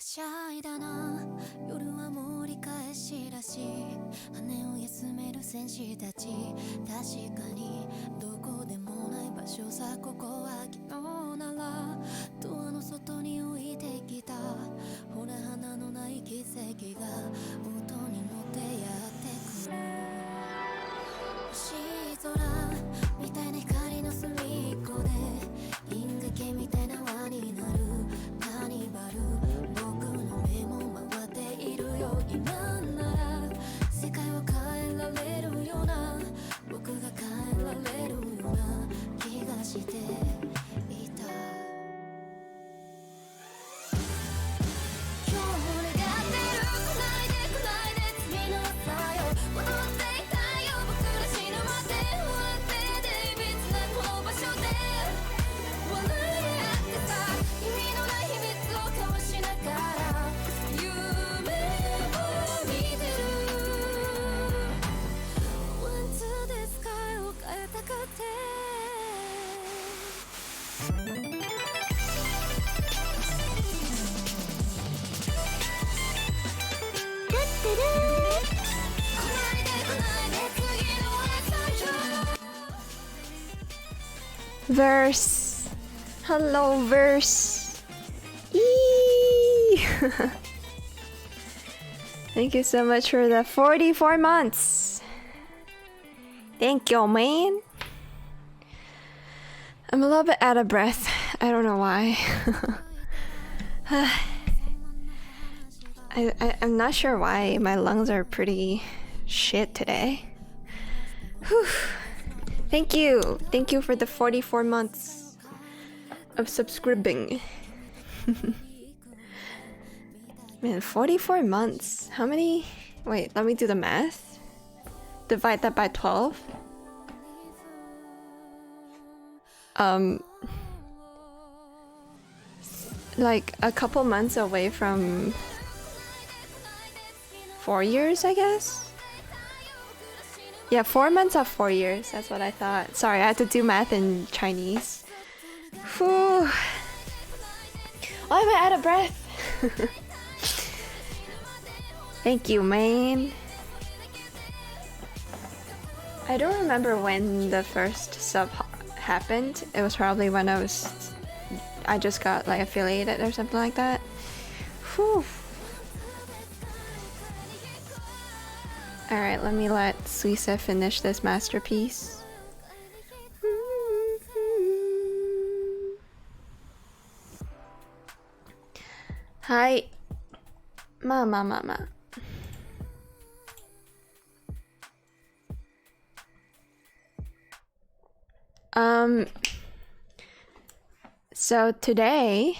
しゃいだな夜は盛り返しだし羽を休める戦士たち確かにどこでもない場所さここは昨日ならドアの外に置いてきたほら花のない奇跡が音に乗ってやってくる星空みたいな光の隅っこで銀河系みたいな輪になるカーニバル僕の目も回っているよ今なら世界を変えられるような僕が変えられるような気がしていた今日も願ってる繋いで次の朝よ踊っていたいよ僕ら死ぬまで終わってでいびつなこの場所で笑い合ってさ意味のない秘密を交わしながら夢を見てる Went to the sky を変えたくてVerse. Hello, verse. Eee! Thank you so much for the 44 months. Thank you, man. I'm a little bit out of breath. I don't know why. I'm not sure why. My lungs are pretty shit today. Whew. Thank you. Thank you for the 44 months of subscribing. Man, 44 months. How many? Wait, let me do the math. Divide that by 12. Like a couple months away from 4 years, I guess. Yeah, 4 months of 4 years. That's what I thought. Sorry, I had to do math in Chinese. Whew. Why am I out of breath? Thank you, man. I don't remember when the first sub happened. It was probably when I just got like affiliated or something like that. Whew. Alright, let me let Suisa finish this masterpiece. Hi. Mama. So today,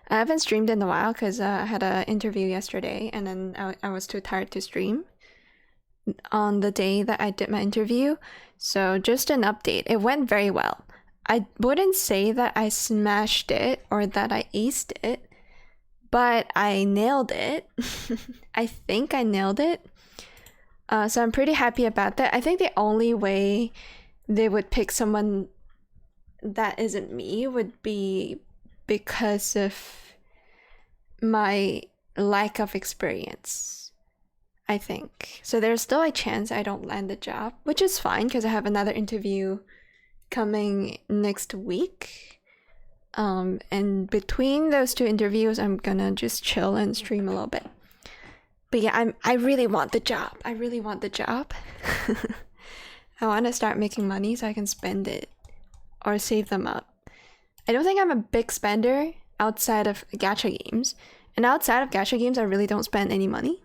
I haven't streamed in a while because I had an interview yesterday and then I was too tired to stream on the day that I did my interview. So just an update. It went very well. I wouldn't say that I smashed it or that I aced it, but I nailed it. I think I nailed it. So I'm pretty happy about that. I think the only way they would pick someone that isn't me would be because of my lack of experience. I think. So there's still a chance I don't land the job, which is fine because I have another interview coming next week. And between those two interviews, I'm gonna just chill and stream a little bit. But yeah, I really want the job. I really want the job. I want to start making money so I can spend it or save them up. I don't think I'm a big spender outside of gacha games. And outside of gacha games, I really don't spend any money.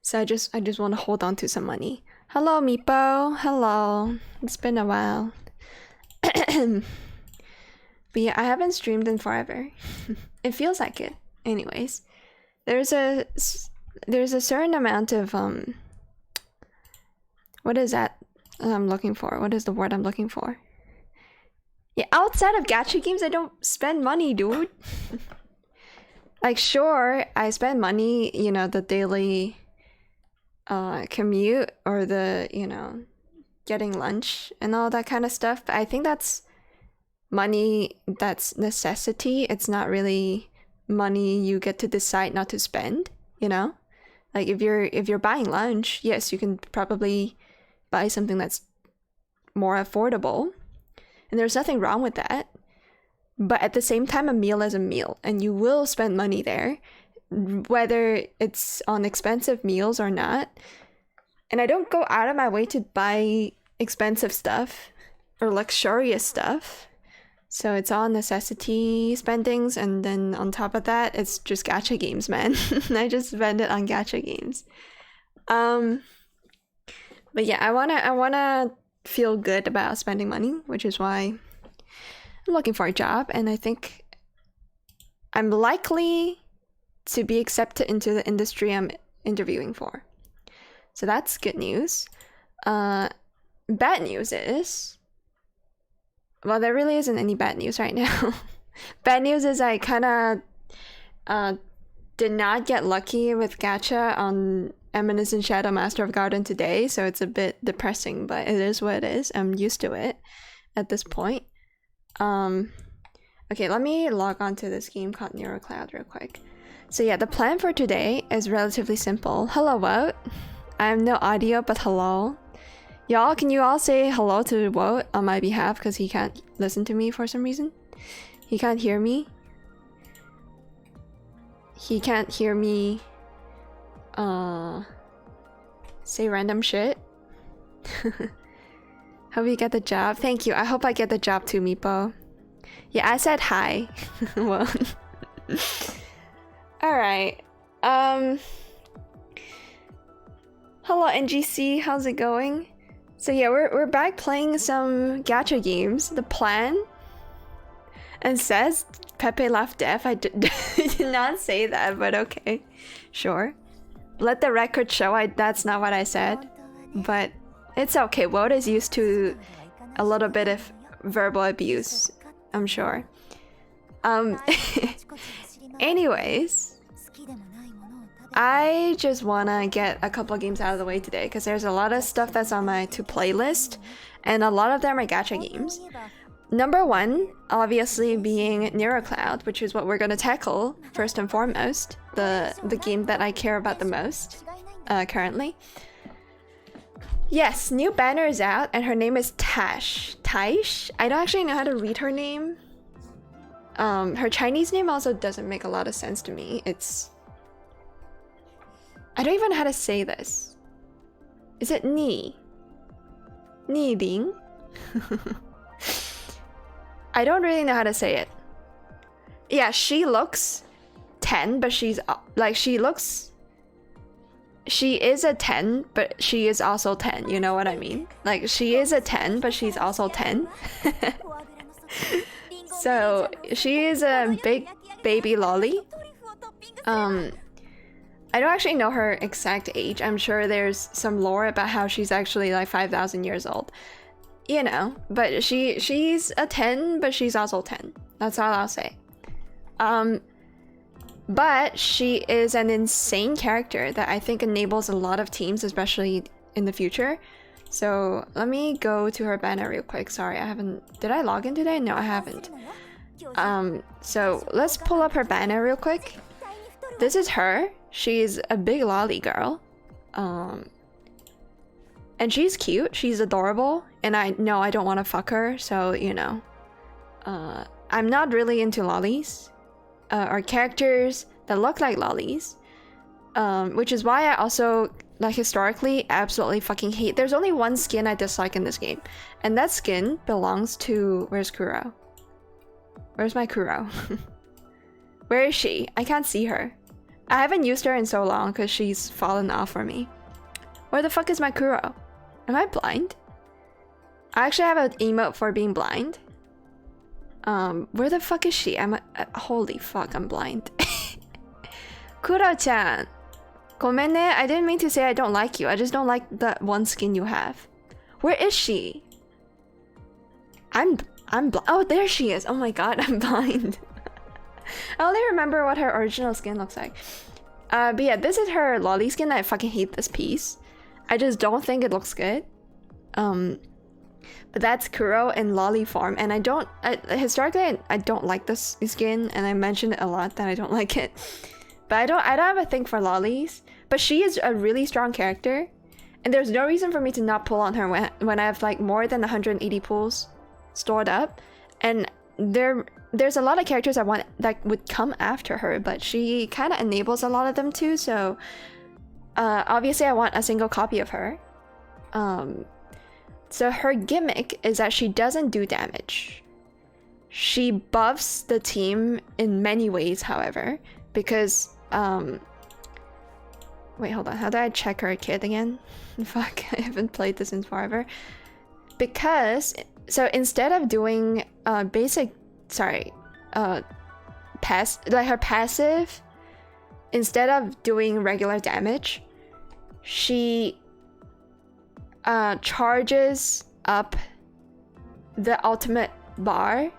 So I just want to hold on to some money. Hello, Meepo. Hello. It's been a while. But yeah, I haven't streamed in forever. It feels like it. Anyways, there's a certain amount of what is that I'm looking for? What is the word I'm looking for? Yeah, outside of gacha games, I don't spend money, dude. Like, sure, I spend money, you know, the daily commute or the, you know, getting lunch and all that kind of stuff. But I think that's money that's necessity. It's not really money you get to decide not to spend, you know? Like if you're buying lunch, yes, you can probably buy something that's more affordable. And there's nothing wrong with that. But at the same time, a meal is a meal, and you will spend money there, whether it's on expensive meals or not. And I don't go out of my way to buy expensive stuff or luxurious stuff. So it's all necessity spendings, and then on top of that, it's just gacha games, man. I just spend it on gacha games. But yeah, I wanna feel good about spending money, which is why I'm looking for a job, and I think I'm likely to be accepted into the industry I'm interviewing for. So that's good news. Bad news is, well, there really isn't any bad news right now. Bad news is I kind of did not get lucky with gacha on Eminence and Shadow Master of Garden today, so it's a bit depressing, but it is what it is. I'm used to it at this point. Okay, let me log on to this game called NeuroCloud real quick. So yeah, the plan for today is relatively simple. Hello, Wout. I have no audio, but hello. Y'all, can you all say hello to Wout on my behalf, because he can't listen to me for some reason? He can't hear me. He can't hear me say random shit. Hope you get the job. Thank you. I hope I get the job too, Meepo. Yeah, I said hi. Well, alright. Hello NGC, how's it going? So yeah, we're back playing some gacha games. The plan, and says Pepe laughed deaf. I did not say that, but okay, sure. Let the record show that's not what I said, but it's okay. Wout is used to a little bit of verbal abuse, I'm sure. Anyways, I just wanna get a couple games out of the way today because there's a lot of stuff that's on my to-play list, and a lot of them are gacha games. Number one, obviously, being NeuroCloud, which is what we're gonna tackle first and foremost, the game that I care about the most currently. Yes, new banner is out, and her name is Taisch. Taisch? I don't actually know how to read her name. Her Chinese name also doesn't make a lot of sense to me. I don't even know how to say this. Is it Ni? Ni Ling? I don't really know how to say it. Yeah, she looks 10, but she's like, she is a 10, but she is also 10, you know what I mean? Like, she is a 10, but she's also 10. So, she is a big baby lolly. I don't actually know her exact age. I'm sure there's some lore about how she's actually like 5,000 years old. You know, but she's a 10, but she's also 10. That's all I'll say. But she is an insane character that I think enables a lot of teams, especially in the future. So let me go to her banner real quick. Sorry, I haven't... Did I log in today? No, I haven't. So let's pull up her banner real quick. This is her. She's a big lolly girl. And she's cute. She's adorable. And I know I don't want to fuck her, so, you know. I'm not really into lollies. Or characters that look like lollies. Which is why I also, like, historically absolutely fucking hate... There's only one skin I dislike in this game. And that skin belongs to... Where's Kuro? Where's my Kuro? Where is she? I can't see her. I haven't used her in so long because she's fallen off for me. Where the fuck is my Kuro? Am I blind? I actually have an emote for being blind. Where the fuck is she? Holy fuck, I'm blind. Kuro-chan! Gomenne, I didn't mean to say I don't like you. I just don't like that one skin you have. Where is she? I'm blind. Oh, there she is. Oh my god, I'm blind. I only remember what her original skin looks like. But yeah, this is her lolly skin. I fucking hate this piece. I just don't think it looks good. But that's Kuro in lolly form, and historically I don't like this skin, and I mentioned it a lot that I don't like it. But I don't have a thing for lollies. But she is a really strong character, and there's no reason for me to not pull on her when I have like more than 180 pulls stored up. And there's a lot of characters I want that would come after her, but she kind of enables a lot of them too. So obviously I want a single copy of her. So her gimmick is that she doesn't do damage. She buffs the team in many ways, however, because wait, hold on. How do I check her kit again? Fuck, I haven't played this in forever. Because so instead of doing her passive, instead of doing regular damage, she charges up the ultimate bar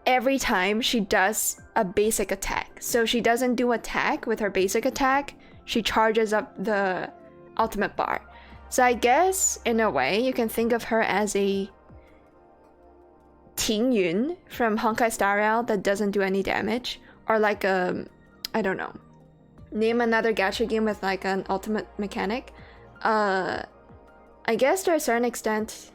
every time she does a basic attack. So she doesn't do attack with her basic attack, she charges up the ultimate bar. So I guess in a way you can think of her as a Ting Yun from Honkai Star Rail that doesn't do any damage, or like I don't know, name another gacha game with like an ultimate mechanic. I guess to a certain extent,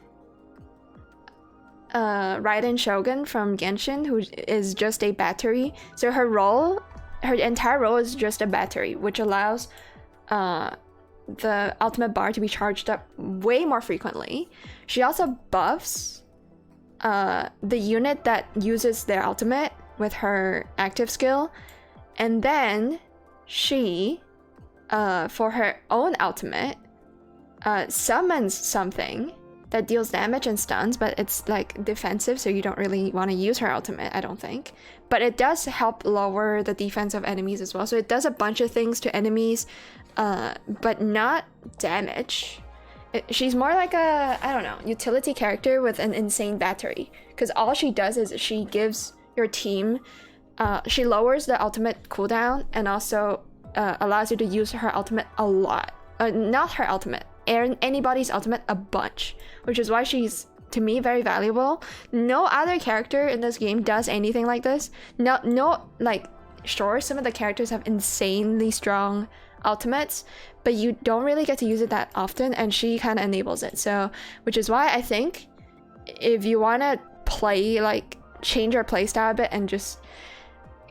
Raiden Shogun from Genshin, who is just a battery. So her entire role is just a battery, which allows the ultimate bar to be charged up way more frequently. She also buffs the unit that uses their ultimate with her active skill, and then she, for her own ultimate, summons something that deals damage and stuns, but it's like defensive, so you don't really want to use her ultimate, I don't think. But it does help lower the defense of enemies as well. So it does a bunch of things to enemies, but not damage. She's more like a, I don't know, utility character with an insane battery. Because all she does is she gives your team, she lowers the ultimate cooldown and also allows you to use her ultimate a lot. Not her ultimate, anybody's ultimate a bunch, which is why she's, to me, very valuable. No other character in this game does anything like this. No, like, sure, some of the characters have insanely strong ultimates, but you don't really get to use it that often, and she kind of enables it. So, which is why I think if you want to play, like, change your playstyle a bit and just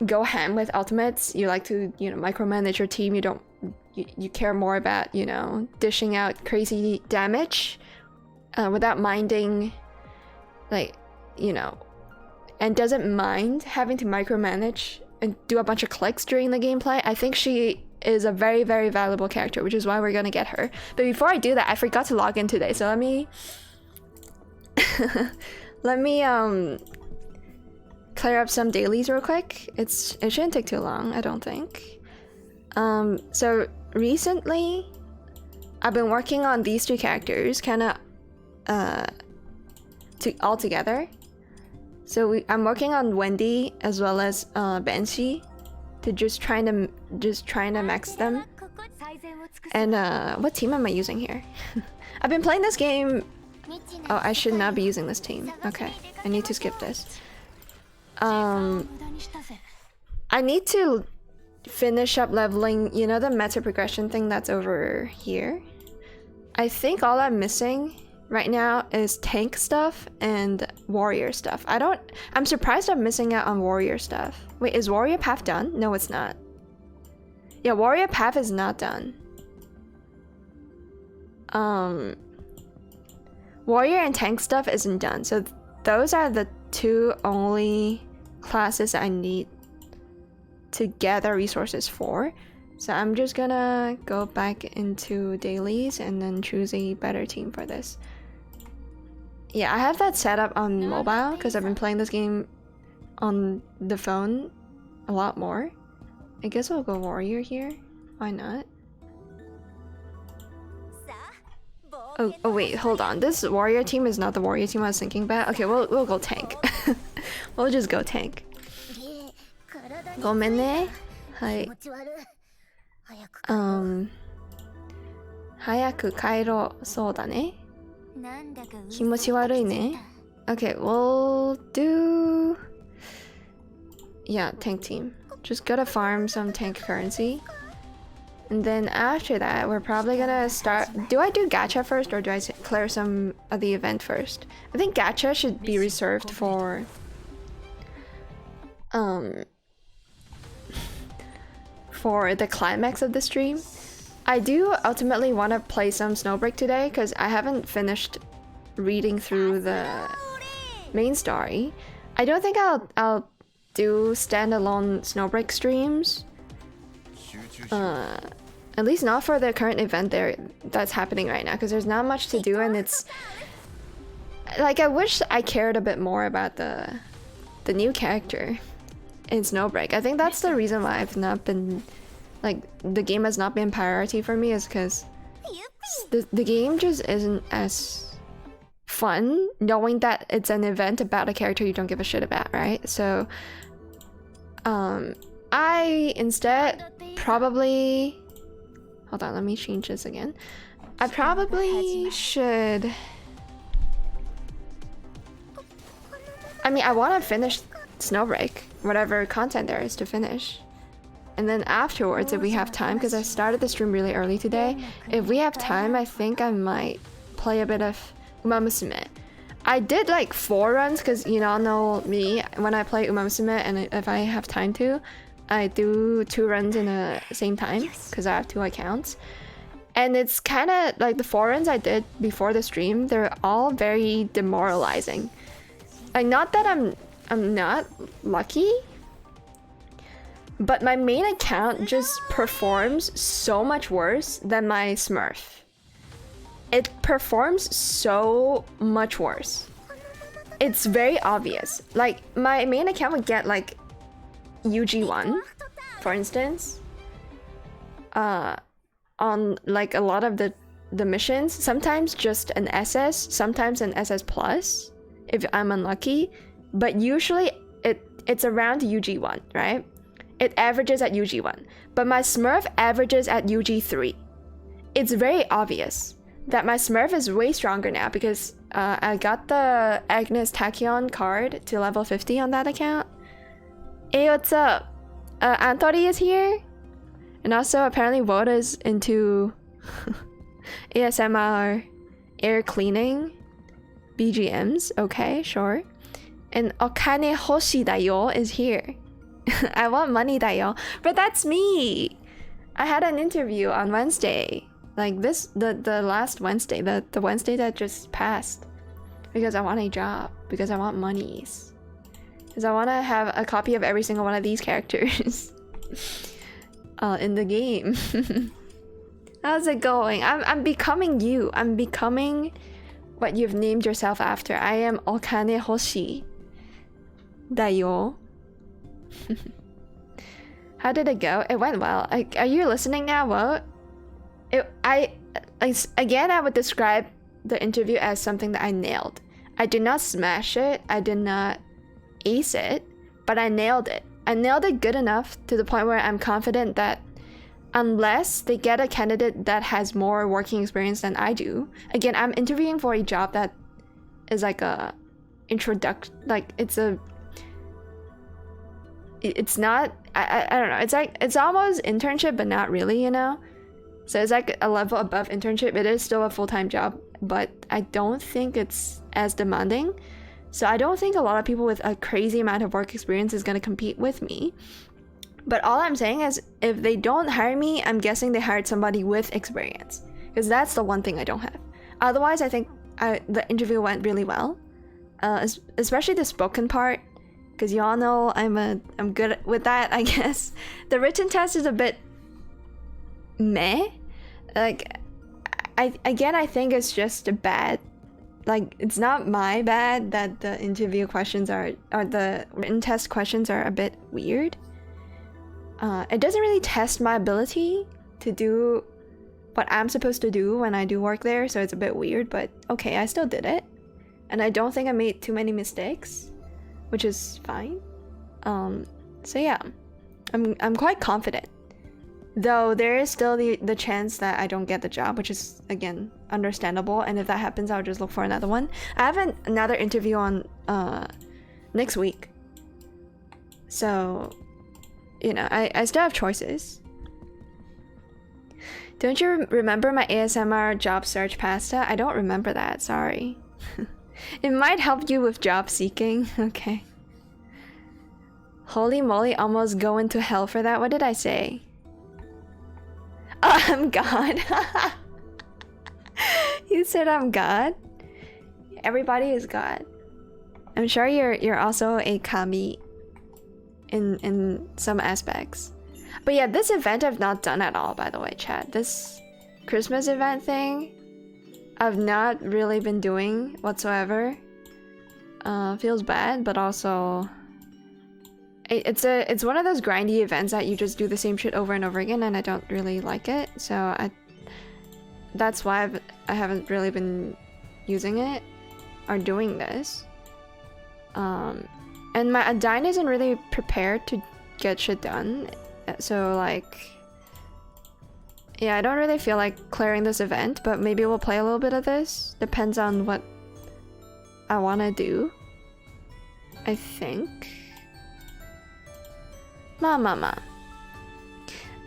go ham with ultimates, you like to, you know, micromanage your team, you care more about, you know, dishing out crazy damage without minding, like, you know, and doesn't mind having to micromanage and do a bunch of clicks during the gameplay. I think she is a very, very valuable character, which is why we're gonna get her. But before I do that, I forgot to log in today, so let me clear up some dailies real quick. It shouldn't take too long, I don't think. So recently I've been working on these two characters kind of all together. So I'm working on Wendy as well as Banshee to just trying to max them. And what team am I using here? I've been playing this game. Oh, I should not be using this team. Okay, I need to skip this. I need to finish up leveling, you know, the meta progression thing that's over here. I think all I'm missing right now is tank stuff and warrior stuff. I'm surprised I'm missing out on warrior stuff. Wait, is warrior path done? No, it's not. Yeah, warrior path is not done. Warrior and tank stuff isn't done. So those are the two only classes I need to gather resources for. So I'm just gonna go back into dailies and then choose a better team for this. Yeah, I have that set up on mobile because I've been playing this game on the phone a lot more. I guess I'll go warrior here. Why not? Oh wait, hold on. This warrior team is not the warrior team I was thinking about. Okay, we'll go tank. We'll just go tank. ごめんね。はい。早く帰ろう。そうだね。気持ち悪いね. Okay, we'll do... Yeah, tank team. Just gotta farm some tank currency. And then after that, we're probably gonna start... Do I do gacha first or do I clear some of the event first? I think gacha should be reserved for... for the climax of the stream. I do ultimately want to play some Snowbreak today because I haven't finished reading through the main story. I don't think I'll do standalone Snowbreak streams. At least not for the current event that's happening right now, because there's not much to do, and it's like I wish I cared a bit more about the new character in Snowbreak. I think that's the reason why I've not been like the game has not been priority for me, is because the game just isn't as fun knowing that it's an event about a character you don't give a shit about, right? So I instead probably... Hold on, let me change this again. I probably should... I mean, I want to finish Snowbreak, whatever content there is to finish. And then afterwards, if we have time, because I started the stream really early today, if we have time, I think I might play a bit of Uma Musume. I did like 4 runs, because you all know me, when I play Uma Musume, and if I have time to, I do 2 runs in the same time, because I have 2 accounts. And it's kind of like the 4 runs I did before the stream, they're all very demoralizing. Like, not that I'm not lucky, but my main account just performs so much worse than my Smurf. It performs so much worse. It's very obvious. Like, my main account would get like UG1, for instance, on like a lot of the missions. Sometimes just an SS, sometimes an SS plus if I'm unlucky, but usually it's around UG1, right? It averages at UG1, but my Smurf averages at UG3. It's very obvious that my Smurf is way stronger now because I got the Agnes Tachyon card to level 50 on that account. Hey, what's up? Anthony is here, and also apparently Woda's into ASMR air cleaning BGMs. Okay, sure. And Okane Hoshi dayo is here. I want money dayo, but that's me. I had an interview on Wednesday, like the last Wednesday, the Wednesday that just passed, because I want a job, because I want monies, because I want to have a copy of every single one of these characters in the game. How's it going? I'm becoming you. I'm becoming what you've named yourself after. I am Okane Hoshi dayo. How did it go? It went well. Are you listening now? What? Again, I would describe the interview as something that I nailed. I did not smash it. I did not ace it, but I nailed it. I nailed it good enough to the point where I'm confident that unless they get a candidate that has more working experience than I do, again, I'm interviewing for a job that is like a introduction, like it's not, I don't know, it's like, it's almost internship, but not really, you know? So it's like a level above internship. It is still a full-time job, but I don't think it's as demanding. So I don't think a lot of people with a crazy amount of work experience is going to compete with me. But all I'm saying is, if they don't hire me, I'm guessing they hired somebody with experience, because that's the one thing I don't have. Otherwise, I think the interview went really well, especially the spoken part. Because y'all know I'm good with that, I guess. The written test is a bit meh. Like, I think it's just a bad. Like, it's not my bad that the interview questions or the written test questions are a bit weird. It doesn't really test my ability to do what I'm supposed to do when I do work there, so it's a bit weird. But okay, I still did it, and I don't think I made too many mistakes, which is fine. So yeah, I'm quite confident. Though there is still the chance that I don't get the job, which is, again, understandable, and if that happens, I'll just look for another one. I have another interview on next week, so you know, I still have choices. Don't you remember my ASMR job search pasta? I don't remember that, sorry. It might help you with job seeking. Okay. Holy moly, almost going to hell for that. What did I say? Oh, I'm God. You said I'm God? Everybody is God. I'm sure you're also a kami in some aspects. But yeah, this event I've not done at all, by the way, chat. This Christmas event thing, I've not really been doing whatsoever. Feels bad, but also it's one of those grindy events that you just do the same shit over and over again, and I don't really like it. So that's why I haven't really been using it or doing this. And my Adine isn't really prepared to get shit done. So like, yeah, I don't really feel like clearing this event, but maybe we'll play a little bit of this. Depends on what I want to do, I think. Mama.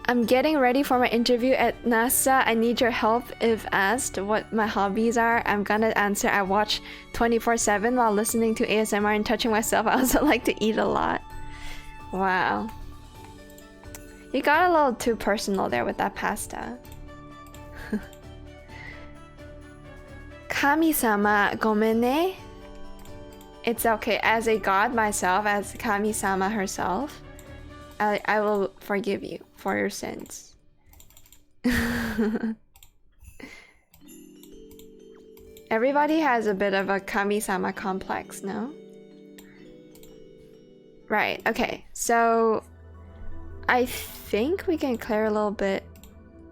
I'm getting ready for my interview at NASA. I need your help. If asked what my hobbies are, I'm gonna answer I watch 24/7 while listening to ASMR and touching myself. I also like to eat a lot. Wow. You got a little too personal there with that pasta. Kami-sama, gomenne. It's okay. As a god myself, as Kami-sama herself, I will forgive you for your sins. Everybody has a bit of a Kami-sama complex, no? Right, okay. So I think we can clear a little bit.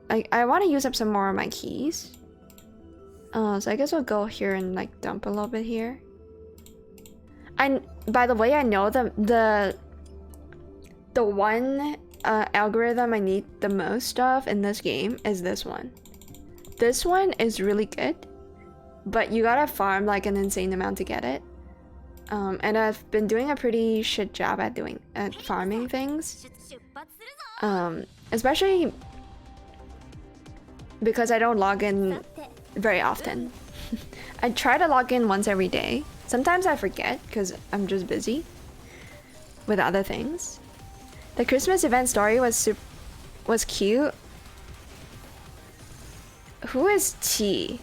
I want to use up some more of my keys. So I guess we'll go here and like dump a little bit here. By the way, I know the one algorithm I need the most of in this game is this one. This one is really good, but you gotta farm like an insane amount to get it. And I've been doing a pretty shit job at farming things. Especially because I don't log in very often. I try to log in once every day. Sometimes I forget because I'm just busy with other things. The Christmas event story was cute. Who is T?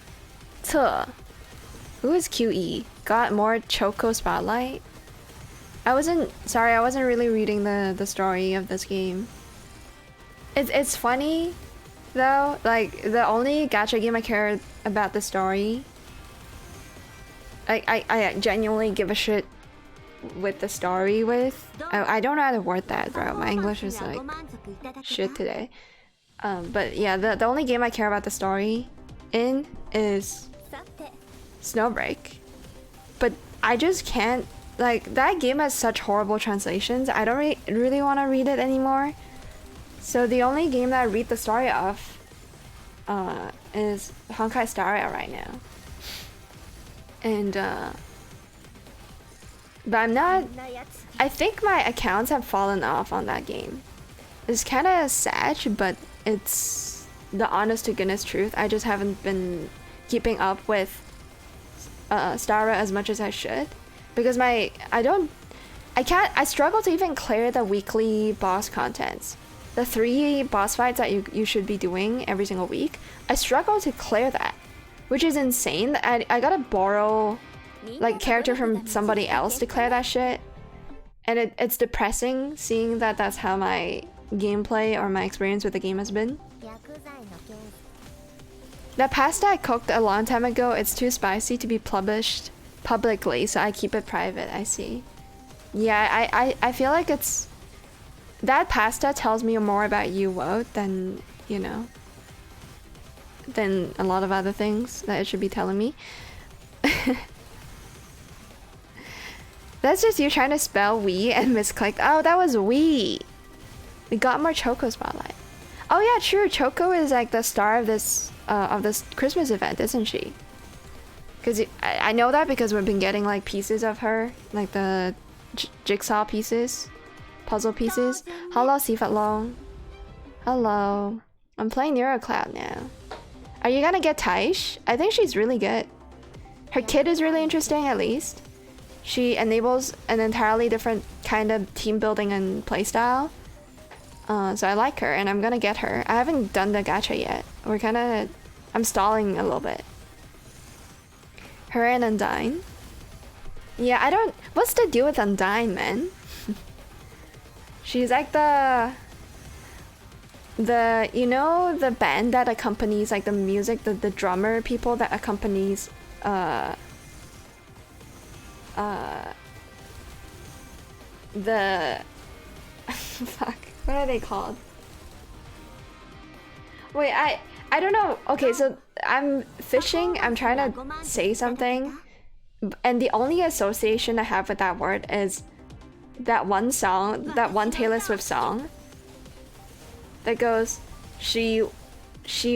Who is QE? Got more Choco Spotlight? I wasn't really reading the story of this game. It's funny though, like the only gacha game I care about the story. I genuinely give a shit with the story with. I don't know how to word that, bro. My English is like shit today. But yeah, the only game I care about the story in is Snowbreak. But I just can't, like, that game has such horrible translations. I don't really want to read it anymore. So the only game that I read the story of is Honkai Star Rail right now. And but I'm not, I think my accounts have fallen off on that game. It's kind of sad, but it's the honest to goodness truth. I just haven't been keeping up with Star Rail as much as I should, because I struggle to even clear the weekly boss contents. The 3 boss fights that you should be doing every single week, I struggle to clear that, which is insane. I gotta borrow like character from somebody else to clear that shit, and it's depressing seeing that that's how my gameplay or my experience with the game has been. The pasta I cooked a long time ago, it's too spicy to be published publicly, so I keep it private. I see. Yeah, I feel like it's... That pasta tells me more about you, Wout, than, you know, than a lot of other things that it should be telling me. That's just you trying to spell we and misclicked. Oh, that was we. We got more Choco Spotlight. Oh, Oh yeah, true. Choco is like the star of this Christmas event, isn't she? Because I know that because we've been getting like pieces of her, like the jigsaw pieces, puzzle pieces. Hello, Sifat Long. Hello. I'm playing Neurocloud now. Are you gonna get Taisch? I think she's really good. Her kit is really interesting, at least. She enables an entirely different kind of team building and playstyle. So I like her, and I'm gonna get her. I haven't done the gacha yet. I'm stalling a little bit. Her and Undyne. Yeah, I don't... What's the deal with Undyne, man? She's like the... You know, the band that accompanies, like, the music, the drummer people that accompanies, the... Fuck, what are they called? Wait, I don't know. Okay, so I'm fishing, I'm trying to say something, and the only association I have with that word is that one song, that one Taylor Swift song that goes, she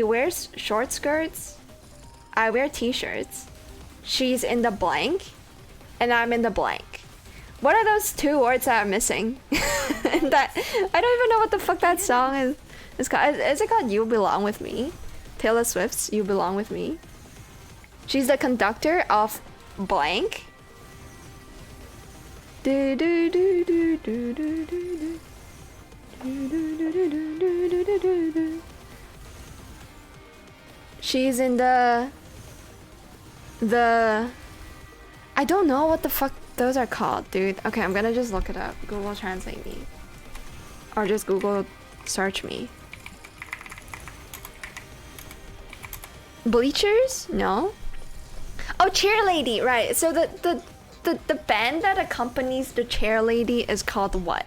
wears short skirts, I wear t-shirts, she's in the blank, and I'm in the blank. What are those two words that I'm missing? And that I don't even know what the fuck that song is. It's called, is it called You Belong With Me? Taylor Swift's You Belong With Me. She's the conductor of blank. Do do do do do do do. She's in the I don't know what the fuck those are called, dude. Okay, I'm gonna just look it up. Google Translate me. Or just Google search me. Bleachers? No. Oh, Cheerlady, right. So the band that accompanies the Cheerlady is called what?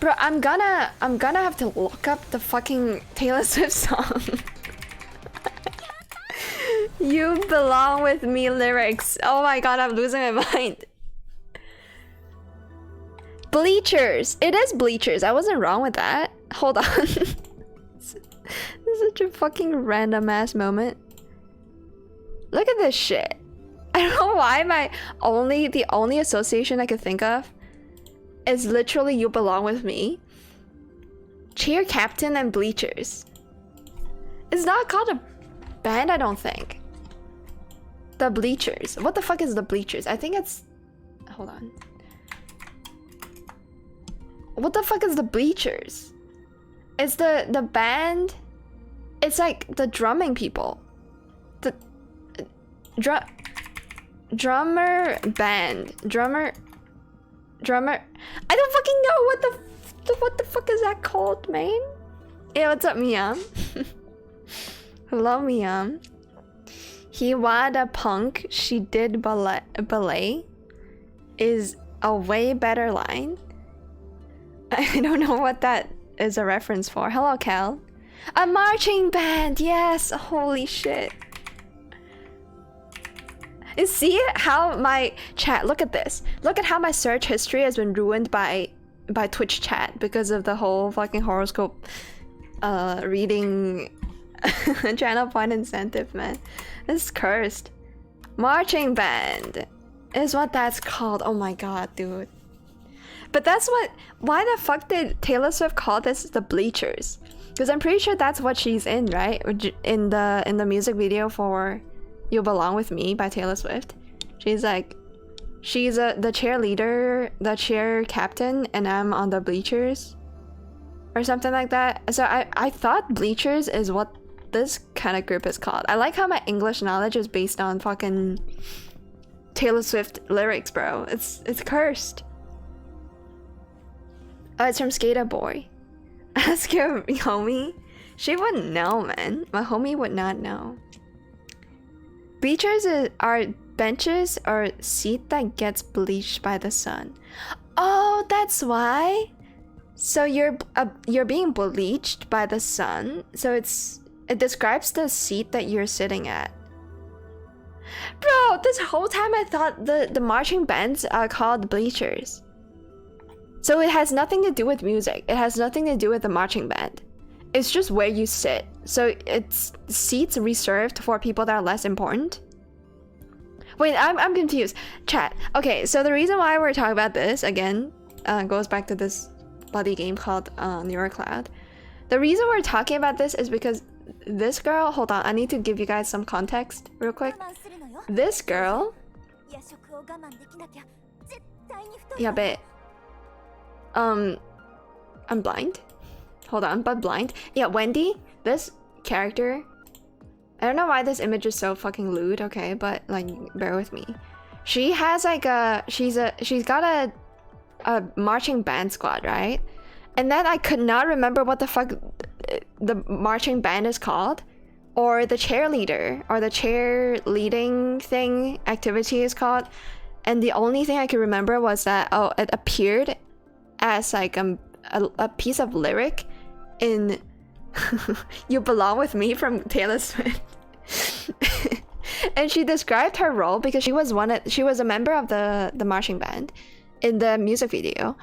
Bro, I'm gonna have to look up the fucking Taylor Swift song. You Belong With Me lyrics. Oh my god, I'm losing my mind. Bleachers. It is Bleachers. I wasn't wrong with that. Hold on. This is such a fucking random ass moment. Look at this shit. I don't know why the only association I could think of is literally You Belong With Me, Cheer Captain, and Bleachers. It's not called a band, I don't think. The Bleachers. What the fuck is the Bleachers? I think it's... Hold on. What the fuck is the Bleachers? It's the band... It's like the drumming people. The... Drummer band. Drummer... I don't fucking know what the fuck is that called, man? Yeah, what's up, Miam? Hello, Miam. He was a punk, she did ballet is a way better line. I don't know what that is a reference for. Hello, Cal. A marching band, yes! Holy shit. See how my chat, look at this. Look at how my search history has been ruined by Twitch chat because of the whole fucking horoscope reading channel point incentive, man. This is cursed. Marching band is what that's called. Oh my god, dude. But that's what... Why the fuck did Taylor Swift call this the Bleachers? Because I'm pretty sure that's what she's in, right? In the music video for You Belong With Me by Taylor Swift. She's like... She's the cheerleader, the cheer captain, and I'm on the bleachers. Or something like that. So I thought Bleachers is what this kind of group is called. I like how my English knowledge is based on fucking Taylor Swift lyrics, bro. It's cursed. Oh, it's from Skater Boy. Ask your homie. She wouldn't know, man. My homie would not know. Bleachers are benches or seat that gets bleached by the sun. Oh, that's why. So you're being bleached by the sun. So it describes the seat that you're sitting at. Bro, this whole time I thought the marching bands are called bleachers. So it has nothing to do with music. It has nothing to do with the marching band. It's just where you sit. So it's seats reserved for people that are less important. Wait, I'm confused. Chat. Okay, so the reason why we're talking about this again goes back to this bloody game called Neurocloud. The reason we're talking about this is because this girl, hold on, I need to give you guys some context real quick. This girl, yabe. I'm blind. Hold on, but blind. Yeah, Wendy, this character. I don't know why this image is so fucking lewd, okay, but like bear with me. She has like she's got a marching band squad, right? And then I could not remember what the fuck the marching band is called, or the cheerleader, or the cheerleading thing activity is called. And the only thing I could remember was that, oh, it appeared as like a piece of lyric in You Belong With Me from Taylor Swift. And she described her role because she was a member of the marching band in the music video.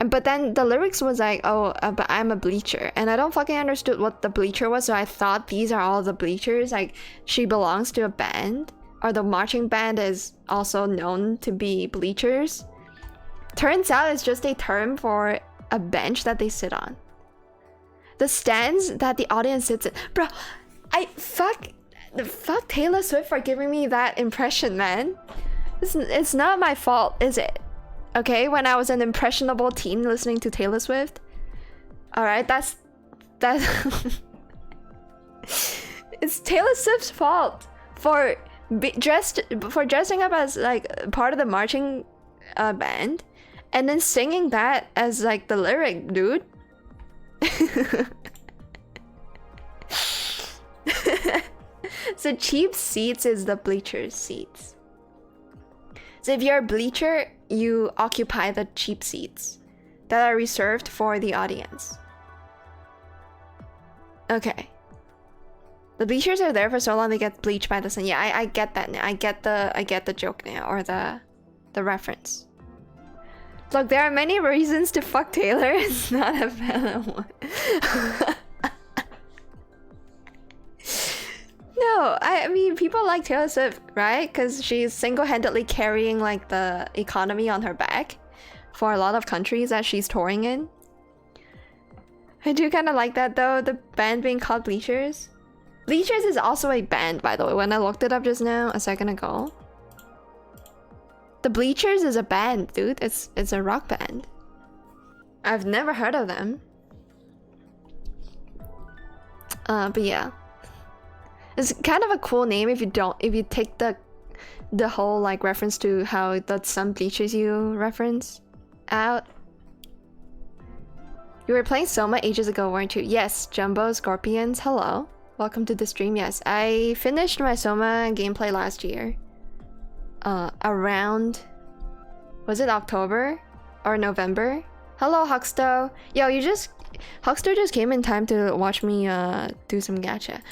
But then the lyrics was like, oh, but I'm a bleacher. And I don't fucking understood what the bleacher was, so I thought these are all the bleachers. Like, she belongs to a band, or the marching band is also known to be bleachers. Turns out it's just a term for a bench that they sit on. The stands that the audience sits in. Bro, fuck Taylor Swift for giving me that impression, man. It's not my fault, is it? Okay, when I was an impressionable teen listening to Taylor Swift. Alright, that's it's Taylor Swift's fault for dressing up as like part of the marching band and then singing that as like the lyric, dude. So cheap seats is the bleachers seats. So if you're a bleacher, you occupy the cheap seats that are reserved for the audience. Okay. The bleachers are there for so long they get bleached by the sun. Yeah, I get that now. I get the joke now, or the reference. Look, there are many reasons to fuck Taylor. It's not a valid one. No, I mean, people like Taylor Swift, right? Because she's single-handedly carrying like the economy on her back for a lot of countries that she's touring in. I do kind of like that though, the band being called Bleachers. Bleachers is also a band, by the way, when I looked it up just now, a second ago. The Bleachers is a band, dude. It's a rock band. I've never heard of them. But yeah. It's kind of a cool name if you take the whole like reference to how that's some bleachers you reference out. You were playing Soma ages ago, weren't you? Yes, Jumbo Scorpions, hello. Welcome to the stream. Yes, I finished my Soma gameplay last year. Around, was it October or November? Hello, Huxto. Yo, Huxto just came in time to watch me do some gacha.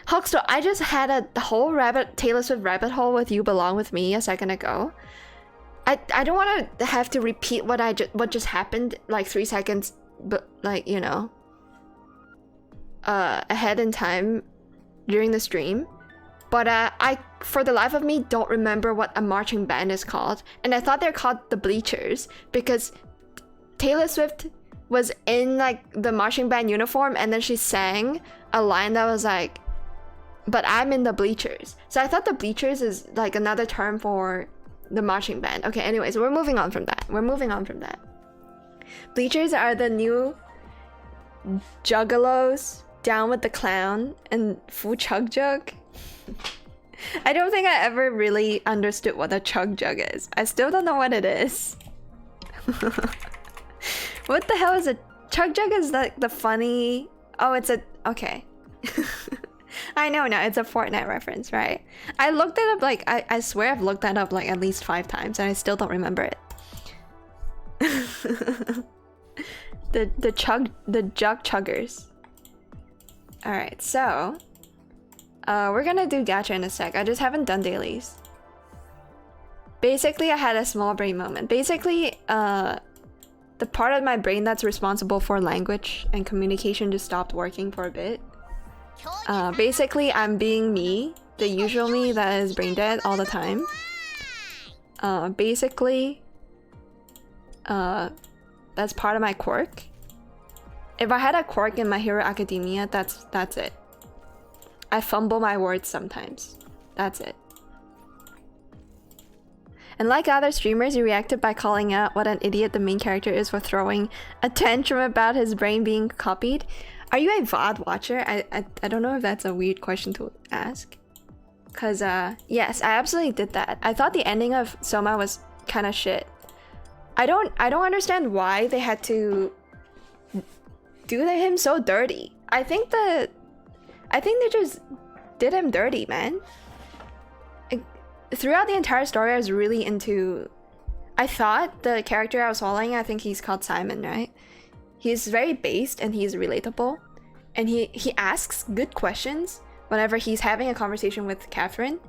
Huxto, I just had a whole Taylor Swift rabbit hole with You Belong With Me a second ago. I don't want to have to repeat what just happened like 3 seconds, but like, you know, ahead in time during the stream. But I, for the life of me, don't remember what a marching band is called. And I thought they're called the Bleachers because Taylor Swift was in like the marching band uniform and then she sang a line that was like, but I'm in the bleachers. So I thought the bleachers is like another term for the marching band. Okay, anyways, we're moving on from that. Bleachers are the new juggalos, Down with the Clown, and Fu Chug Jug. I don't think I ever really understood what a chug jug is. I still don't know what it is. What the hell is a chug jug? Is like the funny... Oh, it's a... Okay. I know now, it's a Fortnite reference, right? I looked it up like... I swear I've looked that up like at least 5 times and I still don't remember it. The jug chuggers. Alright, so... we're gonna do gacha in a sec. I just haven't done dailies. Basically, I had a small brain moment. Basically, the part of my brain that's responsible for language and communication just stopped working for a bit. Basically, I'm being me, the usual me that is brain dead all the time. Basically, that's part of my quirk. If I had a quirk in My Hero Academia, that's it. I fumble my words sometimes. That's it. And like other streamers, he reacted by calling out what an idiot the main character is for throwing a tantrum about his brain being copied. Are you a VOD watcher? I don't know if that's a weird question to ask. Cause yes, I absolutely did that. I thought the ending of Soma was kind of shit. I don't understand why they had to do him so dirty. I think they just did him dirty, man. Throughout the entire story, I was really into... I thought the character I was following, I think he's called Simon, right? He's very based and he's relatable. And he asks good questions whenever he's having a conversation with Catherine.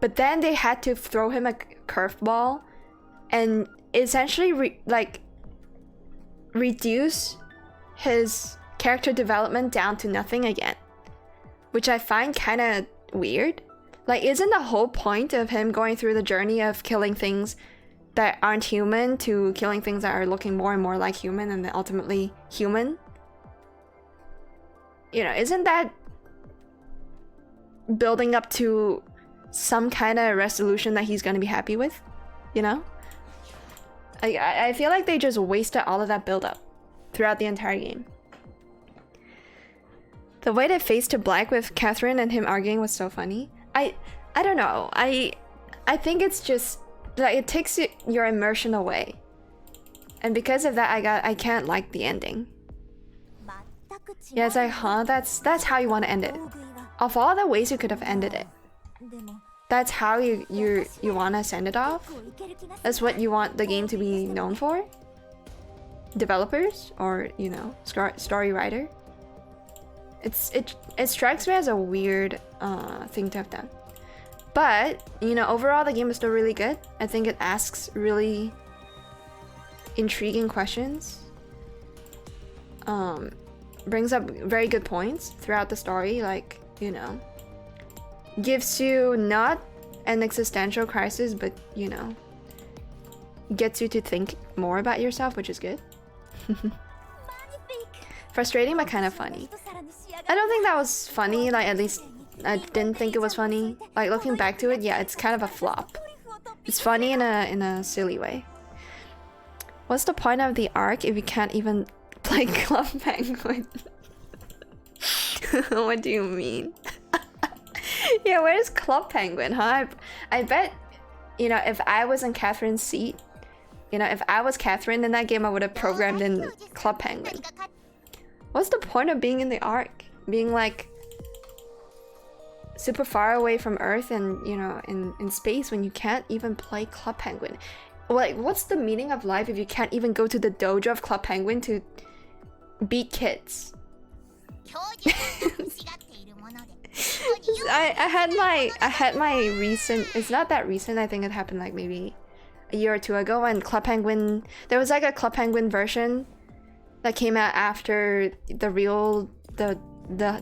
But then they had to throw him a curveball and essentially reduce his character development down to nothing again. Which I find kind of weird. Like, isn't the whole point of him going through the journey of killing things that aren't human to killing things that are looking more and more like human and then ultimately human? You know, isn't that building up to some kind of resolution that he's gonna be happy with? You know? I feel like they just wasted all of that build-up throughout the entire game. The way they faced to black with Catherine and him arguing was so funny. I don't know. I think it's just like it takes your immersion away. And because of that, I can't like the ending. Yeah, it's like, huh? That's how you want to end it. Of all the ways you could have ended it, that's how you want to send it off? That's what you want the game to be known for? Developers or, you know, story writer? It strikes me as a weird thing to have done. But, you know, overall the game is still really good. I think it asks really intriguing questions. Brings up very good points throughout the story, like, you know, gives you not an existential crisis, but, you know, gets you to think more about yourself, which is good. Frustrating, but kind of funny. I don't think that was funny, like, at least I didn't think it was funny. Like, looking back to it, yeah, it's kind of a flop. It's funny in a silly way. What's the point of the arc if you can't even play Club Penguin? What do you mean? Yeah, where's Club Penguin, huh? I bet, you know, if I was in Catherine's seat, you know, if I was Catherine in that game, I would have programmed in Club Penguin. What's the point of being in the arc? Being like super far away from Earth and, you know, in space when you can't even play Club Penguin. Like, what's the meaning of life if you can't even go to the dojo of Club Penguin to beat kids? I had my recent, it's not that recent, I think it happened like maybe a year or two ago when Club Penguin, there was like a Club Penguin version that came out after the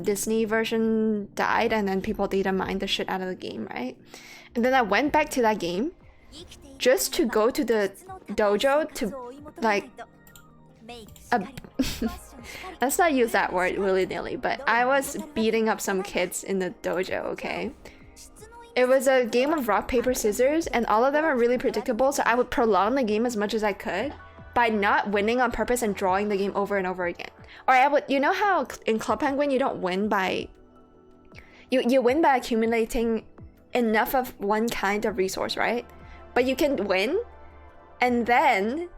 Disney version died, and then people didn't mind the shit out of the game, right? And then I went back to that game just to go to the dojo to, like, let's not use that word willy-nilly, but I was beating up some kids in the dojo, okay? It was a game of rock, paper, scissors, and all of them are really predictable, so I would prolong the game as much as I could by not winning on purpose and drawing the game over and over again. Or I would, you know how in Club Penguin you don't win by... You win by accumulating enough of one kind of resource, right? But you can win, and then...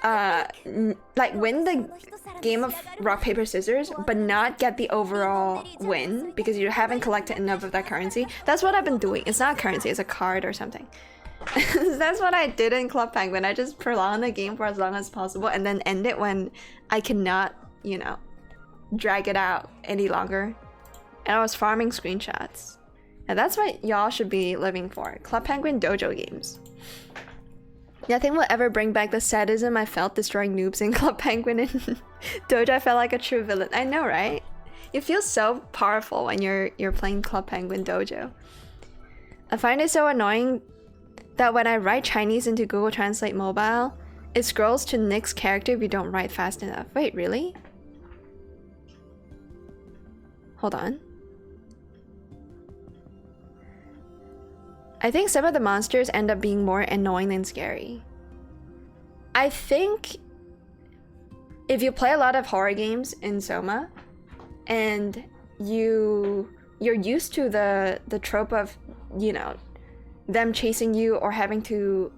like win the game of rock, paper, scissors, but not get the overall win because you haven't collected enough of that currency. That's what I've been doing. It's not currency, it's a card or something. That's what I did in Club Penguin. I just prolonged the game for as long as possible and then end it when I cannot, you know, drag it out any longer. And I was farming screenshots. And that's what y'all should be living for. Club Penguin Dojo games. Nothing will ever bring back the sadism I felt destroying noobs in Club Penguin and Dojo. I felt like a true villain. I know, right? You feel so powerful when you're playing Club Penguin Dojo. I find it so annoying that when I write Chinese into Google Translate Mobile, it scrolls to Nick's character if you don't write fast enough. Wait, really? Hold on. I think some of the monsters end up being more annoying than scary. I think if you play a lot of horror games in Soma and you're used to the trope of, you know, them chasing you or having to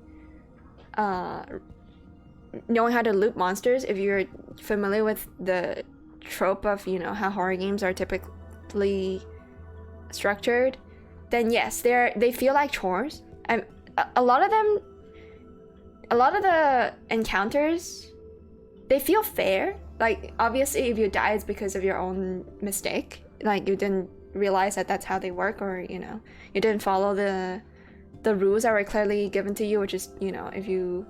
knowing how to loot monsters, if you're familiar with the trope of, you know, how horror games are typically structured, then yes, they feel like chores. And a lot of the encounters, they feel fair. Like, obviously, if you die, it's because of your own mistake. Like, you didn't realize that that's how they work, or, you know, you didn't follow the rules that were clearly given to you, which is, you know, if you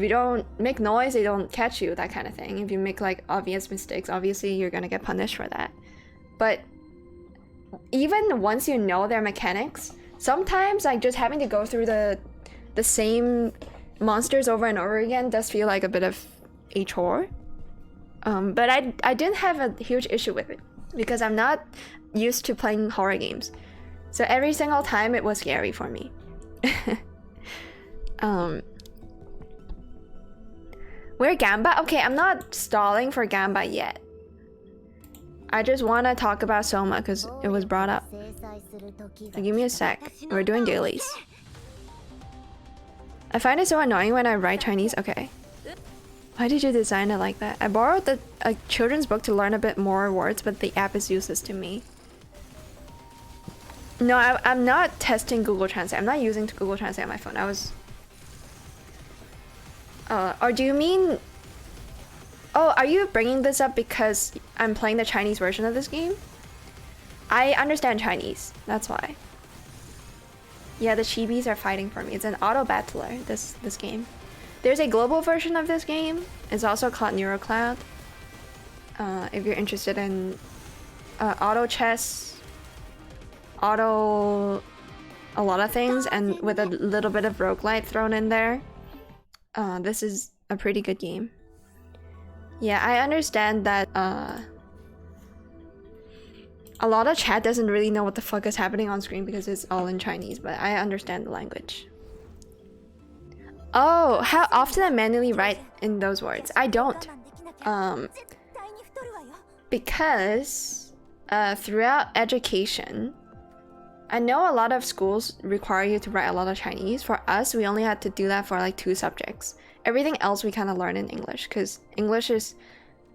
don't make noise, they don't catch you, that kind of thing. If you make, like, obvious mistakes, obviously, you're gonna get punished for that. But even once you know their mechanics, sometimes, like, just having to go through the same monsters over and over again does feel like a bit of a chore. But I didn't have a huge issue with it because I'm not used to playing horror games. So every single time it was scary for me. Where Gamba? Okay, I'm not stalling for Gamba yet. I just want to talk about Soma because it was brought up. So give me a sec. We're doing dailies. I find it so annoying when I write Chinese. Okay. Why did you design it like that? I borrowed a children's book to learn a bit more words, but the app is useless to me. No, I'm not testing Google Translate. I'm not using Google Translate on my phone. I was... or do you mean... Oh, are you bringing this up because I'm playing the Chinese version of this game? I understand Chinese. That's why. Yeah, the chibis are fighting for me. It's an auto battler, this game. There's a global version of this game. It's also called NeuroCloud. If you're interested in auto chess, a lot of things, and with a little bit of roguelite thrown in there, this is a pretty good game. Yeah, I understand that a lot of chat doesn't really know what the fuck is happening on screen because it's all in Chinese, but I understand the language. Oh, how often I manually write in those words? I don't. Because throughout education, I know a lot of schools require you to write a lot of Chinese. For us, we only had to do that for like 2 subjects. Everything else we kind of learn in English because English is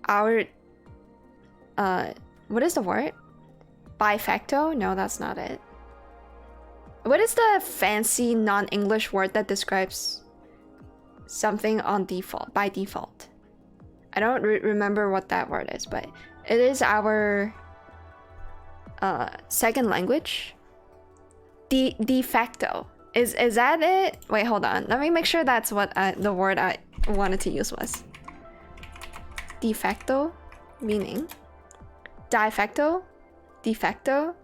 our what is the word? Bifacto? No, that's not it. What is the fancy non-English word that describes something on default, by default? I don't remember what that word is, but it is our second language. De facto. Is that it? Wait, hold on. Let me make sure that's what the word I wanted to use was. De facto, meaning de facto, de facto.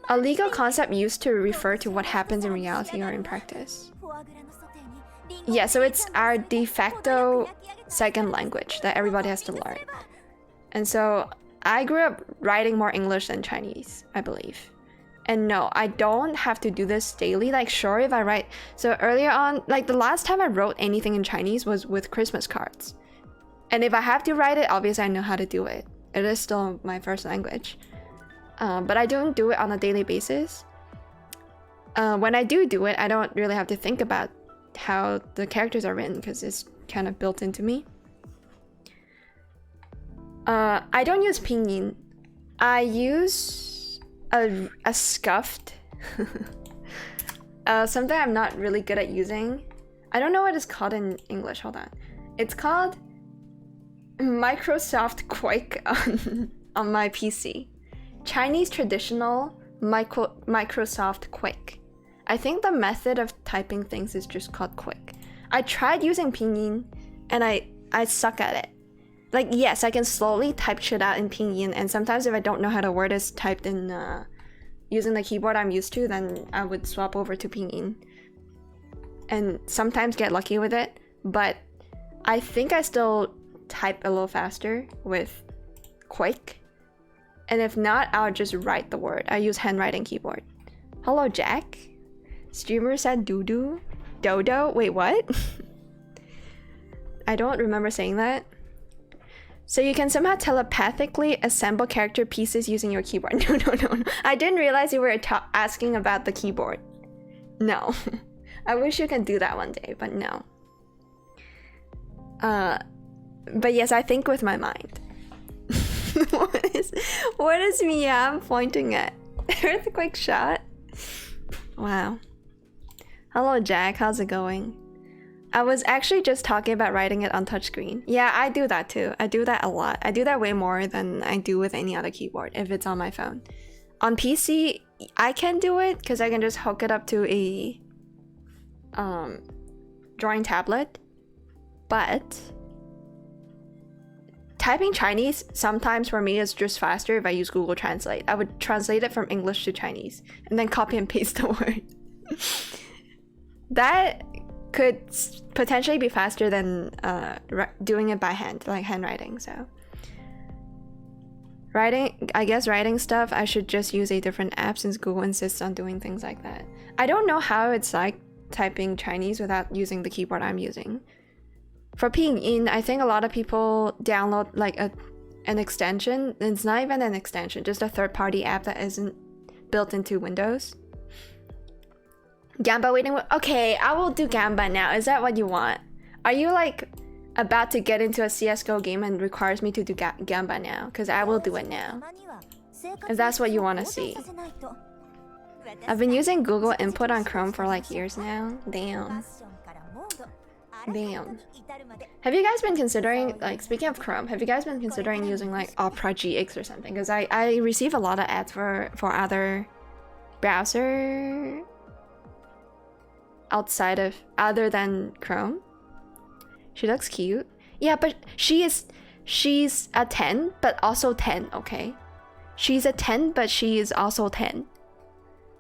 A legal concept used to refer to what happens in reality or in practice. Yeah, so it's our de facto second language that everybody has to learn. And so I grew up writing more English than Chinese, I believe. And no, I don't have to do this daily. Like, sure, if I write... So earlier on, like the last time I wrote anything in Chinese was with Christmas cards. And if I have to write it, obviously I know how to do it. It is still my first language. But I don't do it on a daily basis. When I do it, I don't really have to think about how the characters are written because it's kind of built into me. I don't use pinyin. I use a scuffed something I'm not really good at using. I don't know what it's called in English. Hold on. It's called Microsoft Quake on my PC. Chinese traditional Microsoft Quick. I think the method of typing things is just called Quick. I tried using pinyin and I suck at it. Like, yes, I can slowly type shit out in pinyin, and sometimes if I don't know how the word is typed in using the keyboard I'm used to, then I would swap over to pinyin and sometimes get lucky with it. But I think I still type a little faster with Quick. And if not, I'll just write the word. I use handwriting keyboard. Hello, Jack. Streamer said doo-doo. Dodo? Wait, what? I don't remember saying that. So you can somehow telepathically assemble character pieces using your keyboard. No. I didn't realize you were asking about the keyboard. No. I wish you could do that one day, but no. But yes, I think with my mind. What is Mia pointing at? Earthquake shot? Wow. Hello, Jack. How's it going? I was actually just talking about writing it on touchscreen. Yeah, I do that too. I do that a lot. I do that way more than I do with any other keyboard if it's on my phone. On PC, I can do it because I can just hook it up to a drawing tablet. But typing Chinese sometimes for me is just faster if I use Google Translate. I would translate it from English to Chinese and then copy and paste the word. That could potentially be faster than doing it by hand, like handwriting. So writing stuff, I should just use a different app since Google insists on doing things like that. I don't know how it's like typing Chinese without using the keyboard I'm using. For pinyin, I think a lot of people download like an extension. It's not even an extension, just a third-party app that isn't built into Windows. Gamba waiting. Okay, I will do Gamba now. Is that what you want? Are you like about to get into a CS:GO game and requires me to do Gamba now? Because I will do it now. If that's what you want to see. I've been using Google Input on Chrome for like years now. Damn. Have you guys been considering, like, speaking of Chrome, have you guys been considering using like Opera GX or something? Because I receive a lot of ads for other browser other than Chrome. She looks cute. Yeah, but she's a 10 but also 10, okay? She's a 10 but she is also 10.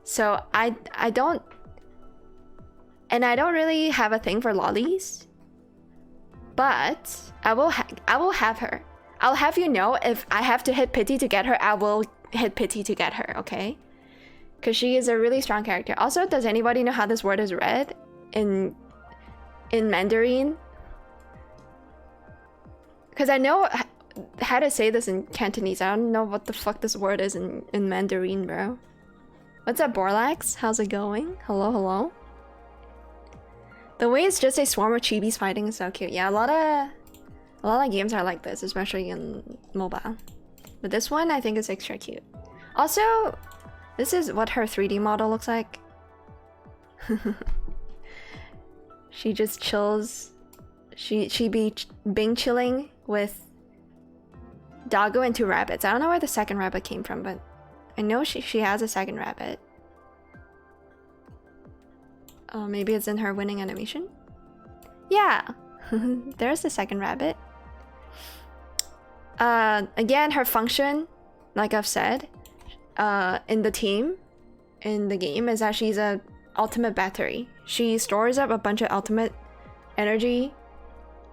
So I don't really have a thing for lollies. But I will have her. I'll have you know, if I have to hit pity to get her, I will hit pity to get her, okay? Because she is a really strong character. Also, does anybody know how this word is read in Mandarin? Because I know how to say this in Cantonese. I don't know what the fuck this word is in Mandarin, bro. What's up, Borlax? How's it going? Hello. The way it's just a swarm of chibis fighting is so cute. Yeah, a lot of games are like this, especially in mobile. But this one I think is extra cute. Also, this is what her 3D model looks like. She just chills. She be Bing chilling with Doggo and 2 rabbits. I don't know where the second rabbit came from, but I know she has a second rabbit. Oh, maybe it's in her winning animation? Yeah! There's the second rabbit. Again, her function, like I've said, in the team, in the game, is that she's a ultimate battery. She stores up a bunch of ultimate energy.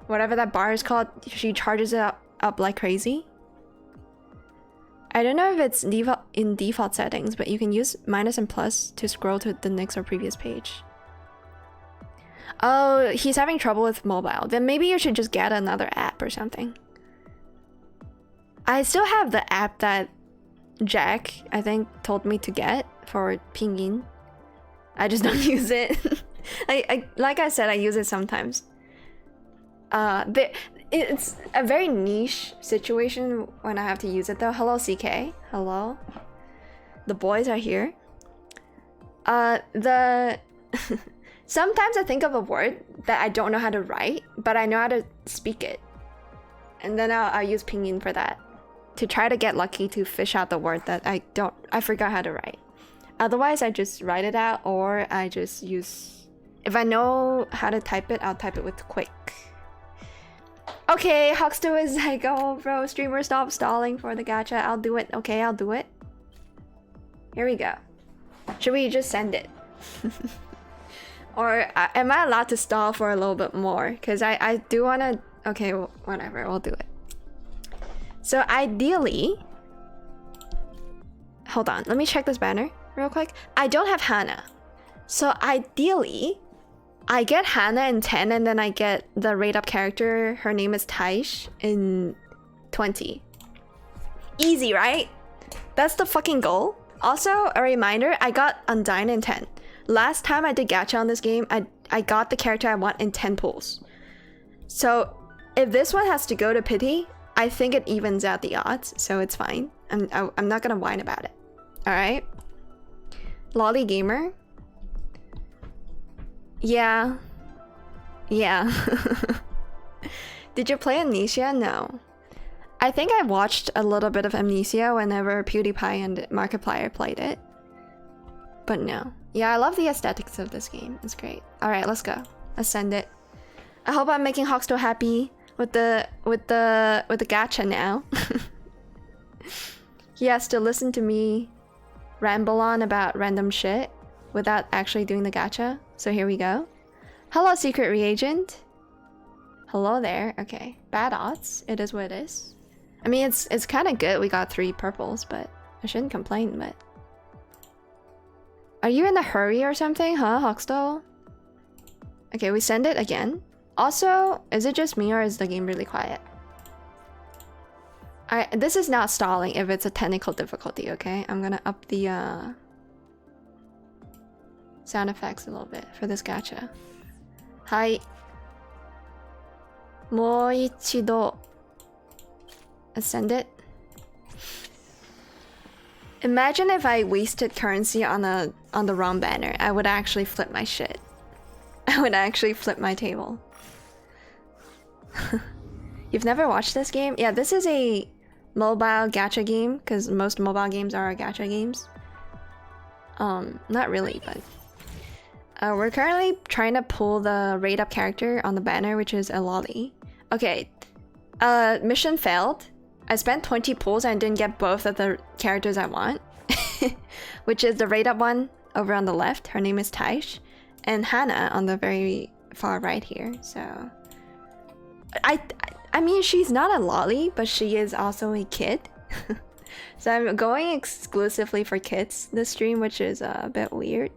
Whatever that bar is called, she charges it up like crazy. I don't know if it's in default settings, but you can use minus and plus to scroll to the next or previous page. Oh, he's having trouble with mobile. Then maybe you should just get another app or something. I still have the app that Jack, I think, told me to get for pinyin. I just don't use it. Like I said, I use it sometimes. It's a very niche situation when I have to use it though. Hello, CK. Hello. The boys are here. Sometimes I think of a word that I don't know how to write, but I know how to speak it. And then I'll use pinyin for that. To try to get lucky to fish out the word that I forgot how to write. Otherwise, I just write it out, or I just use... If I know how to type it, I'll type it with quick. Okay, Huxto is like, oh bro, streamer stop stalling for the gacha. I'll do it. Okay, I'll do it. Here we go. Should we just send it? Or am I allowed to stall for a little bit more? Because I do want to... Okay, well, whatever, we'll do it. So ideally... Hold on, let me check this banner real quick. I don't have Hana. So ideally, I get Hana in 10 and then I get the rate up character. Her name is Taisch in 20. Easy, right? That's the fucking goal. Also, a reminder, I got Undyne in 10. Last time I did gacha on this game, I got the character I want in 10 pulls. So if this one has to go to pity, I think it evens out the odds, so it's fine. I'm not gonna whine about it. Alright? Lolly Gamer? Yeah. Yeah. Did you play Amnesia? No. I think I watched a little bit of Amnesia whenever PewDiePie and Markiplier played it. But no. Yeah, I love the aesthetics of this game. It's great. Alright, let's go. Let's send it. I hope I'm making Hawksto happy with the gacha now. He has to listen to me ramble on about random shit without actually doing the gacha. So here we go. Hello, Secret Reagent. Hello there. Okay. Bad odds. It is what it is. I mean, it's kind of good we got 3 purples, but I shouldn't complain, but... Are you in a hurry or something, huh, Hawkstall? Okay, we send it again. Also, is it just me or is the game really quiet? This is not stalling if it's a technical difficulty, okay? I'm gonna up the sound effects a little bit for this gacha. Hi. もう一度 send it. Imagine if I wasted currency on the wrong banner. I would actually flip my shit. I would actually flip my table. You've never watched this game? Yeah, this is a mobile gacha game because most mobile games are gacha games. Not really, but we're currently trying to pull the rate up character on the banner, which is a lolly. Okay, mission failed. I spent 20 pulls and didn't get both of the characters I want, which is the rate up one over on the left. Her name is Taisch, and Hana on the very far right here. So, I mean, she's not a lolly, but she is also a kid. So I'm going exclusively for kids this stream, which is a bit weird.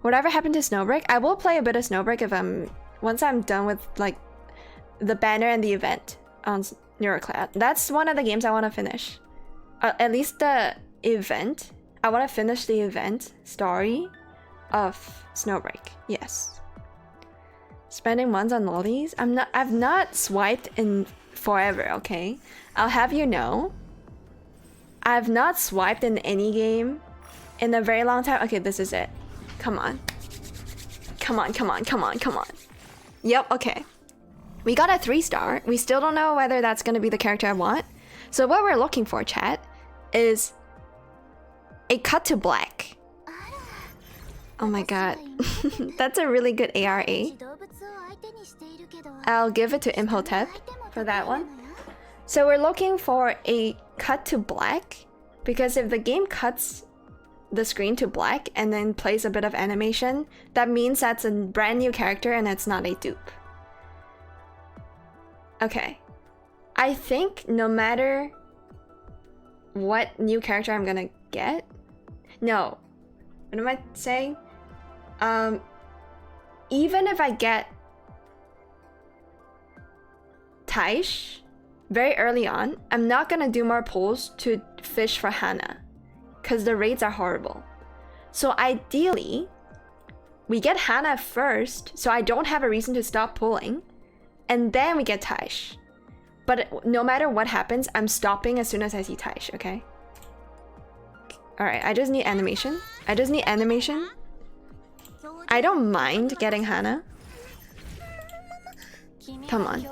Whatever happened to Snowbreak? I will play a bit of Snowbreak once I'm done with like the banner and the event on Neurocloud. That's one of the games I want to finish. At least the event. I want to finish the event story of Snowbreak. Yes. Spending ones on lollies? I've not swiped in forever, okay? I'll have you know. I've not swiped in any game in a very long time. Okay, this is it. Come on. Come on, come on, come on, come on. Yep, okay. We got a 3-star. We still don't know whether that's gonna be the character I want. So what we're looking for, chat, is a cut to black. Oh my god. That's a really good ARA. I'll give it to Imhotep for that one. So we're looking for a cut to black, because if the game cuts the screen to black and then plays a bit of animation, that means that's a brand new character and it's not a dupe. Okay. I think no matter what new character I'm gonna get... No. What am I saying? Even if I get Taisch very early on, I'm not gonna do more pulls to fish for Hana, because the rates are horrible. So ideally, we get Hana first, so I don't have a reason to stop pulling, and then we get Taisch. But no matter what happens, I'm stopping as soon as I see Taisch, okay? Alright, I just need animation. I just need animation. I don't mind getting Hana. Come on.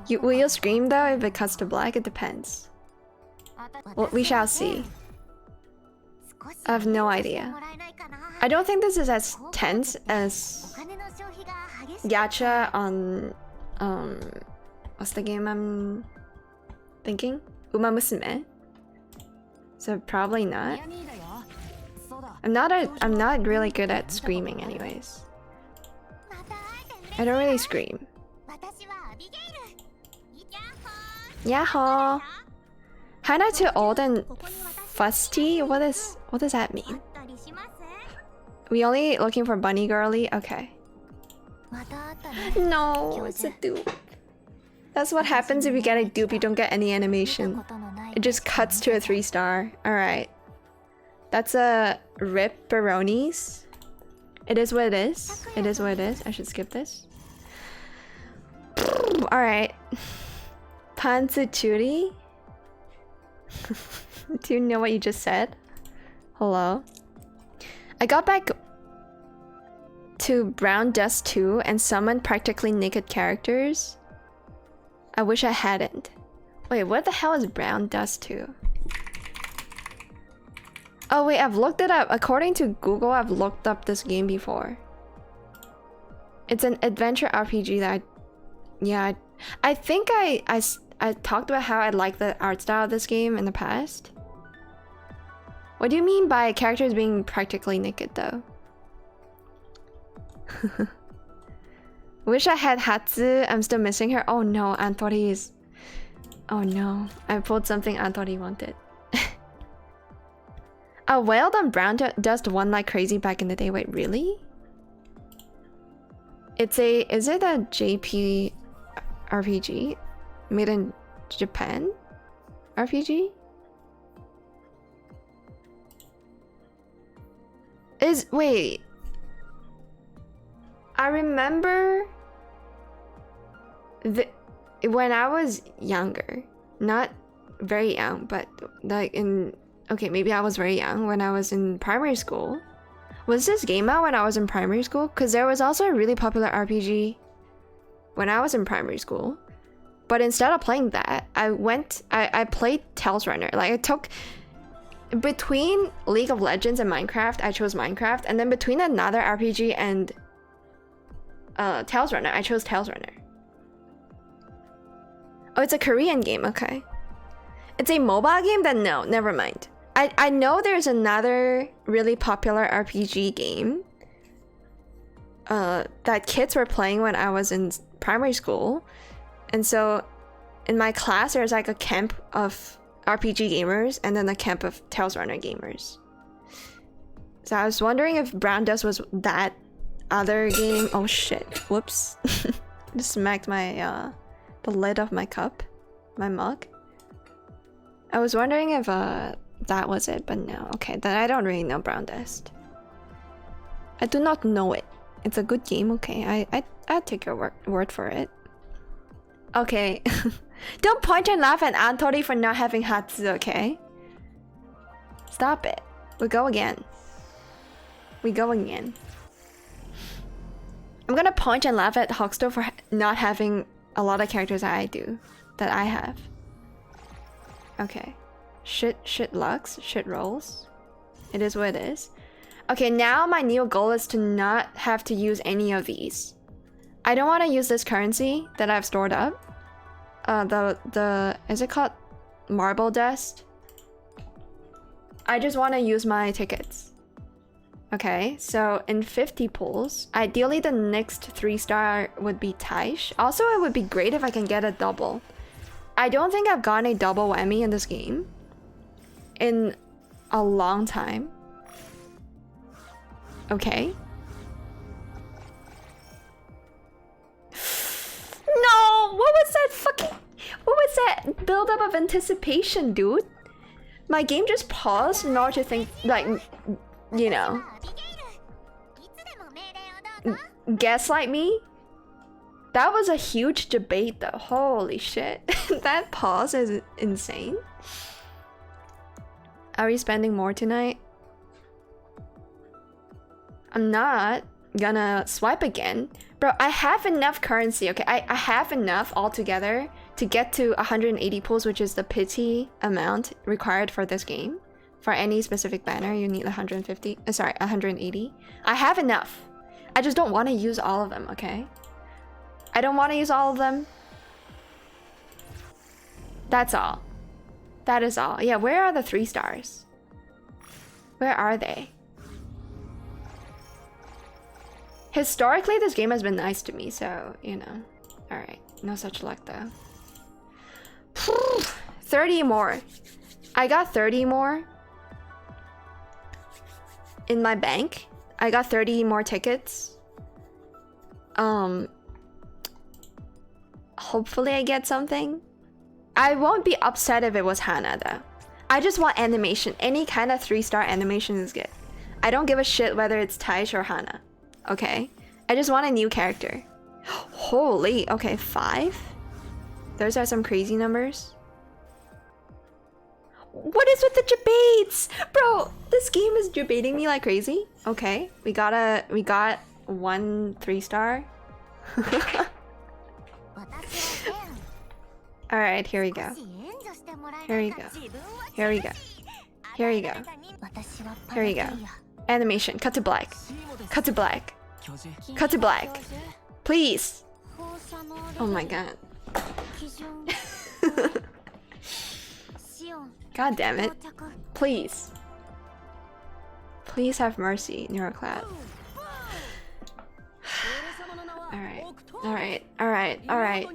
Will you scream though if it cuts to black? It depends. Well, we shall see. I have no idea. I don't think this is as tense as gacha on what's the game I'm thinking? Umamusume. So probably not. I'm not really good at screaming anyways. I don't really scream. Yahoo! How not too old and fusty? What does that mean? We only looking for bunny girly? Okay. No, it's a dupe. That's what happens if you get a dupe, you don't get any animation. It just cuts to a 3-star. Alright. That's a rip Baronis. It is what it is. It is what it is. I should skip this. Alright. Pantsuchuri? Do you know what you just said? Hello? I got back to Brown Dust 2 and summoned practically naked characters. I wish I hadn't. Wait, what the hell is Brown Dust 2? Oh wait, I've looked it up. According to Google, I've looked up this game before. It's an adventure RPG that I think I talked about how I like the art style of this game in the past. What do you mean by characters being practically naked though? Wish I had Hatsu. I'm still missing her. Oh no, Antori is... Oh no, I pulled something Antori wanted. I wailed on Brown Dust 1 like crazy back in the day. Wait, really? Is it a JP RPG? Made in Japan? RPG? Wait. I remember when I was younger, not very young, but like okay, maybe I was very young when I was in primary school. Was this game out when I was in primary school? Because there was also a really popular RPG when I was in primary school. But instead of playing that, I played Tales Runner. Like I took between League of Legends and Minecraft, I chose Minecraft, and then between another RPG and Tales Runner, I chose Tales Runner. Oh, it's a Korean game, okay. It's a mobile game? Then no, never mind. I know there's another really popular RPG game that kids were playing when I was in primary school. And so in my class, there's like a camp of RPG gamers and then a camp of Tales Runner gamers. So I was wondering if Brown Dust was that other game. Oh shit, whoops. Just smacked my the lid of my cup, my mug. I was wondering if that was it, but no. Okay, then I don't really know Brown Dust. I do not know it. It's a good game, okay. I'll take your word for it. Okay. Don't point and laugh at Antori for not having Hatsu, okay? Stop it. We go again. We go again. I'm gonna point and laugh at Hoxto for not having a lot of characters that I have. Okay. Shit lucks, shit rolls. It is what it is. Okay, now my new goal is to not have to use any of these. I don't want to use this currency that I've stored up. Is it called Marble Dust? I just want to use my tickets. Okay, so in 50 pulls, ideally the next 3-star would be Taisch. Also, it would be great if I can get a double. I don't think I've gotten a double whammy in this game in a long time. Okay. No! What was that buildup of anticipation, dude? My game just paused in order to think, like, you know, gaslight me? That was a huge debate though. Holy shit. That pause is insane. Are we spending more tonight? I'm not gonna swipe again. Bro, I have enough currency, okay? I have enough altogether to get to 180 pulls, which is the pity amount required for this game. For any specific banner, you need 150. Sorry, 180. I have enough. I just don't want to use all of them, okay? I don't want to use all of them. That's all. That is all. Yeah, where are the 3 stars? Where are they? Historically, this game has been nice to me, so, you know. Alright, no such luck though. 30 more. I got 30 more in my bank. I got 30 more tickets. Hopefully I get something. I won't be upset if it was Hana though. I just want animation. Any kind of 3-star animation is good. I don't give a shit whether it's Taisch or Hana. Okay? I just want a new character. Holy, okay, 5? Those are some crazy numbers. What is with the debates? Bro, this game is debating me like crazy. Okay, we got 1 3-star. Alright, here we go. Here we go. Here we go. Here we go. Here we go. Animation, cut to black. Cut to black. Cut to black. Please. Oh my god. God damn it. Please. Please have mercy, Neuroclad. Alright. Alright. Alright. Alright.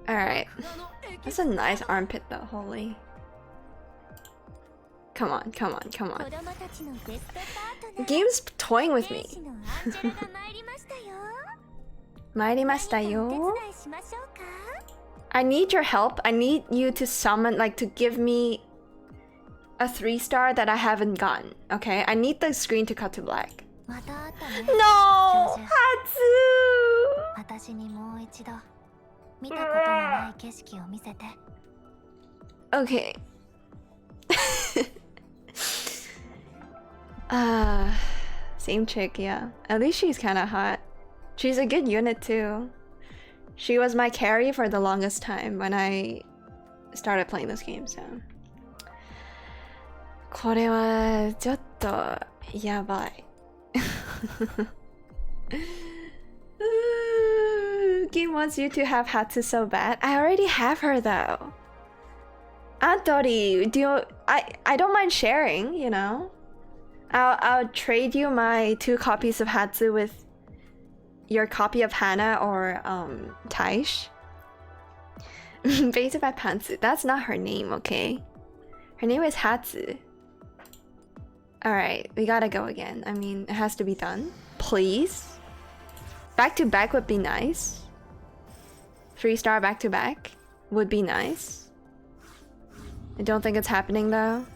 Alright. That's a nice armpit though, holy. Come on, come on, come on. The game's toying with me. Mairimashita yo. I need your help. I need you to summon, like, to give me a 3-star that I haven't gotten. Okay? I need the screen to cut to black. No! Hatsu! Okay. Same chick, yeah. At least she's kind of hot. She's a good unit too. She was my carry for the longest time when I started playing this game, so. これはちょっとやばい。Game wants you to have Hatsu so bad. I already have her though. Antori, I don't mind sharing, you know. I'll trade you my 2 copies of Hatsu with your copy of Hana or Taisch. Based by Pantsu. That's not her name, okay? Her name is Hatsu. Alright, we gotta go again. I mean, it has to be done. Please. Back to back would be nice. 3-star back to back would be nice. I don't think it's happening though.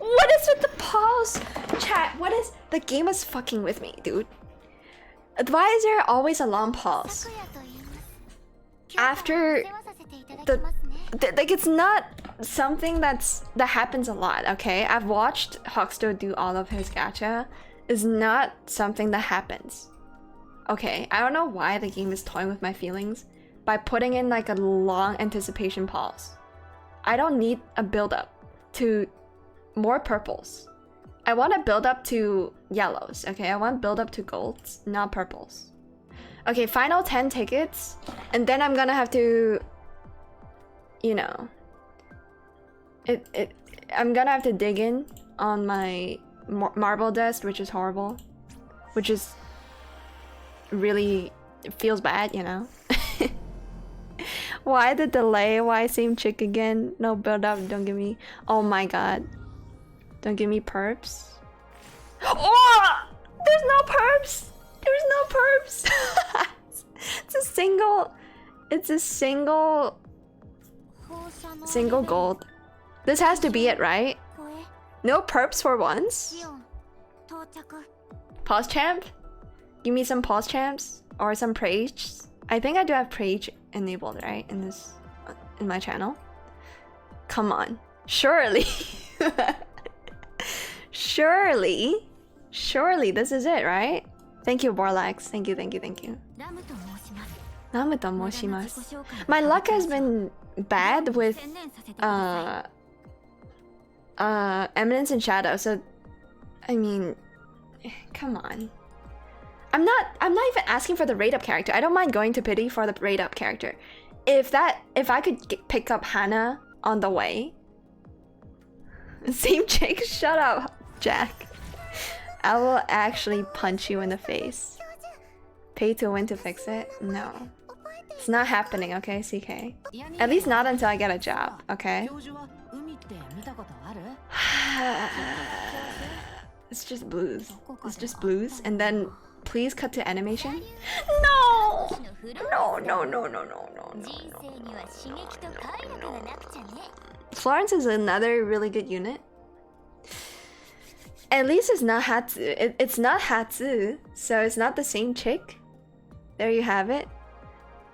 What is with the pause? Chat, what is... The game is fucking with me, dude. Why is there always a long pause? After like, it's not something that happens a lot, okay? I've watched Huxto do all of his gacha. It's not something that happens. Okay, I don't know why the game is toying with my feelings by putting in like a long anticipation pause. I don't need a build-up to more purples. I want to build up to yellows, okay? I want to build up to golds, not purples. Okay, final 10 tickets, and then I'm gonna have to, you know, I'm gonna have to dig in on my marble dust, which is horrible, which is really, it feels bad, you know. Why the delay? Why same chick again? No build up, don't give me, oh my god. Don't give me perps. Oh! There's no perps! There's no perps! It's a single gold. This has to be it, right? No perps for once? Pause champ? Give me some pause champs? Or some praise? I think I do have praise enabled, right? In my channel. Come on. Surely. Surely this is it, right? Thank you, Borlax. Thank you. Namu to moshimasu. My luck has been bad with Eminence and Shadow. So, I mean, come on. I'm not even asking for the rate up character. I don't mind going to pity for the rate up character. If I could pick up Hannah on the way. Same chick, shut up, Jack. I will actually punch you in the face. Pay to win to fix it? No. It's not happening, okay, CK? At least not until I get a job, okay? It's just blues. It's just blues. And then please cut to animation. No! No, no, no, no, no, no, no, no. Florence is another really good unit. At least it's not Hatsu. It's not Hatsu, so it's not the same chick. There you have it.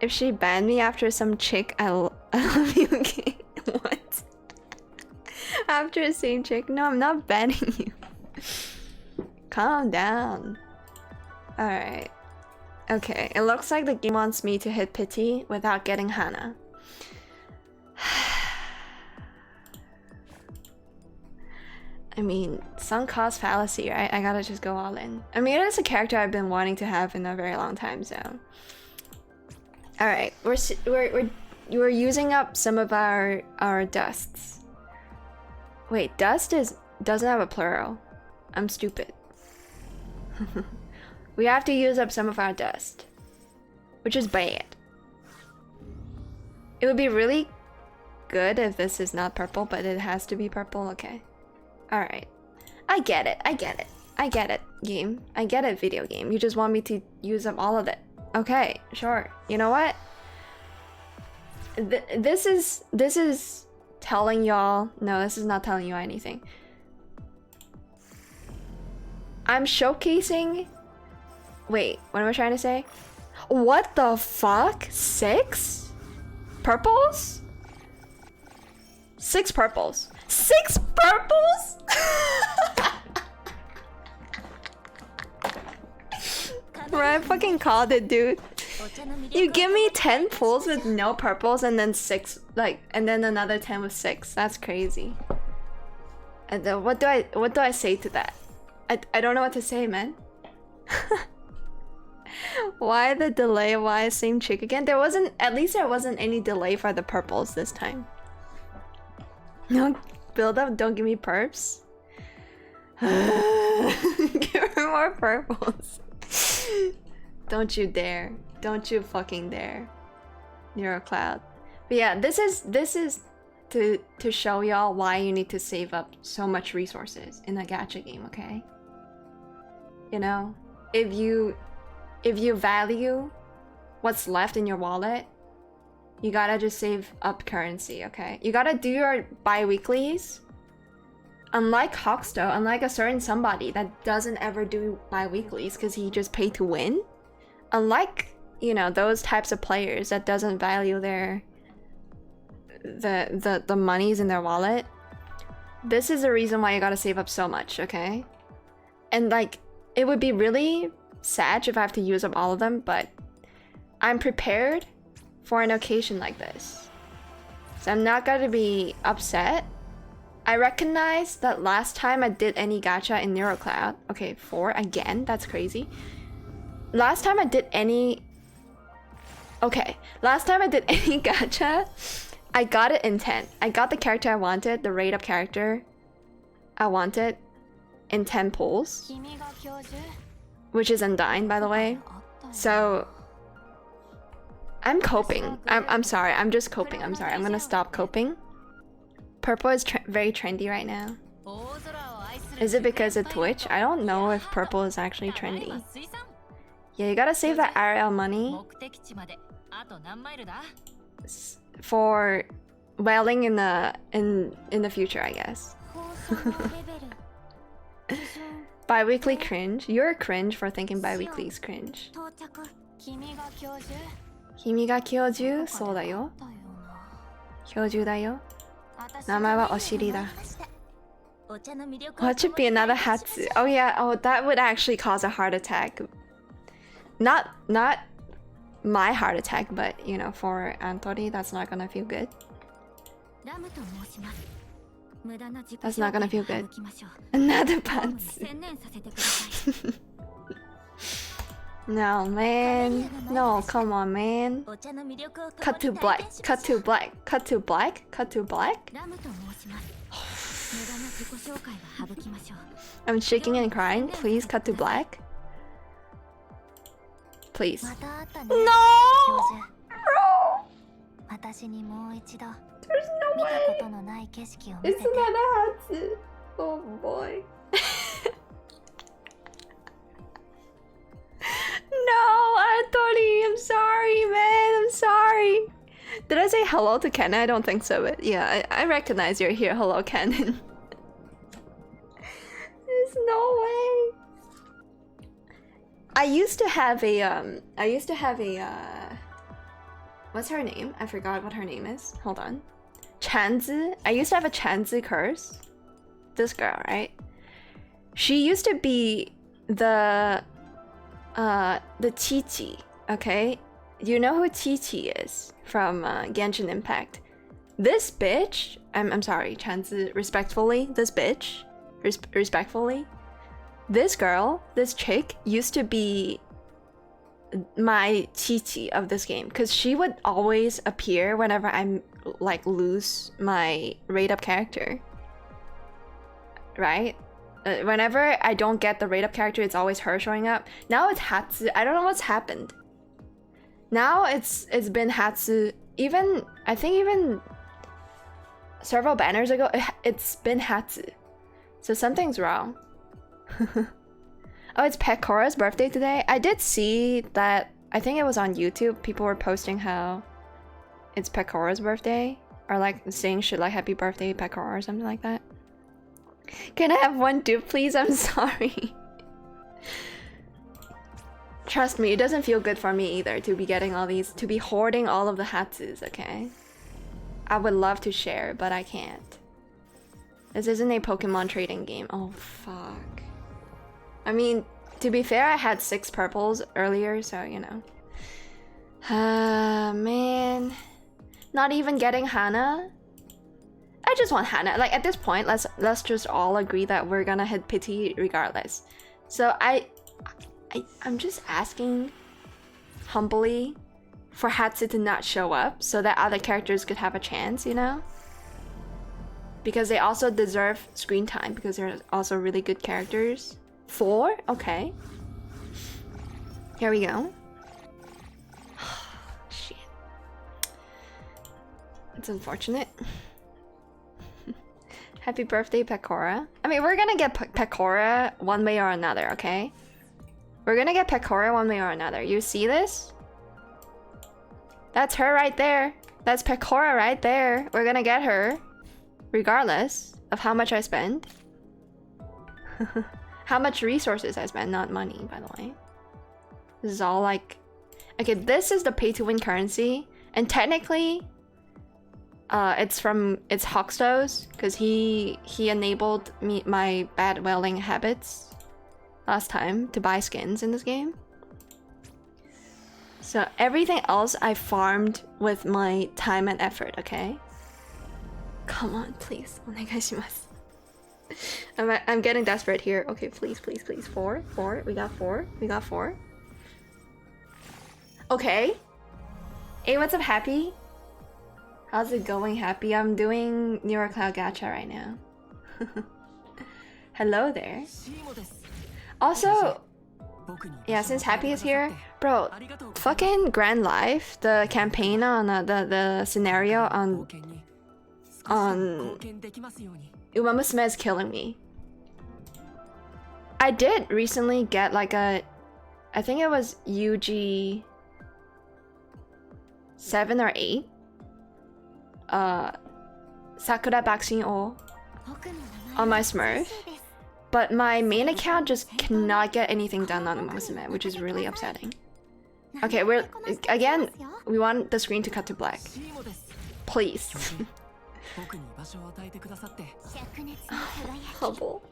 If she banned me after some chick, I love you. Okay? What? After the same chick? No, I'm not banning you. Calm down. Alright. Okay, it looks like the game wants me to hit pity without getting Hannah. I mean, sunk cost fallacy, right? I gotta just go all in. I mean, it is a character I've been wanting to have in a very long time, so. Alright, we're using up some of our dusts. Wait, dust doesn't have a plural. I'm stupid. We have to use up some of our dust, which is bad. It would be really good if this is not purple, but it has to be purple. Okay. Alright. I get it. I get it. I get it, game. I get it, video game. You just want me to use up all of it. Okay, sure. You know what? This is telling y'all... No, this is not telling you anything. I'm showcasing... Wait, what am I trying to say? What the fuck? 6? Purples? 6 purples. 6 purples? Right, I fucking called it, dude. You give me 10 pulls with no purples and then 6, like, and then another 10 with 6. That's crazy. And then what do I say to that? I don't know what to say, man. Why the delay? Why same chick again? At least there wasn't any delay for the purples this time. No build up, don't give me perps. Give her more purples. Don't you dare. Don't you fucking dare. Neurocloud. But yeah, this is to show y'all why you need to save up so much resources in a gacha game, okay? You know, if you value what's left in your wallet, you gotta just save up currency, okay? You gotta do your bi-weeklies. Unlike Hawkstow, unlike a certain somebody that doesn't ever do bi-weeklies because he just paid to win. Unlike, you know, those types of players that doesn't value their the monies in their wallet. This is the reason why you gotta save up so much, okay? And like, it would be really sad if I have to use up all of them, but I'm prepared for an occasion like this. So I'm not gonna be upset. I recognize that last time I did any gacha in Neurocloud, okay, 4 again, that's crazy. Last time I did any gacha, I got it in 10. I got the character I wanted, the rate up character I wanted in 10 pulls. Which is Undyne, by the way. So I'm coping. I'm sorry. I'm just coping. I'm sorry. I'm gonna stop coping. Purple is very trendy right now. Is it because of Twitch? I don't know if purple is actually trendy. Yeah, you gotta save that RL money for whaling in the future, I guess. Bi-weekly cringe. You're a cringe for thinking bi-weekly is cringe. Kimi ga kyoju? そうだよ。kyoju だよ。名前はお尻だ。What should be another Hatsu? Oh yeah, oh that would actually cause a heart attack. Not my heart attack, but you know, for Antori, that's not gonna feel good. That's not gonna feel good. Another pants. No, man. No, come on, man. Cut to black. Cut to black. Cut to black. Cut to black. I'm shaking and crying. Please cut to black. Please. No! Bro! There's no way. It's not a Hatsu. Oh boy. No, Anthony, I'm sorry, man. I'm sorry. Did I say hello to Ken? I don't think so, but yeah, I recognize you're here. Hello, Ken. There's no way. I used to have a what's her name? I forgot what her name is. Hold on. Chanzi. I used to have a Chanzi curse. This girl, right? She used to be the Chi-Chi, okay? You know who Chi-Chi is from Genshin Impact. This bitch, I'm sorry, Chanzi, respectfully, this bitch, respectfully, this girl, this chick used to be my Chi-Chi of this game, because she would always appear whenever I'm like lose my rate up character, right? Whenever I don't get the rate up character, it's always her showing up. Now it's Hatsu. I don't know what's happened. Now it's been Hatsu. Even I think even several banners ago, it's been Hatsu. So something's wrong. Oh, it's Pecora's birthday today. I did see that. I think it was on YouTube. People were posting how it's Pecora's birthday, or like saying shit like "Happy birthday, Pecora" or something like that. Can I have one dupe, please? I'm sorry. Trust me, it doesn't feel good for me either to be getting all these, to be hoarding all of the Hatsus, okay? I would love to share, but I can't. This isn't a Pokemon trading game. Oh, fuck. I mean, to be fair, I had 6 purples earlier, so, you know. Man. Not even getting Hana? I just want Hana. Like, at this point, let's just all agree that we're gonna hit pity regardless. So I'm just asking humbly for Hatsu to not show up so that other characters could have a chance, you know? Because they also deserve screen time because they're also really good characters. 4? Okay. Here we go. Shit. It's unfortunate. Happy birthday, Pecora. I mean, we're gonna get Pecora one way or another, okay? We're gonna get Pecora one way or another. You see this? That's her right there. That's Pecora right there. We're gonna get her. Regardless of how much I spend. How much resources I spend, not money, by the way. This is all like... Okay, this is the pay-to-win currency. And technically... it's Hoxto's, because he enabled my bad whaling habits last time to buy skins in this game. So everything else I farmed with my time and effort, okay? Come on, please. Onegaishimasu. I'm getting desperate here. Okay, please, please, please. 4. We got 4. We got 4. Okay. Hey, what's up, Happy? How's it going, Happy? I'm doing NeuroCloud Gacha right now. Hello there. Also, yeah, since Happy is here, bro, fucking Grand Life, the campaign on the scenario on Umamusume is killing me. I did recently get like a, I think it was UG 7 or 8. Sakura Vaccine O on my Smurf, but my main account just cannot get anything done on Umamusume, which is really upsetting. Okay, we're again. We want the screen to cut to black, please. Hubble.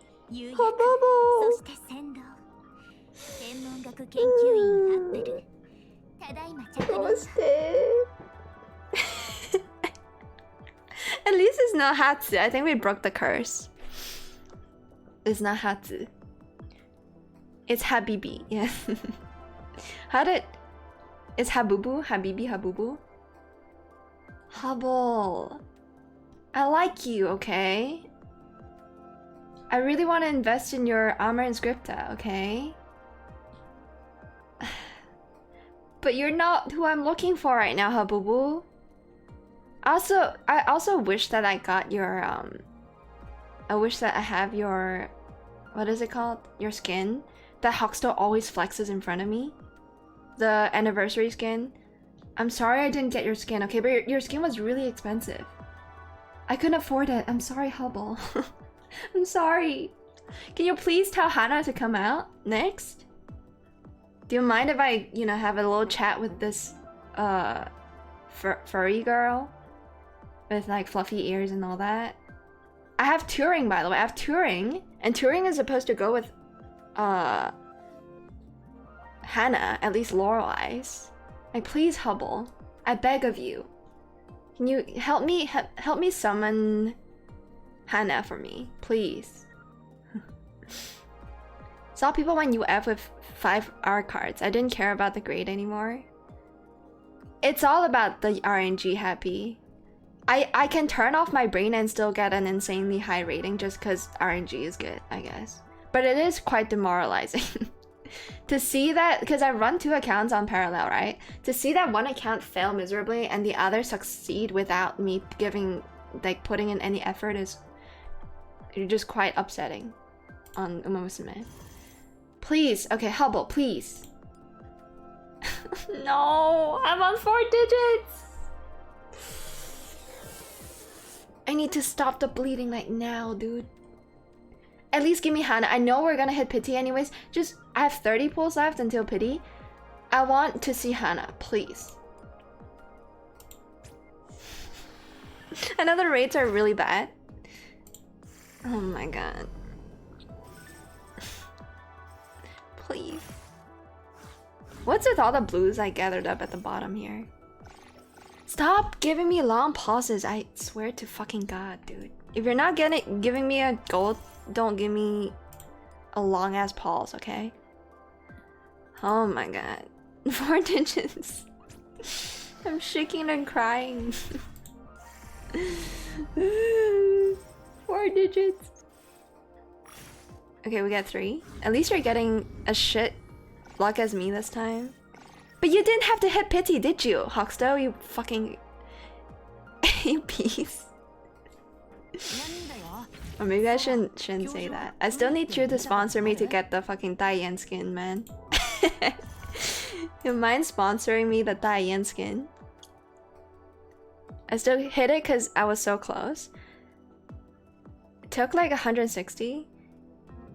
At least it's not Hatsu. I think we broke the curse. It's not Hatsu. It's Habibi. Yes. It's Habubu? Habibi? Habubu? Hubble. I like you, okay? I really want to invest in your armor and scripta, okay? But you're not who I'm looking for right now, Habubu. I also wish that I got your I wish that I have your, what is it called? Your skin that Hoxto always flexes in front of me. The anniversary skin. I'm sorry I didn't get your skin, okay? But your skin was really expensive. I couldn't afford it. I'm sorry, Hubble. I'm sorry. Can you please tell Hana to come out next? Do you mind if I, you know, have a little chat with this furry girl with like fluffy ears and all that? I have Turing, by the way. I have Turing, and Turing is supposed to go with Hana, at least Laurel Eyes. Like, please, Hubble, I beg of you. Can you help me summon Hana for me, please? Saw people when UF with 5R cards. I didn't care about the grade anymore. It's all about the RNG, Happy. I can turn off my brain and still get an insanely high rating just because RNG is good, I guess. But it is quite demoralizing. To see that, because I run 2 accounts on parallel, right? To see that one account fail miserably and the other succeed without me putting in any effort is just quite upsetting on Uma Musume. Please, okay, Hubble, please. No, I'm on 4 digits. I need to stop the bleeding like now, dude. At least give me Hana. I know we're gonna hit pity anyways. Just, I have 30 pulls left until pity. I want to see Hana, please. I know the rates are really bad. Oh my god. Please. What's with all the blues I gathered up at the bottom here? Stop giving me long pauses. I swear to fucking god, dude. If you're not giving me a gold, don't give me a long ass pause, okay? Oh my god. 4 digits. I'm shaking and crying. 4 digits. Okay, we got 3. At least you're getting a shit luck as me this time. But you didn't have to hit pity, did you, Hoxto? You fucking... you piece. Or maybe I shouldn't say that. I still need you to sponsor me to get the fucking Diane skin, man. You mind sponsoring me the Diane skin? I still hit it because I was so close. It took like 160.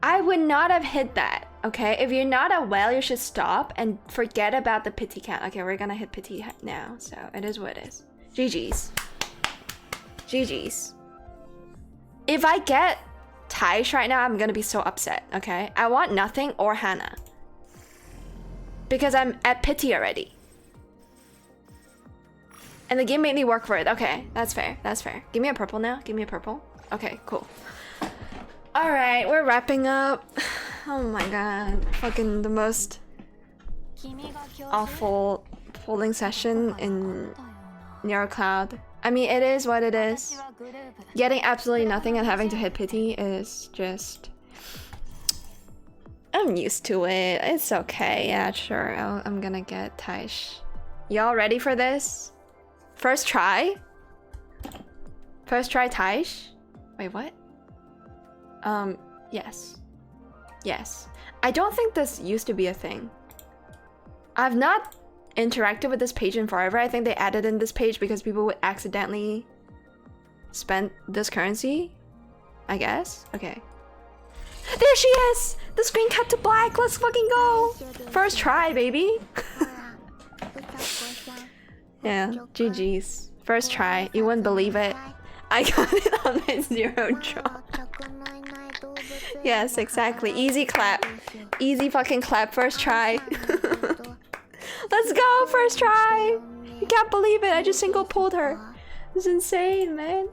I would not have hit that, okay? If you're not a whale, you should stop and forget about the pity count. Okay, we're gonna hit pity now, so it is what it is. GG's. GG's. If I get Taisch right now, I'm gonna be so upset, okay? I want nothing or Hana. Because I'm at pity already. And the game made me work for it. Okay, that's fair, that's fair. Give me a purple now, give me a purple. Okay, cool. Alright, we're wrapping up. Oh my god. Fucking the most awful polling session in Nero Cloud. I mean, it is what it is. Getting absolutely nothing and having to hit pity is just... I'm used to it. It's okay. Yeah, sure. I'm gonna get Taisch. Y'all ready for this? First try? First try Taisch? Wait, what? Yes. Yes. I don't think this used to be a thing. I've not interacted with this page in forever. I think they added in this page because people would accidentally spend this currency. I guess? Okay. There she is! The screen cut to black! Let's fucking go! First try, baby! Yeah, GG's. First try. You wouldn't believe it. I got it on my 0 draw. Yes, exactly. Easy clap. Easy fucking clap. First try. Let's go! First try! You can't believe it. I just single pulled her. It's insane, man.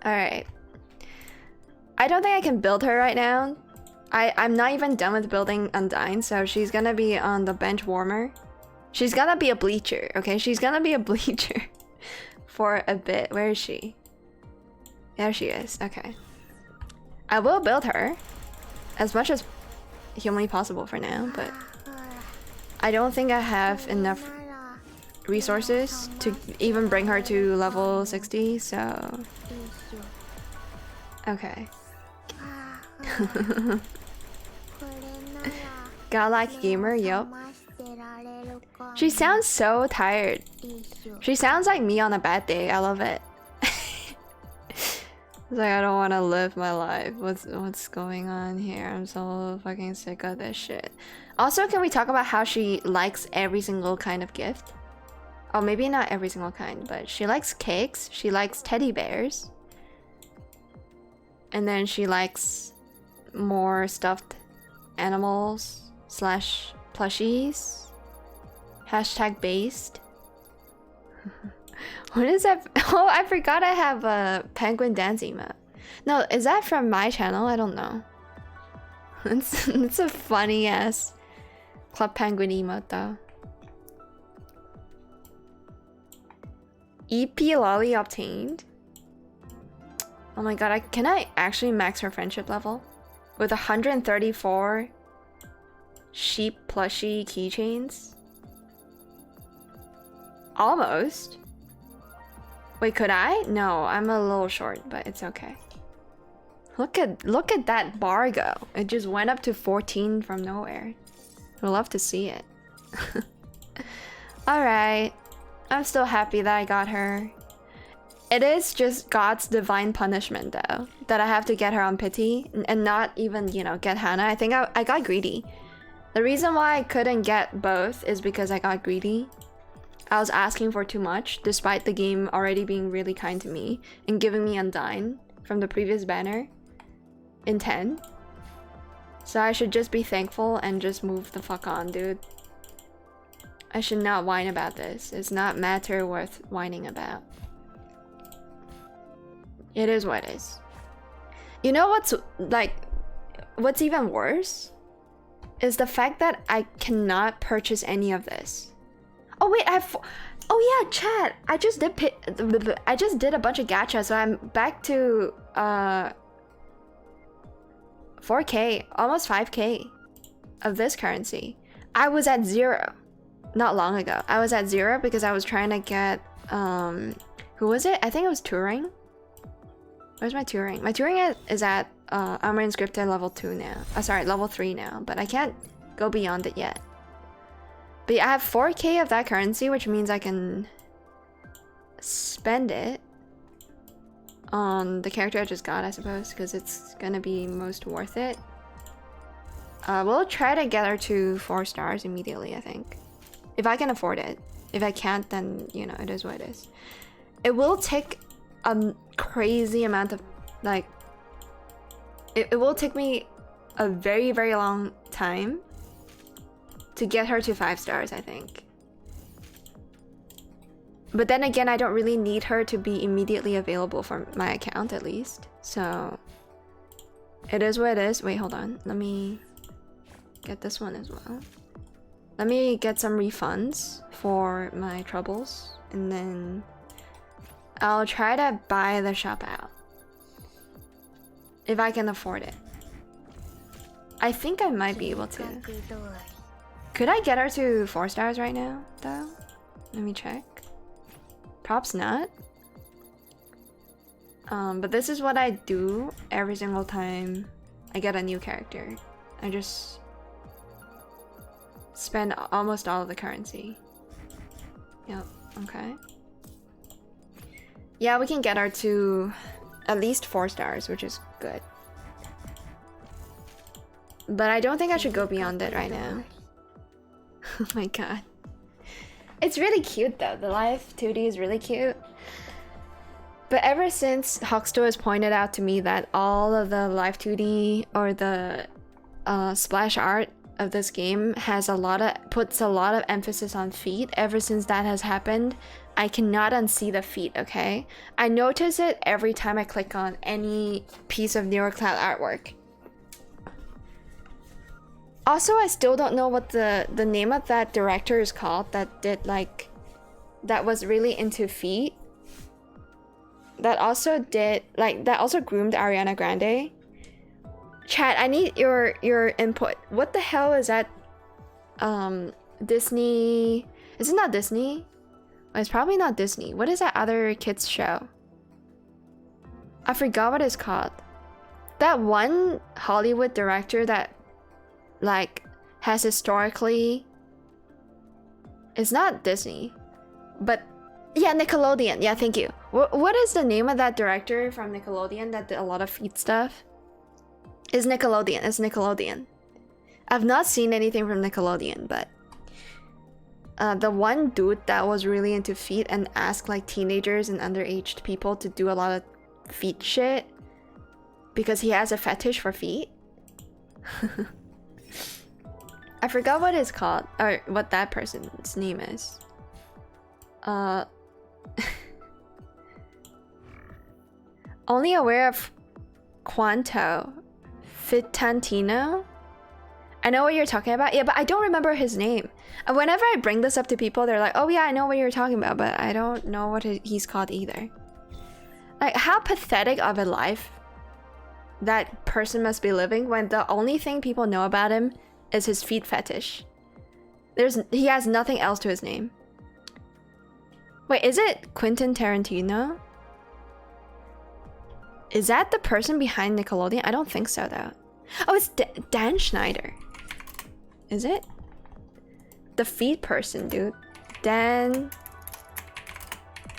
Alright. I don't think I can build her right now. I'm not even done with building Undyne, so she's gonna be on the bench warmer. She's gonna be a bleacher, okay? She's gonna be a bleacher for a bit. Where is she? There she is. Okay. I will build her as much as humanly possible for now, but I don't think I have enough resources to even bring her to level 60, so... Okay. Godlike gamer, yup. She sounds so tired. She sounds like me on a bad day. I love it. It's like, I don't want to live my life. What's going on here? I'm so fucking sick of this shit. Also, can we talk about how she likes every single kind of gift? Oh, maybe not every single kind, but she likes cakes. She likes teddy bears. And then she likes more stuffed animals / plushies. Hashtag based. What is that? Oh, I forgot I have a penguin dance emote. No, is that from my channel? I don't know. It's a funny ass Club Penguin emote though. EP lolly obtained. Oh my god, can I actually max her friendship level? With 134 sheep plushie keychains? Almost. Wait, could I? No, I'm a little short, but it's okay. Look at that bar go. It just went up to 14 from nowhere. I'd love to see it. Alright. I'm still happy that I got her. It is just God's divine punishment though, that I have to get her on pity and not even, you know, get Hannah. I think I got greedy. The reason why I couldn't get both is because I got greedy. I was asking for too much, despite the game already being really kind to me and giving me Undyne from the previous banner in 10. So I should just be thankful and just move the fuck on, dude. I should not whine about this. It's not matter worth whining about. It is what it is. You know what's even worse? Is the fact that I cannot purchase any of this. Oh wait, oh yeah, chat. I just did a bunch of gacha, so I'm back to 4K, almost 5K of this currency. I was at 0 not long ago. I was at 0 because I was trying to get who was it? I think it was Turing. Where's my Turing? My Turing is at Armor Inscripted level 2 now. Sorry, level 3 now, but I can't go beyond it yet. But yeah, I have 4K of that currency, which means I can spend it on the character I just got, I suppose, because it's gonna be most worth it. We'll try to get her to 4 stars immediately, I think. If I can afford it. If I can't, then, you know, it is what it is. It will take a crazy amount of, like... It will take me a very, very long time to get her to 5 stars, I think. But then again, I don't really need her to be immediately available for my account, at least. So... It is what it is. Wait, hold on. Let me get this one as well. Let me get some refunds for my troubles, and then I'll try to buy the shop out. If I can afford it. I think I might be able to. Could I get her to 4 stars right now, though? Let me check. Props not. But this is what I do every single time I get a new character. I just spend almost all of the currency. Yep, okay. Yeah, we can get her to at least 4 stars, which is good. But I don't think I should go beyond it right now. Oh my god. It's really cute though. The live 2D is really cute. But ever since Huxto has pointed out to me that all of the live 2D or the splash art of this game has puts a lot of emphasis on feet, ever since that has happened, I cannot unsee the feet, okay? I notice it every time I click on any piece of NeuroCloud artwork. Also, I still don't know what the name of that director is called that did like, that was really into feet. That also did, like, that also groomed Ariana Grande. Chat, I need your input. What the hell is that? Disney, is it not Disney? It's probably not Disney. What is that other kids show? I forgot what it's called. That one Hollywood director that like has historically, it's not Disney, but yeah, Nickelodeon. Yeah, thank you. What is the name of that director from Nickelodeon that did a lot of feet stuff? It's Nickelodeon. It's Nickelodeon. I've not seen anything from Nickelodeon, but the one dude that was really into feet and asked like teenagers and underaged people to do a lot of feet shit because he has a fetish for feet. I forgot what it's called or what that person's name is. Only aware of Quanto Fitantino. I know what you're talking about. Yeah, but I don't remember his name. And whenever I bring this up to people, they're like, oh yeah, I know what you're talking about, but I don't know what he's called either. Like, how pathetic of a life that person must be living when the only thing people know about him is his feet fetish. He has nothing else to his name. Wait, is it Quentin Tarantino? Is that the person behind Nickelodeon? I don't think so though. Oh, it's Dan Schneider. Is it? The feet person, dude. Dan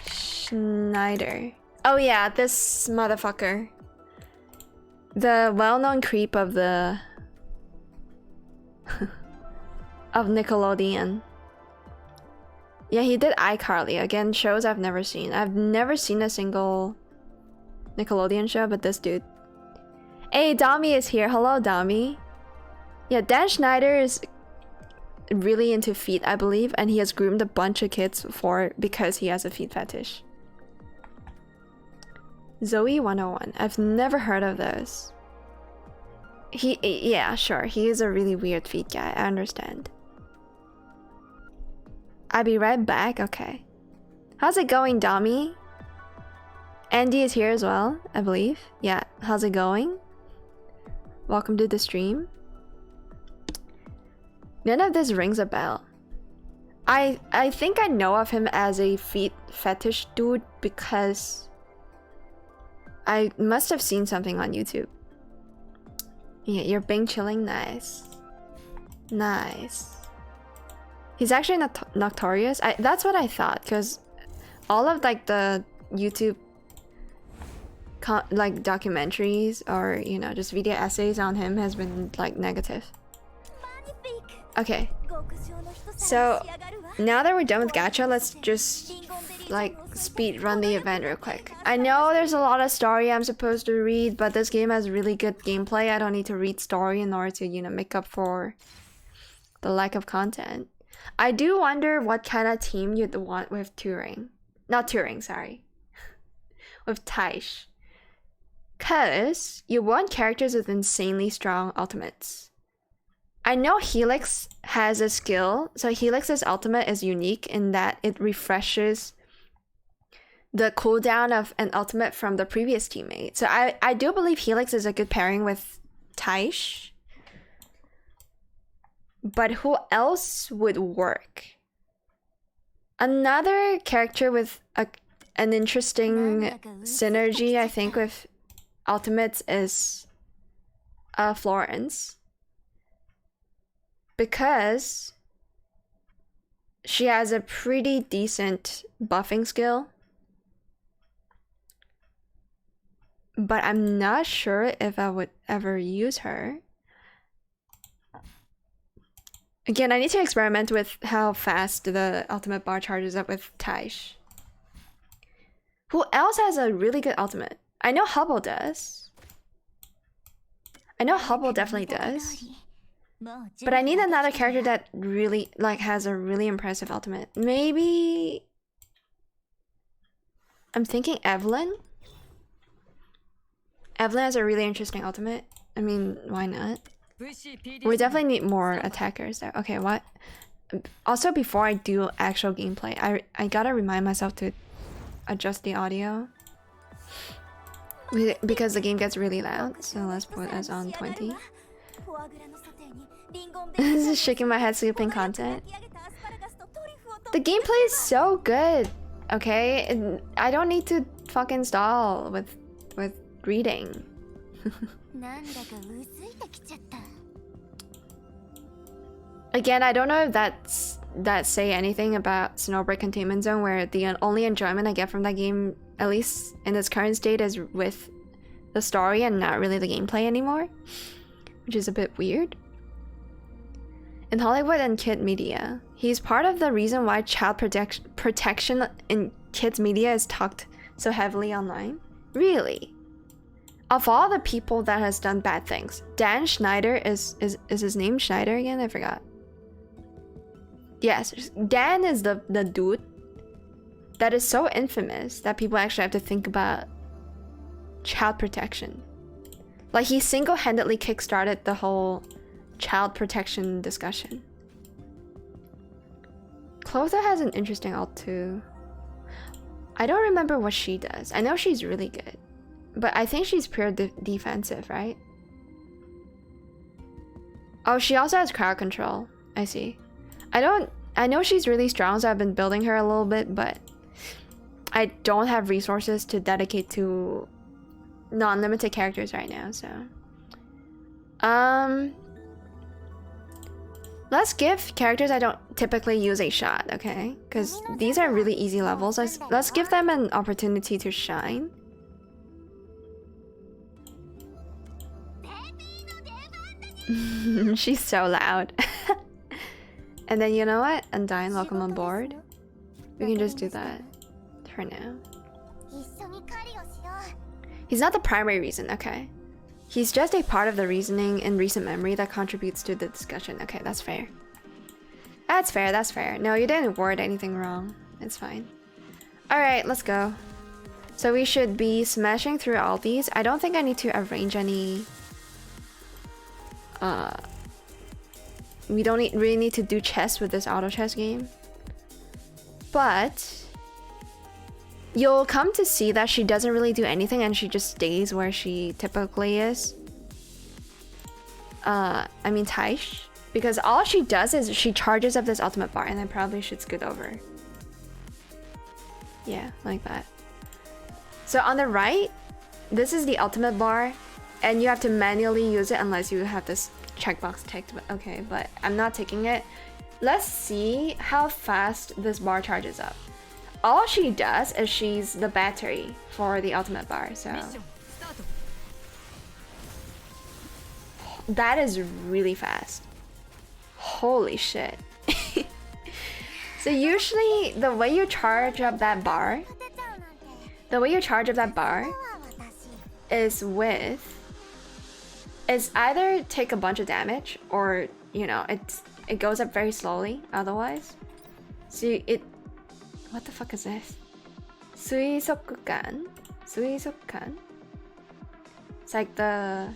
Schneider. Oh yeah, this motherfucker. The well-known creep of the of Nickelodeon. Yeah, he did iCarly. Again, shows I've never seen. I've never seen a single Nickelodeon show, but this dude. Hey, Dami is here. Hello, Dami. Yeah, Dan Schneider is really into feet, I believe, and he has groomed a bunch of kids because he has a feet fetish. Zoe 101. I've never heard of those. Yeah, sure. He is a really weird feet guy. I understand. I'll be right back. Okay. How's it going, Dami? Andy is here as well, I believe. Yeah, how's it going? Welcome to the stream. None of this rings a bell. I think I know of him as a feet fetish dude because I must have seen something on YouTube. Yeah, you're Bing chilling. Nice. Nice. He's actually not notorious. That's what I thought, because all of like the YouTube like documentaries or, you know, just video essays on him has been like negative. Okay. So now that we're done with gacha, let's just like speed run the event real quick. I know there's a lot of story I'm supposed to read, but this game has really good gameplay. I don't need to read story in order to, you know, make up for the lack of content. I do wonder what kind of team you'd want with Turing. Not Turing, sorry. With Taisch. Because you want characters with insanely strong ultimates. I know Helix has a skill, so Helix's ultimate is unique in that it refreshes the cooldown of an ultimate from the previous teammate. So I do believe Helix is a good pairing with Taisch. But who else would work? Another character with an interesting synergy, I think, with ultimates is Florence. Because she has a pretty decent buffing skill. But I'm not sure if I would ever use her. Again, I need to experiment with how fast the ultimate bar charges up with Taisch. Who else has a really good ultimate? I know Hubble does. I know Hubble definitely does. But I need another character that really, like, has a really impressive ultimate. Maybe I'm thinking Evelyn. Evelyn has a really interesting ultimate. I mean, why not? We definitely need more attackers there. Okay, what? Also, before I do actual gameplay, I gotta remind myself to adjust the audio. Because the game gets really loud, so let's put us on 20. This is shaking my head skipping content. The gameplay is so good, okay? And I don't need to fucking stall with reading. Again, I don't know if that say anything about Snowbreak Containment Zone, where the only enjoyment I get from that game, at least in its current state, is with the story and not really the gameplay anymore, which is a bit weird. In Hollywood and kid media, he's part of the reason why child protection in kids media is talked so heavily online. Really? Of all the people that has done bad things, Dan Schneider is his name Schneider again? I forgot. Yes, Dan is the dude that is so infamous that people actually have to think about child protection. Like, he single-handedly kickstarted the whole child protection discussion. Clotha has an interesting ult too. I don't remember what she does. I know she's really good, but I think she's pure defensive, right? Oh, she also has crowd control. I see. I know she's really strong, so I've been building her a little bit, but I don't have resources to dedicate to non-limited characters right now, so let's give characters I don't typically use a shot, okay? Because these are really easy levels. Let's give them an opportunity to shine. She's so loud. And then, you know what? Undyne, welcome on board. We can just do that for now. He's not the primary reason, okay? He's just a part of the reasoning in recent memory that contributes to the discussion. Okay, that's fair. That's fair, that's fair. No, you didn't word anything wrong. It's fine. Alright, let's go. So we should be smashing through all these. I don't think I need to arrange any... We don't really need to do chess with this auto chess game. But... you'll come to see that she doesn't really do anything and she just stays where she typically is. I mean Taisch. Because all she does is she charges up this ultimate bar and I probably should scoot over. Yeah, like that. So on the right, this is the ultimate bar and you have to manually use it unless you have this checkbox ticked. But okay, but I'm not ticking it. Let's see how fast this bar charges up. All she does is she's the battery for the ultimate bar, so... that is really fast. Holy shit. So usually, the way you charge up that bar... is with... is either take a bunch of damage, or, you know, it goes up very slowly, otherwise. So it... what the fuck is this? Suisokukan? Suisokukan? It's like the...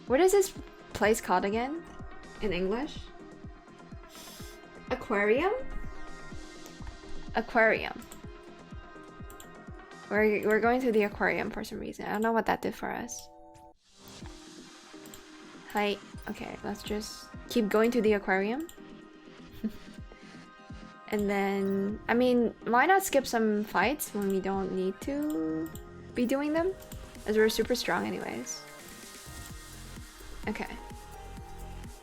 what is this place called again? In English? Aquarium? Aquarium. We're going to the aquarium for some reason. I don't know what that did for us. Hi. Okay, let's just keep going to the aquarium. And then, I mean, why not skip some fights when we don't need to be doing them? As we're super strong anyways. Okay.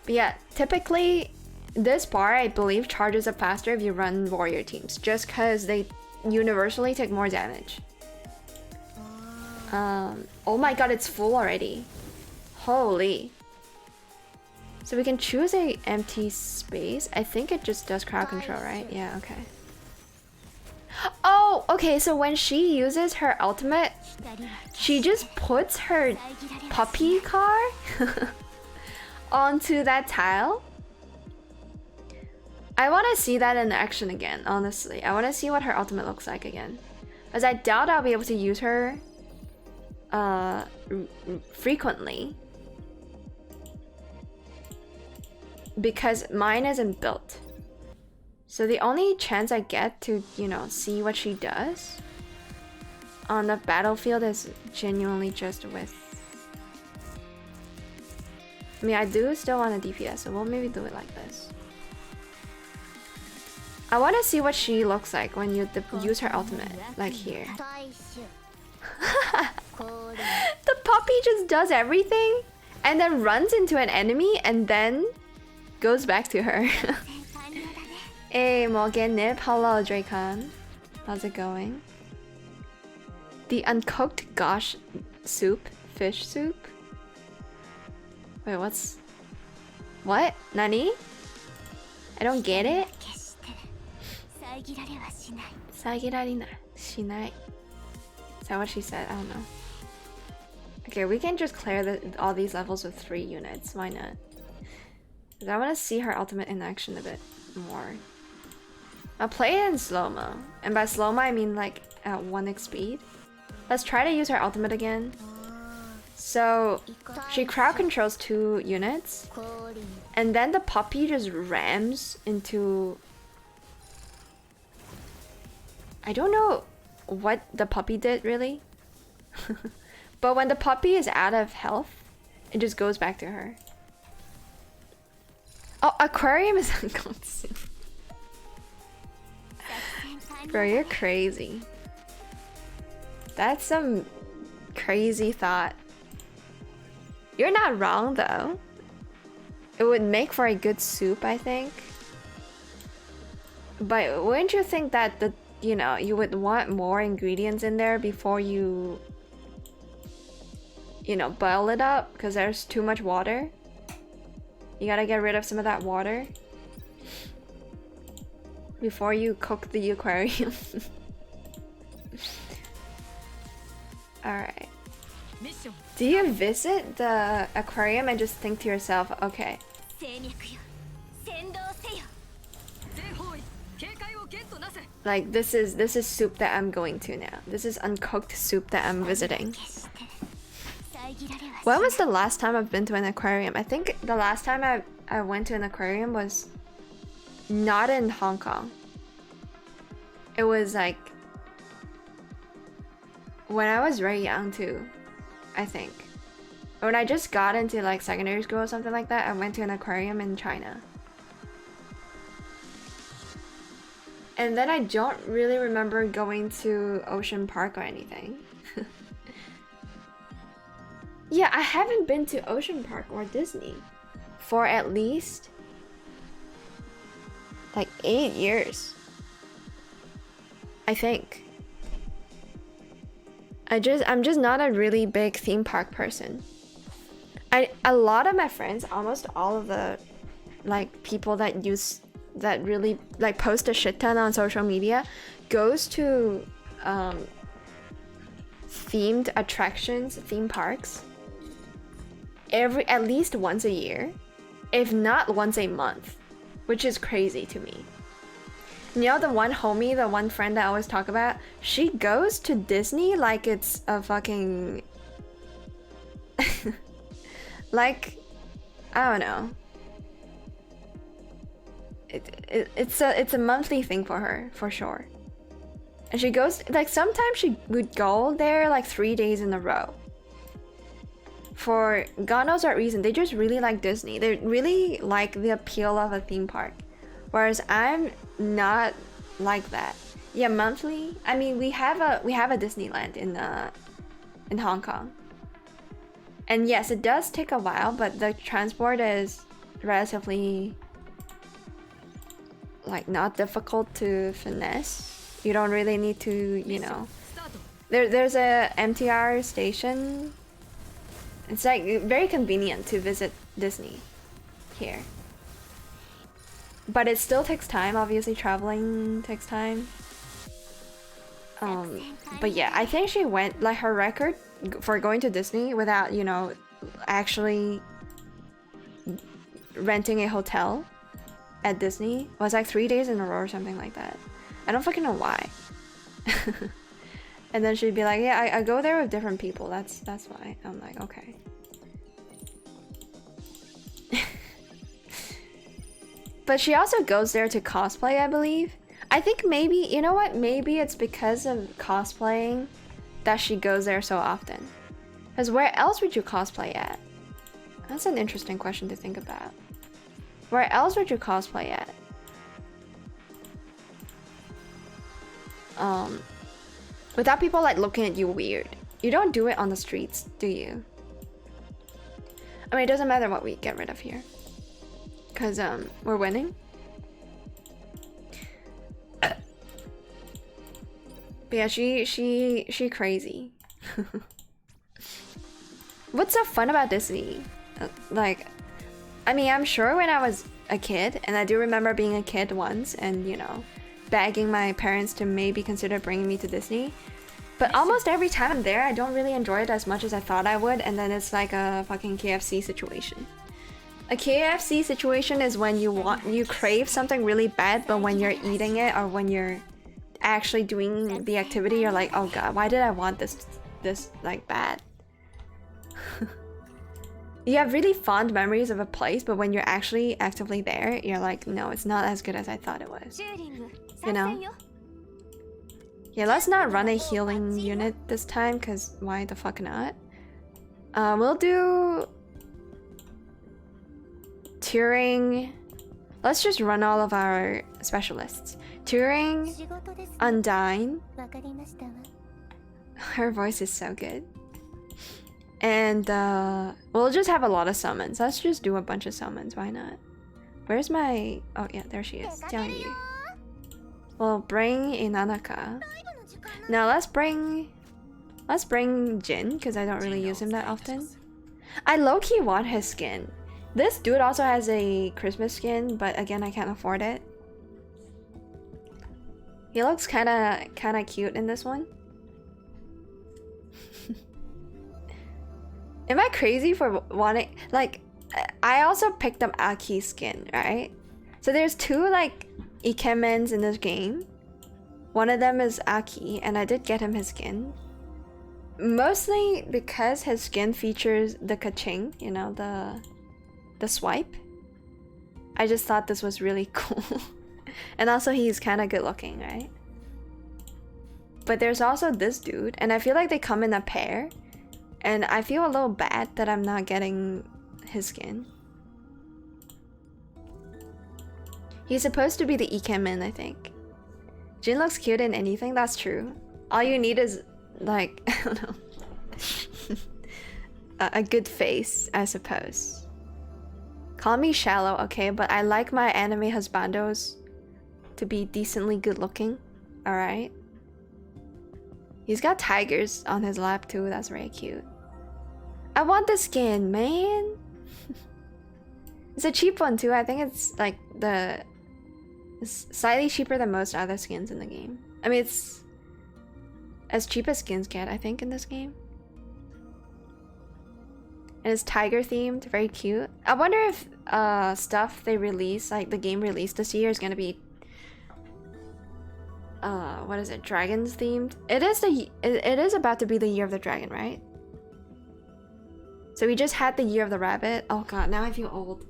But yeah, typically, this bar, I believe, charges up faster if you run warrior teams. Just because they universally take more damage. Oh my god, it's full already. Holy. So we can choose a empty space. I think it just does crowd control, right? Yeah, okay. Oh, okay, so when she uses her ultimate, she just puts her puppy car onto that tile. I want to see that in action again, honestly. I want to see what her ultimate looks like again. As I doubt I'll be able to use her frequently. Because mine isn't built. So the only chance I get to, you know, see what she does on the battlefield is genuinely just with... I mean, I do still want a DPS, so we'll maybe do it like this. I want to see what she looks like when you use her ultimate, like here. The puppy just does everything and then runs into an enemy and then goes back to her. Hey, Morgan Nip. Hello, Dracon. How's it going? The uncooked gosh soup? Fish soup? Wait, what's... What? Nani? I don't get it? Sagirari shinai. Is that what she said? I don't know. Okay, we can just clear all these levels with 3 units. Why not? Because I want to see her ultimate in action a bit more. I'll play it in slow-mo. And by slow-mo, I mean like at 1x speed. Let's try to use her ultimate again. So, she crowd controls 2 units. And then the puppy just rams into... I don't know what the puppy did, really. But when the puppy is out of health, it just goes back to her. Oh, aquarium is unconstant. Bro, you're crazy. That's some crazy thought. You're not wrong, though. It would make for a good soup, I think. But wouldn't you think that the, you know, you would want more ingredients in there before you know, boil it up? Because there's too much water. You gotta get rid of some of that water before you cook the aquarium. Alright. Do you visit the aquarium and just think to yourself, okay, like this is soup that I'm going to now. This is uncooked soup that I'm visiting. When was the last time I've been to an aquarium? I think the last time I went to an aquarium was not in Hong Kong. It was like when I was very young too, I think. When I just got into like secondary school or something like that, I went to an aquarium in China. And then I don't really remember going to Ocean Park or anything. Yeah, I haven't been to Ocean Park or Disney for at least like 8 years. I think. I'm just not a really big theme park person. A lot of my friends, almost all of the like people that really like post a shit ton on social media goes to themed attractions, theme parks at least once a year, if not once a month, which is crazy to me. You know, the one homie, the one friend that I always talk about, she goes to Disney like it's a fucking like, I don't know. It's a monthly thing for her, for sure. And she goes, like, sometimes she would go there like 3 days in a row. For God knows what reason, they just really like Disney. They really like the appeal of a theme park. Whereas I'm not like that. Yeah, monthly. I mean, we have a Disneyland in Hong Kong. And yes, it does take a while, but the transport is relatively like not difficult to finesse. You don't really need to, you know. There's a MTR station. It's like very convenient to visit Disney here. But it still takes time, obviously traveling takes time. But yeah, I think she went, like her record for going to Disney without, you know, actually renting a hotel at Disney was like 3 days in a row or something like that. I don't fucking know why. And then she'd be like, yeah, I go there with different people. That's why. I'm like, okay. But she also goes there to cosplay, I believe. I think maybe, you know what? Maybe it's because of cosplaying that she goes there so often. Because where else would you cosplay at? That's an interesting question to think about. Where else would you cosplay at? Without people like looking at you weird. You don't do it on the streets, do you? I mean, it doesn't matter what we get rid of here. Because, we're winning. But yeah, she crazy. What's so fun about Disney? Like, I mean, I'm sure when I was a kid, and I do remember being a kid once and, you know, begging my parents to maybe consider bringing me to Disney. But almost every time I'm there, I don't really enjoy it as much as I thought I would, and then it's like a fucking KFC situation. A KFC situation is when you crave something really bad, but when you're eating it or when you're actually doing the activity, you're like, oh god, why did I want this like bad? You have really fond memories of a place, but when you're actually actively there, you're like, no, it's not as good as I thought it was. You know? Yeah, let's not run a healing unit this time, because why the fuck not? We'll do... Turing... Let's just run all of our specialists. Turing, Undyne. Her voice is so good. And we'll just have a lot of summons. Let's just do a bunch of summons, why not? Where's my... Oh yeah, there she is. Jiangyu. We'll bring Inanaka. Now let's bring Jin, because I don't really use him that often. I low-key want his skin. This dude also has a Christmas skin, but again, I can't afford it. He looks kinda cute in this one. Am I crazy for wanting... Like, I also picked up Aki's skin, right? So there's two, like, ikemens in this game. One of them is Aki, and I did get him his skin. Mostly because his skin features the kaching, you know, the swipe. I just thought this was really cool. And also he's kind of good looking, right? But there's also this dude, and I feel like they come in a pair. And I feel a little bad that I'm not getting his skin. He's supposed to be the Ikemen, I think. Jin looks cute in anything, that's true. All you need is, like, I don't know. a good face, I suppose. Call me shallow, okay? But I like my anime husbandos to be decently good looking, alright? He's got tigers on his lap too, that's very cute. I want the skin, man! It's a cheap one too, I think it's like it's slightly cheaper than most other skins in the game. I mean, it's as cheap as skins get, I think, in this game. And it's tiger themed, very cute. I wonder if stuff they release, like the game released this year, is gonna be what is it, dragons themed? It is about to be the year of the dragon, right? So we just had the year of the rabbit. Oh god, now I feel old.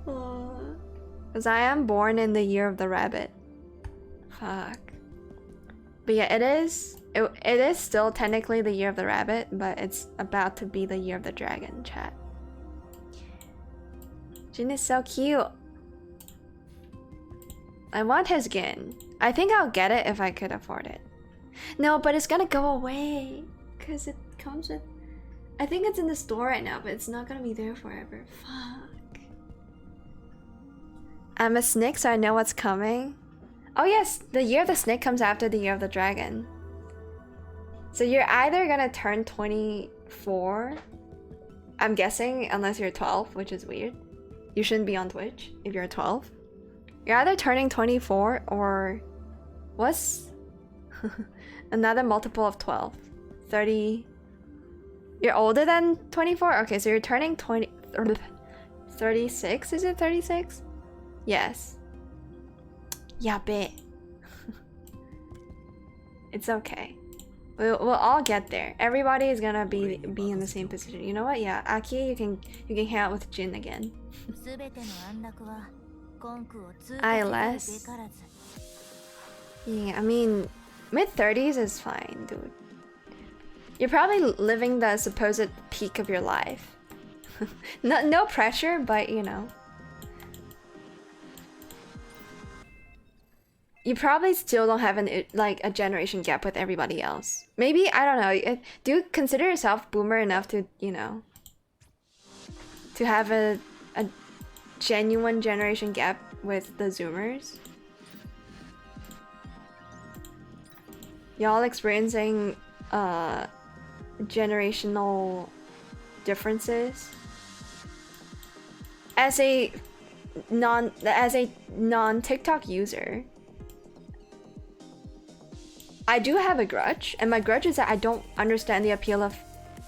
Because I am born in the year of the rabbit. Fuck. But yeah, it is still technically the year of the rabbit, but it's about to be the year of the dragon, chat. Jin is so cute. I want his skin. I think I'll get it if I could afford it. No, but it's gonna go away. Because it comes with... I think it's in the store right now, but it's not gonna be there forever. Fuck. I'm a snake, so I know what's coming. Oh yes, the year of the snake comes after the year of the dragon. So you're either gonna turn 24, I'm guessing, unless you're 12, which is weird. You shouldn't be on Twitch if you're 12. You're either turning 24 or... What's... another multiple of 12. 30... You're older than 24? Okay, so you're turning 36? Is it 36? Yes. Yabe. It's okay. We'll all get there. Everybody is gonna be in the same position. You know what? Yeah, Aki, you can hang out with Jin again. ILS. Yeah, I mean, mid-30s is fine, dude. You're probably living the supposed peak of your life. No pressure, but you know. You probably still don't have a generation gap with everybody else. Maybe, I don't know. Do you consider yourself boomer enough to, you know, to have a genuine generation gap with the Zoomers? Y'all experiencing generational differences? As a non-TikTok user, I do have a grudge, and my grudge is that I don't understand the appeal of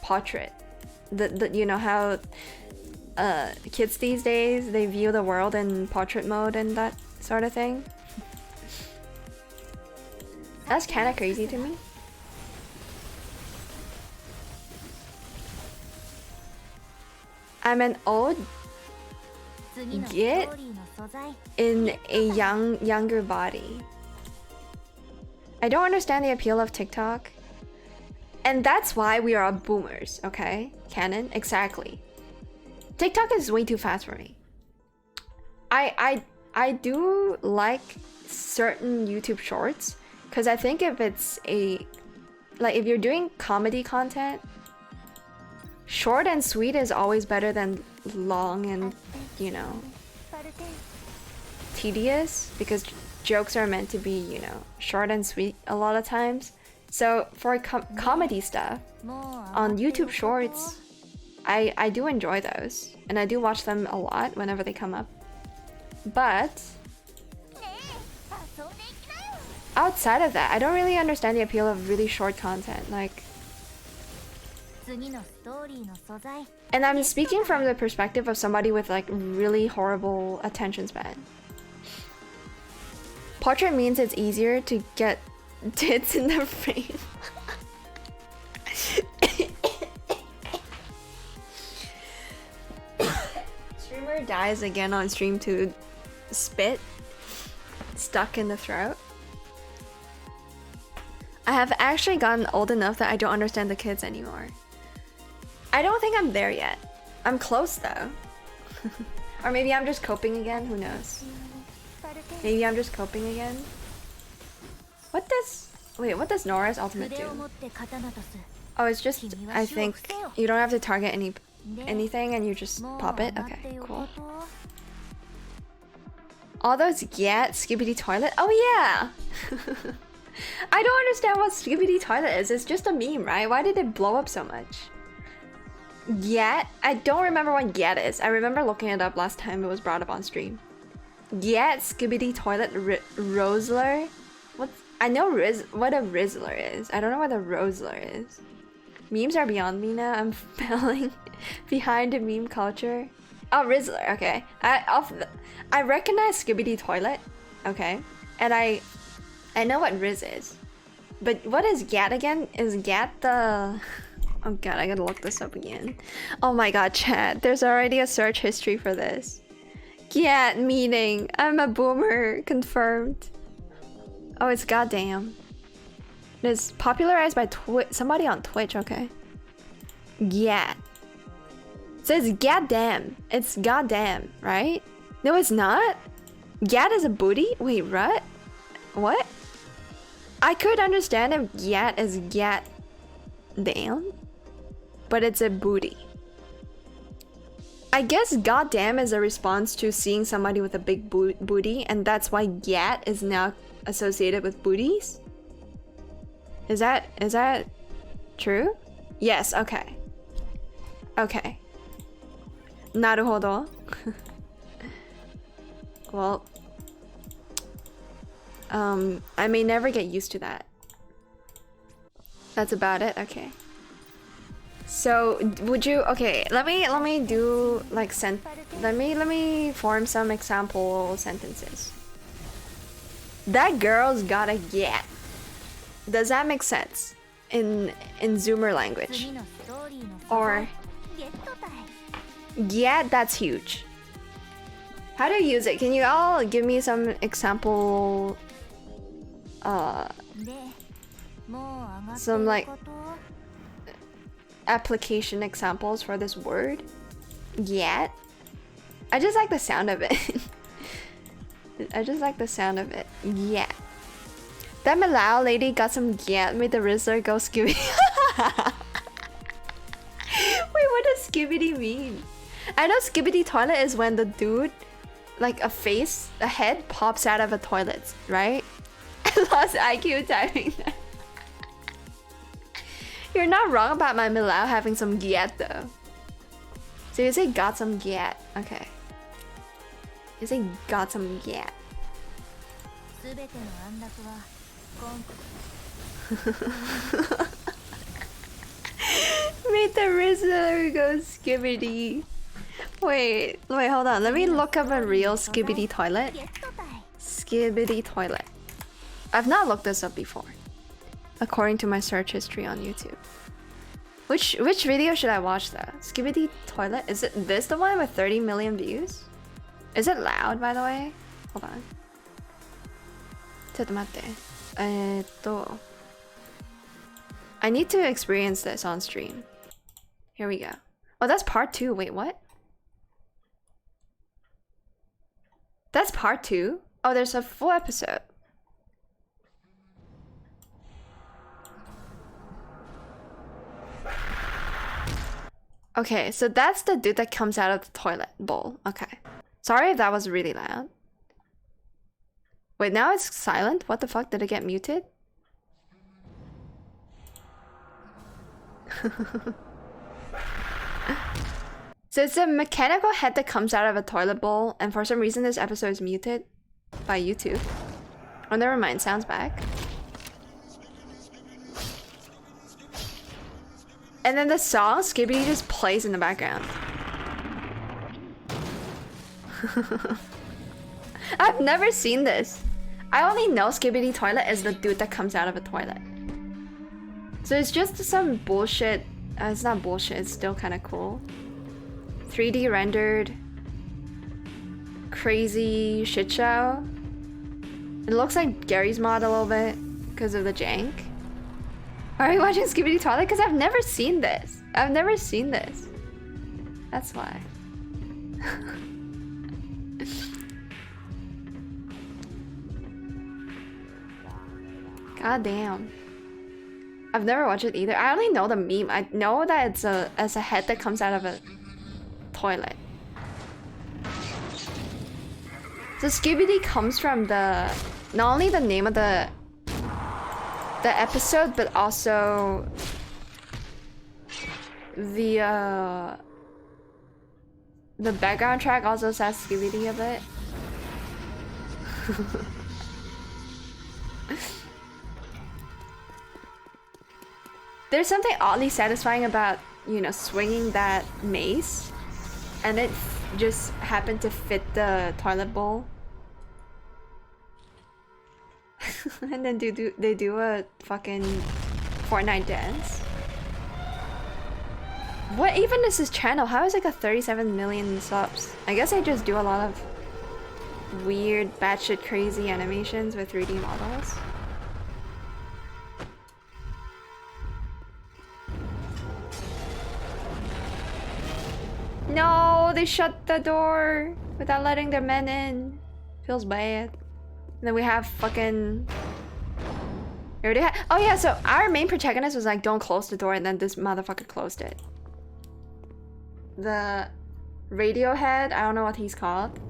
portrait. You know how kids these days, they view the world in portrait mode and that sort of thing. That's kind of crazy to me. I'm an old git in a younger body. I don't understand the appeal of TikTok. And that's why we are all boomers, okay? Canon? Exactly. TikTok is way too fast for me. I do like certain YouTube shorts, because I think if it's if you're doing comedy content, short and sweet is always better than long and, you know, tedious, because jokes are meant to be, you know, short and sweet a lot of times. So for comedy stuff on YouTube Shorts, I do enjoy those, and I do watch them a lot whenever they come up. But outside of that, I don't really understand the appeal of really short content. Like, and I'm speaking from the perspective of somebody with like really horrible attention span. Portrait means it's easier to get tits in the frame. Streamer dies again on stream to spit stuck in the throat. I have actually gotten old enough that I don't understand the kids anymore. I don't think I'm there yet. I'm close though. Or maybe I'm just coping again, who knows? Maybe I'm just coping again. What does Nora's ultimate do? Oh, it's just, I think you don't have to target anything and you just pop it? Okay, cool. All those Skibidi Toilet? Oh yeah! I don't understand what Skibidi Toilet is. It's just a meme, right? Why did it blow up so much? Yet? I don't remember what Yet is. I remember looking it up last time it was brought up on stream. Yet Skibidi Toilet Rosler? I know what a Rizzler is. I don't know what a Rosler is. Memes are beyond me now. I'm falling behind the meme culture. Oh, Rizzler, okay. I recognize Skibidi Toilet, okay? And I know what Riz is. But what is Gat again? Is Gat the... Oh god, I gotta look this up again. Oh my god, chat. There's already a search history for this. Gat meaning. I'm a boomer. Confirmed. Oh, it's goddamn. It is popularized by somebody on Twitch, okay. Gat. It says goddamn. It's goddamn, right? No, it's not. Gat is a booty? Wait, what? I could understand if gat is gat damn, but it's a booty. I guess goddamn is a response to seeing somebody with a big booty, and that's why gat is now associated with booties. Is that true? Yes, okay. Okay. Naruhodo. Well, I may never get used to that. That's about it? Okay. So would you, okay, let me do like let me form some example sentences. That girl's gotta get. Does that make sense in Zoomer language? Or yeah, that's huge. How do you use it? Can you all give me some example some like application examples for this word? Get. I just like the sound of it. I just like the sound of it. Yeah. That Malao lady got some get made the Rizzler go skibidi. Wait, what does skibidi mean? I know skibidi toilet is when the dude, like a head pops out of a toilet, right? I lost IQ typing that. You're not wrong about my Malao having some get though. So you say got some get. Okay. You say got some get. Made the Rizzler go skibidi. Wait, hold on. Let me look up a real skibidi toilet. Skibidi toilet. I've not looked this up before, according to my search history on YouTube. Which video should I watch though? Skibidi toilet? Is it this the one with 30 million views? Is it loud, by the way? Hold on. ちょっと待って。I need to experience this on stream. Here we go. Oh, that's part 2. Wait, what? That's part 2? Oh, there's a full episode. Okay, so that's the dude that comes out of the toilet bowl. Okay. Sorry if that was really loud. Wait, now it's silent? What the fuck? Did it get muted? So it's a mechanical head that comes out of a toilet bowl, and for some reason this episode is muted by YouTube. Oh, never mind. Sounds back. And then the song Skibidi just plays in the background. I've never seen this. I only know Skibidi toilet is the dude that comes out of a toilet. So it's just some bullshit. It's not bullshit, it's still kind of cool. 3D rendered crazy shit show. It looks like Gary's mod a little bit because of the jank. Are you watching Skibidi toilet? Because I've never seen this. I've never seen this. That's why. God damn. I've never watched it either. I only know the meme. I know that it's a head that comes out of a toilet. So Skibidi comes from the not only the name of the episode, but also the background track also says Skibidi a bit. There's something oddly satisfying about, you know, swinging that mace, and it just happened to fit the toilet bowl. And then they do a fucking Fortnite dance. What even is his channel? How is it got 37 million subs? I guess I just do a lot of weird, batshit crazy animations with 3D models. No, they shut the door without letting their men in. Feels bad. And then we have fucking... We already had... Oh yeah, so our main protagonist was like, don't close the door, and then this motherfucker closed it. The Radiohead, I don't know what he's called.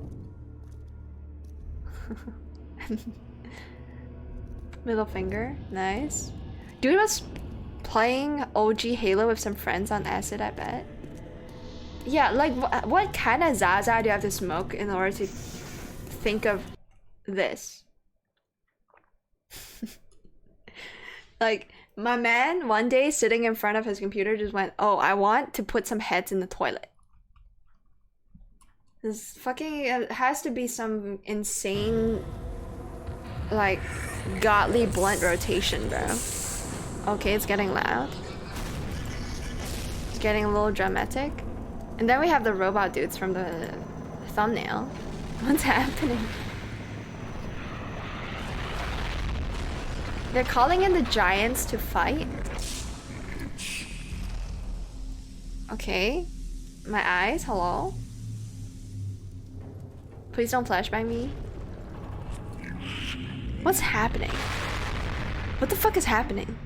Middle finger, nice. Dude was playing OG Halo with some friends on acid, I bet. Yeah, like what kind of Zaza do you have to smoke in order to think of this? Like My man one day sitting in front of his computer just went, "Oh, I want to put some heads in the toilet." This fucking, it has to be some insane, like, godly blunt rotation, bro. Okay, it's getting loud. It's getting a little dramatic. And then we have the robot dudes from the thumbnail. What's happening? They're calling in the giants to fight? Okay. My eyes, hello? Please don't flashbang me. What's happening? What the fuck is happening?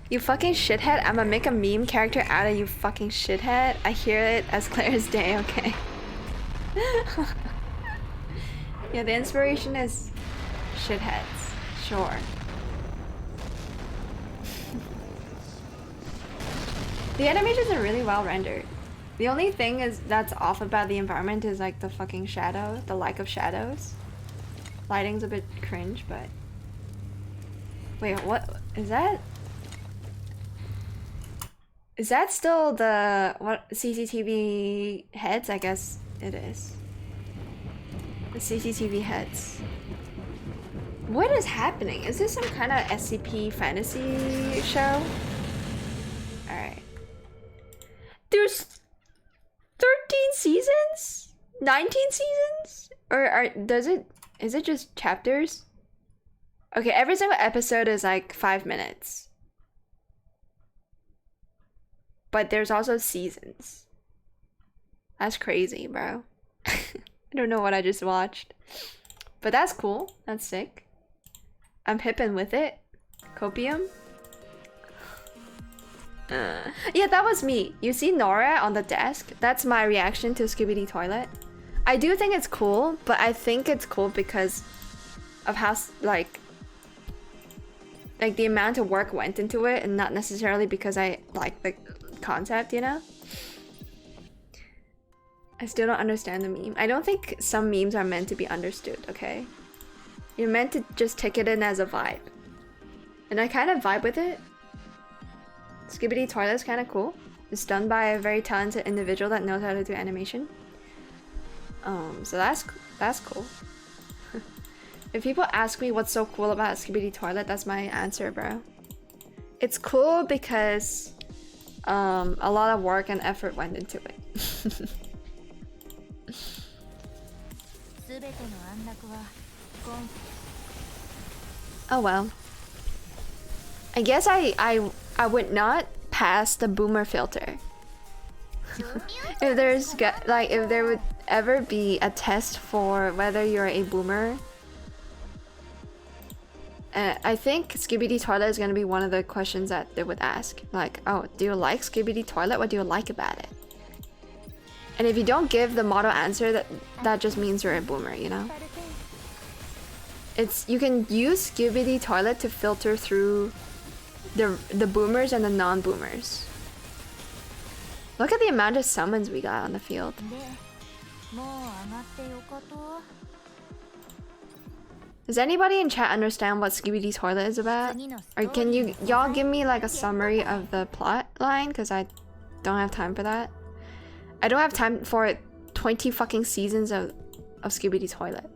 You fucking shithead, I'ma make a meme character out of you fucking shithead. I hear it as clear as day, okay? Yeah, the inspiration is shitheads, sure. The animations are really well rendered. The only thing is that's off about the environment is like the fucking shadow, the lack of shadows. Lighting's a bit cringe, but... Wait, what? Is that? Is that still the, what, CCTV heads? I guess it is. The CCTV heads. What is happening? Is this some kind of SCP fantasy show? Alright. There's 13 seasons? 19 seasons? Or is it just chapters? Okay, every single episode is like 5 minutes. But there's also seasons. That's crazy, bro. I don't know what I just watched. But that's cool. That's sick. I'm hippin' with it. Copium. Yeah, that was me. You see Nora on the desk? That's my reaction to Skibidi Toilet. I do think it's cool, but I think it's cool because of how, like the amount of work went into it, and not necessarily because I like the concept, you know? I still don't understand the meme. I don't think some memes are meant to be understood, okay? You're meant to just take it in as a vibe. And I kind of vibe with it. Skibidi Toilet is kind of cool. It's done by a very talented individual that knows how to do animation. So that's cool. If people ask me what's so cool about Skibidi Toilet, that's my answer, bro. It's cool because a lot of work and effort went into it. Oh well. I guess I would not pass the boomer filter. If there would ever be a test for whether you're a boomer, I think Skibidi Toilet is gonna be one of the questions that they would ask. Like, oh, do you like Skibidi Toilet? What do you like about it? And if you don't give the model answer, that just means you're a boomer, you know? You can use Skibidi Toilet to filter through the boomers and the non-boomers. Look at the amount of summons we got on the field. Does anybody in chat understand what Skibidi Toilet is about? Or can y'all give me like a summary of the plot line? Because I don't have time for that. I don't have time for 20 fucking seasons of Skibidi Toilet.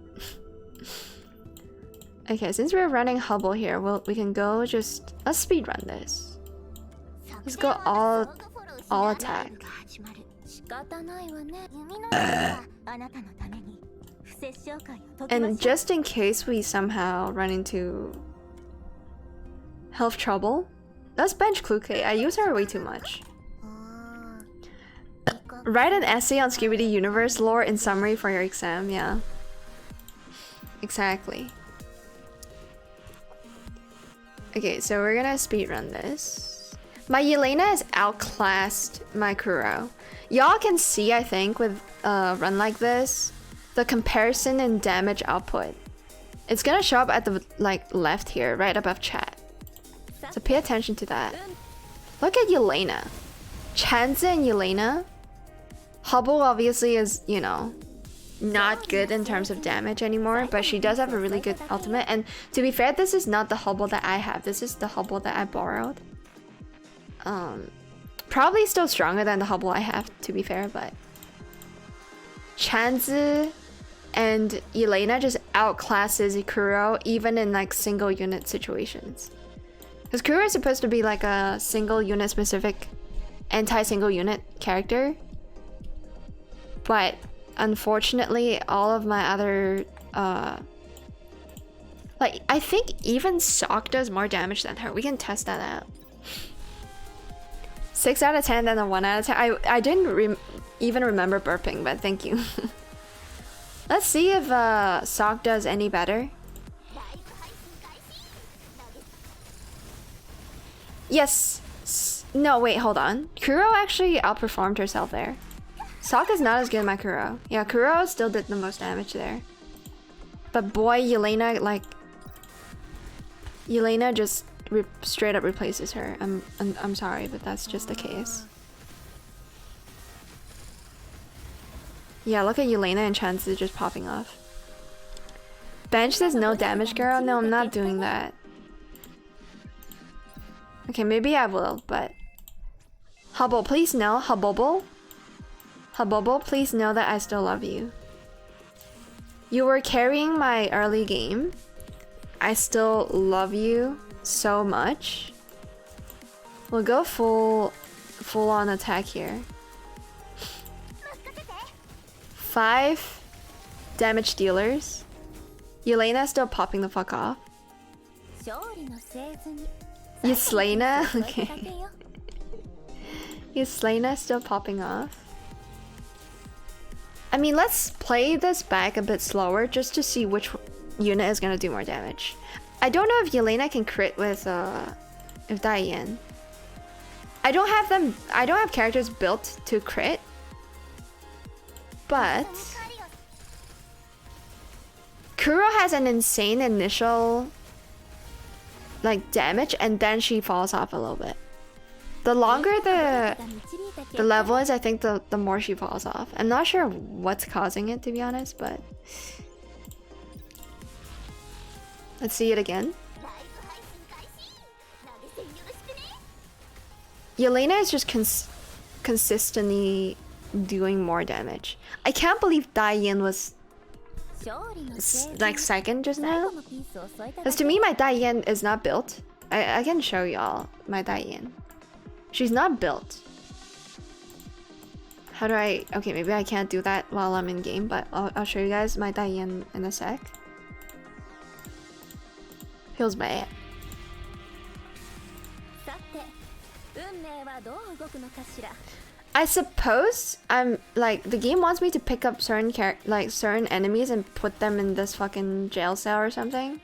Okay, since we're running Hubble here, we can go just... Let's speedrun this. Let's go all attack. And just in case we somehow run into health trouble, let's bench Kluke. I use her way too much. Write an essay on Skibidi Universe lore in summary for your exam, yeah. Exactly. Okay, so we're gonna speedrun this. My Yelena is outclassed my Kuro. Y'all can see, I think, with a run like this, the comparison in damage output. It's gonna show up at the left here, right above chat. So pay attention to that. Look at Yelena. Chanza and Yelena. Hubble obviously is, you know, not good in terms of damage anymore, but she does have a really good ultimate. And to be fair, this is not the hubble that I have. This is the hubble that I borrowed. Probably still stronger than the hubble I have, to be fair, but Chanzi and Elena just outclasses Kuro even in like single unit situations. Because Kuro is supposed to be like a single unit specific anti-single unit character. But unfortunately, all of my other like I think even Sok does more damage than her. We can test that out. 6 out of 10 than a 1 out of 10. I didn't even remember burping, but thank you. Let's see if Sok does any better. Yes. No, wait, hold on. Kuro actually outperformed herself there. Sok is not as good as my Kuro. Yeah, Kuro still did the most damage there. But boy, Yelena just straight up replaces her. I'm sorry, but that's just the case. Yeah, look at Yelena and Chance just popping off. Bench does no damage, girl? No, I'm not doing that. Okay, maybe I will, but... Hubble, please know. Hubble, please know that I still love you. You were carrying my early game. I still love you so much. We'll go full on attack here. 5 damage dealers. Yelena's still popping the fuck off. Yelena? Okay. Yelena still popping off. I mean, let's play this back a bit slower just to see which unit is gonna do more damage. I don't know if Yelena can crit with Diane. I don't have characters built to crit. But Kuro has an insane initial like damage and then she falls off a little bit. The longer the level is, I think the more she falls off. I'm not sure what's causing it, to be honest, but let's see it again. Yelena is just consistently doing more damage. I can't believe Diane was like second just now. Because to me, my Diane is not built. I can show y'all my Diane. She's not built. How do I... Okay, maybe I can't do that while I'm in game, but I'll show you guys my Diane in a sec. Feels bad. I suppose I'm like the game wants me to pick up certain certain enemies and put them in this fucking jail cell or something.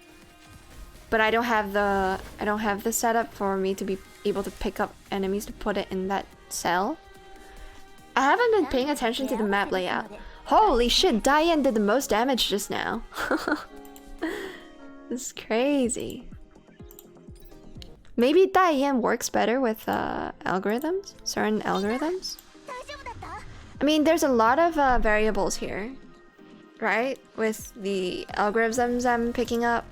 But I don't have the setup for me to be able to pick up enemies to put it in that cell. I haven't been paying attention to the map layout. Holy shit, Diane did the most damage just now. This is crazy. Maybe Diane works better with algorithms, certain algorithms. I mean, there's a lot of variables here, right? With the algorithms I'm picking up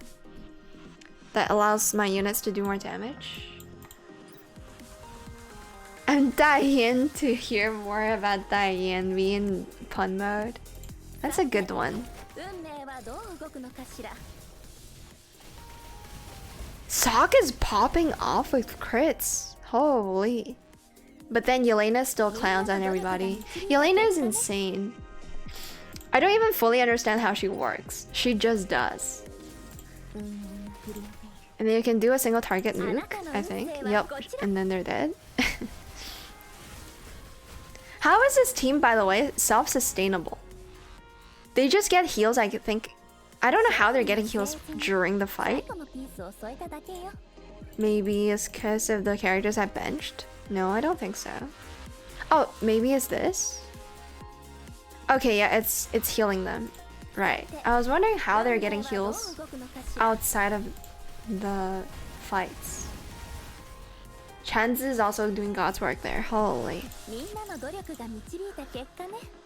that allows my units to do more damage. I'm dying to hear more about Diane being in pun mode. That's a good one. Sok is popping off with crits. Holy. But then Yelena still clowns on everybody. Yelena is insane. I don't even fully understand how she works. She just does. And then you can do a single target nuke, I think. Yep. And then they're dead. How is this team, by the way, self-sustainable? They just get heals, I think. I don't know how they're getting heals during the fight. Maybe it's because of the characters I benched? No, I don't think so. Oh, maybe it's this? Okay, yeah, it's healing them. Right. I was wondering how they're getting heals outside of the fights. Chanz is also doing God's work there. Holy.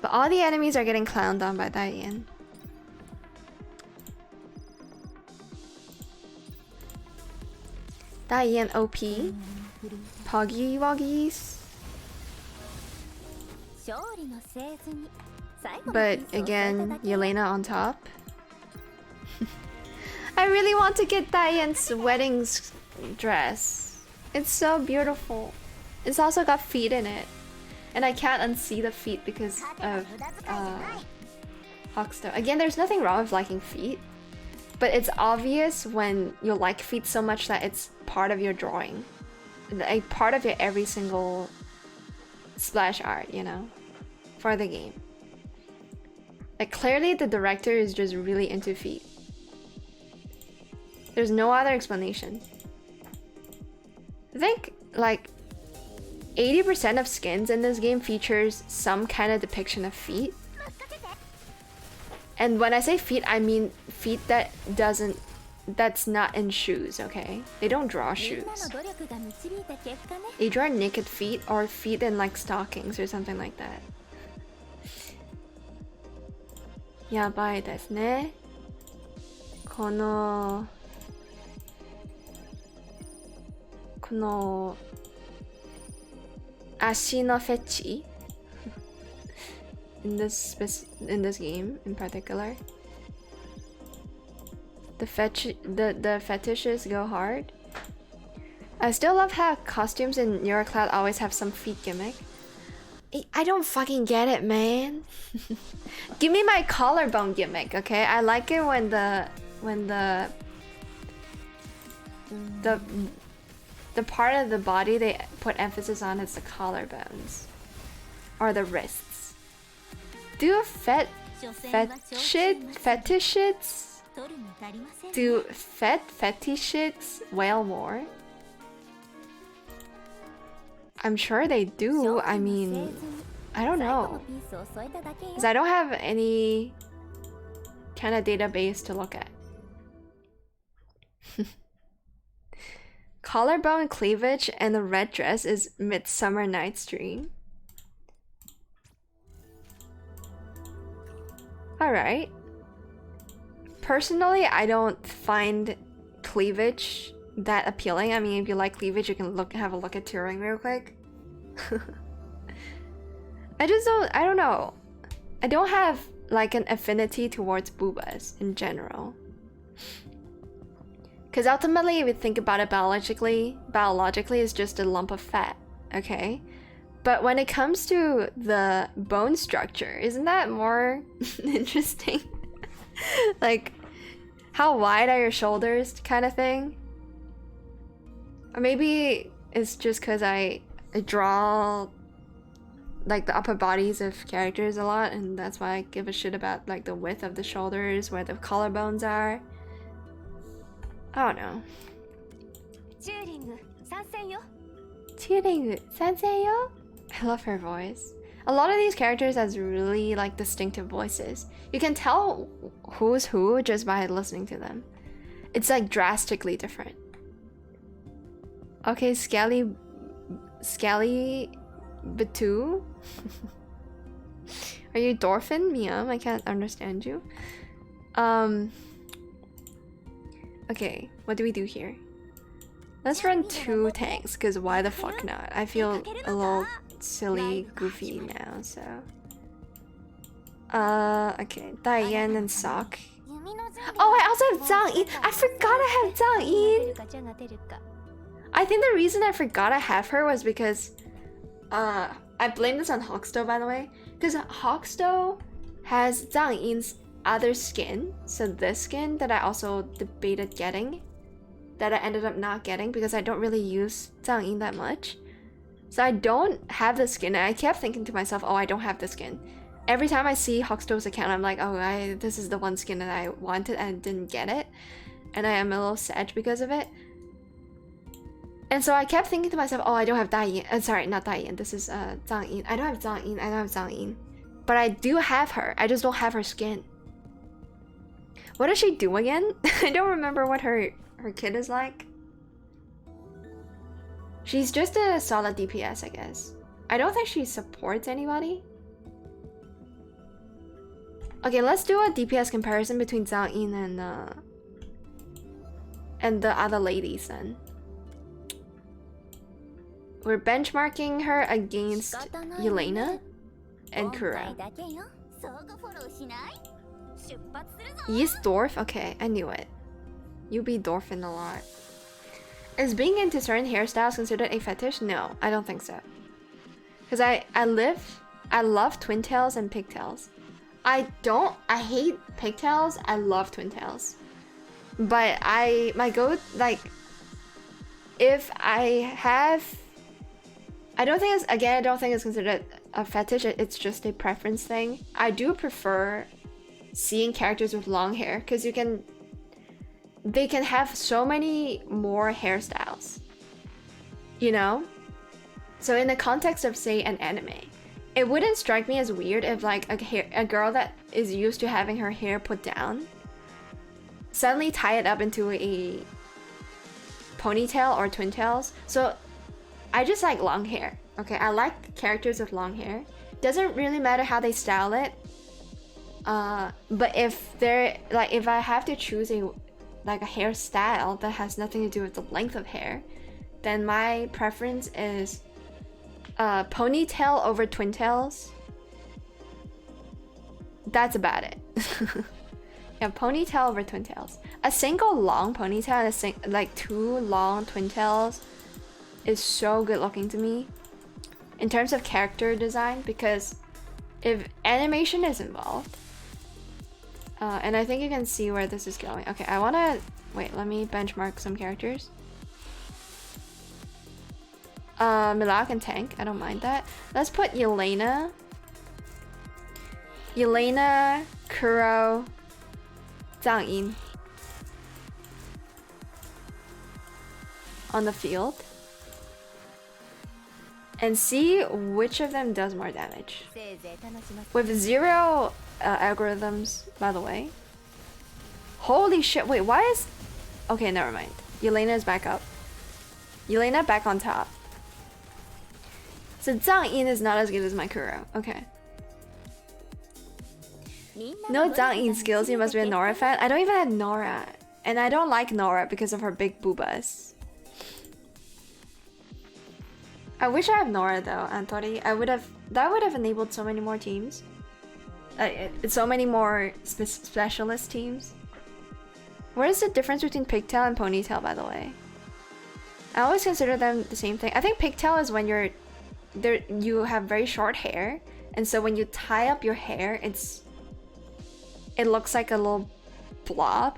But all the enemies are getting clowned on by Diane. Diane OP. Poggy Woggies. But again, Yelena on top. I really want to get Diane's wedding dress. It's so beautiful. It's also got feet in it. And I can't unsee the feet because of Hawkstone. Again, there's nothing wrong with liking feet. But it's obvious when you like feet so much that it's part of your drawing. A part of your every single splash art, you know? For the game. Like, clearly the director is just really into feet. There's no other explanation. I think, like, 80% of skins in this game features some kind of depiction of feet. And when I say feet, I mean feet that's not in shoes, okay? They don't draw shoes. They draw naked feet or feet in like stockings or something like that. やばいですね。この足のフェチ in this game in particular. The fetishes go hard. I still love how costumes in Eurocloud always have some feet gimmick. I don't fucking get it, man. Give me my collarbone gimmick, okay? I like it when the part of the body they put emphasis on is the collarbones or the wrists. Do fetishes? Do fetishes wail more? I'm sure they do. I mean, I don't know. Because I don't have any kind of database to look at. Collarbone cleavage and the red dress is Midsummer Night's Dream. Alright. Personally, I don't find cleavage that appealing. I mean, if you like cleavage, you can have a look at Turing real quick. I don't know. I don't have like an affinity towards boobas in general. Because ultimately, if you think about it biologically, it's just a lump of fat, okay? But when it comes to the bone structure, isn't that more interesting? Like, how wide are your shoulders kind of thing? Or maybe it's just because I draw like the upper bodies of characters a lot, and that's why I give a shit about like the width of the shoulders, where the collarbones are. I don't know. Turing, Sanseyo? I love her voice. A lot of these characters has really like distinctive voices. You can tell who's who just by listening to them. It's like drastically different. Okay, Skelly Batu? Are you Dorfin? Miam? I can't understand you. Okay, what do we do here? Let's run 2 tanks, because why the fuck not? I feel a little silly, goofy now, so... okay, Diane and Sok. Oh, I also have Zhang Yin! I forgot I have Zhang Yin! I think the reason I forgot I have her was because... I blame this on Hawkstone, by the way. Because Hawkstone has Zhang Yin's other skin, so this skin that I also debated getting, that I ended up not getting because I don't really use Zhang Yin that much. So I don't have the skin, and I kept thinking to myself, oh, I don't have the skin. Every time I see Hawkstone's account, I'm like, oh, this is the one skin that I wanted and didn't get it. And I am a little sad because of it. And so I kept thinking to myself, oh, I don't have Daiyin. Sorry, not Daiyin. This is Zhang Yin. I don't have Zhang Yin. But I do have her. I just don't have her skin. What does she do again? I don't remember what her kid is like. She's just a solid DPS, I guess. I don't think she supports anybody. Okay, let's do a DPS comparison between Zhang Yin and the other ladies then. We're benchmarking her against Yelena and Kuro. Yeast Dwarf? Okay, I knew it. You be dwarfing a lot. Is being into certain hairstyles considered a fetish? No, I don't think so. Because I love twin tails and pigtails. I hate pigtails, I love twin tails. But if I don't think it's considered a fetish, it's just a preference thing. I do prefer seeing characters with long hair because they can have so many more hairstyles, you know? So in the context of, say, an anime, it wouldn't strike me as weird if like a girl that is used to having her hair put down suddenly tie it up into a ponytail or twin tails. So I just like long hair. Okay, I like characters with long hair. Doesn't really matter how they style it. But if I have to choose a hairstyle that has nothing to do with the length of hair, then my preference is ponytail over twin tails. That's about it. Yeah, ponytail over twin tails. A single long ponytail and two long twin tails is so good looking to me in terms of character design, because if animation is involved, and I think you can see where this is going. Okay, let me benchmark some characters. Milak and Tank, I don't mind that. Let's put Yelena, Kuro, Zhang Yin on the field and see which of them does more damage. With 0 algorithms, by the way. Holy shit, wait, why is... Okay, never mind. Yelena is back up. Yelena back on top. So Zhang Yin is not as good as my Kuro. Okay. No Zhang Yin skills, you must be a Nora fan. I don't even have Nora. And I don't like Nora because of her big boobas. I wish I have Nora though, Antori. That would have enabled so many more teams. So many more specialist teams. What is the difference between pigtail and ponytail, by the way? I always consider them the same thing. I think pigtail is when you have very short hair, and so when you tie up your hair, it looks like a little blob.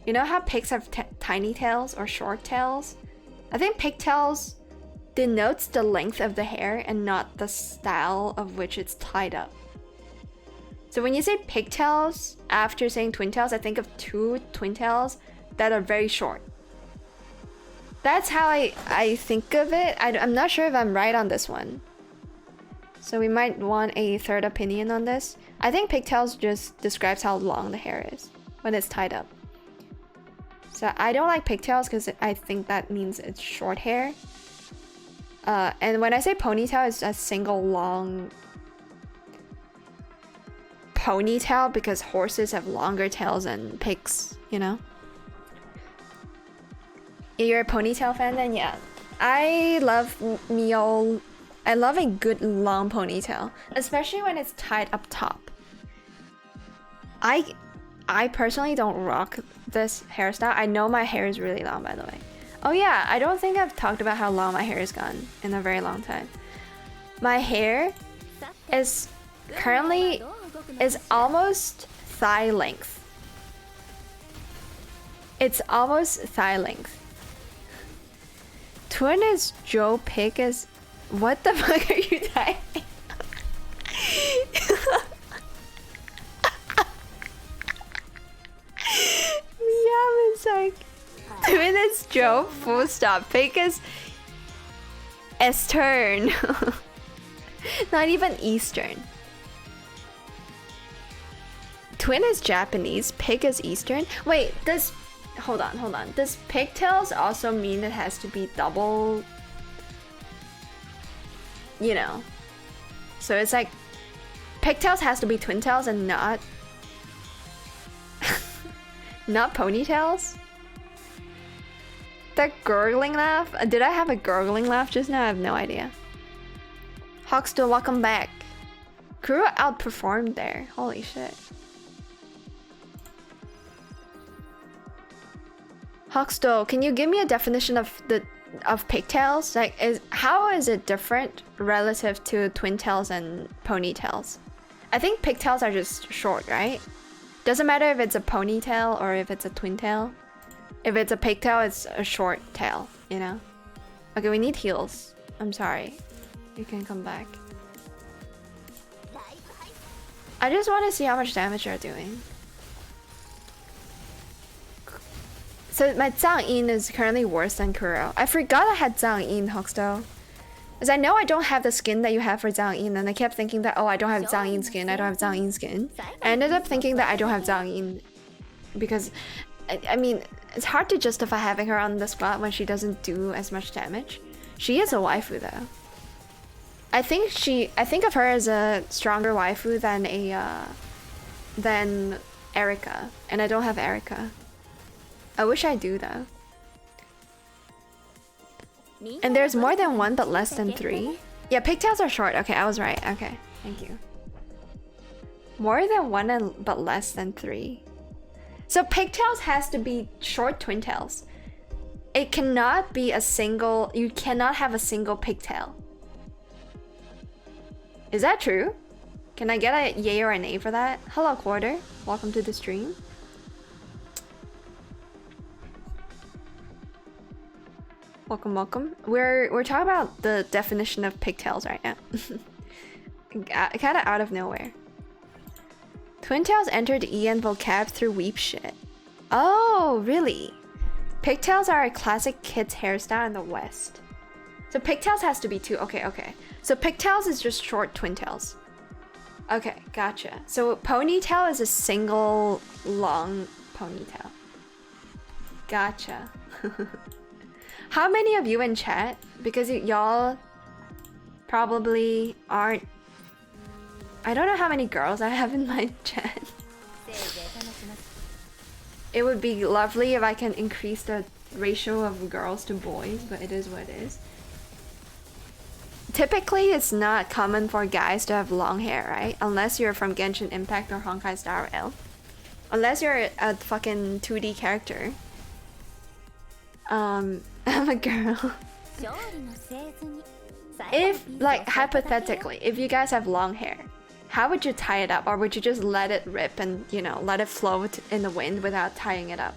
You know how pigs have tiny tails or short tails? I think pigtails denotes the length of the hair and not the style of which it's tied up. So when you say pigtails after saying twin tails, I think of 2 twin tails that are very short. That's how I think of it. I'm not sure if I'm right on this one. So we might want a third opinion on this. I think pigtails just describes how long the hair is when it's tied up. So I don't like pigtails because I think that means it's short hair. And when I say ponytail, it's a single long ponytail because horses have longer tails than pigs, you know? You're a ponytail fan then? Yeah. I love a good long ponytail, especially when it's tied up top. I personally don't rock this hairstyle. I know my hair is really long, by the way. Oh yeah, I don't think I've talked about how long my hair has gone in a very long time. My hair is currently almost thigh length. It's almost thigh length. Twin is Joe, Pig is... What the fuck are you typing? Yeah, it's like... Twin is Joe, full stop. Pig is... Eastern. Not even Eastern. Twin is Japanese, Pig is Eastern. Wait, does hold on. Does pigtails also mean it has to be double? You know. So it's like pigtails has to be twin tails and not not ponytails? That gurgling laugh? Did I have a gurgling laugh just now? I have no idea. Hawkstone, welcome back. Crew outperformed there. Holy shit. Hawkstone, can you give me a definition of pigtails? Like, how is it different relative to twin tails and ponytails? I think pigtails are just short, right? Doesn't matter if it's a ponytail or if it's a twin tail. If it's a pigtail, it's a short tail, you know? Okay, we need heals. I'm sorry. You can come back. I just want to see how much damage you're doing. So my Zhang-in is currently worse than Kuro. I forgot I had Zhang-in, Hoxto. Because I know I don't have the skin that you have for Zhang-in, and I kept thinking that, oh, I don't have Zhang-in skin, I don't have Zhang-in skin. I ended up thinking that I don't have Zhang-in because, I mean, it's hard to justify having her on the squad when she doesn't do as much damage. She is a waifu though. I think of her as a stronger waifu than Erika, and I don't have Erika. I wish I do though. And there's more than one but less than 3? Yeah, pigtails are short. Okay, I was right. Okay, thank you. More than 1 but less than 3. So pigtails has to be short twin tails. It cannot be a single, you cannot have a single pigtail. Is that true? Can I get a yay or a nay for that? Hello, Quarter. Welcome to the stream. Welcome. We're talking about the definition of pigtails right now. Kind of out of nowhere. Twin tails entered EN vocab through weep shit. Oh, really? Pigtails are a classic kid's hairstyle in the West. So pigtails has to be 2. Okay. So pigtails is just short twin tails. Okay, gotcha. So ponytail is a single long ponytail. Gotcha. How many of you in chat? Because y'all probably aren't. I don't know how many girls I have in my chat. It would be lovely if I can increase the ratio of girls to boys, but it is what it is. Typically, it's not common for guys to have long hair, right? Unless you're from Genshin Impact or Honkai Star Rail. Unless you're a fucking 2D character. I'm a girl. If, like, hypothetically, if you guys have long hair, how would you tie it up? Or would you just let it rip and, you know, let it float in the wind without tying it up?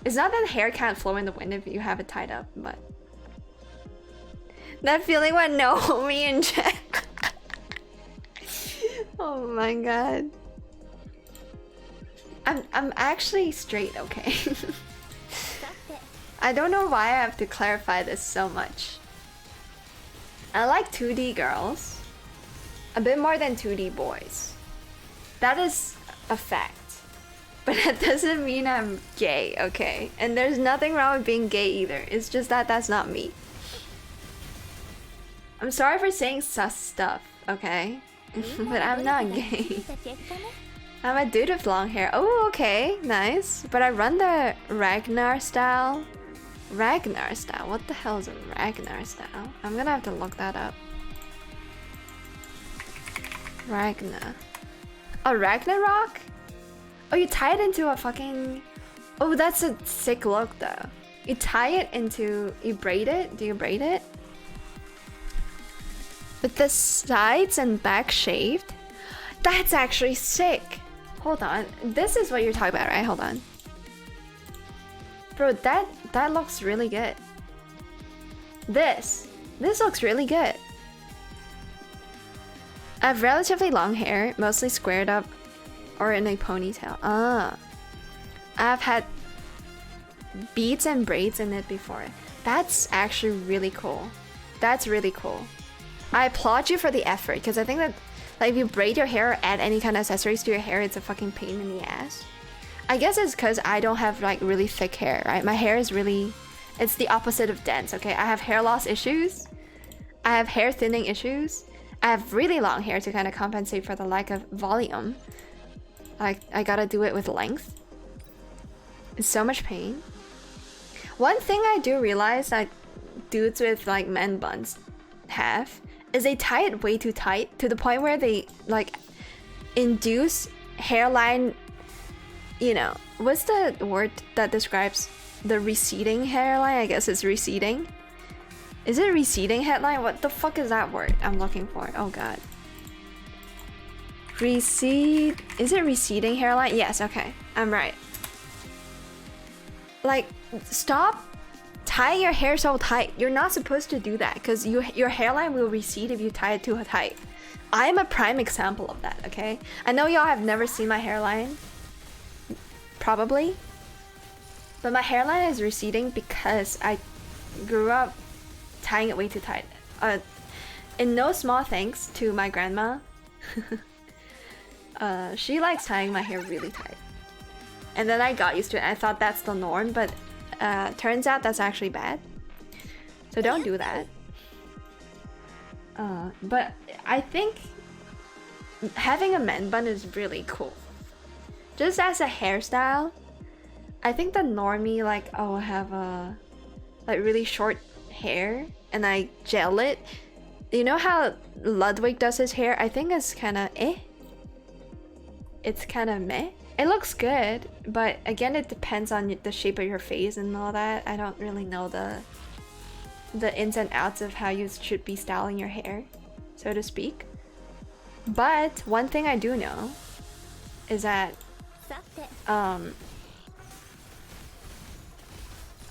It's not that hair can't flow in the wind if you have it tied up, but... That feeling when no me in chat. Oh my god. I'm actually straight, okay? I don't know why I have to clarify this so much. I like 2D girls. A bit more than 2D boys. That is a fact. But that doesn't mean I'm gay, okay? And there's nothing wrong with being gay either. It's just that that's not me. I'm sorry for saying sus stuff, okay? But I'm not gay. I'm a dude with long hair. Oh, okay, nice. But I run the Ragnar style. Ragnar style? What the hell is a Ragnar style? I'm gonna have to look that up. Ragnar. Oh, Ragnarok? Oh, you tie it into a fucking... Oh, that's a sick look though. You tie it into... You braid it? Do you braid it? With the sides and back shaved? That's actually sick. Hold on. This is what you're talking about, right? Hold on. Bro, that looks really good. This looks really good. I have relatively long hair, mostly squared up or in a ponytail. I've had beads and braids in it before. That's actually really cool. That's really cool. I applaud you for the effort, because I think that like if you braid your hair or add any kind of accessories to your hair, it's a fucking pain in the ass. I guess it's because I don't have like really thick hair, right? My hair is really, it's the opposite of dense, okay? I have hair loss issues. I have hair thinning issues. I have really long hair to kind of compensate for the lack of volume. Like, I gotta do it with length. It's so much pain. One thing I do realize that dudes with like men buns have is they tie it way too tight to the point where they like induce hairline, you know, what's the word that describes the receding hairline? I guess it's receding. Is it receding hairline? What the fuck is that word I'm looking for? Oh god. Recede, is it receding hairline? Yes, okay, I'm right. Like, stop tying your hair so tight. You're not supposed to do that because your hairline will recede if you tie it too tight. I'm a prime example of that, okay? I know y'all have never seen my hairline, probably, but my hairline is receding because I grew up tying it way too tight. And no small thanks to my grandma. She likes tying my hair really tight. And then I got used to it. I thought that's the norm, but turns out that's actually bad. So don't do that. But I think having a man bun is really cool. Just as a hairstyle, I think the normie like, oh, I have a like really short hair and I gel it. You know how Ludwig does his hair? I think it's kind of It's kind of meh. It looks good, but again, it depends on the shape of your face and all that. I don't really know the ins and outs of how you should be styling your hair, so to speak. But one thing I do know is that oh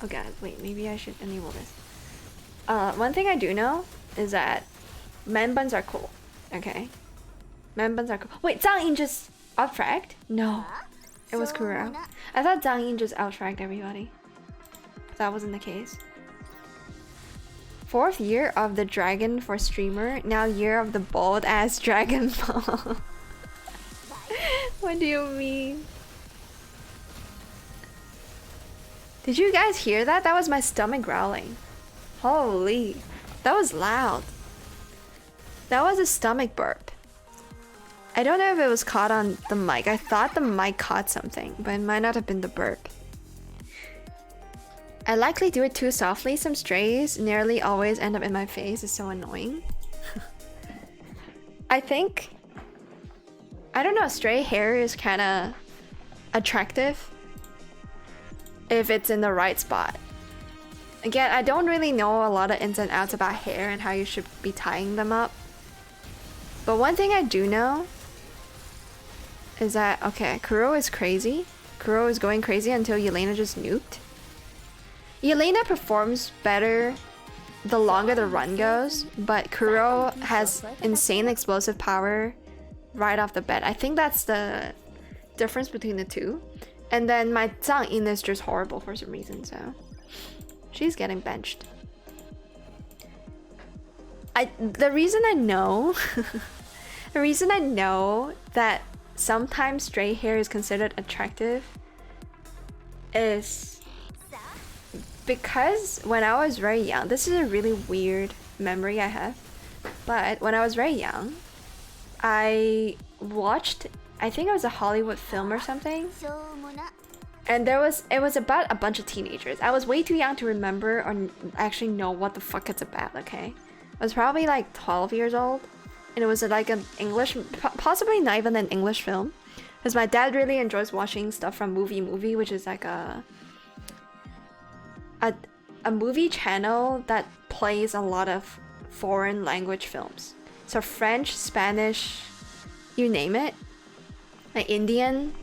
god, wait, maybe I should enable this. One thing I do know is that man buns are cool. Okay, man buns are cool. Wait, Zhang Yin just outfragged? No, it was Kuro. I thought Zhang Yin just outfragged everybody. That wasn't the case. 4th year of the dragon for streamer, now year of the bold ass Dragon Ball. What do you mean? Did you guys hear that? That was my stomach growling. Holy, that was loud. That was a stomach burp. I don't know if it was caught on the mic. I thought the mic caught something, but it might not have been the burp. I likely do it too softly. Some strays nearly always end up in my face. It's so annoying. I think, I don't know, stray hair is kind of attractive if it's in the right spot. Again, I don't really know a lot of ins and outs about hair and how you should be tying them up. But one thing I do know is that, okay, Kuro is crazy. Kuro is going crazy until Yelena just nuked. Yelena performs better the longer the run goes, but Kuro has insane explosive power right off the bat. I think that's the difference between the two. And then my Zhang Yin is just horrible for some reason, so she's getting benched. The reason I know the reason I know that sometimes stray hair is considered attractive is because when I was very young, this is a really weird memory I have, but when I was very young, I watched, I think it was a Hollywood film or something, and it was about a bunch of teenagers. I was way too young to remember or actually know what the fuck it's about, okay? I was probably like 12 years old, and it was like an English, possibly not even an English film, because my dad really enjoys watching stuff from Movie, which is like a movie channel that plays a lot of foreign language films. So French, Spanish, you name it. Like Indian,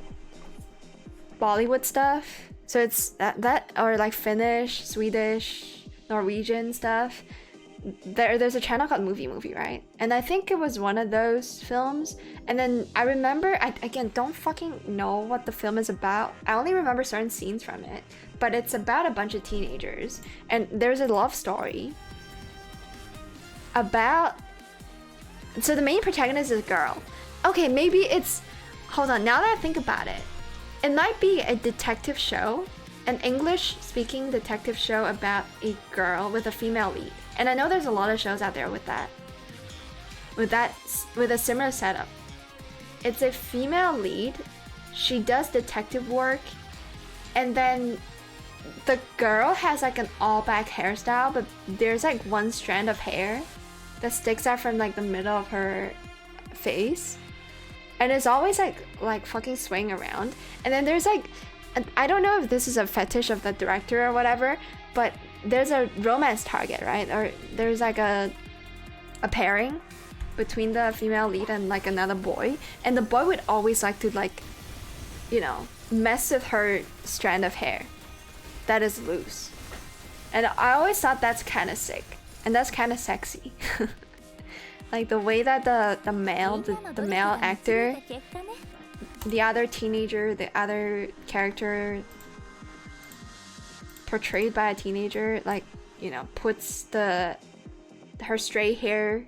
Bollywood stuff. So it's that or like Finnish, Swedish, Norwegian stuff. There's a channel called Movie, right? And I think it was one of those films. And then I remember, I again don't fucking know what the film is about. I only remember certain scenes from it. But it's about a bunch of teenagers. And there's a love story about... So the main protagonist is a girl. Okay, maybe it's... Hold on, now that I think about it. It might be a detective show, an English-speaking detective show about a girl with a female lead. And I know there's a lot of shows out there with that. With a similar setup. It's a female lead. She does detective work, and then the girl has like an all-back hairstyle, but there's like one strand of hair that sticks out from like the middle of her face, and it's always like fucking swaying around. And then there's like, I don't know if this is a fetish of the director or whatever, but there's a romance target, right? Or there's like a pairing between the female lead and like another boy, and the boy would always like to like, you know, mess with her strand of hair that is loose. And I always thought that's kind of sick, and that's kind of sexy. Like the way that the male actor, the other teenager, the other character portrayed by a teenager, like, you know, puts her stray hair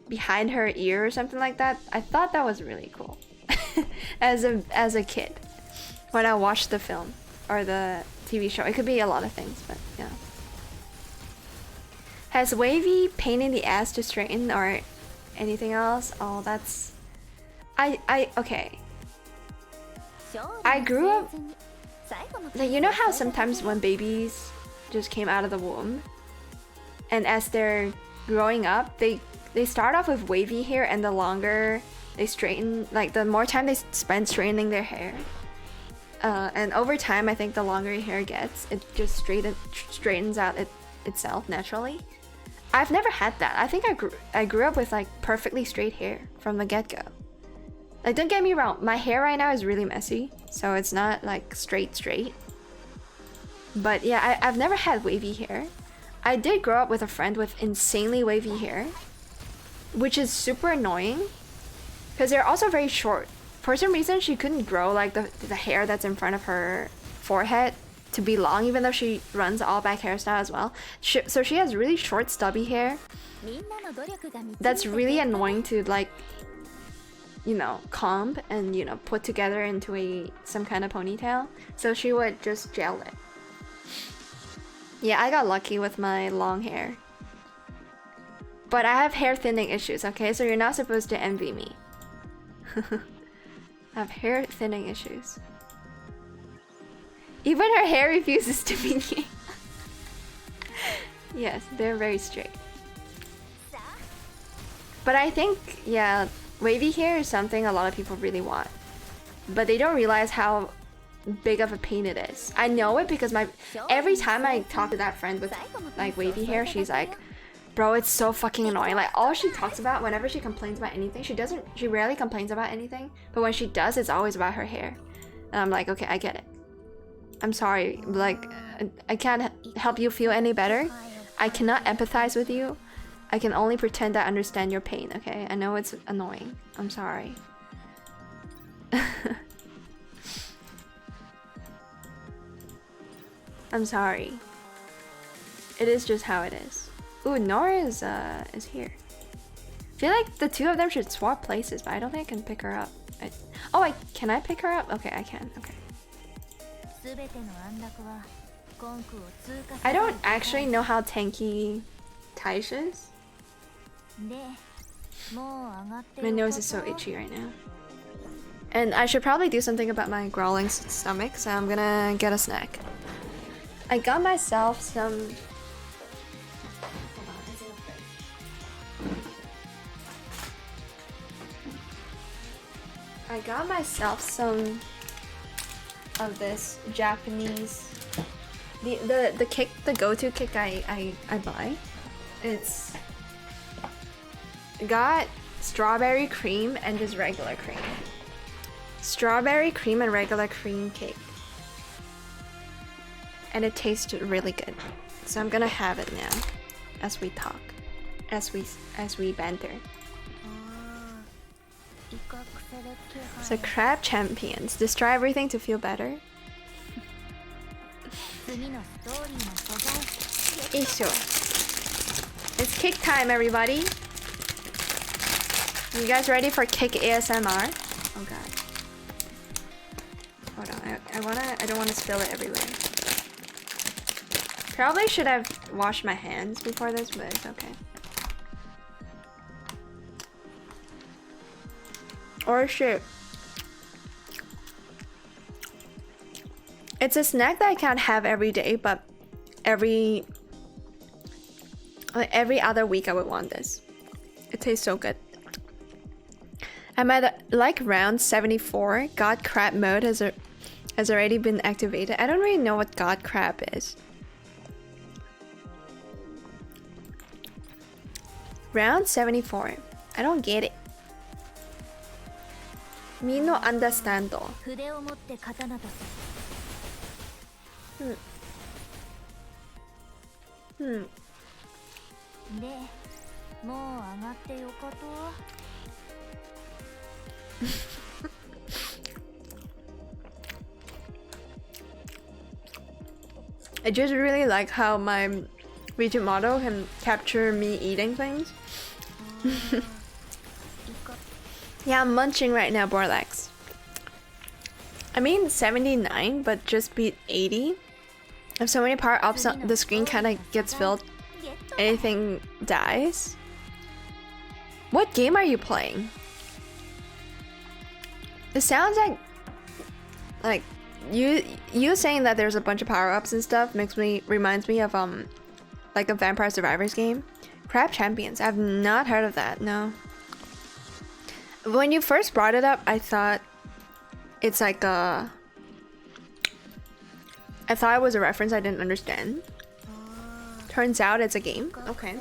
behind her ear or something like that. I thought that was really cool. as a kid, when I watched the film or the TV show. It could be a lot of things, but yeah. Has wavy pain in the ass to straighten or anything else? Oh, that's... okay. I grew up... Like, you know how sometimes when babies just came out of the womb, and as they're growing up, they start off with wavy hair, and the longer they straighten, like the more time they spend straightening their hair, and over time, I think the longer your hair gets, it just straightens out itself naturally. I've never had that. I think I grew up with like perfectly straight hair from the get-go. Like, don't get me wrong, my hair right now is really messy, so it's not like straight. But yeah, I've never had wavy hair. I did grow up with a friend with insanely wavy hair, which is super annoying because they're also very short. For some reason, she couldn't grow like the hair that's in front of her forehead to be long, even though she runs all back hairstyle as well. So she has really short stubby hair that's really annoying to like, you know, comb and, you know, put together into some kind of ponytail. So she would just gel it. Yeah, I got lucky with my long hair. But I have hair thinning issues, okay? So you're not supposed to envy me. I have hair thinning issues. Even her hair refuses to be me. Yes, they're very straight. But I think, yeah, wavy hair is something a lot of people really want. But they don't realize how big of a pain it is. I know it because every time I talk to that friend with like wavy hair, she's like, bro, it's so fucking annoying. Like, all she talks about whenever she complains about anything, she rarely complains about anything, but when she does, it's always about her hair. And I'm like, okay, I get it. I'm sorry, like, I can't help you feel any better. I cannot empathize with you. I can only pretend I understand your pain, okay? I know it's annoying. I'm sorry. I'm sorry. It is just how it is. Ooh, Nora is here. I feel like the two of them should swap places, but I don't think I can pick her up. Can I pick her up? Okay, I can. Okay. I don't actually know how tanky Taisch is. My nose is so itchy right now. And I should probably do something about my growling stomach, so I'm gonna get a snack. I got myself some... I got myself some of this Japanese... The kick, the go-to kick I buy. It's got strawberry cream and just regular cream. Strawberry cream and regular cream cake. And it tastes really good. So I'm gonna have it now as we talk. As we banter. So crab champions, destroy everything to feel better. It's kick time, everybody. You guys ready for kick ASMR? Oh god. Hold on, I don't wanna spill it everywhere. Probably should have washed my hands before this, but it's okay. Or shit. It's a snack that I can't have every day, but every other week I would want this. It tastes so good. I'm at like round 74. God Crab mode has already been activated. I don't really know what God Crab is. Round 74. I don't get it. Me no understando. I just really like how my video model can capture me eating things. Yeah, I'm munching right now, Borlax. I mean 79, but just beat 80. If so many power-ups, the screen kind of gets filled. Anything dies. What game are you playing? It sounds like you saying that there's a bunch of power-ups and stuff reminds me of like a Vampire Survivors game. Crab Champions. I've not heard of that. No. When you first brought it up, I thought it's like a. I thought it was a reference I didn't understand. Turns out it's a game. Okay.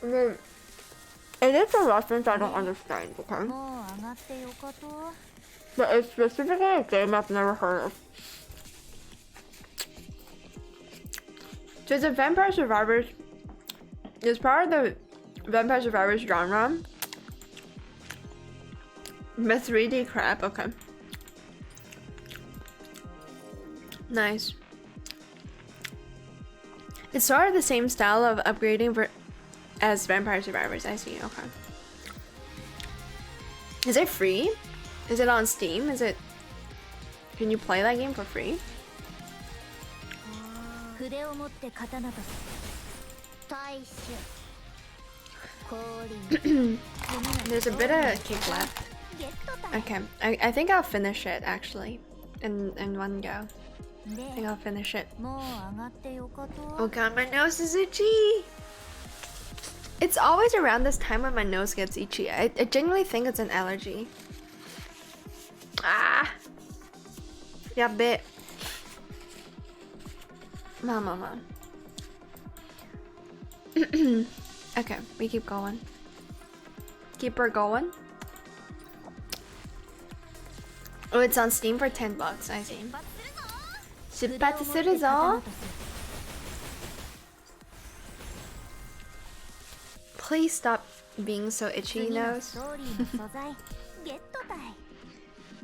It is a reference I don't understand, okay? But it's specifically a game I've never heard of. So it's a Vampire Survivors. It's part of the Vampire Survivors genre. With 3D crab, okay. Nice. It's sort of the same style of upgrading as Vampire Survivors, I see, okay. Is it free? Is it on Steam? Can you play that game for free? There's a bit of cake left. Okay, I think I'll finish it actually in one go. I think I'll finish it. Oh god, my nose is itchy! It's always around this time when my nose gets itchy. I genuinely think it's an allergy. Ah! Yabe. Mama. Okay, we keep going. Keep her going. Oh, it's on Steam for $10. I see. 出発するぞ. Please stop being so itchy, nose.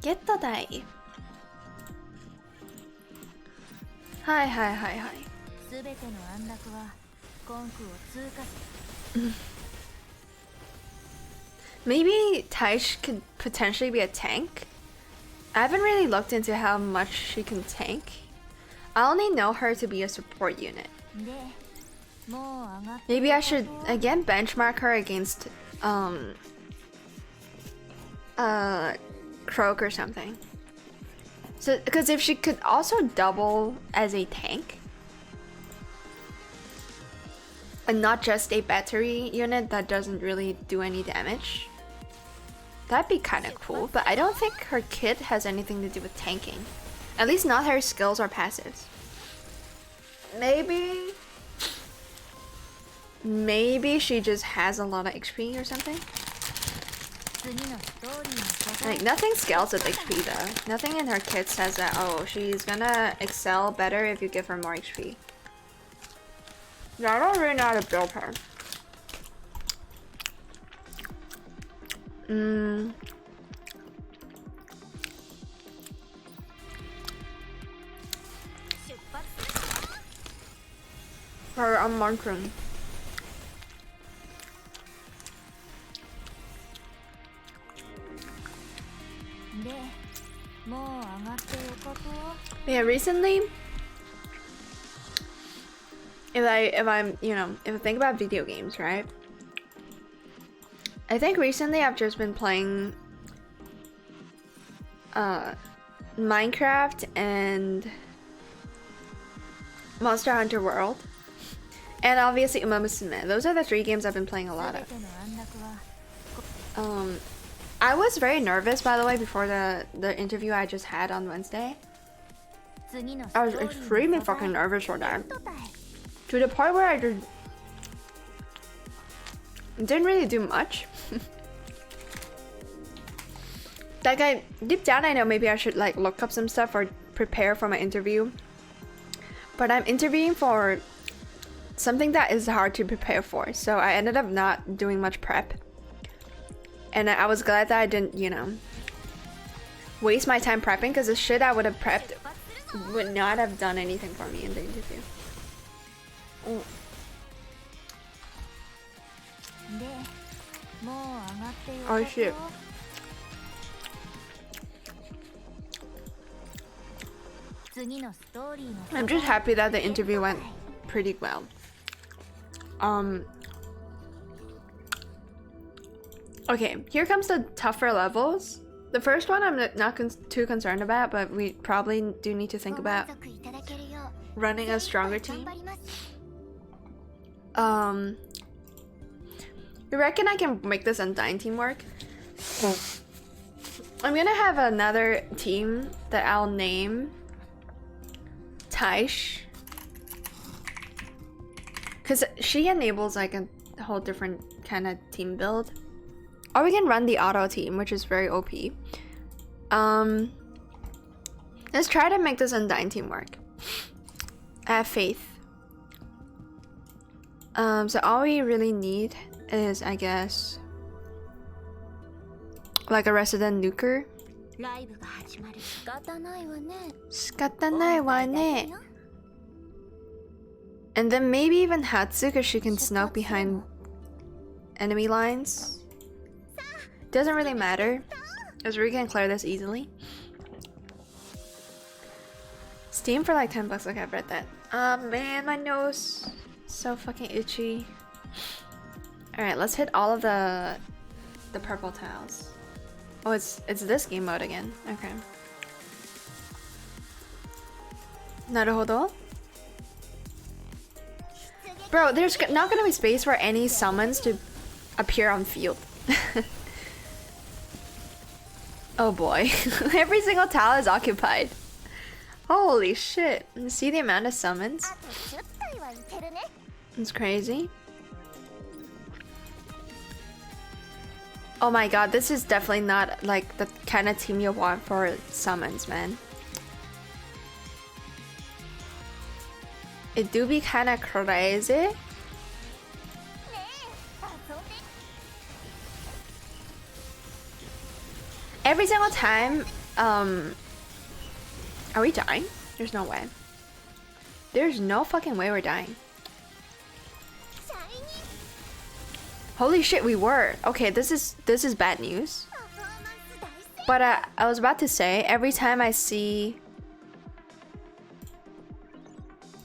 ゲットだい. Hi. Maybe Taisch could potentially be a tank. I haven't really looked into how much she can tank. I only know her to be a support unit. Maybe I should again benchmark her against Croak or something. So because if she could also double as a tank and not just a battery unit that doesn't really do any damage, that'd be kind of cool. But I don't think her kit has anything to do with tanking. At least not her skills or passives. Maybe she just has a lot of XP or something. Like nothing scales with XP though. Nothing in her kit says that, oh, she's gonna excel better if you give her more XP. Yeah, I don't really know how to build her. Sorry, I'm munching. Yeah, recently, if I think about video games, right? I think recently I've just been playing Minecraft and Monster Hunter World, and obviously Uma Musume. Those are the 3 games I've been playing a lot of. I was very nervous, by the way, before the interview I just had on Wednesday. I was extremely fucking nervous for that. To the point where I didn't really do much. Like, deep down I know maybe I should like look up some stuff or prepare for my interview. But I'm interviewing for something that is hard to prepare for. So I ended up not doing much prep. And I was glad that I didn't, waste my time prepping, because the shit I would have prepped would not have done anything for me in the interview. Oh shit. I'm just happy that the interview went pretty well. Okay, here comes the tougher levels. The first one I'm not too concerned about, but we probably do need to think about running a stronger team. You reckon I can make this Undyne team work? I'm gonna have another team that I'll name Taisch, because she enables like a whole different kind of team build. Or we can run the auto team, which is very OP. Let's try to make this Undyne team work. I have faith. So all we really need is, I guess, like a resident nuker. 仕方ないわね. And then maybe even Hatsu, because she can snuck behind enemy lines. Doesn't really matter, because we can clear this easily. Steam for like 10 bucks. Okay, I've read that. Man, my nose so fucking itchy. Alright, let's hit all of the purple tiles. Oh, it's this game mode again. Okay. Naruhodo. Bro, there's not gonna be space for any summons to appear on field. Oh boy. Every single tile is occupied. Holy shit. See the amount of summons? It's crazy. Oh my god, this is definitely not like the kind of team you want for summons, man. It do be kind of crazy. Every single time, are we dying? There's no way. There's no fucking way we're dying. Holy shit, we were. Okay, this is bad news. But I was about to say, every time I see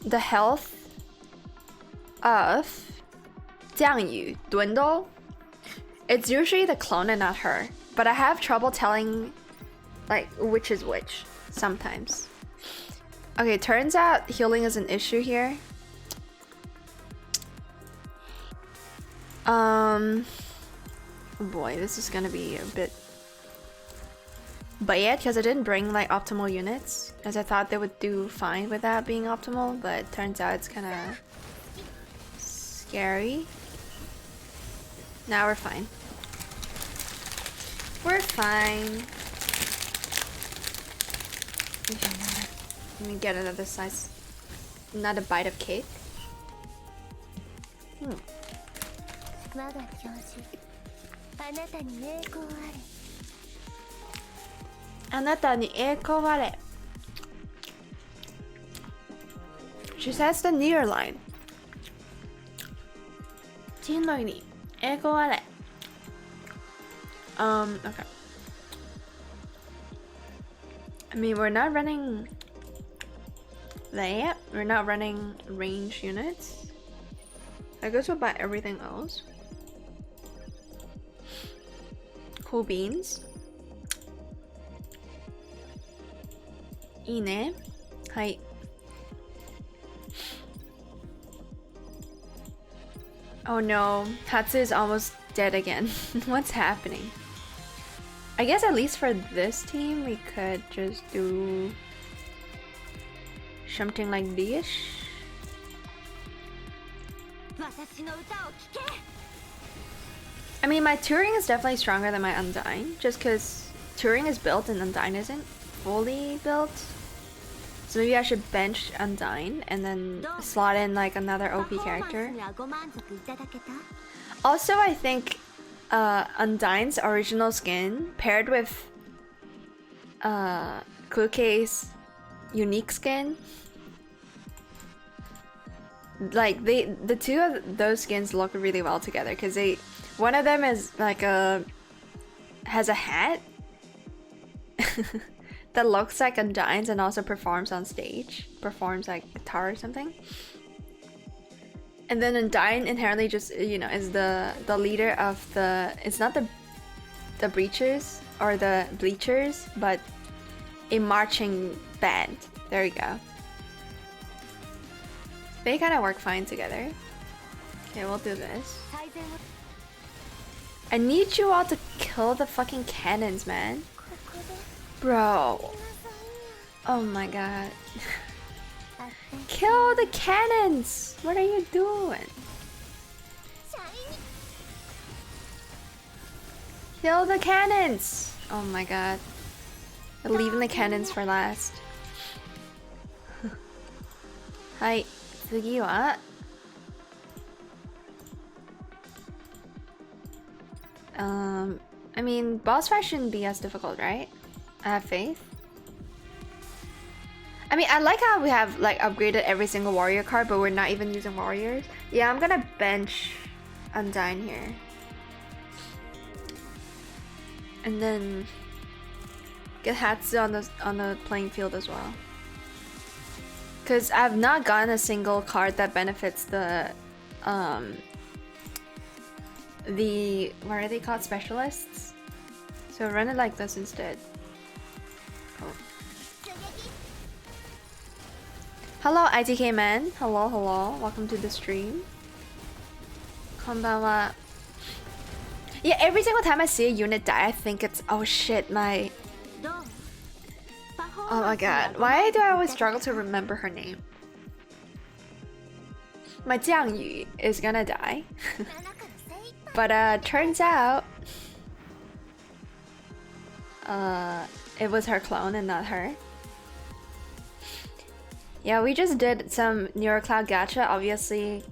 the health of Jiangyu dwindle, it's usually the clone and not her. But I have trouble telling like which is which sometimes. Okay, turns out healing is an issue here. Boy, this is gonna be a bit bad because I didn't bring like optimal units, as I thought they would do fine without being optimal, but turns out it's kind of scary. Now we're fine. We're fine. Let me get another slice, another bite of cake. She says the near line. Okay. I mean, we're not running that. We're not running range units. I guess we'll buy everything else. Cool beans. いいね。はい。Oh no, Hatsu is almost dead again. What's happening? I guess at least for this team, we could just do something like this. I mean, my Turing is definitely stronger than my Undyne, just because Turing is built and Undyne isn't fully built. So maybe I should bench Undyne and then slot in like another OP character. Also, I think Undyne's original skin paired with Kuke's unique skin, like the two of those skins look really well together because one of them is like has a hat that looks like Undyne's and also performs on stage, performs like guitar or something. And then Undyne inherently just, you know, is the leader of it's not the Breachers or the Bleachers, but a marching band. There you go. They kind of work fine together. Okay, we'll do this. I need you all to kill the fucking cannons, man. Bro. Oh my god. Kill the cannons! What are you doing? Kill the cannons! Oh my god. I'm leaving the cannons for last. Hi. 次は I mean, boss fight shouldn't be as difficult, right? I have faith. I mean, I like how we have like upgraded every single warrior card, but we're not even using warriors. Yeah, I'm gonna bench Undyne here. And then get Hatsu on the playing field as well. Cause I've not gotten a single card that benefits the what are they called? Specialists? So run it like this instead. Oh. Hello ITK man. Hello, hello. Welcome to the stream. Konbanwa. Yeah, every single time I see a unit die, I think it's oh shit, my oh my god. Why do I always struggle to remember her name? My Jiangyu is gonna die. But turns out it was her clone and not her. Yeah, we just did some NeuroCloud gacha. Obviously,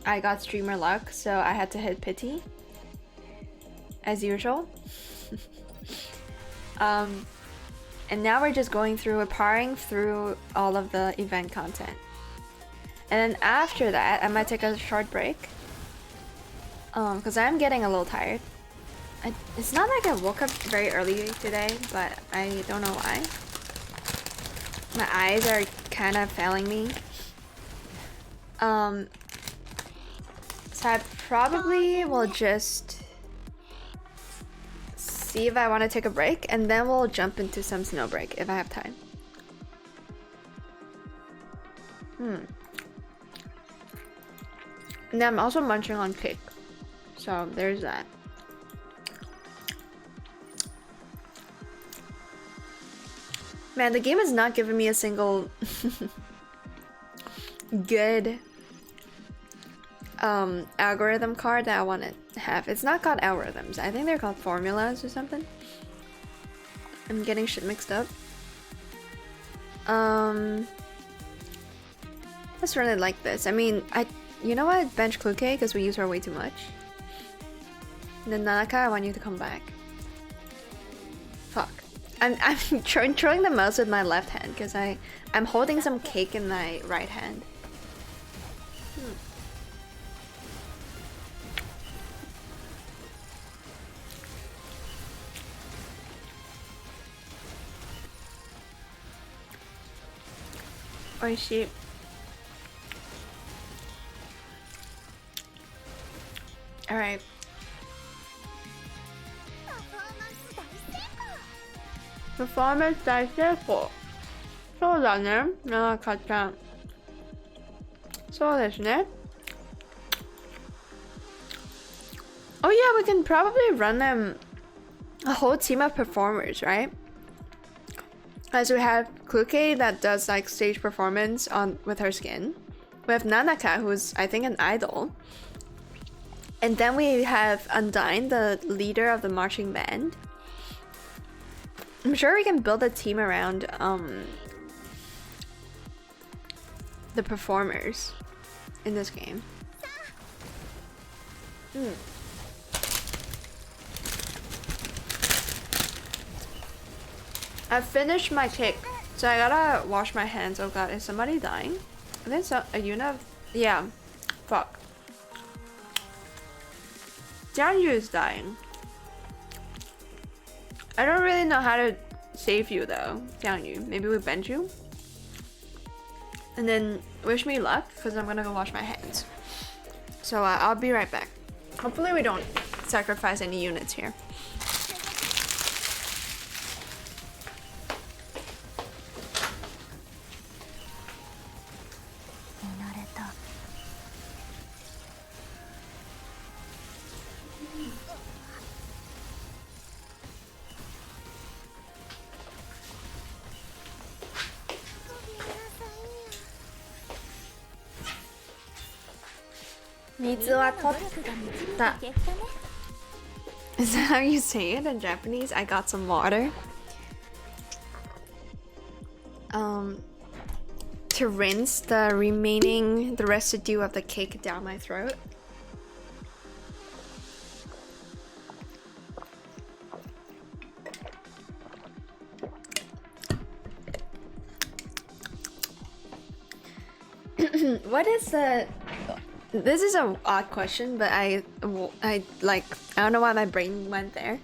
I got streamer luck, so I had to hit pity. As usual. And now we're just going through, we're powering through all of the event content. And then after that, I might take a short break. Because I'm getting a little tired. It's not like I woke up very early today, but I don't know why. My eyes are kind of failing me. So I probably will just see if I want to take a break, and then we'll jump into some Snowbreak if I have time. And I'm also munching on cake. So there's that. Man, the game is not giving me a single good algorithm card that I want to have. It's not called algorithms. I think they're called formulas or something. I'm getting shit mixed up. Let's run it like this. I mean, you know what? Bench Kluke because we use her way too much. And then Nanaka, I want you to come back. Fuck. I'm controlling the mouse with my left hand because I'm holding some cake in my right hand. Oishi. Alright. Performance 大成功。そうだね。なあ、かっちゃん。そうですね。Oh yeah, we can probably run them a whole team of performers, right? As we have Kluke that does like stage performance on with her skin. We have Nanaka, who's I think an idol. And then we have Undyne, the leader of the marching band. I'm sure we can build a team around the performers in this game. I finished my cake, so I gotta wash my hands. Oh god, is somebody dying? I think so. A Yuna? Yeah. Fuck. Jiangyu is dying. I don't really know how to save you though, Jiangyu. Maybe we bench you? And then wish me luck, because I'm gonna go wash my hands. So I'll be right back. Hopefully we don't sacrifice any units here. Is that how you say it in Japanese? I got some water. To rinse the residue of the cake down my throat. What is the... This is an odd question, but I don't know why my brain went there.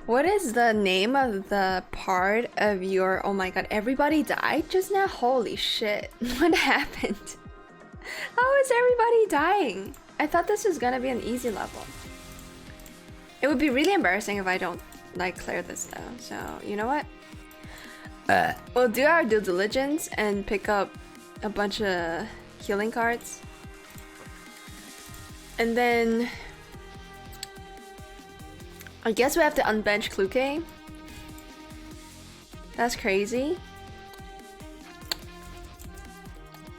What is the name of the part of your... Oh my god, everybody died just now? Holy shit. What happened? How is everybody dying? I thought this was gonna be an easy level. It would be really embarrassing if I don't like clear this though. So, you know what? We'll do our due diligence and pick up a bunch of healing cards. And then I guess we have to unbench Kluke. That's crazy.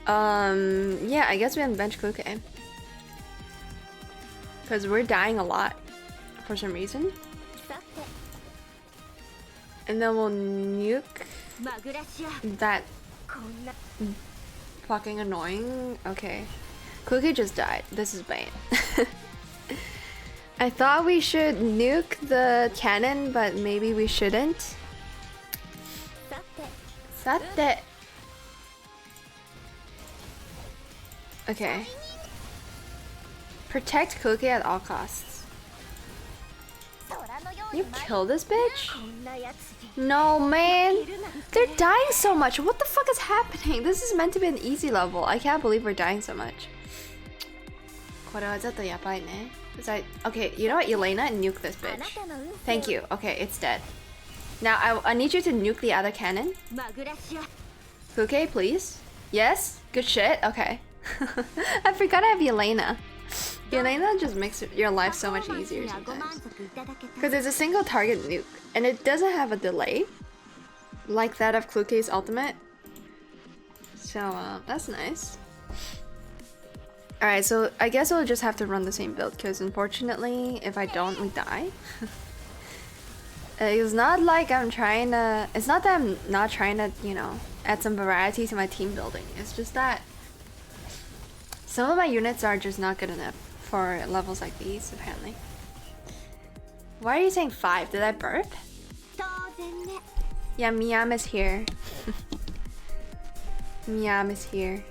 Yeah, I guess we unbench Kluke. Because we're dying a lot for some reason. And then we'll nuke that fucking annoying. Okay. Cookie just died. This is bad. I thought we should nuke the cannon, but maybe we shouldn't. Sate. Okay. Protect Cookie at all costs. You kill this bitch? No, man. They're dying so much. What the fuck is happening? This is meant to be an easy level. I can't believe we're dying so much. Okay, you know what? Elena, nuke this bitch. Thank you. Okay, it's dead. Now, I need you to nuke the other cannon. Okay, please. Yes? Good shit? Okay. I forgot I have Elena. Elena just makes your life so much easier sometimes. Because it's a single target nuke, and it doesn't have a delay like that of Kluke's ultimate. So, that's nice. Alright, so I guess we'll just have to run the same build, because unfortunately, if I don't, we die. It's not like I'm trying to... It's not that I'm not trying to, you know, add some variety to my team building. It's just that some of my units are just not good enough for levels like these, apparently. Why are you saying 5? Did I burp? Yeah, Miam is here. Miam is here.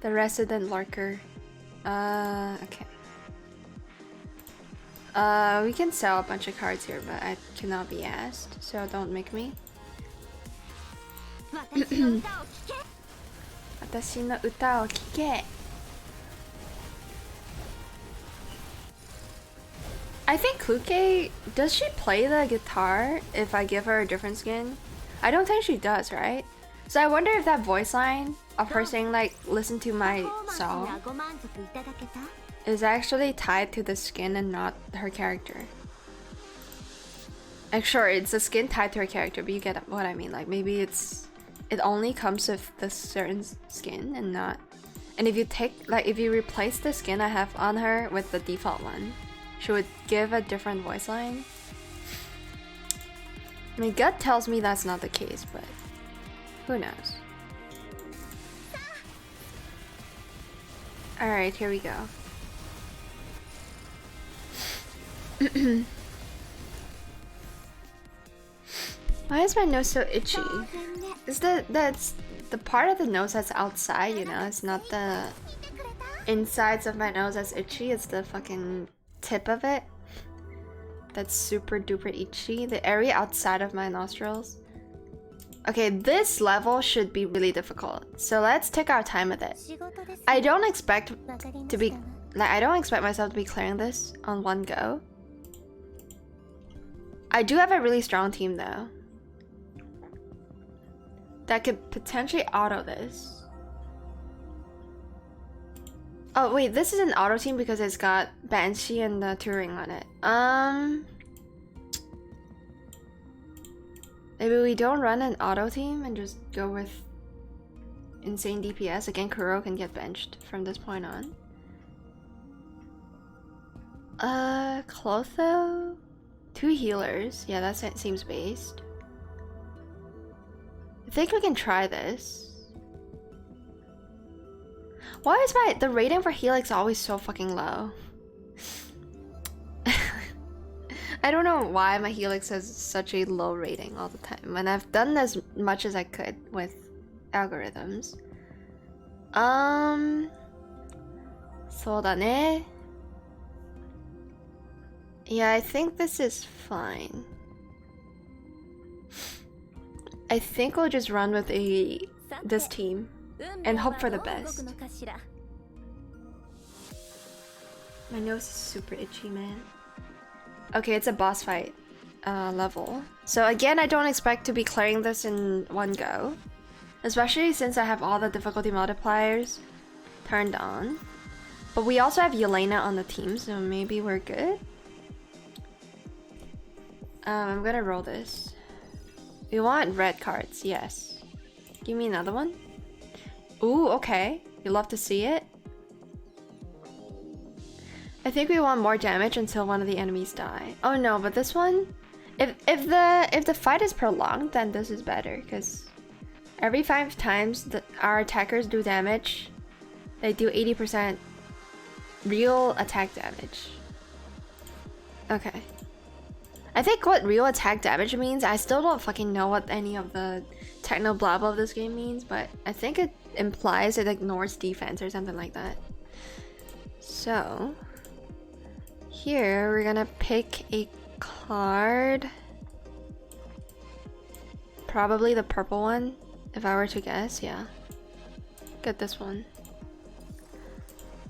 The resident lurker. Okay. We can sell a bunch of cards here, but I cannot be asked, so don't make me. 私の歌を聴け. I think Kuke, does she play the guitar if I give her a different skin? I don't think she does, right? So I wonder if that voice line of her saying like, listen to my song, is actually tied to the skin and not her character. Like sure, it's a skin tied to her character, but you get what I mean. Like maybe it only comes with the certain skin and not. And if you if you replace the skin I have on her with the default one, she would give a different voice line. My gut tells me that's not the case, but who knows? Alright, here we go. Why is my nose so itchy? Is that's the part of the nose that's outside, you know? It's not the insides of my nose that's itchy, it's the fucking tip of it that's super duper itchy. The area outside of my nostrils. Okay, this level should be really difficult, so let's take our time with it. I don't expect myself to be clearing this on one go. I do have a really strong team though that could potentially auto this. Oh wait, this is an auto team because it's got Banshee and the Turing on it. Maybe we don't run an auto team and just go with insane DPS. Again, Kuro can get benched from this point on. Clotho? 2 healers. Yeah, that seems based. I think we can try this. Why is the rating for Helix always so fucking low? I don't know why my Helix has such a low rating all the time when I've done as much as I could with algorithms. そうだね. Yeah, I think this is fine. I think we'll just run with this team and hope for the best. My nose is super itchy, man. Okay, it's a boss fight level. So again, I don't expect to be clearing this in one go, especially since I have all the difficulty multipliers turned on. But we also have Yelena on the team, so maybe we're good. I'm gonna roll this. We want red cards, yes. Give me another one. Ooh, okay. You love to see it. I think we want more damage until one of the enemies die. Oh no, but this one, if the fight is prolonged, then this is better because every 5 times that our attackers do damage, they do 80% real attack damage. Okay. I think what real attack damage means, I still don't fucking know what any of the techno blah blah of this game means, but I think it implies it ignores defense or something like that. So here we're gonna pick a card. Probably the purple one, if I were to guess, yeah. Get this one.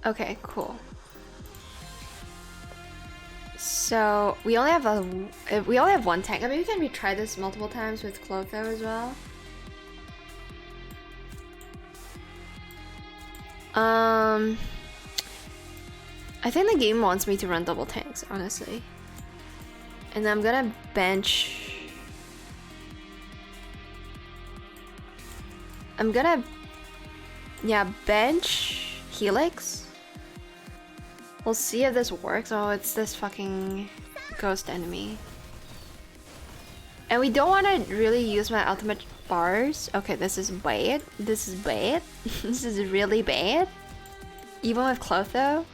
Okay, cool. So we only have one tank. I mean, we can retry this multiple times with Clotho as well. I think the game wants me to run double tanks, honestly. And I'm gonna bench. I'm gonna, yeah, bench Helix. We'll see if this works. Oh, it's this fucking ghost enemy. And we don't want to really use my ultimate bars. Okay, this is bad. This is bad. This is really bad. Even with Clotho.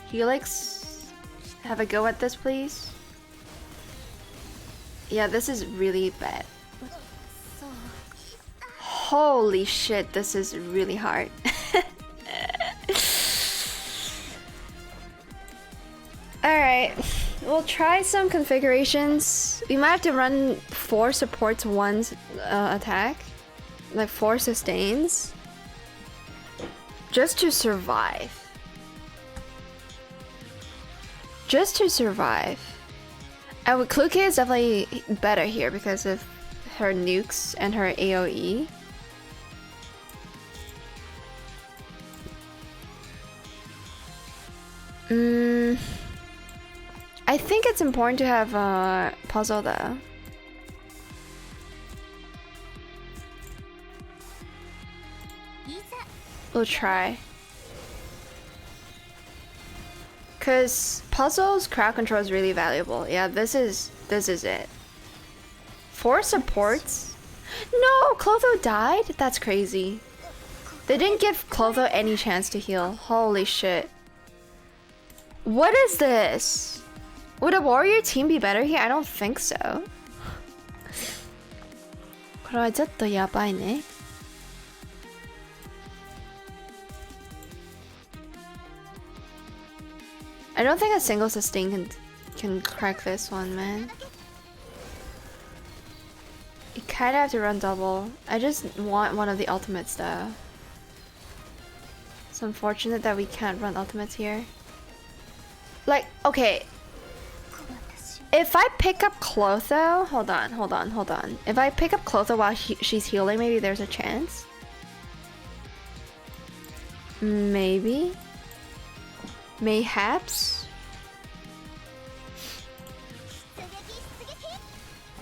Helix, have a go at this, please. Yeah, this is really bad. Holy shit, this is really hard. Alright, We'll try some configurations. We might have to run 4 supports, 1 attack. Like 4 sustains. Just to survive. Just to survive. And Kluke is definitely better here because of her nukes and her AoE. I think it's important to have a puzzle though. We'll try. Cause puzzles, crowd control is really valuable. Yeah, this is it. 4 supports? No, Clotho died? That's crazy. They didn't give Clotho any chance to heal. Holy shit. What is this? Would a warrior team be better here? I don't think so. これはちょっとやばいね。I don't think a single sustain can crack this one, man. You kinda have to run double. I just want one of the ultimates though. It's unfortunate that we can't run ultimates here. Like, okay. If I pick up Clotho, hold on. If I pick up Clotho while she's healing, maybe there's a chance. Maybe. Mayhaps.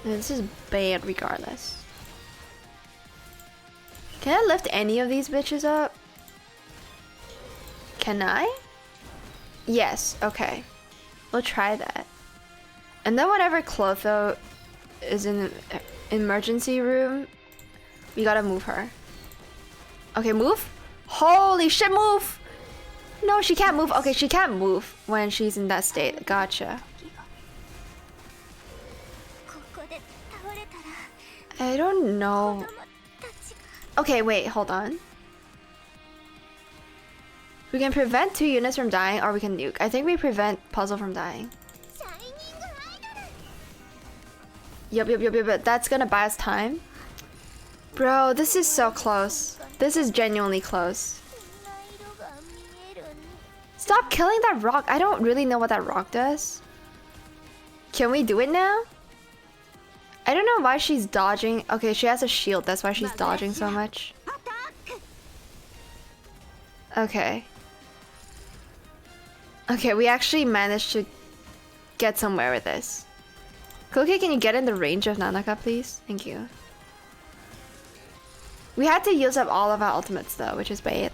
This is bad regardless. Can I lift any of these bitches up? Can I? Yes, okay. We'll try that. And then whenever Clotho is in the emergency room, we gotta move her. Okay, move. Holy shit, move! No, she can't move. Okay, she can't move when she's in that state. Gotcha. I don't know. Okay, wait, hold on. We can prevent 2 units from dying, or we can nuke. I think we prevent puzzle from dying. Yup. That's gonna buy us time. Bro, this is so close. This is genuinely close. Stop killing that rock. I don't really know what that rock does. Can we do it now? I don't know why she's dodging. Okay, she has a shield. That's why she's dodging so much. Okay. Okay, we actually managed to get somewhere with this. Cookie, can you get in the range of Nanaka, please? Thank you. We had to use up all of our ultimates though, which is bad.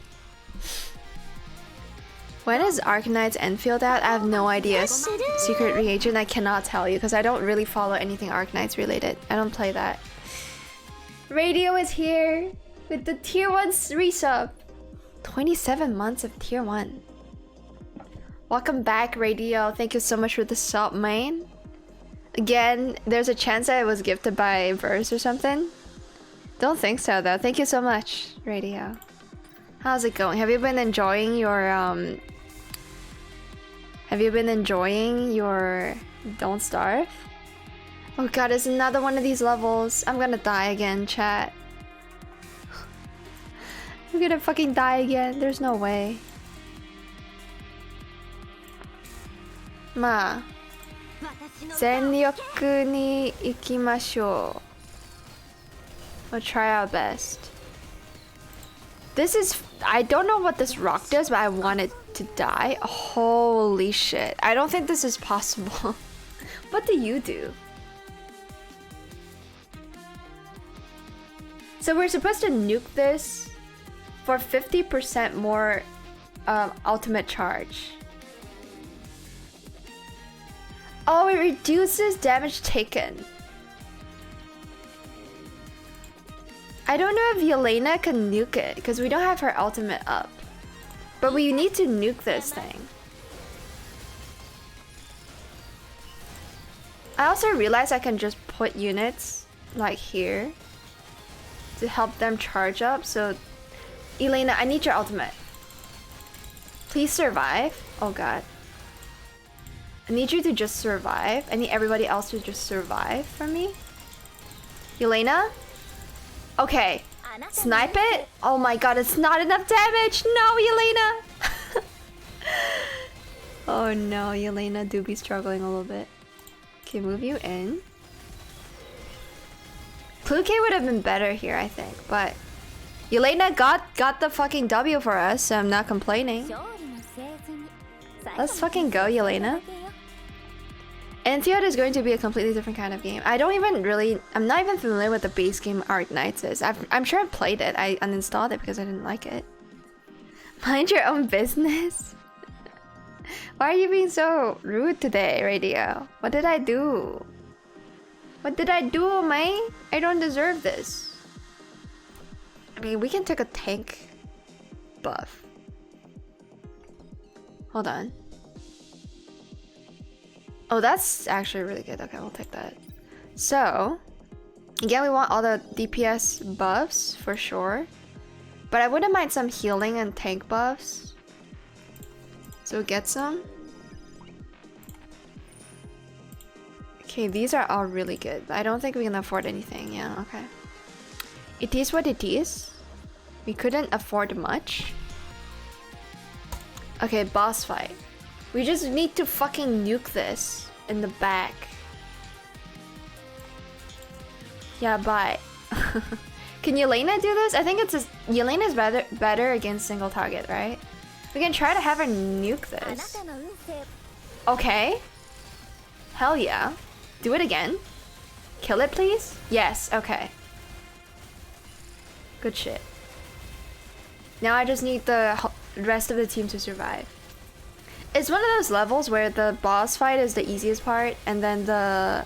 When is Arcanite's Enfield out? I have no idea. Secret reagent, I cannot tell you because I don't really follow anything Arcanite's related. I don't play that. Radio is here with the tier 1 resub. 27 months of tier 1. Welcome back, Radio. Thank you so much for the sub, man. Again, there's a chance that it was gifted by Verse or something. Don't think so though. Thank you so much, Radio. How's it going? Have you been enjoying your Don't Starve? Oh god, it's another one of these levels. I'm gonna die again, chat. I'm gonna fucking die again. There's no way. Ma. 全力に行きましょう. We'll try our best. This is... I don't know what this rock does, but I want it to die. Holy shit. I don't think this is possible. What do you do? So we're supposed to nuke this for 50% more ultimate charge. Oh, it reduces damage taken. I don't know if Yelena can nuke it because we don't have her ultimate up. But we need to nuke this thing. I also realized I can just put units like here to help them charge up. So, Elena, I need your ultimate. Please survive. Oh god. I need you to just survive. I need everybody else to just survive for me. Yelena? Okay. Snipe it? Oh my god, it's not enough damage! No, Yelena! Oh no, Yelena do be struggling a little bit. Okay, move you in. Pluke would have been better here, I think, but Yelena got the fucking W for us, so I'm not complaining. Let's fucking go, Yelena. Enfield is going to be a completely different kind of game. I'm not even familiar with the base game Arc Knights is. I'm sure I've played it. I uninstalled it because I didn't like it. Mind your own business. Why are you being so rude today, Radio? What did I do? What did I do, man? I don't deserve this. I mean, we can take a tank buff. Hold on. Oh, that's actually really good. Okay, we'll take that. So, again, we want all the DPS buffs for sure. But I wouldn't mind some healing and tank buffs. So get some. Okay, these are all really good. But I don't think we can afford anything. Yeah, okay. It is what it is. We couldn't afford much. Okay, boss fight. We just need to fucking nuke this in the back. Yeah, bye. Can Yelena do this? I think it's Yelena's better against single target, right? We can try to have her nuke this. Okay. Hell yeah. Do it again. Kill it, please? Yes, okay. Good shit. Now I just need the rest of the team to survive. It's one of those levels where the boss fight is the easiest part, and then the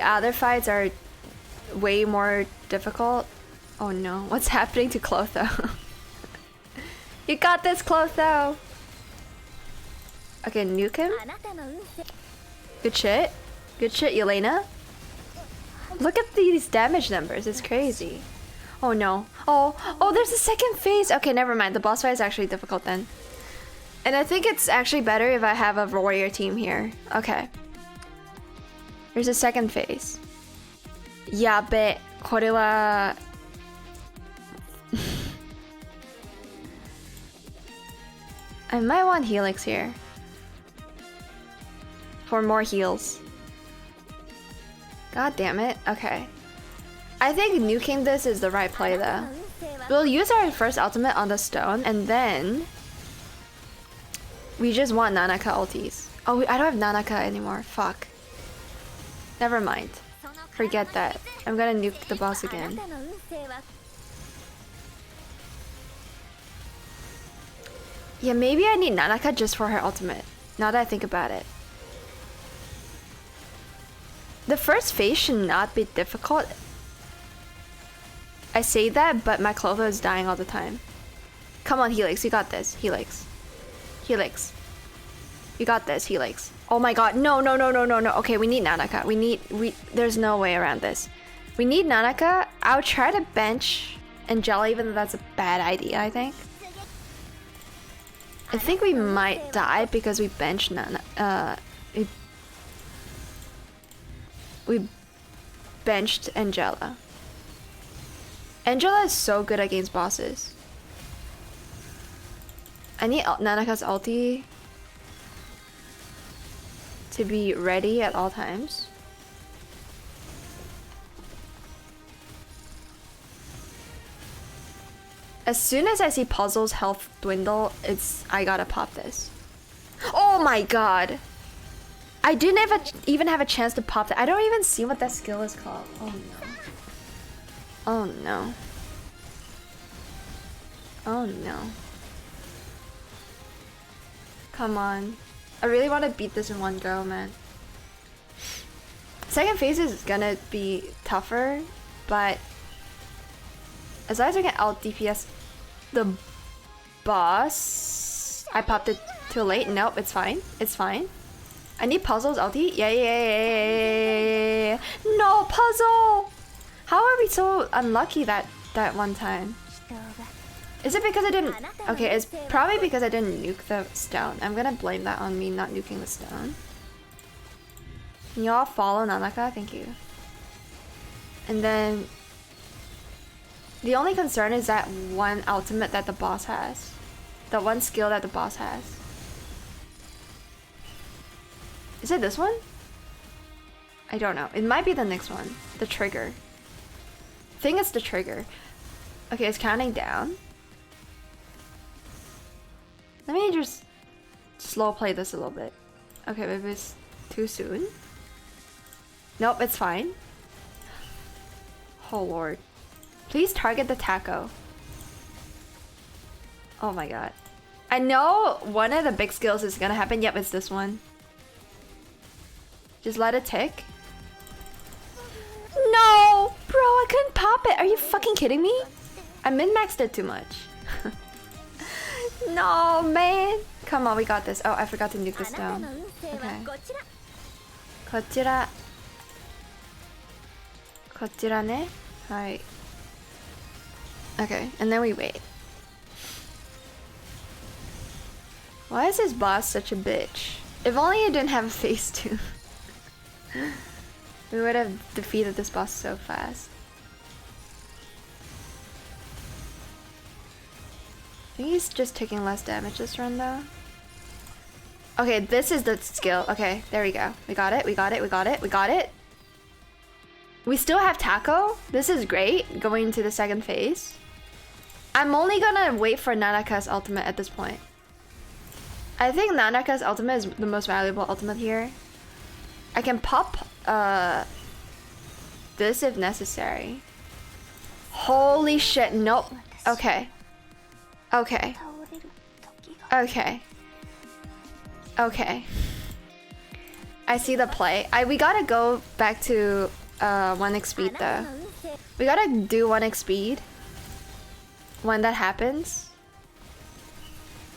other fights are way more difficult. Oh no, what's happening to Clotho? You got this, Clotho! Okay, nuke him. Good shit. Good shit, Yelena. Look at these damage numbers, it's crazy. Oh no. Oh, there's a second phase! Okay, never mind, the boss fight is actually difficult then. And I think it's actually better if I have a warrior team here. Okay. There's a second phase. Yabe, これは... I might want Helix here. For more heals. God damn it. Okay. I think nuking this is the right play though. We'll use our first ultimate on the stone and then... We just want Nanaka ultis. Oh, I don't have Nanaka anymore. Fuck. Never mind. Forget that. I'm gonna nuke the boss again. Yeah, maybe I need Nanaka just for her ultimate. Now that I think about it. The first phase should not be difficult. I say that, but my Clotho is dying all the time. Come on, Helix. You got this. Helix. Helix. You got this, Helix. Oh my god. No. Okay, we need Nanaka. There's no way around this. We need Nanaka. I'll try to bench Angela, even though that's a bad idea, I think. I think we might die because we benched we benched Angela. Angela is so good against bosses. I need Nanaka's ulti to be ready at all times. As soon as I see Puzzle's health dwindle, I gotta pop this. Oh my god! I didn't even have a chance to pop that. I don't even see what that skill is called. Oh no. Oh no. Oh no. Come on. I really want to beat this in one go, man. Second phase is gonna be tougher, but as long as I can out DPS the boss. I popped it too late. Nope, it's fine. It's fine. I need Puzzle's ulti. Yeah. No, Puzzle! How are we so unlucky that one time? Is it because I didn't... Okay, it's probably because I didn't nuke the stone. I'm gonna blame that on me not nuking the stone. Can y'all follow Nanaka? Thank you. And then... The only concern is that one ultimate that the boss has. The one skill that the boss has. Is it this one? I don't know. It might be the next one. The trigger. I think it's the trigger. Okay, it's counting down. Let me just slow play this a little bit. Okay, maybe it's too soon. Nope, it's fine. Oh lord. Please target the taco. Oh my god. I know one of the big skills is gonna happen. Yep, it's this one. Just let it tick. No! Bro, I couldn't pop it. Are you fucking kidding me? I min-maxed it too much. No, man. Come on, we got this. Oh, I forgot to nuke this down. Okay. Kochira. Kochira ne? Hi. Okay, and then we wait. Why is this boss such a bitch? If only it didn't have a phase 2. We would have defeated this boss so fast. I think he's just taking less damage this run though. Okay, this is the skill. Okay, there we go. We got it, we got it, we got it, we got it. We still have Taco. This is great, going into the second phase. I'm only gonna wait for Nanaka's ultimate at this point. I think Nanaka's ultimate is the most valuable ultimate here. I can pop this if necessary. Holy shit, nope. Okay. Okay. Okay. Okay. I see the play. We gotta go back to 1x speed though. We gotta do 1x speed when that happens.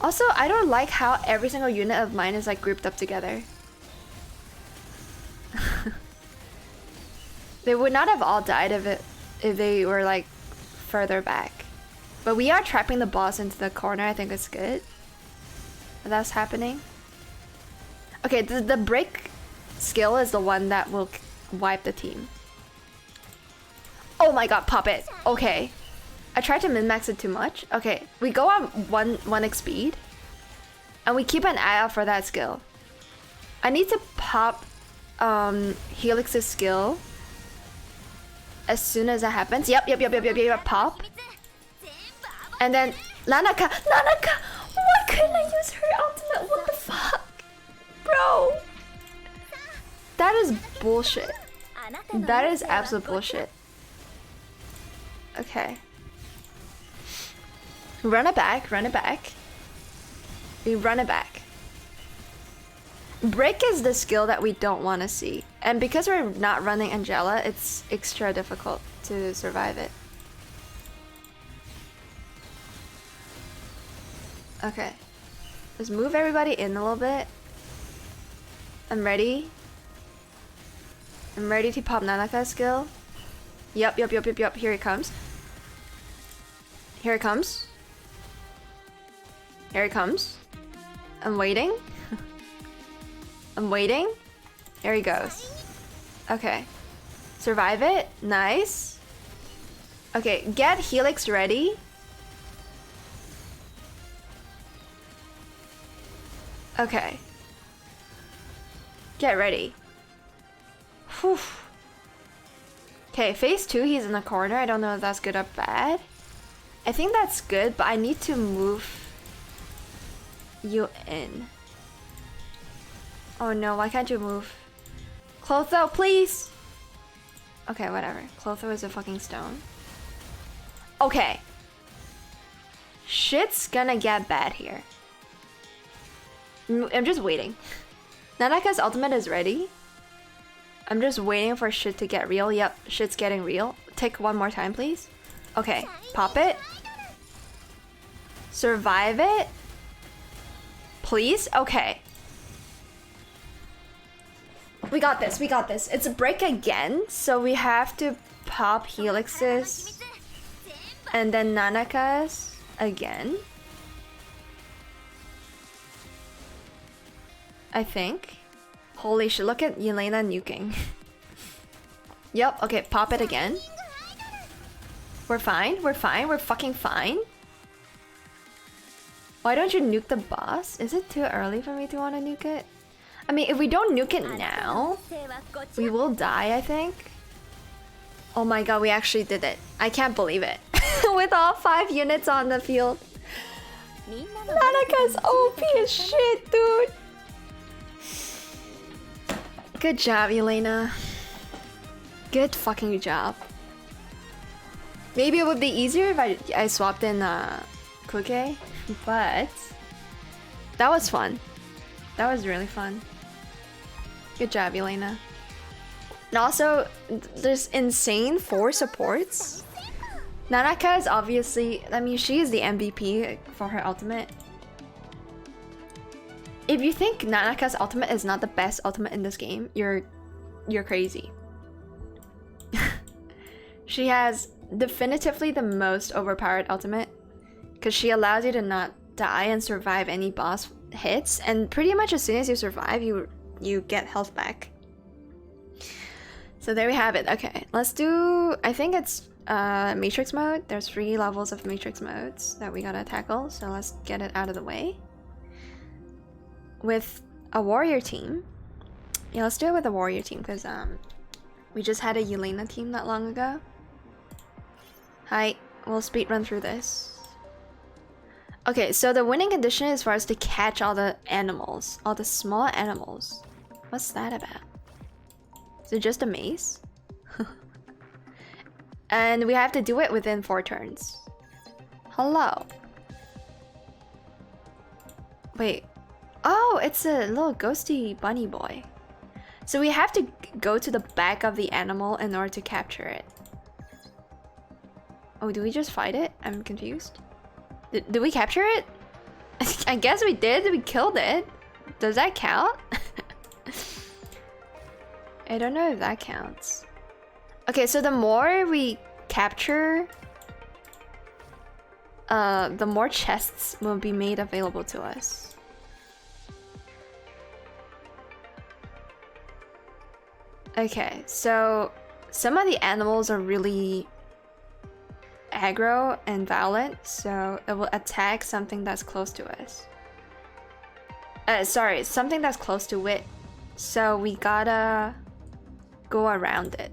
Also, I don't like how every single unit of mine is like grouped up together. They would not have all died if they were like further back. But we are trapping the boss into the corner. I think it's good. That's happening. Okay, the break skill is the one that will wipe the team. Oh my god, pop it. Okay. I tried to min-max it too much. Okay, we go on 1x speed. And we keep an eye out for that skill. I need to pop Helix's skill as soon as that happens. Yep, pop. And then Nanaka! Why couldn't I use her ultimate? What the fuck? Bro! That is bullshit. That is absolute bullshit. Okay. Run it back. We run it back. Break is the skill that we don't want to see. And because we're not running Angela, it's extra difficult to survive it. Okay. Let's move everybody in a little bit. I'm ready. I'm ready to pop Nanaka's skill. Yup. Here it comes. Here it comes. Here it comes. I'm waiting. I'm waiting. Here he goes. Okay. Survive it. Nice. Okay, get Helix ready. Okay. Get ready. Whew. Okay, phase 2, he's in the corner. I don't know if that's good or bad. I think that's good, but I need to move you in. Oh no, why can't you move? Clotho, please! Okay, whatever. Clotho is a fucking stone. Okay. Shit's gonna get bad here. I'm just waiting. Nanaka's ultimate is ready. I'm just waiting for shit to get real. Yep, shit's getting real. Tick one more time, please. Okay, pop it. Survive it. Please? Okay. We got this. It's a break again, so we have to pop Helix's and then Nanaka's again. I think. Holy shit, look at Yelena nuking. Yep, okay, pop it again. We're fine, we're fine, we're fucking fine. Why don't you nuke the boss? Is it too early for me to want to nuke it? I mean, if we don't nuke it now, we will die, I think. Oh my god, we actually did it. I can't believe it. With all 5 units on the field. Nanaka's OP as shit, dude. Good job, Elena. Good fucking job. Maybe it would be easier if I swapped in Kuke, but that was fun. That was really fun. Good job, Elena. And also, there's insane 4 supports. Nanaka is obviously, I mean, she is the MVP for her ultimate. If you think Nanaka's ultimate is not the best ultimate in this game, you're crazy. She has definitively the most overpowered ultimate because she allows you to not die and survive any boss hits, and pretty much as soon as you survive, you get health back. So there we have it. Okay, let's do, I think it's Matrix mode. There's 3 levels of Matrix modes that we gotta tackle, so let's get it out of the way. With a warrior team. Yeah, let's do it with a warrior team because we just had a Yelena team not long ago. Hi, we'll speed run through this. Okay, so the winning condition is for us to catch all the animals, all the small animals. What's that about? Is it just a maze? And we have to do it within 4 turns. Hello. Wait. Oh, it's a little ghosty bunny boy. So we have to go to the back of the animal in order to capture it. Oh, do we just fight it? I'm confused. Did we capture it? I guess we did. We killed it. Does that count? I don't know if that counts. Okay, so the more we capture, the more chests will be made available to us. Okay, so some of the animals are really aggro and violent, so it will attack something that's close to us. Sorry, something that's close to it. So we gotta go around it.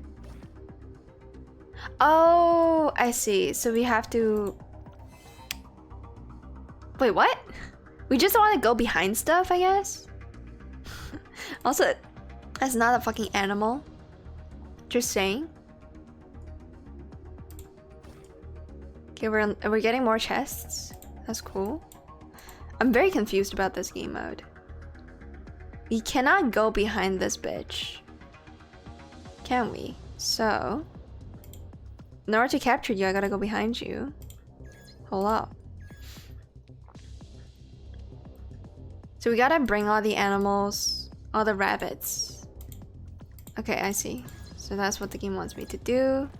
Oh, I see. So we have to... Wait, what? We just want to go behind stuff, I guess? Also, that's not a fucking animal. Just saying. Okay, we're getting more chests. That's cool. I'm very confused about this game mode. We cannot go behind this bitch. Can we? So... in order to capture you, I gotta go behind you. Hold up. So we gotta bring all the animals, all the rabbits. Okay, I see. So that's what the game wants me to do.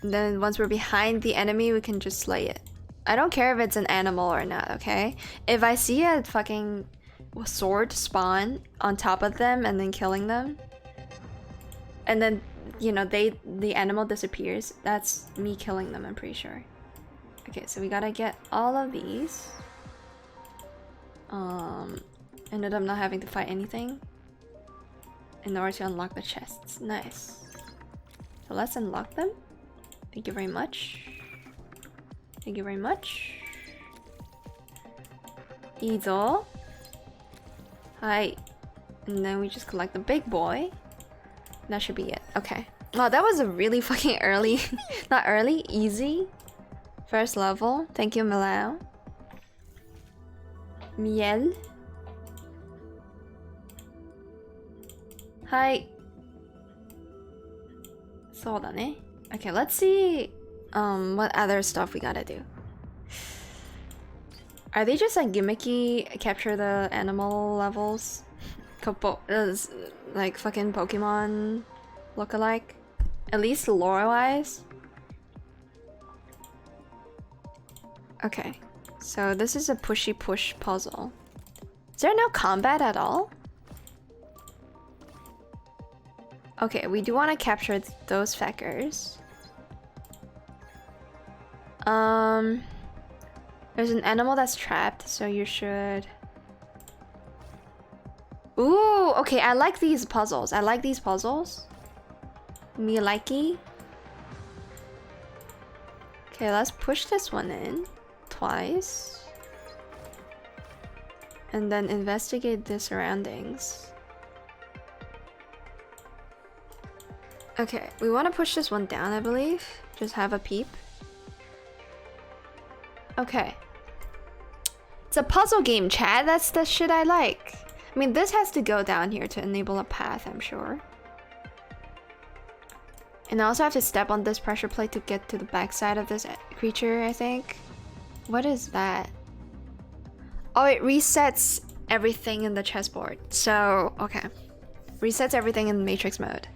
And then once we're behind the enemy, we can just slay it. I don't care if it's an animal or not, okay? If I see a fucking sword spawn on top of them and then killing them, and then, you know, the animal disappears, that's me killing them, I'm pretty sure. Okay, so we gotta get all of these. Ended up not having to fight anything in order to unlock the chests. Nice. So let's unlock them. Thank you very much. Thank you very much. Izo. Hi. And then we just collect the big boy. That should be it. Okay. Wow, that was a really fucking early, not early, easy first level. Thank you, Milao. Miel. Hi. そうだね. Okay, let's see what other stuff we gotta do. Are they just like gimmicky capture the animal levels? Like fucking Pokemon look-alike? At least lore-wise? Okay, so this is a pushy push puzzle. Is there no combat at all? Okay, we do want to capture those feckers. There's an animal that's trapped, so you should... Ooh, okay, I like these puzzles. I like these puzzles. Me likey. Okay, let's push this one in twice. And then investigate the surroundings. Okay, we want to push this one down, I believe. Just have a peep. Okay. It's a puzzle game, chat. That's the shit I like. I mean, this has to go down here to enable a path, I'm sure. And I also have to step on this pressure plate to get to the backside of this creature, I think. What is that? Oh, it resets everything in the chessboard. So, okay. Resets everything in matrix mode.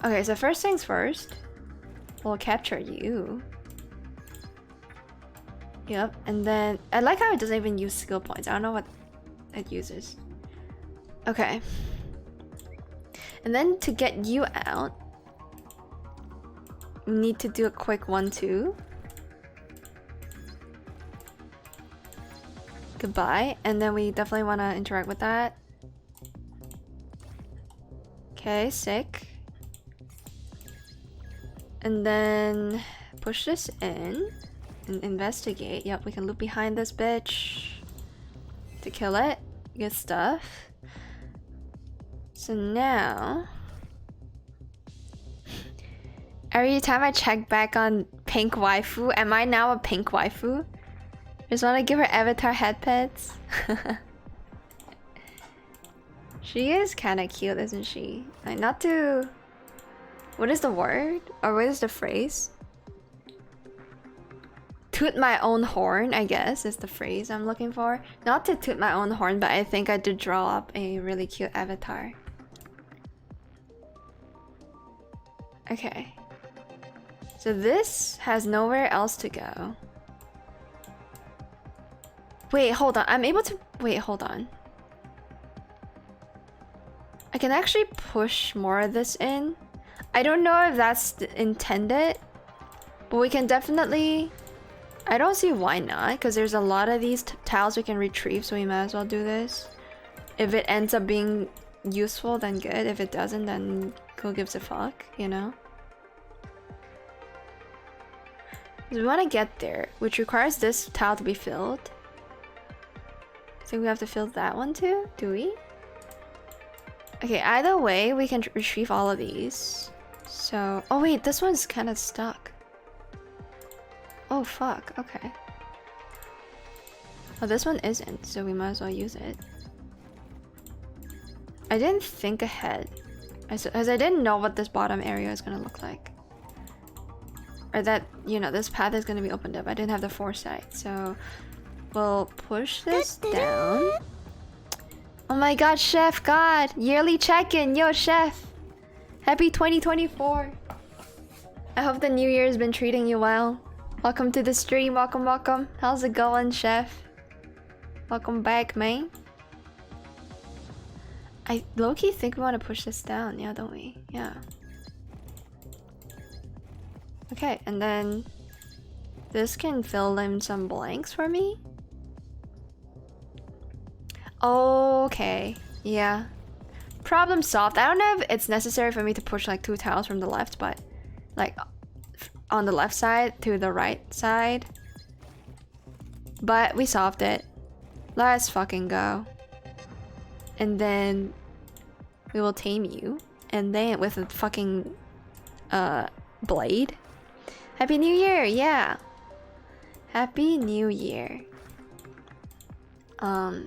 Okay, so first things first. We'll capture you. Yep, and then... I like how it doesn't even use skill points. I don't know what it uses. Okay. And then to get you out, we need to do a quick 1-2. Goodbye. And then we definitely want to interact with that. Okay, sick. And then push this in and investigate. Yep, we can loop behind this bitch to kill it. Good stuff. So now, every time I check back on pink waifu, am I now a pink waifu? Just want to give her avatar head pets. She is kind of cute, isn't she? Like, not to... What is the word? Or what is the phrase? Toot my own horn, I guess, is the phrase I'm looking for. Not to toot my own horn, but I think I did draw up a really cute avatar. Okay. So this has nowhere else to go. Wait, hold on. I'm able to... Wait, hold on. I can actually push more of this in. I don't know if that's intended, but we can definitely... I don't see why not, because there's a lot of these tiles we can retrieve, so we might as well do this. If it ends up being useful, then good. If it doesn't, then who gives a fuck, you know? We want to get there, which requires this tile to be filled. So we have to fill that one too, do we? Okay, either way, we can retrieve all of these. So, oh wait, this one's kind of stuck. Oh fuck, okay. Oh, this one isn't, so we might as well use it. I didn't think ahead, as I didn't know what this bottom area is gonna look like. Or that, you know, this path is gonna be opened up. I didn't have the foresight, so we'll push this down. Oh my god, Chef God! Yearly check-in! Yo, Chef! Happy 2024! I hope the new year has been treating you well. Welcome to the stream, welcome, welcome. How's it going, Chef? Welcome back, man. I low-key think we want to push this down, yeah, don't we? Yeah. Okay, and then this can fill in some blanks for me. Okay, yeah. Problem solved. I don't know if it's necessary for me to push like 2 tiles from the left, but like on the left side to the right side. But we solved it. Let's fucking go. And then we will tame you. And then with a fucking blade. Happy New Year, yeah. Happy New Year. I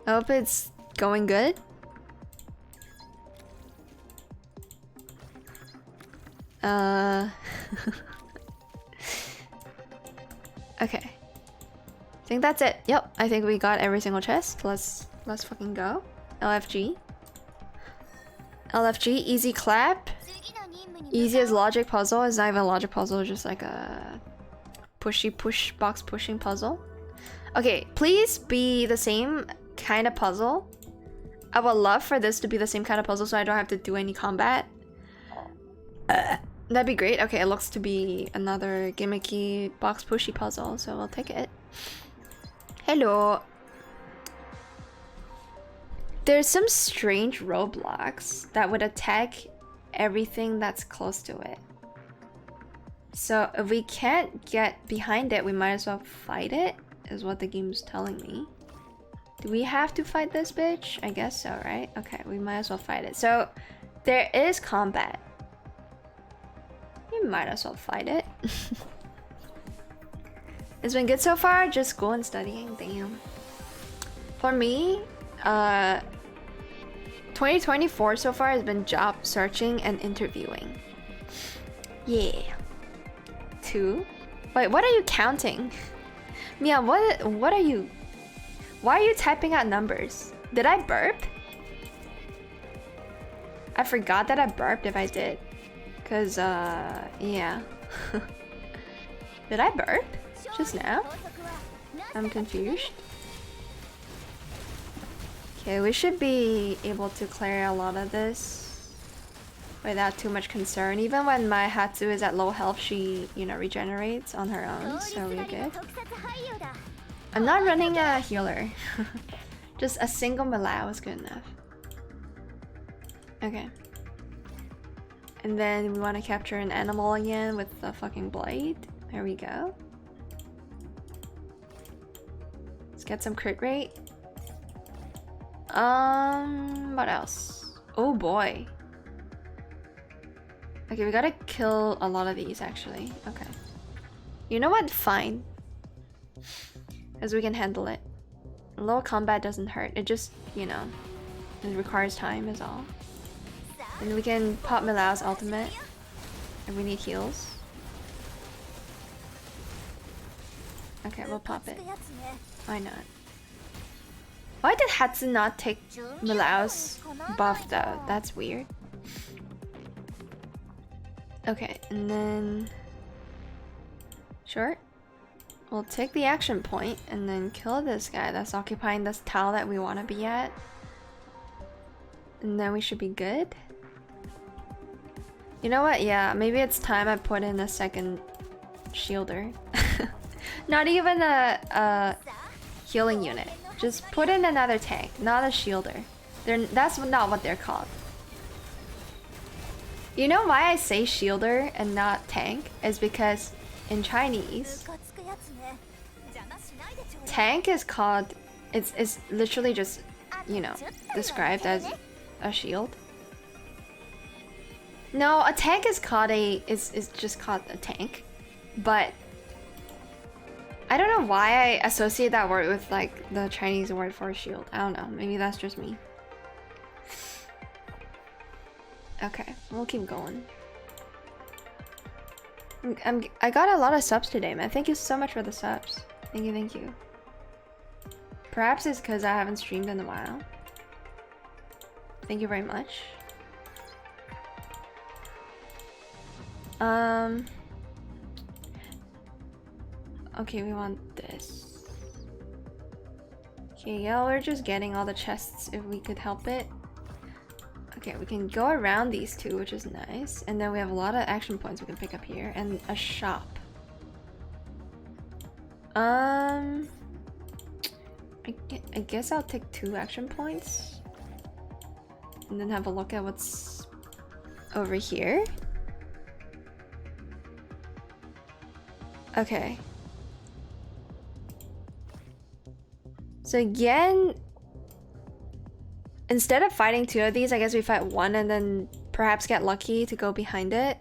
hope it's going good. Okay. I think that's it. Yep, I think we got every single chest. Let's fucking go. LFG. LFG, easy clap. Easiest logic puzzle is not even a logic puzzle, it's just like a box pushing puzzle. Okay, please be the same kind of puzzle. I would love for this to be the same kind of puzzle so I don't have to do any combat. That'd be great. Okay, it looks to be another gimmicky box pushy puzzle, so we'll take it. Hello. There's some strange roadblocks that would attack everything that's close to it. So if we can't get behind it, we might as well fight it, is what the game's telling me. Do we have to fight this bitch? I guess so, right? Okay, we might as well fight it. So there is combat. You might as well fight it. It's been good so far, just school and studying, damn. For me, 2024 so far has been job searching and interviewing. Yeah. 2? Wait, what are you counting? Mia, what are you... Why are you typing out numbers? Did I burp? I forgot that I burped if I did. Cause, yeah. Did I burp? Just now? I'm confused. Okay, we should be able to clear a lot of this without too much concern. Even when my Hatsu is at low health, she, you know, regenerates on her own, so we're good. I'm not running a healer. Just a single Malao is good enough. Okay. And then we want to capture an animal again with the fucking blade. There we go. Let's get some crit rate. What else? Oh boy. Okay, we gotta kill a lot of these actually. Okay. You know what? Fine. Because we can handle it. Low combat doesn't hurt. It just, you know, it requires time is all. And we can pop Milao's ultimate. And we need heals. Okay, we'll pop it. Why not? Why did Hatsu not take Milao's buff though? That's weird. Okay, and then... Sure. We'll take the action point and then kill this guy that's occupying this tile that we want to be at. And then we should be good. You know what? Yeah, maybe it's time I put in a second shielder. Not even a healing unit. Just put in another tank, not a shielder. That's not what they're called. You know why I say shielder and not tank? Is because in Chinese, tank is called, it's literally just, you know, described as a shield. No, a tank is called is just called a tank, but I don't know why I associate that word with like the Chinese word for shield. I don't know, maybe that's just me. Okay, we'll keep going. I got a lot of subs today, man. Thank you so much for the subs. Thank you, thank you. Perhaps it's because I haven't streamed in a while. Thank you very much. Okay, we want this. Okay, yeah, we're just getting all the chests if we could help it. Okay, we can go around these two, which is nice. And then we have a lot of action points we can pick up here. And a shop. I guess I'll take 2 action points. And then have a look at what's over here. Okay. So again, instead of fighting 2 of these, I guess we fight 1 and then perhaps get lucky to go behind it.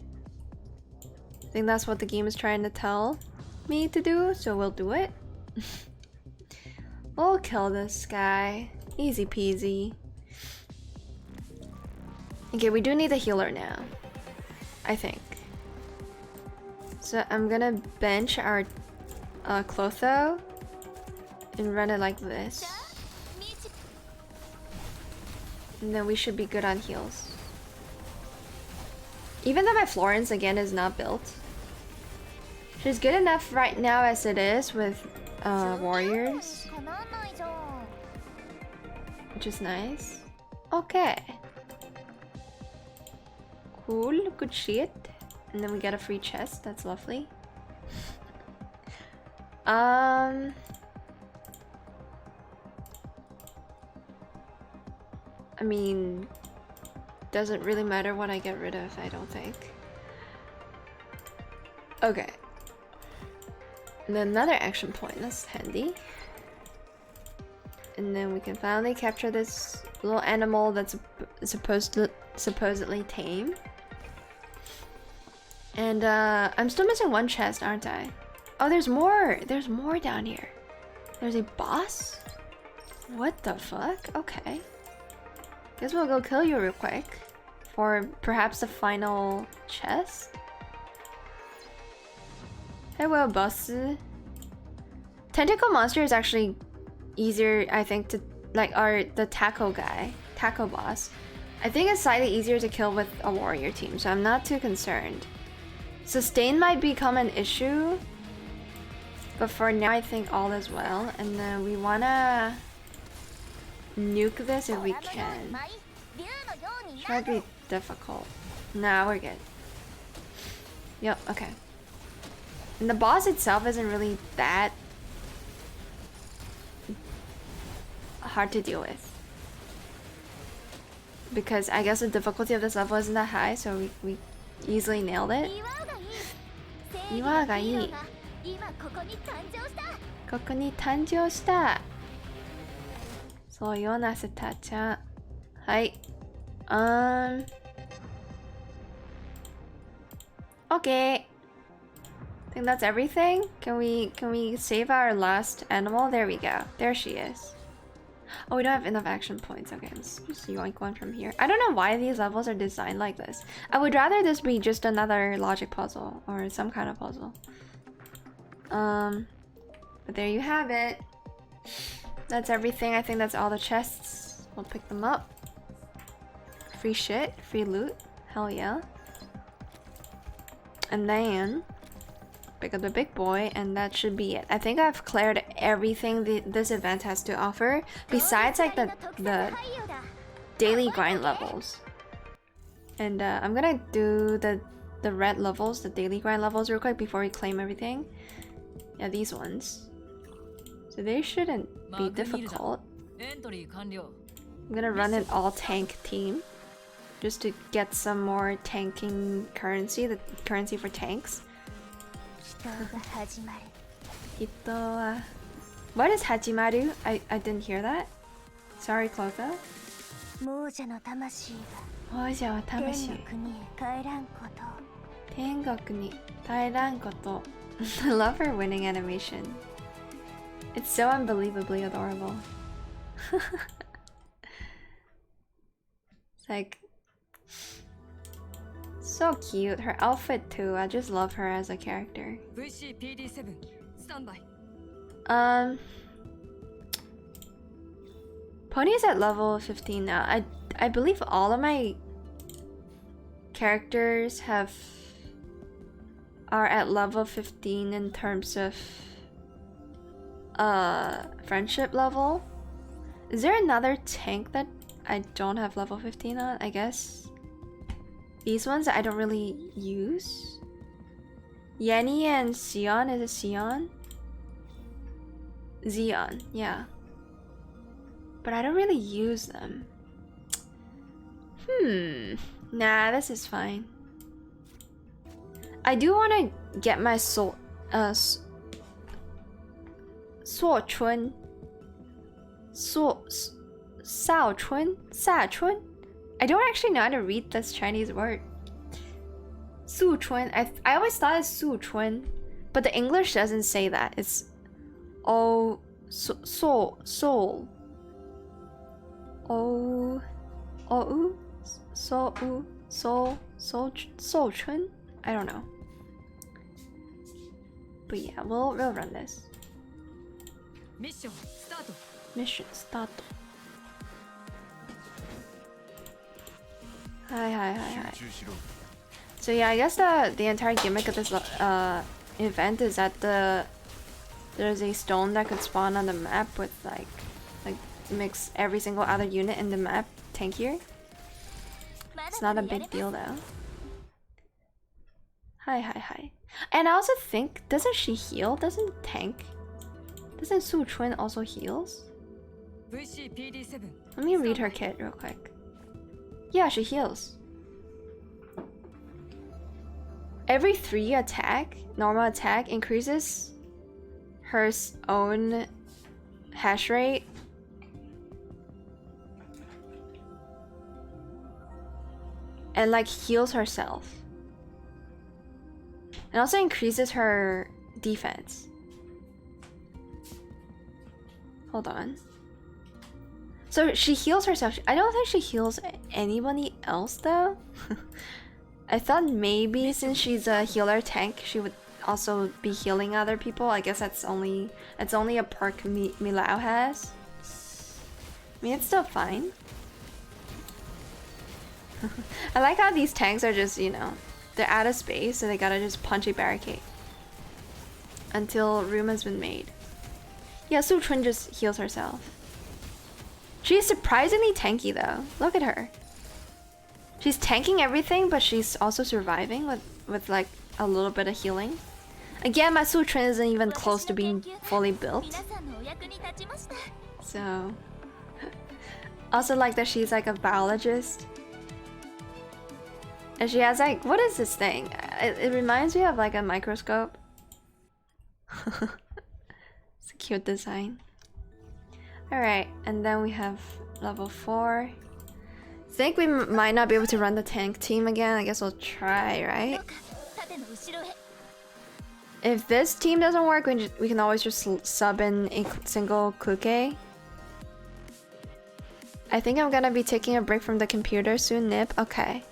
I think that's what the game is trying to tell me to do, so we'll do it. We'll kill this guy. Easy peasy. Okay, we do need a healer now, I think. So I'm gonna bench our Clotho and run it like this. And then we should be good on heals. Even though my Florence again is not built. She's good enough right now as it is with warriors, which is nice. Okay. Cool, good shit. And then we get a free chest, that's lovely. I mean, doesn't really matter what I get rid of, I don't think. Okay. And then another action point, that's handy. And then we can finally capture this little animal that's supposedly tame. And I'm still missing one chest, aren't I? Oh, there's more! There's more down here. There's a boss? What the fuck? Okay. Guess we'll go kill you real quick. For perhaps the final chest? Hello, boss. Tentacle monster is actually easier, I think, to like the taco guy, taco boss. I think it's slightly easier to kill with a warrior team, so I'm not too concerned. Sustain might become an issue, but for now I think all is well. And then we wanna nuke this if we can. Might be difficult. Nah, we're good. Yep, okay. And the boss itself isn't really that hard to deal with. Because I guess the difficulty of this level isn't that high, so we easily nailed it. 岩がいい。ここに誕生した。そうよなせたちゃん。はい。Okay. I think that's everything. Can we save our last animal? There we go. There she is. Oh, we don't have enough action points. Okay, let's just yoink one from here. I don't know why these levels are designed like this. I would rather this be just another logic puzzle or some kind of puzzle. But there you have it. That's everything. I think that's all the chests. We'll pick them up. Free shit, free loot. Hell yeah. And then pick up the big boy, and that should be it. I think I've cleared everything this event has to offer, besides like the daily grind levels. And I'm gonna do the red levels, the daily grind levels real quick before we claim everything. Yeah, these ones. So they shouldn't be difficult. I'm gonna run an all tank team just to get some more tanking currency, the currency for tanks. What is Hajimaru? I didn't hear that. Sorry, Clotha. I love her winning animation. It's so unbelievably adorable. It's like so cute. Her outfit too. I just love her as a character. Pony's at level 15 now. I believe all of my characters are at level 15 in terms of friendship level. Is there another tank that I don't have level 15 on? I guess these ones I don't really use. Yenny and Sion. Is it Sion? Xeon, yeah. But I don't really use them. Nah, this is fine. I do want to get my Suo Chun. Sao Chun? Sa Chun? I don't actually know how to read this Chinese word. Su Chun. I always thought it's Su Chun, but the English doesn't say that. It's soul. Soul Chun? I don't know. But yeah, we'll run this. Mission start. Hi. So yeah, I guess the entire gimmick of this event is that there's a stone that could spawn on the map with like makes every single other unit in the map tankier. It's not a big deal though. Hi. And I also think, doesn't she heal? Doesn't Su Chun also heals? Let me read her kit real quick. Yeah, she heals. Every 3 attack, normal attack, increases her own hash rate. And like heals herself. And also increases her defense. Hold on. So she heals herself. I don't think she heals anybody else though. I thought maybe since she's a healer tank, she would also be healing other people. I guess that's only a perk Milao has. I mean, it's still fine. I like how these tanks are just, you know, they're out of space, so they gotta just punch a barricade until room has been made. Yeah, Su Chun just heals herself. She's surprisingly tanky though. Look at her. She's tanking everything, but she's also surviving with like a little bit of healing. Again, my Su Chun isn't even close to being fully built. So also like that she's like a biologist. And she has like, what is this thing? It reminds me of like a microscope. It's a cute design. Alright, and then we have level 4. Think we might not be able to run the tank team again. I guess we'll try, right? If this team doesn't work, we can always just sub in a single Kuke. I think I'm gonna be taking a break from the computer soon, Nip. Okay.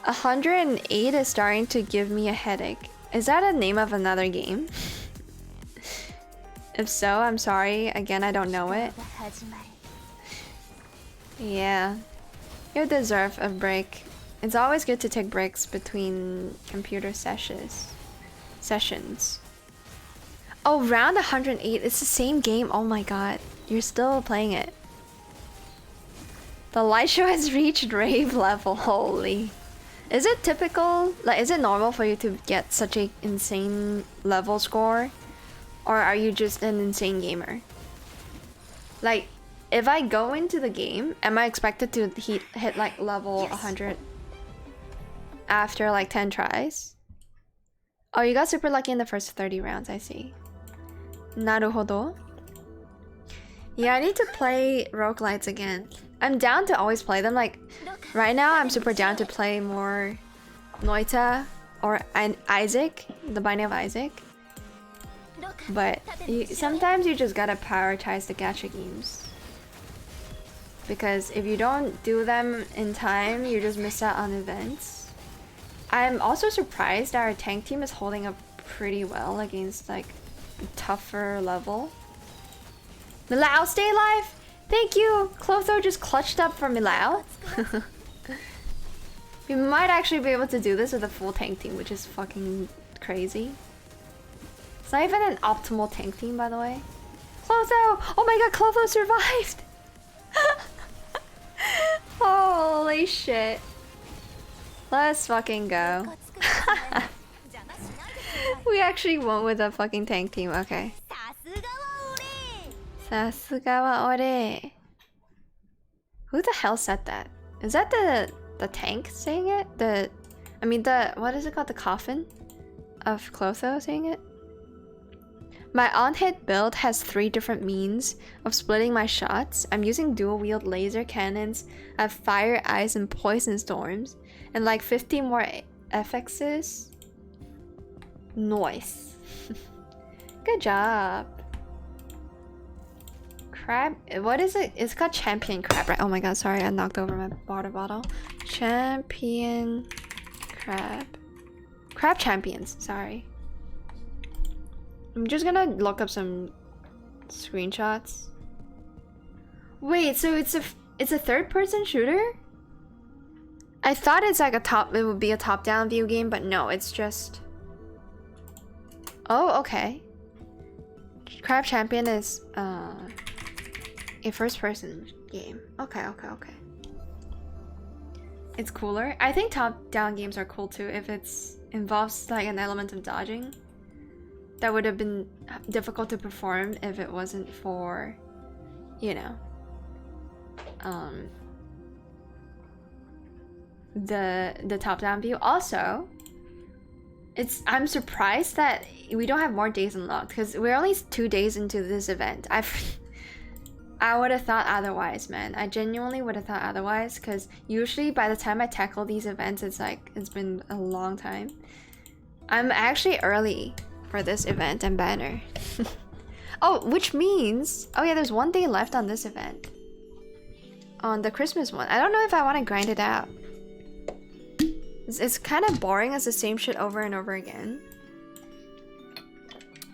108 is starting to give me a headache. Is that a name of another game? If so, I'm sorry. Again, I don't know it. Yeah. You deserve a break. It's always good to take breaks between computer sessions. Oh, round 108. It's the same game. Oh my god. You're still playing it. The light show has reached rave level. Holy. Is it typical? Like, is it normal for you to get such an insane level score? Or are you just an insane gamer? Like, if I go into the game, am I expected to hit like level 100 after like 10 tries? Oh, you got super lucky in the first 30 rounds, I see. Naruhodo. Yeah, I need to play roguelites again. I'm down to always play them. Like, right now I'm super down to play more Noita or Isaac, the Binding of Isaac. But sometimes you just gotta prioritize the gacha games. Because if you don't do them in time, you just miss out on events. I'm also surprised that our tank team is holding up pretty well against like a tougher level. Milao, stay alive! Thank you! Clotho just clutched up for Milao. We might actually be able to do this with a full tank team, which is fucking crazy. It's not even an optimal tank team, by the way. Clotho! Oh my god, Clotho survived! Holy shit. Let's fucking go. We actually went with a fucking tank team, okay. Sasuga wa ore. Who the hell said that? Is that the tank saying it? I mean what is it called? The coffin of Clotho saying it? My on-hit build has 3 different means of splitting my shots. I'm using dual-wield laser cannons, I have fire, ice, and poison storms, and like 50 more FXs. Nice. Good job. Crab? What is it? It's called champion crab, right? Oh my god, sorry, I knocked over my water bottle. Champion crab. Crab champions, sorry. I'm just gonna look up some screenshots. Wait, so it's a third-person shooter? I thought it's like it would be a top-down view game, but no, it's just Oh, okay. Crab Champion is a first-person game. Okay. It's cooler. I think top-down games are cool too if it's involves like an element of dodging. That would have been difficult to perform if it wasn't for, you know, the top-down view. Also, I'm surprised that we don't have more days unlocked because we're only 2 days into this event. I would have thought otherwise, man. I genuinely would have thought otherwise because usually by the time I tackle these events, it's been a long time. I'm actually early for this event and banner. Oh, which means, oh yeah, there's 1 day left on this event. On the Christmas one. I don't know if I want to grind it out. It's kind of boring as the same shit over and over again.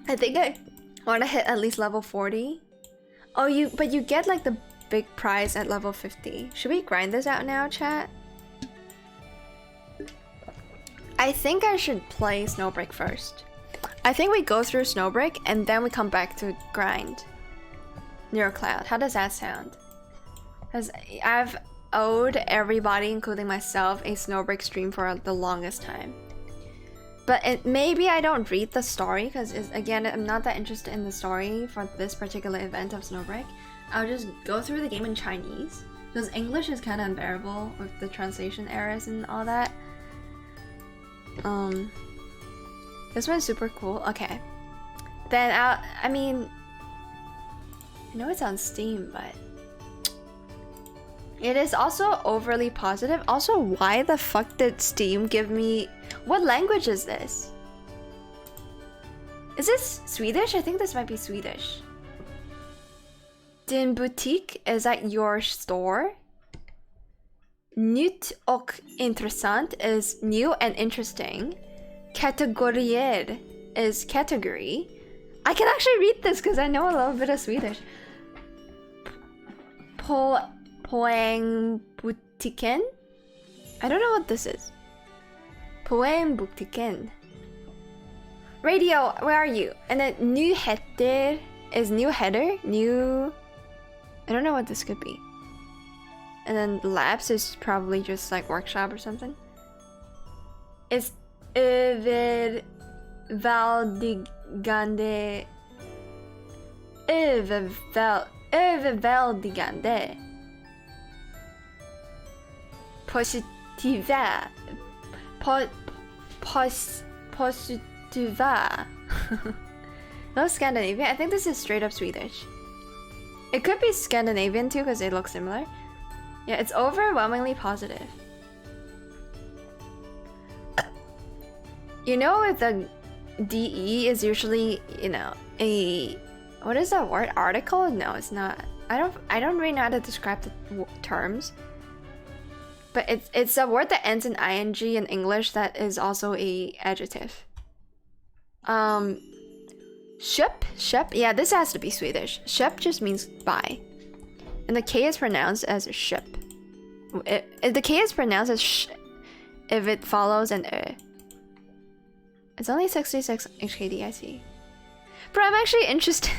I think I want to hit at least level 40. Oh, but you get like the big prize at level 50. Should we grind this out now, chat? I think I should play Snowbreak first. I think we go through Snowbreak and then we come back to grind Neurocloud. How does that sound? Because I've owed everybody, including myself, a Snowbreak stream for the longest time. But maybe I don't read the story because, again, I'm not that interested in the story for this particular event of Snowbreak. I'll just go through the game in Chinese because English is kind of unbearable with the translation errors and all that. This one's super cool. Okay. Then I mean, I know it's on Steam, but it is also overly positive. Also, why the fuck did Steam give me... What language is this? Is this Swedish? I think this might be Swedish. Din butik, is that your store? Nytt och intressant is new and interesting. Kategorier is category. I can actually read this because I know a little bit of Swedish. Poängbutiken? I don't know what this is. Poängbutiken. Radio, where are you? And then nyheter is new header. New... I don't know what this could be. And then labs is probably just like workshop or something. It's överväldigande. Överväldigande. Positiva. Positiva. No, Scandinavian. I think this is straight up Swedish. It could be Scandinavian too because they look similar. Yeah, it's overwhelmingly positive. You know, with the DE is usually, you know, a... What is that word? Article? No, it's not. I don't really know how to describe the terms. But it's a word that ends in ing in English that is also a adjective. Köp. Yeah, this has to be Swedish. Köp just means buy. And the K is pronounced as köp. The K is pronounced as sh if it follows an ö. It's only 66 HKD, I see. But I'm actually interested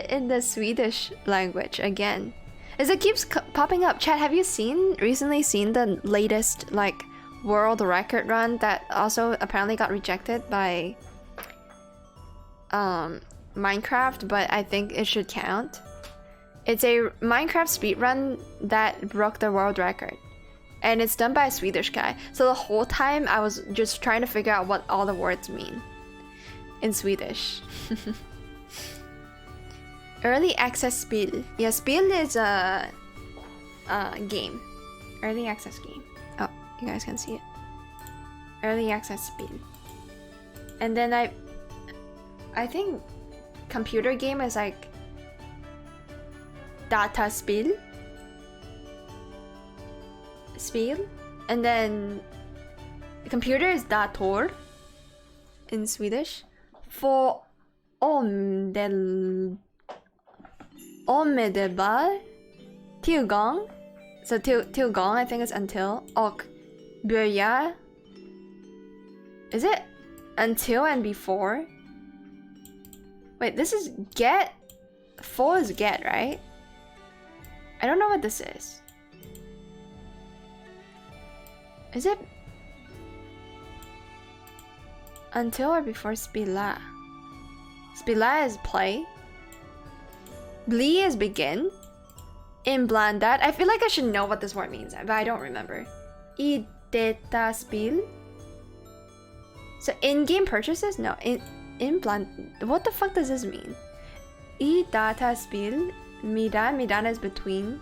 in the Swedish language again. As it keeps popping up. Chat, have you recently seen the latest like world record run that also apparently got rejected by Minecraft, but I think it should count. It's a Minecraft speedrun that broke the world record. And it's done by a Swedish guy. So the whole time I was just trying to figure out what all the words mean in Swedish. Early access spel. Yeah, spel is a game. Early access game. Oh, you guys can see it. Early access spel. And then I think computer game is like dataspel. Spel. And then computer is dator in Swedish. For omedelbar tillgång. So tillgång I think is until. Och börja. Is it? Until and before. Wait, this is get. For is get, right? I don't know what this is. Is it until or before spila? Spila is play. Bli is begin. Inblandat. I feel like I should know what this word means, but I don't remember. I detta spil. So in-game purchases? No. Inbland. What the fuck does this mean? I data spil. Midan. Midan is between.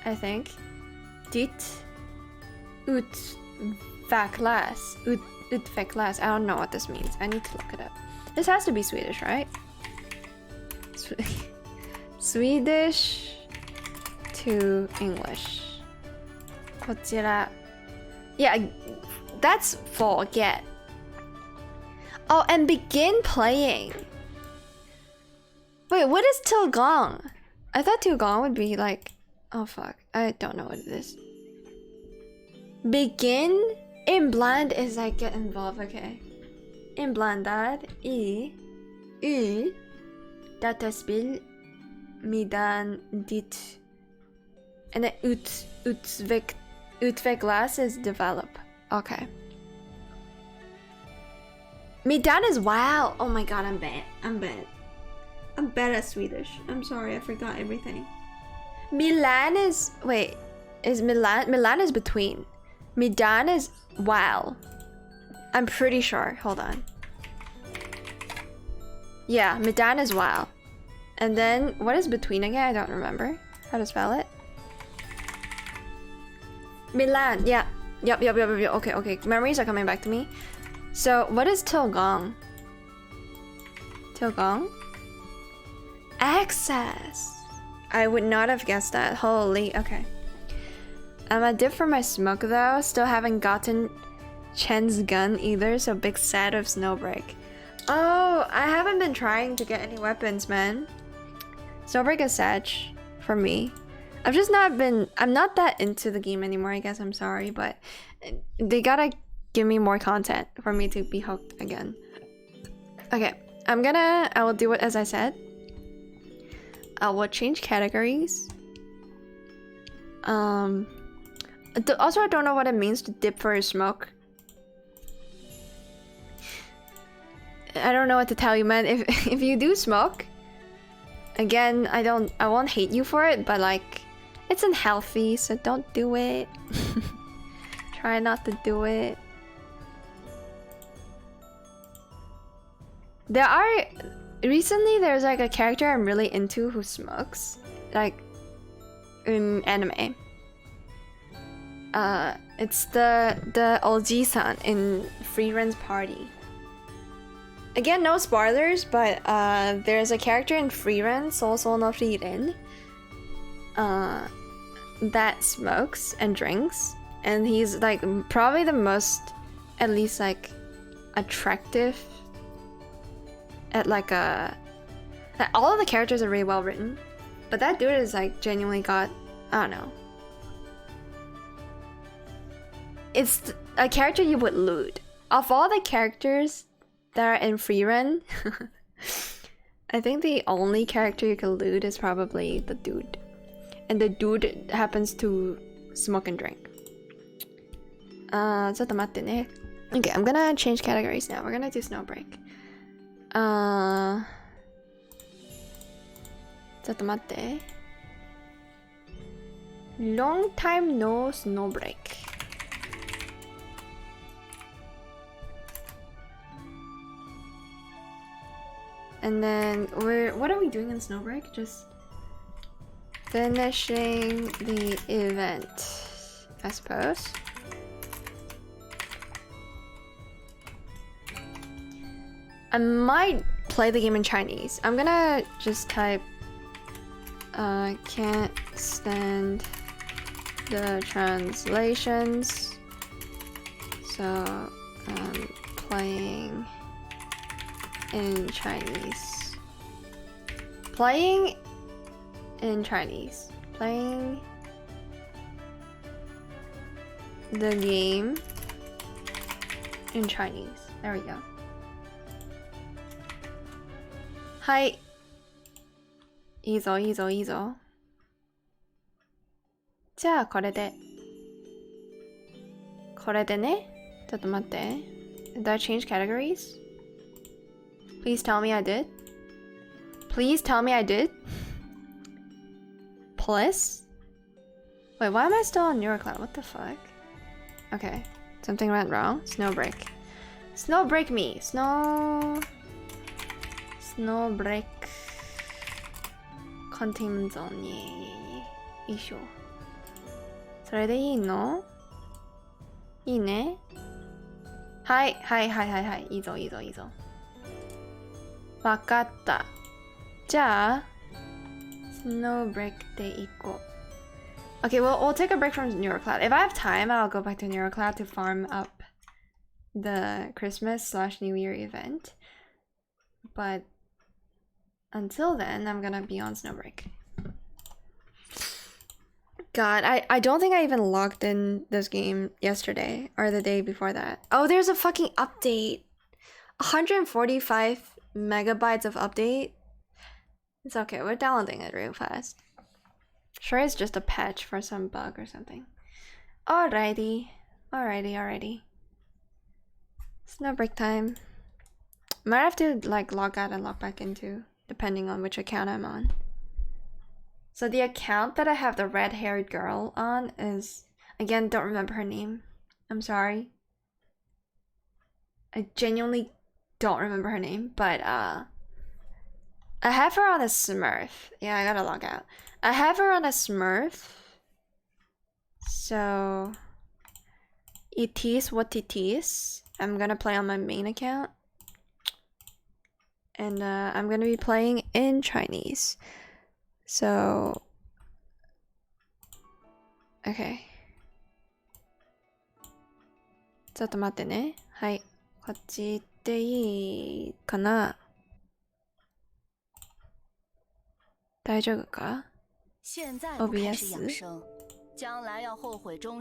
I think. Dit. Ut. Vaklas. Ut vaklas. I don't know what this means. I need to look it up. This has to be Swedish, right? Swedish to English. こちら. Yeah, that's forget. Oh, and begin playing. Wait, what is Tilgong? I thought Tilgong would be like... Oh fuck, I don't know what it is. Begin? Inbland is like get involved, okay. Inblandad. I. Dataspel. Midan dit. And then utvecklas is develop. Okay. Midan is wow. Oh my god, I'm bad. I'm bad at Swedish. I'm sorry, I forgot everything. Milan is wait. Is Milan is between. Midan is wow. I'm pretty sure. Hold on. Yeah, Midan is wow. And then what is between again? I don't remember. How to spell it? Milan. Yeah. Yep. Okay. Memories are coming back to me. So what is Tilgong? Tilgong? Access. I would not have guessed that. Holy. Okay. I'm a dip for my smoke though. Still haven't gotten Chen's gun either. So big sad of Snowbreak. Oh, I haven't been trying to get any weapons, man. Snowbreak is sad for me. I've just not been... I'm not that into the game anymore, I guess. I'm sorry, but they gotta give me more content for me to be hooked again. Okay, I will do it as I said. I will change categories. Also, I don't know what it means to dip for a smoke. I don't know what to tell you, man. If you do smoke, again, I won't hate you for it, but like, it's unhealthy, so don't do it. Try not to do it. Recently there's like a character I'm really into who smokes, like in anime. It's the Olji-san in Free Ren's party. Again, no spoilers, but there's a character in Free Ren, Soul no Free Ren, that smokes and drinks, and he's like probably the most, at least like, attractive at like all of the characters are really well written, but that dude is like genuinely got, I don't know. It's a character you would loot. Of all the characters that are in Free Ren, I think the only character you can loot is probably the dude. And the dude happens to smoke and drink. ちょっと待ってね. Okay, I'm gonna change categories now. We're gonna do Snowbreak. ちょっと待って. Long time no Snowbreak. And then what are we doing in Snowbreak? Just finishing the event, I suppose. I might play the game in Chinese. I'm gonna just type can't stand the translations, so I'm playing in Chinese. Playing in Chinese. Playing the game in Chinese. There we go. Hi. いいぞいいぞいいぞ。じゃあこれで。これでね。ちょっと待って。Did I change categories? Please tell me I did. Please tell me I did. Plus? Wait, why am I still on Neurocloud? What the fuck? Okay. Something went wrong. Snowbreak. Snowbreak me. Snowbreak. Containment zone. Yeah. Sure. それでいいの？いいね？はいはいはいはいはい。いいぞいいぞいいぞ。わかった。じゃあ、Snowbreak で行こう。Okay, we'll take a break from Neurocloud. If I have time, I'll go back to Neurocloud to farm up the Christmas/New Year event. But until then, I'm gonna be on Snowbreak. God, I don't think I even logged in this game yesterday or the day before that. Oh, there's a fucking update. 145 megabytes of update. It's okay, we're downloading it real fast. Sure, it's just a patch for some bug or something. Alrighty. Snowbreak time. Might have to like log out and log back into, depending on which account I'm on. So the account that I have the red-haired girl on is, again, don't remember her name. I'm sorry. I genuinely don't remember her name, but I have her on a Smurf. Yeah, I gotta log out. I have her on a Smurf. So it is what it is. I'm gonna play on my main account. And I'm gonna be playing in Chinese. So, okay. ちょっと待ってね。はい。こっちでいいかな？大丈夫か？ OBS?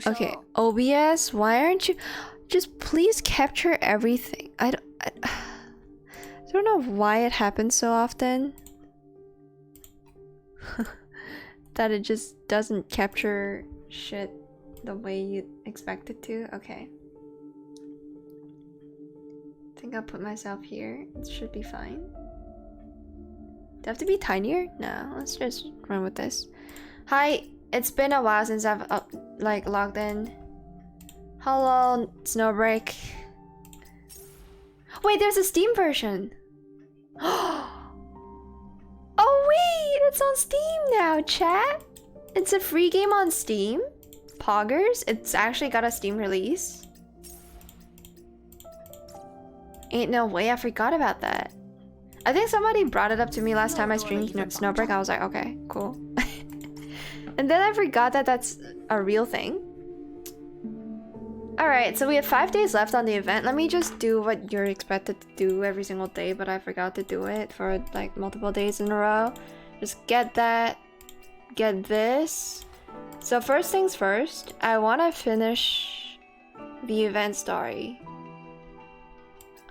Okay, OBS, why aren't you... Just please capture everything. I don't know why it happens so often. That it just doesn't capture shit the way you expect it to. Okay. I think I'll put myself here. It should be fine. Do I have to be tinier? No, let's just run with this. Hi, it's been a while since I've like logged in. Hello, Snowbreak. Wait, there's a Steam version. Oh wait, it's on Steam now, chat. It's a free game on Steam. Poggers, it's actually got a Steam release. Ain't no way, I forgot about that. I think somebody brought it up to me last time I streamed Snowbreak. I was like, okay, cool. And then I forgot that that's a real thing. Alright, so we have 5 days left on the event. Let me just do what you're expected to do every single day, but I forgot to do it for like multiple days in a row. Just get that, get this. So first things first, I want to finish the event story.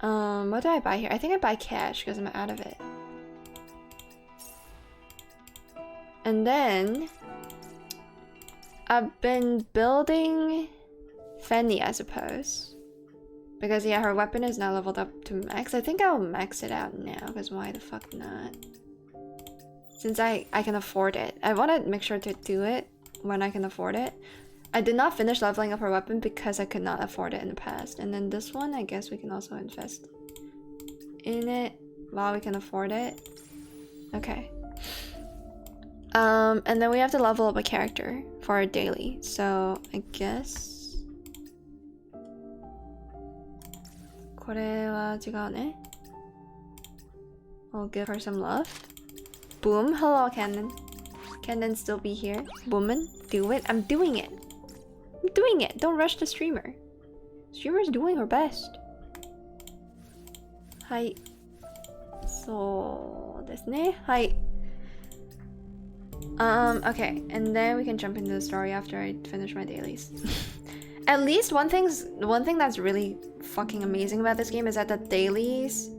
What do I buy here? I think I buy cash because I'm out of it. And then I've been building Fanny, I suppose. Because yeah, her weapon is now leveled up to max. I think I'll max it out now, because why the fuck not? Since I can afford it. I want to make sure to do it when I can afford it. I did not finish leveling up her weapon because I could not afford it in the past. And then this one, I guess we can also invest in it while we can afford it. Okay. And then we have to level up a character for our daily. So I guess これは違うね. I'll give her some love. Boom. Hello, Cannon. Cannon still be here. Woman, do it. I'm doing it. I'm doing it. Don't rush the streamer. Streamer's doing her best. Hi. So, ですね. Hi. Okay, and then we can jump into the story after I finish my dailies. At least one thing that's really fucking amazing about this game is that the dailies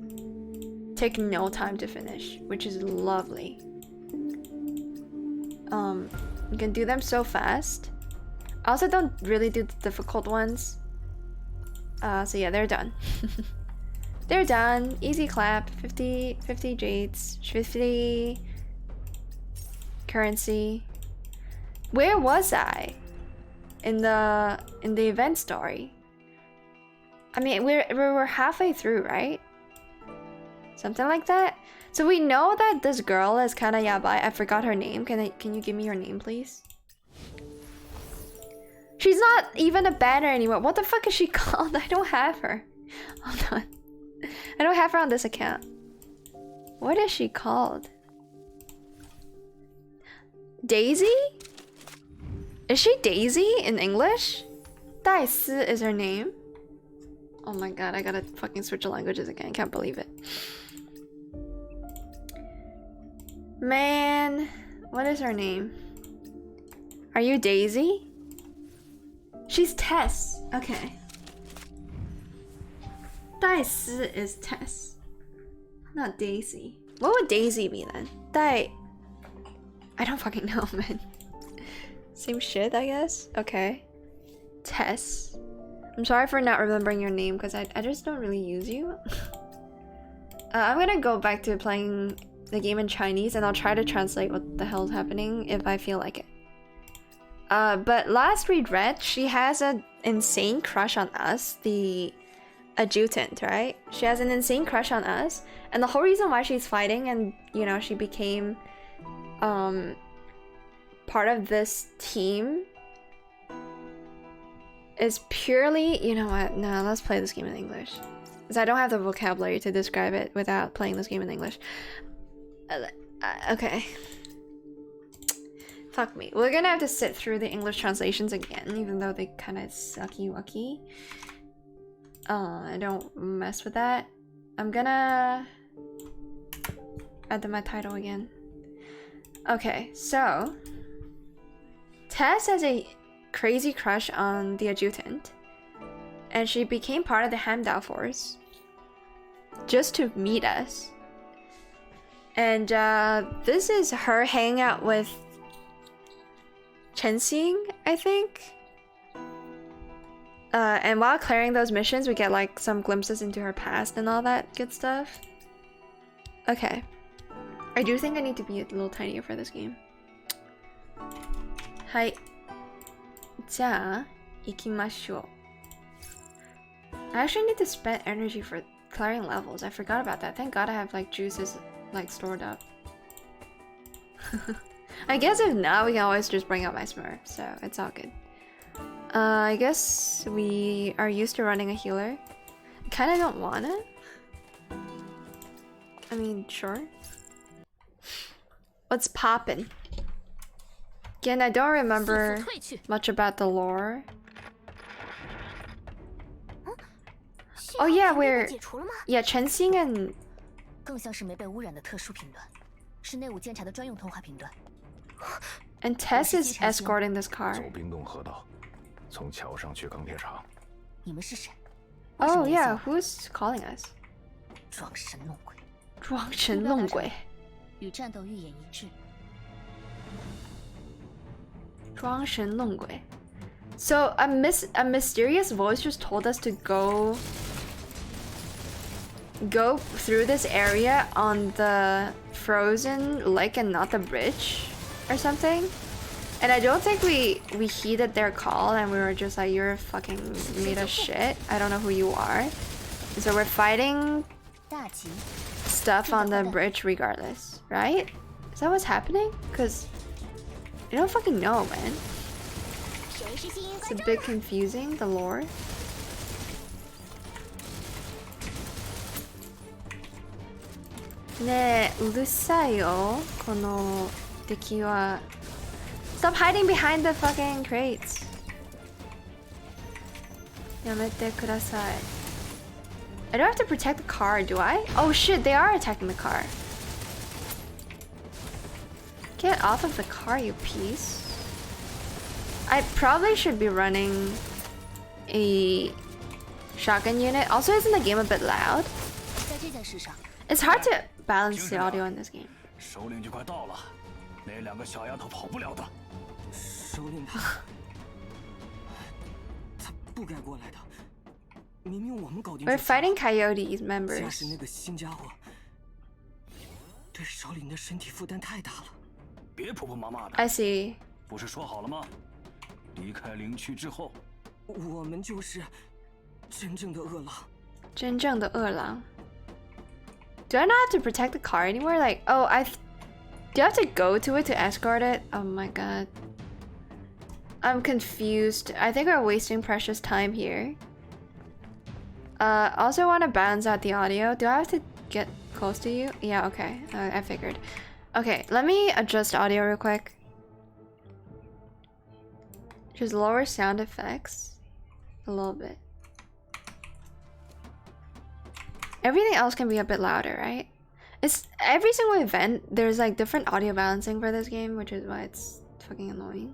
take no time to finish, which is lovely. You can do them so fast. I also don't really do the difficult ones. So yeah, they're done. They're done. Easy clap. 50 jades, 50 currency. Where was I in the event story? I mean, we're halfway through, right? Something like that. So we know that this girl is kind of yabai. I forgot her name. Can you give me her name, please? She's not even a banner anymore. What the fuck is she called? I don't have her. Hold on. I don't have her on this account. What is she called? Daisy? Is she Daisy in English? Taisch is her name. Oh my god, I gotta fucking switch the languages again. I can't believe it. Man, what is her name? Are you Daisy? She's Tess. Okay. Taisch is Tess, not Daisy. What would Daisy be then? I don't fucking know, man. Same shit, I guess. Okay. Tess. I'm sorry for not remembering your name because I just don't really use you. I'm gonna go back to playing the game in Chinese and I'll try to translate what the hell's happening if I feel like it. But last we read, she has an insane crush on us, the adjutant, right? She has an insane crush on us, and the whole reason why she's fighting and, you know, she became part of this team is purely, you know what, no, let's play this game in English because I don't have the vocabulary to describe it without playing this game in English. Okay, fuck me, we're gonna have to sit through the English translations again, even though they kind of sucky-wucky. I don't mess with that. I'm gonna add my title again. Okay, so Tess has a crazy crush on the adjutant, and she became part of the Hamdao force just to meet us. And this is her hanging out with Chenxing, I think. And while clearing those missions, we get like some glimpses into her past and all that good stuff. Okay. I do think I need to be a little tinier for this game. Hi. じゃあ、行きましょう. I actually need to spend energy for clearing levels. I forgot about that. Thank God I have like juices like stored up. I guess if not, we can always just bring out my Smurf, so it's all good. I guess we are used to running a healer. I kinda don't wanna. I mean, sure. What's poppin'? Again, I don't remember much about the lore. Oh yeah, we're... Yeah, Chenxing and... 更像是没被污染的特殊频段，是内务监察的专用通话频段。And Tess is escorting this car. 走冰洞河道，从桥上去钢铁厂。你们是谁？ Oh yeah, who's calling us? 装神弄鬼。装神弄鬼。与战斗预演一致。装神弄鬼。So a mysterious voice just told us to go through this area on the frozen lake and not the bridge or something. And I don't think we heeded their call and we were just like, you're fucking made of shit. I don't know who you are. So we're fighting stuff on the bridge regardless, right? Is that what's happening? Because I don't fucking know, man. It's a bit confusing, the lore. Ne, urusai yo, kono deki wa. Stop hiding behind the fucking crates. Yamete kudasai. I don't have to protect the car, do I? Oh shit, they are attacking the car. Get off of the car, you piece. I probably should be running a shotgun unit. Also, isn't the game a bit loud? 在这件事上， It's hard to balance the audio in this game. 首领就快到了，那两个小丫头跑不了的。首领他不该过来的，明明我们搞定。 We're fighting Coyotes 驾 members. 驶那个新家伙，对首领的身体负担太大了。别婆婆妈妈的， I see. 不是说好了吗？离开灵区之后，我们就是真正的恶狼。真正的恶狼. Do I not have to protect the car anymore? Like, oh, do I have to go to it to escort it? Oh my god. I'm confused. I think we're wasting precious time here. Also want to balance out the audio. Do I have to get close to you? Yeah, okay. I figured. Okay, let me adjust audio real quick. Just lower sound effects a little bit. Everything else can be a bit louder, right? It's every single event, there's like different audio balancing for this game, which is why it's fucking annoying.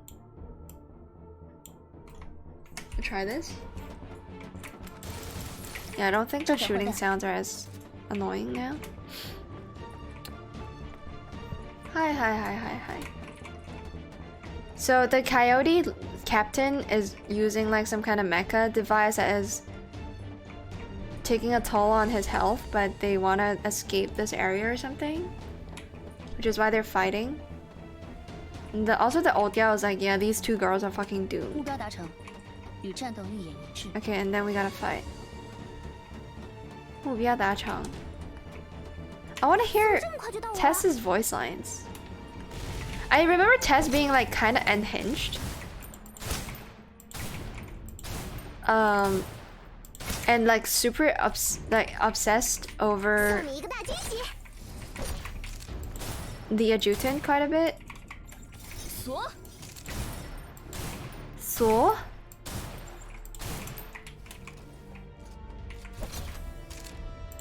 Try this. Yeah, I don't think the shooting sounds are as annoying now. Hi. So the coyote captain is using like some kind of mecha device that is taking a toll on his health, but they want to escape this area or something, which is why they're fighting. And also the old guy was like, yeah, these two girls are fucking doomed. 目标达成，与战斗预演一致。 Okay, and then we gotta fight. 目标达成. I want to hear Tess's voice lines. I remember Tess being like kind of unhinged. And like super obsessed over the adjutant quite a bit. So?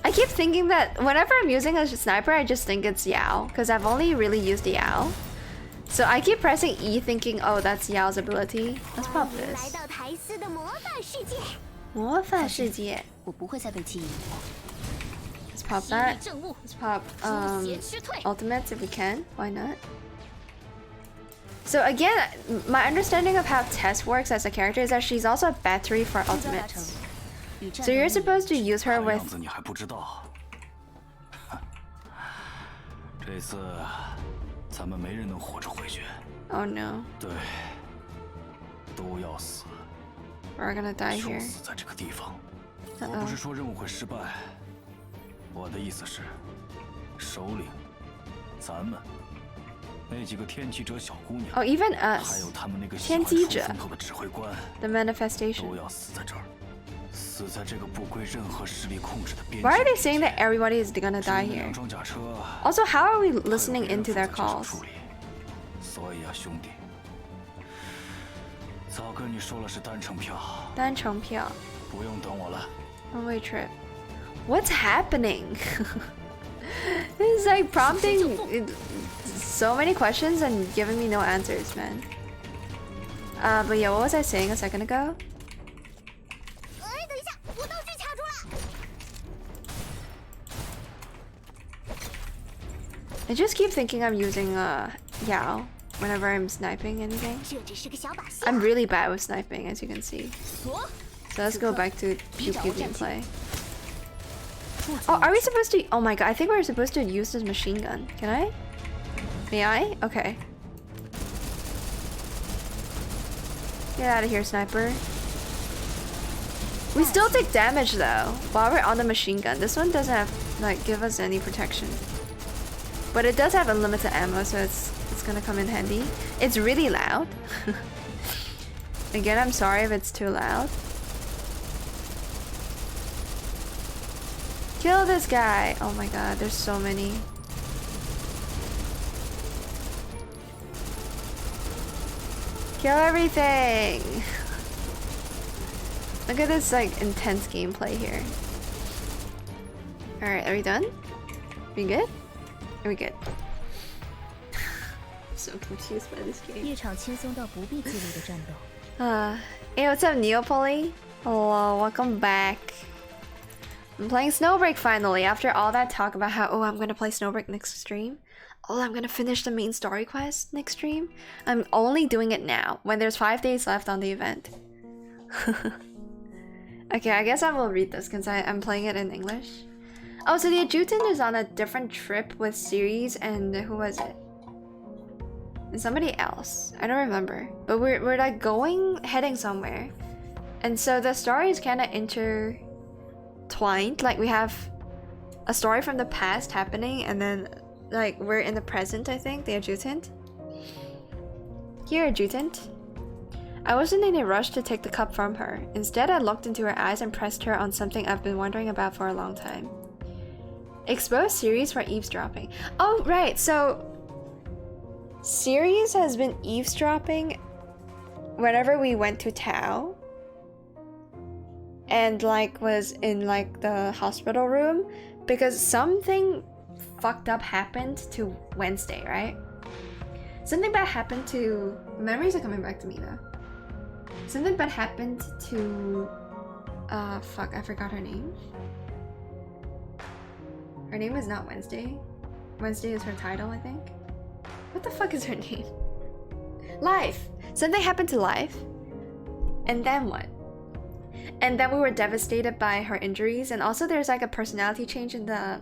I keep thinking that whenever I'm using a sniper, I just think it's Yao, because I've only really used Yao. So I keep pressing E thinking, oh, that's Yao's ability. Let's pop this. 魔法世界. 我不会再被记忆。 Let's pop that. Let's pop ultimates if we can. Why not? So again, my understanding of how Tess works as a character is that she's also a battery for ultimates. So you're supposed to use her with... 你还不知道。这次咱们没人能活着回去。 Oh no. 对，都要死。 We're gonna die here. 死在这个地方。我不是说任务会失败，我的意思是，首领，咱们那几个天启者小姑娘， Oh, even 还 us. 有他们那个喜天欢出启者风头的指挥官， The manifestation. 都要死在这儿，死在这个不归任何势力控制的边境。 Why are they saying that everybody is gonna die 这 here? 辆装甲车 Also, how are we listening 会有人 into 负责 their 接手 calls? 处理所以啊，兄弟，早跟你说了是单程票，单程票. 不用等我了。 One-way trip. What's happening? This is like prompting so many questions and giving me no answers, man. But yeah, what was I saying a second ago? I just keep thinking I'm using Yao whenever I'm sniping anything. I'm really bad with sniping, as you can see. So let's go back to Pew Pew gameplay. Oh, are we supposed to? Oh my god, I think we're supposed to use this machine gun. Can I? May I? Okay. Get out of here, sniper. We still take damage though while we're on the machine gun. This one doesn't have like give us any protection, but it does have unlimited ammo, so it's gonna come in handy. It's really loud. Again, I'm sorry if it's too loud. Kill this guy! Oh my god, there's so many. Kill everything! Look at this like intense gameplay here. Alright, are we done? We good? Are we good? So confused by this game. 一场轻松到不必记录的战斗。 Hey, what's up, Neopoli? Hello, welcome back. I'm playing Snowbreak finally, after all that talk about how, oh, I'm gonna play Snowbreak next stream. Oh, I'm gonna finish the main story quest next stream. I'm only doing it now, when there's 5 days left on the event. Okay, I guess I will read this, because I'm playing it in English. Oh, so the adjutant is on a different trip with Ceres and who was it? And somebody else. I don't remember. But we're like heading somewhere. And so the story is kind of intertwined. Like we have a story from the past happening and then like we're in the present, I think, the adjutant. Here, adjutant. I wasn't in a rush to take the cup from her. Instead, I looked into her eyes and pressed her on something I've been wondering about for a long time. Expose Ceres for eavesdropping. Oh, right, so Ceres has been eavesdropping whenever we went to Tao and like was in like the hospital room because something fucked up happened to Wednesday, right? Something bad happened to... Memories are coming back to me though. Something bad happened to... fuck, I forgot her name. Her name is not Wednesday. Wednesday is her title, I think. What the fuck is her name? Life! Something happened to Life. And then what? And then we were devastated by her injuries, and also there's like a personality change in the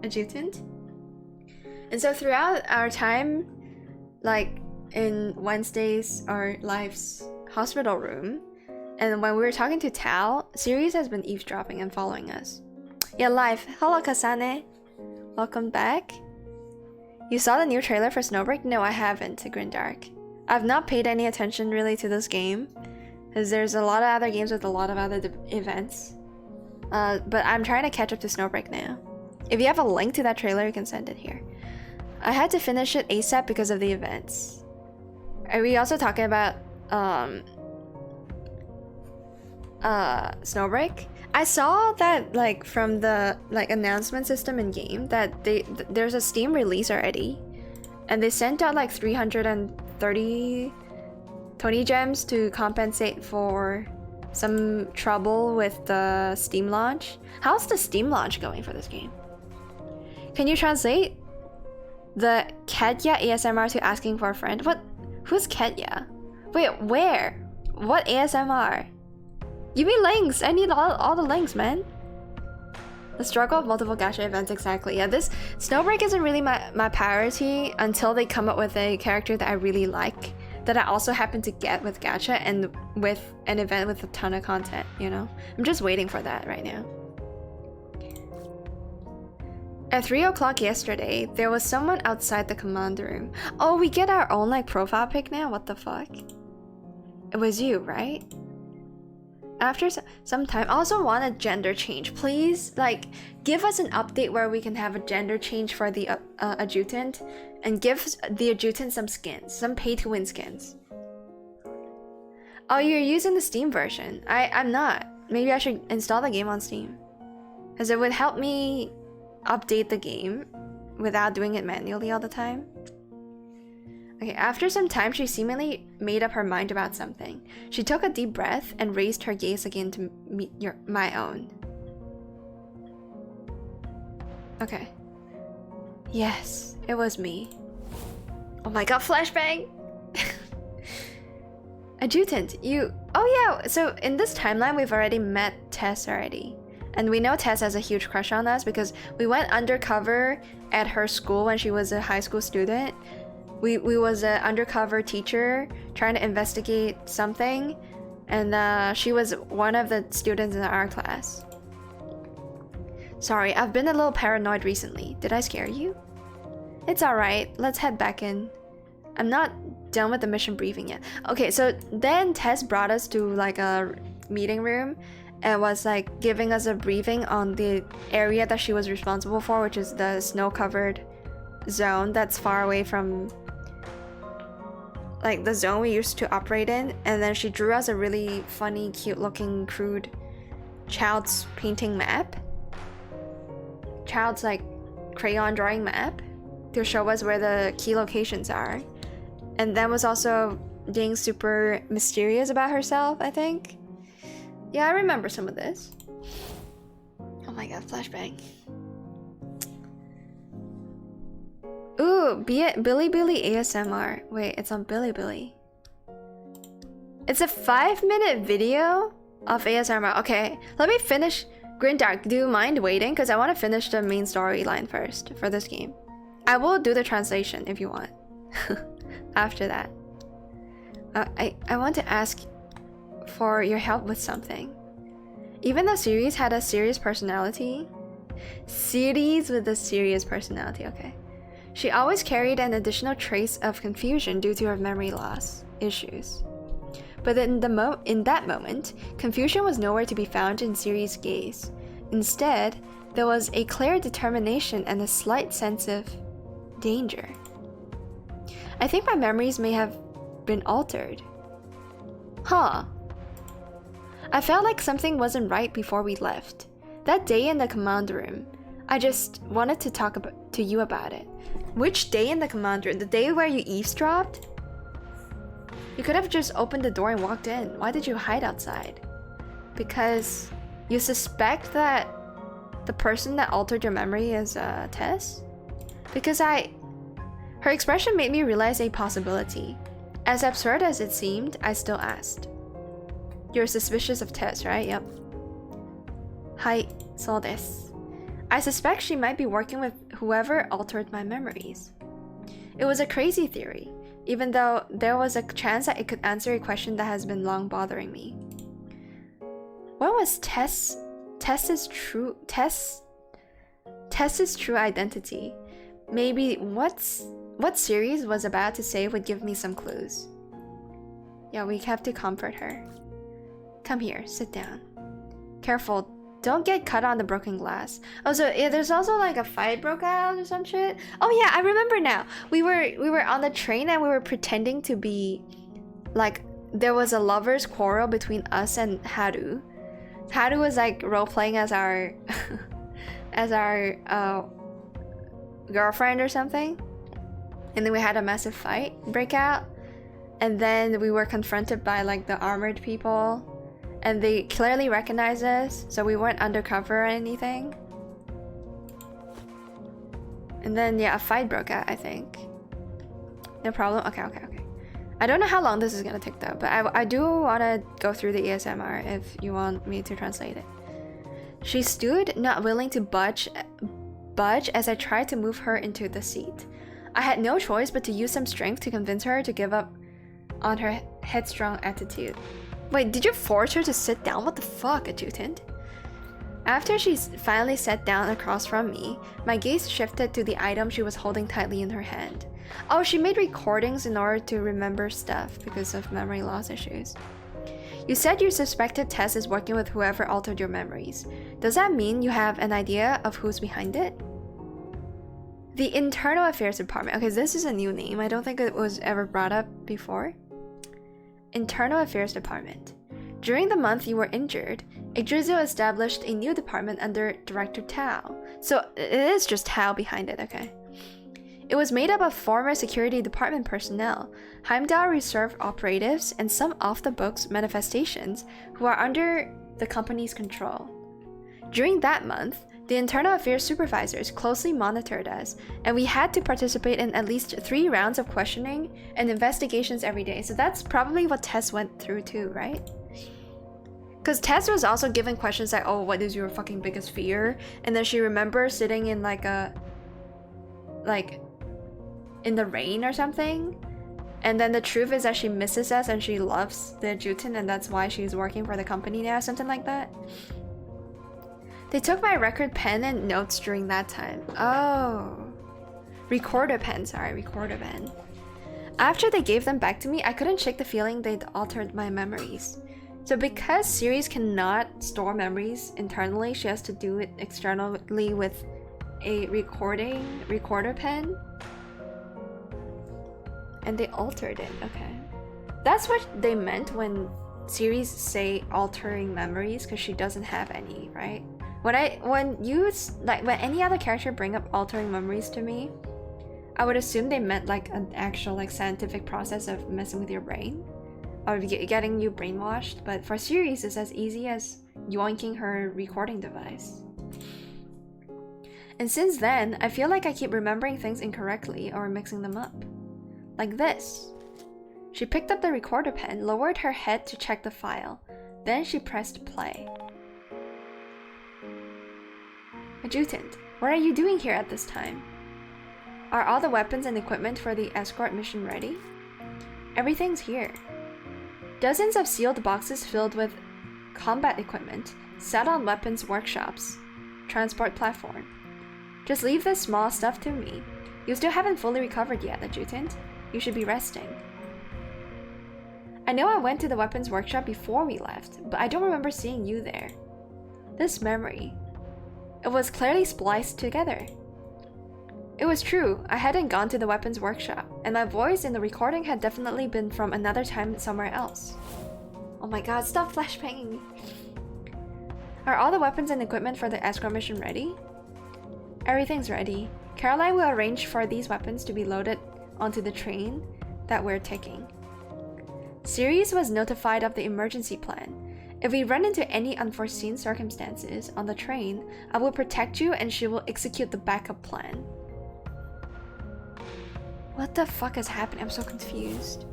adjutant. And so throughout our time, like in Wednesday's or Life's hospital room, and when we were talking to Tao, Ceres has been eavesdropping and following us. Yeah, Life. Hello, Kasane. Welcome back. You saw the new trailer for Snowbreak? No, I haven't, Grindark. I've not paid any attention really to this game, because there's a lot of other games with a lot of other events. But I'm trying to catch up to Snowbreak now. If you have a link to that trailer, you can send it here. I had to finish it ASAP because of the events. Are we also talking about Snowbreak? I saw that like from the like announcement system in game that there's a Steam release already, and they sent out like 330 Tony gems to compensate for some trouble with the Steam launch. How's the Steam launch going for this game? Can you translate the Ketya ASMR to asking for a friend? What? Who's Ketya? Wait, where? What ASMR? Give me links! I need all the links, man! The struggle of multiple gacha events, exactly. Yeah, this Snowbreak isn't really my priority until they come up with a character that I really like, that I also happen to get with gacha and with an event with a ton of content, you know? I'm just waiting for that right now. At 3 o'clock yesterday, there was someone outside the command room. Oh, we get our own like profile pic now? What the fuck? It was you, right? After some time, I also want a gender change. Please, like, give us an update where we can have a gender change for the adjutant, and give the adjutant some skins, some pay-to-win skins. Oh, you're using the Steam version. I'm not. Maybe I should install the game on Steam, because it would help me update the game without doing it manually all the time. Okay, after some time, she seemingly made up her mind about something. She took a deep breath and raised her gaze again to meet my own. Okay. Yes, it was me. Oh my god, flashbang! Adjutant, you... Oh yeah, so in this timeline, we've already met Tess already. And we know Tess has a huge crush on us because we went undercover at her school when she was a high school student. We was an undercover teacher trying to investigate something, and she was one of the students in our class. Sorry, I've been a little paranoid recently. Did I scare you? It's alright, let's head back in. I'm not done with the mission briefing yet. Okay, so then Tess brought us to like a meeting room and was like giving us a briefing on the area that she was responsible for, which is the snow-covered zone that's far away from like the zone we used to operate in. And then she drew us a really funny, cute looking, crude child's painting map. Child's like crayon drawing map to show us where the key locations are. And then was also being super mysterious about herself, I think. Yeah, I remember some of this. Oh my god, flashbang. Ooh, Billy ASMR. Wait, it's on Billy. It's a 5-minute video of ASMR. Okay, let me finish. Grindark, do you mind waiting? Because I want to finish the main storyline first for this game. I will do the translation if you want. After that. I want to ask for your help with something. Even though series had a serious personality. Series with a serious personality, okay. She always carried an additional trace of confusion due to her memory loss issues. But in that moment, confusion was nowhere to be found in Siri's gaze. Instead, there was a clear determination and a slight sense of danger. I think my memories may have been altered. Huh. I felt like something wasn't right before we left. That day in the command room, I just wanted to talk to you about it. Which day in the command room? The day where you eavesdropped? You could have just opened the door and walked in. Why did you hide outside? Because you suspect that the person that altered your memory is Tess? Because her expression made me realize a possibility. As absurd as it seemed, I still asked. You're suspicious of Tess, right? Yep. Hi, so desu. I suspect she might be working with whoever altered my memories. It was a crazy theory, even though there was a chance that it could answer a question that has been long bothering me. What was Tess's true identity? Maybe what Series was about to say would give me some clues. Yeah, we have to comfort her. Come here, sit down. Careful, don't get cut on the broken glass. Oh, so yeah, there's also like a fight broke out or some shit. Oh yeah, I remember now. We were on the train and we were pretending to be like there was a lovers quarrel between us and Haru. Haru was like role playing as our girlfriend or something. And then we had a massive fight break out. And then we were confronted by like the armored people. And they clearly recognized us, so we weren't undercover or anything. And then yeah, a fight broke out, I think. No problem? Okay. I don't know how long this is gonna take though, but I do wanna go through the ASMR if you want me to translate it. She stood, not willing to budge as I tried to move her into the seat. I had no choice but to use some strength to convince her to give up on her headstrong attitude. Wait, did you force her to sit down? What the fuck, adjutant? After she finally sat down across from me, my gaze shifted to the item she was holding tightly in her hand. Oh, she made recordings in order to remember stuff because of memory loss issues. You said you suspected Tess is working with whoever altered your memories. Does that mean you have an idea of who's behind it? The Internal Affairs Department. Okay, this is a new name. I don't think it was ever brought up before. Internal Affairs Department. During the month you were injured, Yggdrasil established a new department under Director Tao. So it is just Tao behind it, okay. It was made up of former security department personnel, Heimdall reserve operatives, and some off-the-books manifestations who are under the company's control. During that month, the internal affairs supervisors closely monitored us, and we had to participate in at least 3 rounds of questioning and investigations every day. So that's probably what Tess went through too, right? Because Tess was also given questions like, oh, what is your fucking biggest fear? And then she remembers sitting in in the rain or something. And then the truth is that she misses us and she loves the adjutant, and that's why she's working for the company now, something like that. They took my record pen and notes during that time. Oh. Recorder pen. After they gave them back to me, I couldn't shake the feeling they'd altered my memories. So because Series cannot store memories internally, she has to do it externally with a recorder pen. And they altered it, okay. That's what they meant when Series say altering memories, because she doesn't have any, right? When any other character bring up altering memories to me, I would assume they meant like an actual like scientific process of messing with your brain. or getting you brainwashed, but for Series it's as easy as yoinking her recording device. And since then, I feel like I keep remembering things incorrectly or mixing them up. Like this. She picked up the recorder pen, lowered her head to check the file. Then she pressed play. Adjutant, what are you doing here at this time? Are all the weapons and equipment for the escort mission ready? Everything's here. Dozens of sealed boxes filled with combat equipment set on weapons workshops, transport platform. Just leave this small stuff to me. You still haven't fully recovered yet, Adjutant. You should be resting. I know I went to the weapons workshop before we left, but I don't remember seeing you there. This memory, it was clearly spliced together. It was true, I hadn't gone to the weapons workshop, and my voice in the recording had definitely been from another time somewhere else. Oh my god, stop flashbanging me. Are all the weapons and equipment for the escort mission ready? Everything's ready. Caroline will arrange for these weapons to be loaded onto the train that we're taking. Ceres was notified of the emergency plan. If we run into any unforeseen circumstances on the train, I will protect you and she will execute the backup plan. What the fuck is happening? I'm so confused.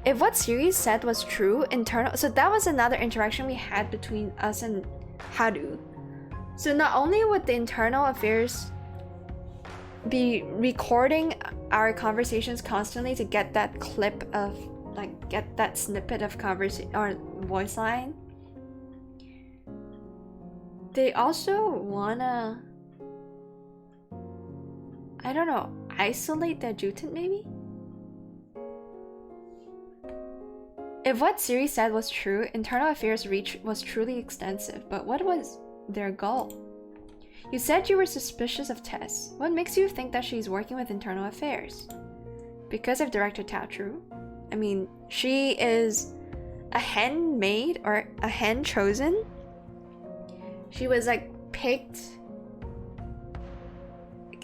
If what Ceres said was true, so that was another interaction we had between us and Haru. So not only would the internal affairs be recording our conversations constantly to get that clip of, like, get that snippet of conversation or voice line, they also wanna, I don't know, isolate the adjutant maybe? If what Siri said was true, internal affairs reach was truly extensive, but what was their goal? You said you were suspicious of Tess. What makes you think that she's working with internal affairs? Because of Director Tao, true? I mean, she is a handmaid or a hand chosen. She was like picked.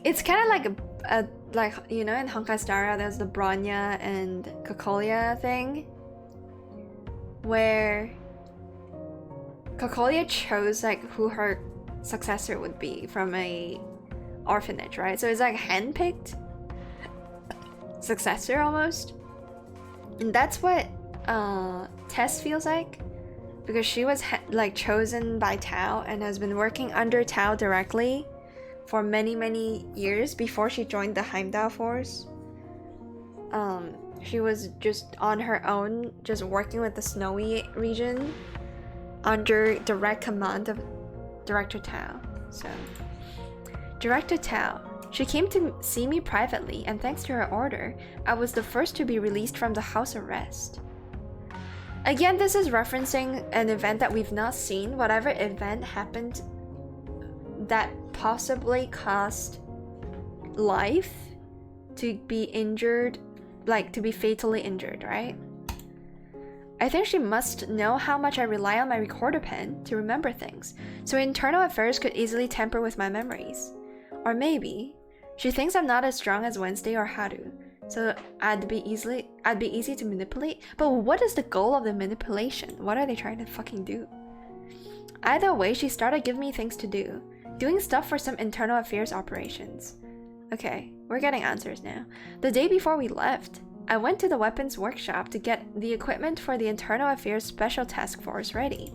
It's kind of like a like, you know, in Honkai Star there's the Bronya and Kokolia thing, where Kokolia chose like who her successor would be from a orphanage, right? So it's like handpicked successor almost, and that's what Tess feels like, because she was like chosen by Tao and has been working under Tao directly for many years before she joined the Heimdall force. She was just on her own, just working with the snowy region under direct command of Director Tao. So, Director Tao, she came to see me privately, and thanks to her order, I was the first to be released from the house arrest. Again, this is referencing an event that we've not seen. Whatever event happened that possibly caused life to be injured, like to be fatally injured, right? I think she must know how much I rely on my recorder pen to remember things, so internal affairs could easily tamper with my memories. Or maybe she thinks I'm not as strong as Wednesday or Haru, so I'd be easy to manipulate. But what is the goal of the manipulation? What are they trying to fucking do? Either way, she started giving me things to do, doing stuff for some internal affairs operations. Okay, we're getting answers now. The day before we left, I went to the weapons workshop to get the equipment for the Internal Affairs Special Task Force ready.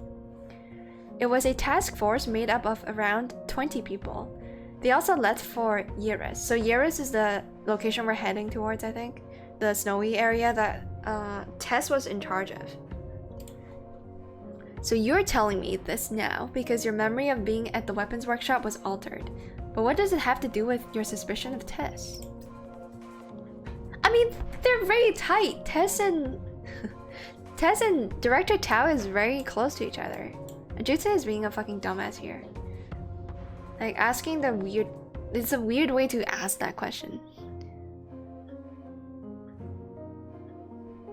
It was a task force made up of around 20 people. They also left for Yeris. So Yeris is the location we're heading towards, I think. The snowy area that Tess was in charge of. So you're telling me this now because your memory of being at the weapons workshop was altered. But what does it have to do with your suspicion of Tess? I mean, they're very tight. Tess and Director Tao is very close to each other. Ajutsu is being a fucking dumbass here. Like asking the weird, it's a weird way to ask that question.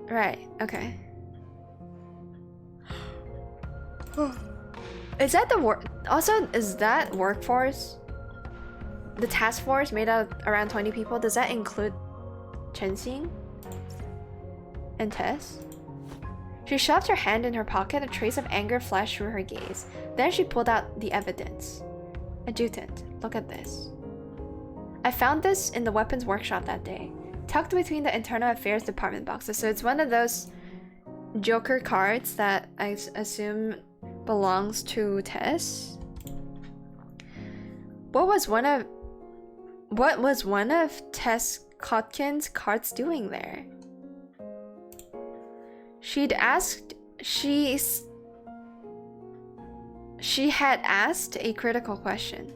Right, okay. Is that the work? Also, is that workforce? The task force made out of around 20 people, does that include Chenxing? And Tess? She shoved her hand in her pocket, a trace of anger flashed through her gaze. Then she pulled out the evidence. Adjutant, look at this. I found this in the weapons workshop that day, tucked between the internal affairs department boxes. So it's one of those Joker cards that I assume belongs to Tess. What was one of Tess Kotkin's cards doing there? She had asked a critical question.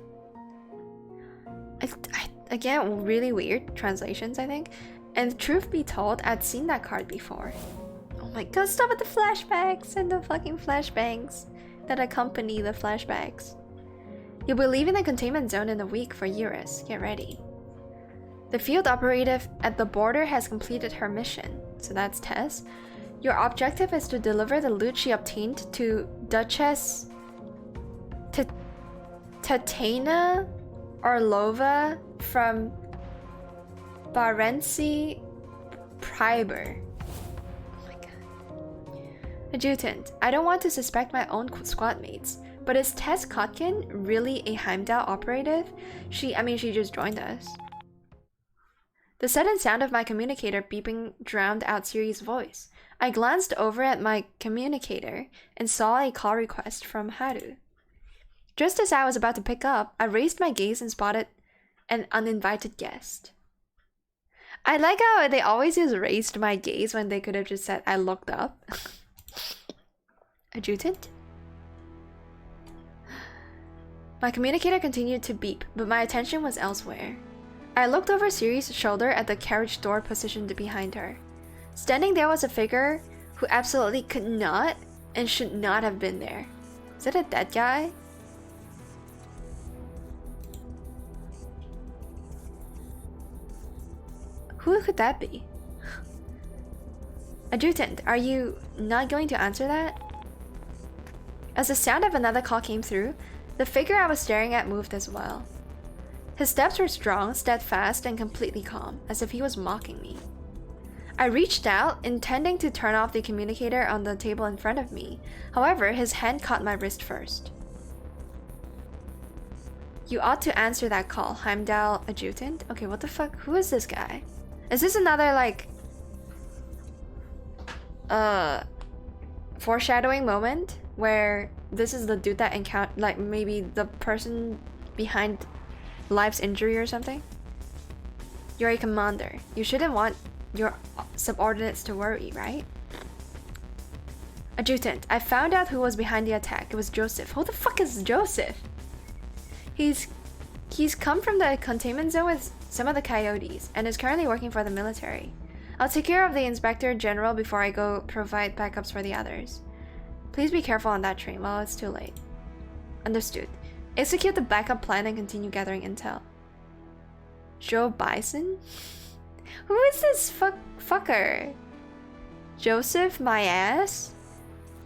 Again, really weird translations, I think. And truth be told, I'd seen that card before. Oh my god, stop with the flashbacks and the fucking flashbangs that accompany the flashbacks. You'll be leaving the containment zone in a week for Eurus. Get ready. The field operative at the border has completed her mission. So that's Tess. Your objective is to deliver the loot she obtained to Duchess Tatiana Orlova from Barentsy Priber. Oh my god. Adjutant, I don't want to suspect my own squad mates, but is Tess Kotkin really a Heimdall operative? She just joined us. The sudden sound of my communicator beeping drowned out Siri's voice. I glanced over at my communicator and saw a call request from Haru. Just as I was about to pick up, I raised my gaze and spotted an uninvited guest. I like how they always use raised my gaze when they could have just said I looked up. Adjutant? My communicator continued to beep, but my attention was elsewhere. I looked over Siri's shoulder at the carriage door positioned behind her. Standing there was a figure who absolutely could not and should not have been there. Is it a dead guy? Who could that be? Adjutant, are you not going to answer that? As the sound of another call came through, the figure I was staring at moved as well. His steps were strong, steadfast, and completely calm, as if he was mocking me. I reached out, intending to turn off the communicator on the table in front of me. However, his hand caught my wrist first. You ought to answer that call, Heimdall Adjutant. Okay, what the fuck? Who is this guy? Is this another, like, foreshadowing moment where this is the dude that encountered, like, maybe the person behind Life's injury or something? You're a commander. You shouldn't want your subordinates to worry, right? Adjutant, I found out who was behind the attack. It was Joseph. Who the fuck is Joseph? He's come from the containment zone with some of the coyotes and is currently working for the military. I'll take care of the Inspector General before I go provide backups for the others. Please be careful on that train while it's too late. Understood. Execute the backup plan and continue gathering intel. Joe Bison? Who is this fucker? Joseph, my ass?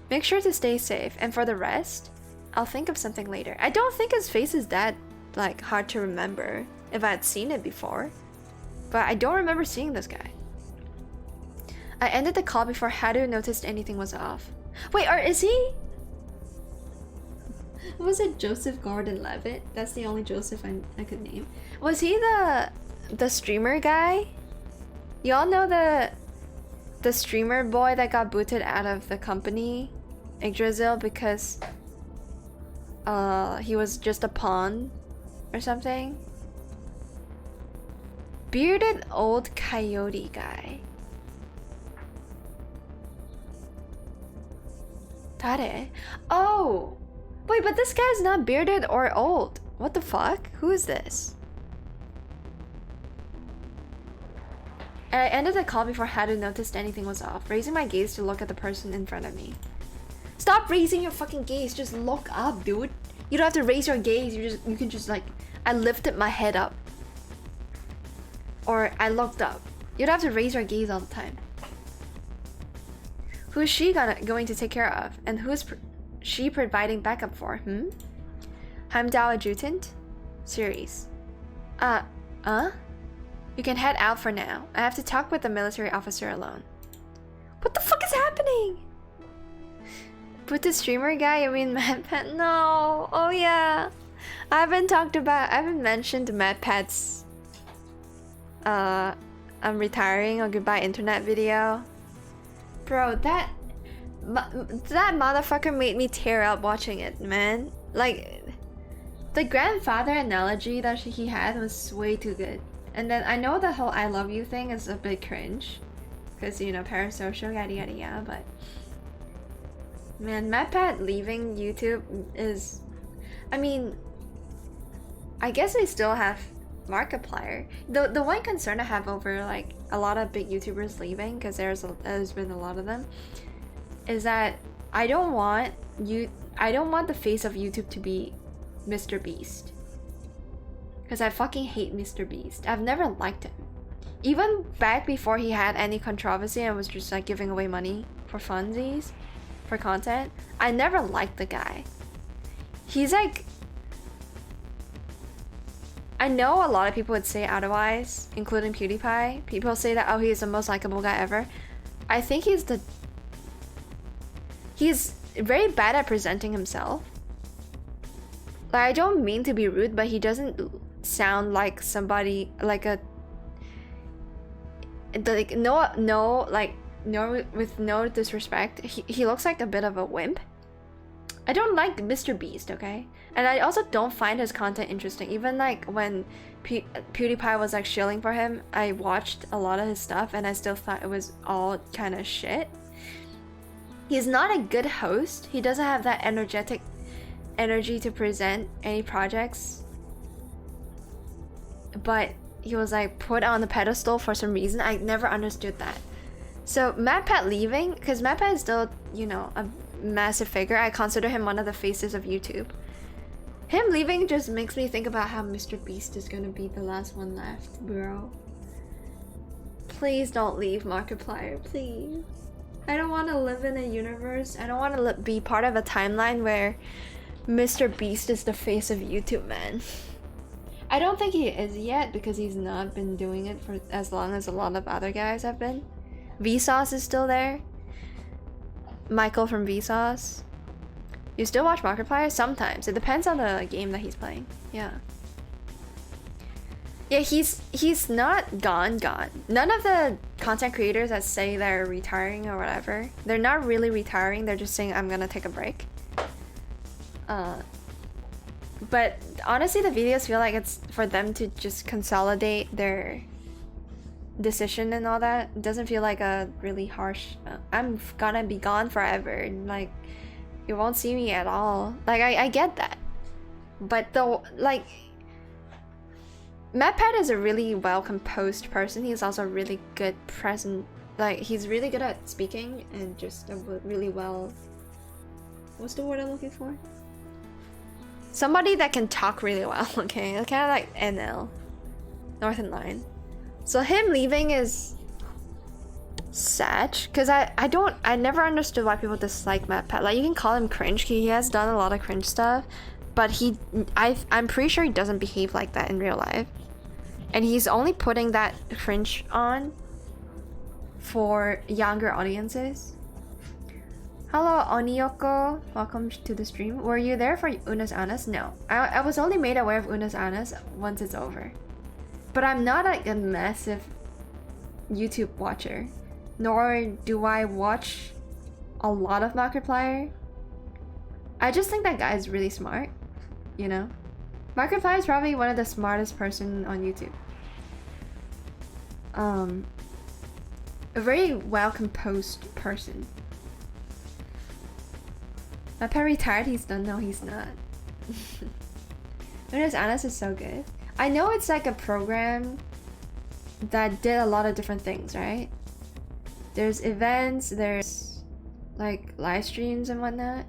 Make sure to stay safe, and for the rest, I'll think of something later. I don't think his face is that, like, hard to remember if I had seen it before. But I don't remember seeing this guy. I ended the call before Haru noticed anything was off. Wait, or is he? Was it Joseph Gordon-Levitt? That's the only Joseph I could name. Was he the streamer guy? Y'all know the streamer boy that got booted out of the company, Yggdrasil, because he was just a pawn or something? Bearded old coyote guy. Tare? Oh! Wait, but this guy's not bearded or old. What the fuck? Who is this? I ended the call before Haru noticed anything was off, raising my gaze to look at the person in front of me. Stop raising your fucking gaze, just look up, dude. You don't have to raise your gaze, you can just like, I lifted my head up. Or I looked up. You don't have to raise your gaze all the time. Who is she going to take care of? And who is she providing backup for, Heimdall Adjutant? Series. You can head out for now. I have to talk with the military officer alone. What the fuck is happening? With the streamer guy, I mean MadPat? No. Oh yeah. I haven't mentioned MadPat's I'm retiring or goodbye internet video. Bro, that motherfucker made me tear up watching it, man. Like, the grandfather analogy that he had was way too good. And then I know the whole I love you thing is a bit cringe. Because, you know, parasocial, yada yada yada, but... Man, MadPat leaving YouTube is... I mean... I guess they still have Markiplier. The one concern I have over, like, a lot of big YouTubers leaving, because there's been a lot of them, is that I don't want the face of YouTube to be Mr. Beast. Because I fucking hate Mr. Beast. I've never liked him. Even back before he had any controversy and was just like giving away money for funsies, for content, I never liked the guy. He's like... I know a lot of people would say otherwise, including PewDiePie. People say that, oh, he's the most likable guy ever. I think he's very bad at presenting himself. Like, I don't mean to be rude, but he doesn't sound like somebody, like a... Like, with no disrespect, he looks like a bit of a wimp. I don't like Mr. Beast, okay? And I also don't find his content interesting. Even like when PewDiePie was like shilling for him, I watched a lot of his stuff and I still thought it was all kind of shit. He's not a good host. He doesn't have that energy to present any projects. But he was like put on the pedestal for some reason. I never understood that. So MadPat leaving, because MadPat is still, you know, a massive figure. I consider him one of the faces of YouTube. Him leaving just makes me think about how Mr. Beast is gonna be the last one left, bro. Please don't leave Markiplier, please. I don't want to live in a universe. I don't want to be part of a timeline where Mr. Beast is the face of YouTube, man. I don't think he is yet because he's not been doing it for as long as a lot of other guys have been. Vsauce is still there. Michael from Vsauce. You still watch Markiplier? Sometimes. It depends on the game that he's playing. Yeah. Yeah, he's not gone. None of the content creators that say they're retiring or whatever, they're not really retiring, they're just saying I'm gonna take a break. But honestly, the videos feel like it's for them to just consolidate their decision and all that. It doesn't feel like a really harsh, I'm gonna be gone forever, like, you won't see me at all. Like, I get that. But though, like, MadPat is a really well-composed person. He's also really good present. Like, he's really good at speaking and just a really well... What's the word I'm looking for? Somebody that can talk really well, okay? Kind of like NL. Northern Line. So him leaving is... sad. Because I never understood why people dislike MadPat. Like, you can call him cringe. He has done a lot of cringe stuff. But I'm pretty sure he doesn't behave like that in real life. And he's only putting that cringe on for younger audiences. Hello, Oniyoko. Welcome to the stream. Were you there for Unas Anas? No. I was only made aware of Unas Anas once it's over. But I'm not like a massive YouTube watcher. Nor do I watch a lot of Markiplier. I just think that guy is really smart. You know? Markiplier is probably one of the smartest person on YouTube. A very well-composed person. My pet retired, he's done. No, he's not. Unas Anas is so good. I know it's like a program that did a lot of different things, right? There's events, there's like live streams and whatnot.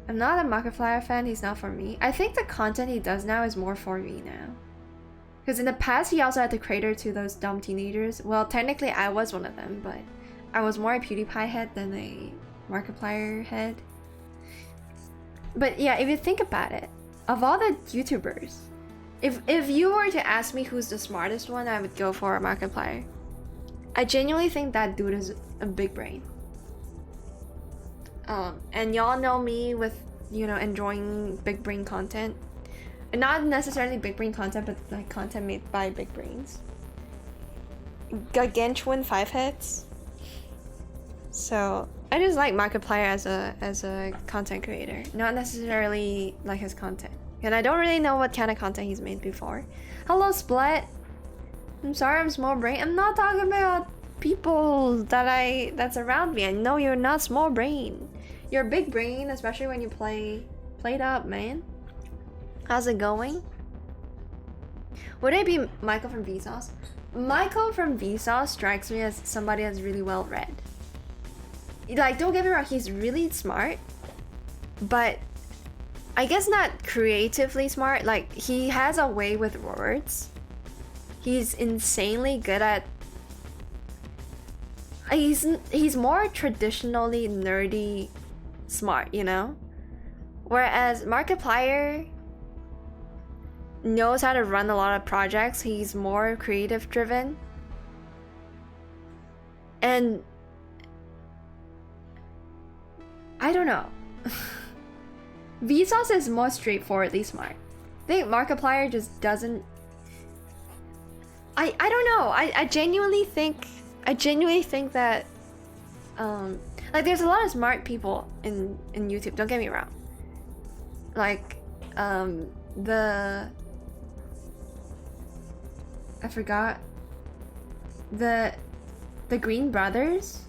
I'm not a Markiplier fan, he's not for me. I think the content he does now is more for me now. Because in the past, he also had to cater to those dumb teenagers. Well, technically, I was one of them, but I was more a PewDiePie head than a Markiplier head. But yeah, if you think about it, of all the YouTubers, if you were to ask me who's the smartest one, I would go for Markiplier. I genuinely think that dude is a big brain. And y'all know me with, you know, enjoying big brain content. And not necessarily big brain content, but like content made by big brains. Gargantuan 5 hits. So I just like Markiplier as a content creator, not necessarily like his content. And I don't really know what kind of content he's made before. Hello, Split. I'm sorry, I'm small brain. I'm not talking about people that's around me. I know you're not small brain. You're big brain, especially when you played up, man. How's it going? Would it be Michael from Vsauce? Michael from Vsauce strikes me as somebody that's really well read. Like, don't get me wrong, he's really smart, but I guess not creatively smart. Like, he has a way with words. He's insanely good at. He's more traditionally nerdy smart, you know? Whereas Markiplier knows how to run a lot of projects. He's more creative driven. And I don't know. Vsauce is more straightforwardly smart. I think Markiplier just doesn't. I don't know. I genuinely think that like there's a lot of smart people in YouTube, don't get me wrong. Like I forgot the Green brothers.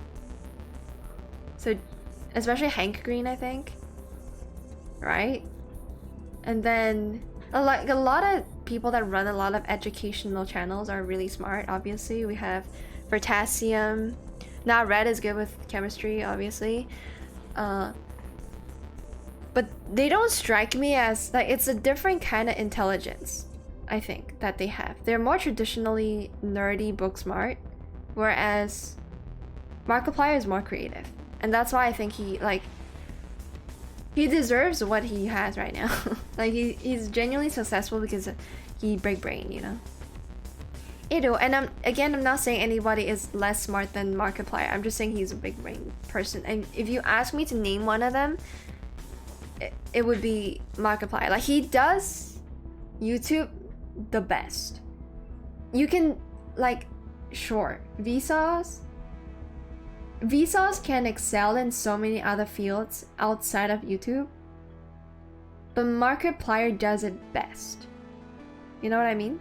So especially Hank Green, I think. Right? And then a lot of people that run a lot of educational channels are really smart. Obviously, we have Potassium. Now Red is good with chemistry, obviously. But they don't strike me as like, it's a different kind of intelligence, I think, that they have. They're more traditionally nerdy, book smart, whereas Markiplier is more creative. And that's why I think he deserves what he has right now. Like he's genuinely successful because he big brain, you know. And I'm not saying anybody is less smart than Markiplier. I'm just saying he's a big brain person. And if you ask me to name one of them, it would be Markiplier. Like he does YouTube the best. You can sure, Vsauce can excel in so many other fields outside of YouTube, but Markiplier does it best. You know what I mean?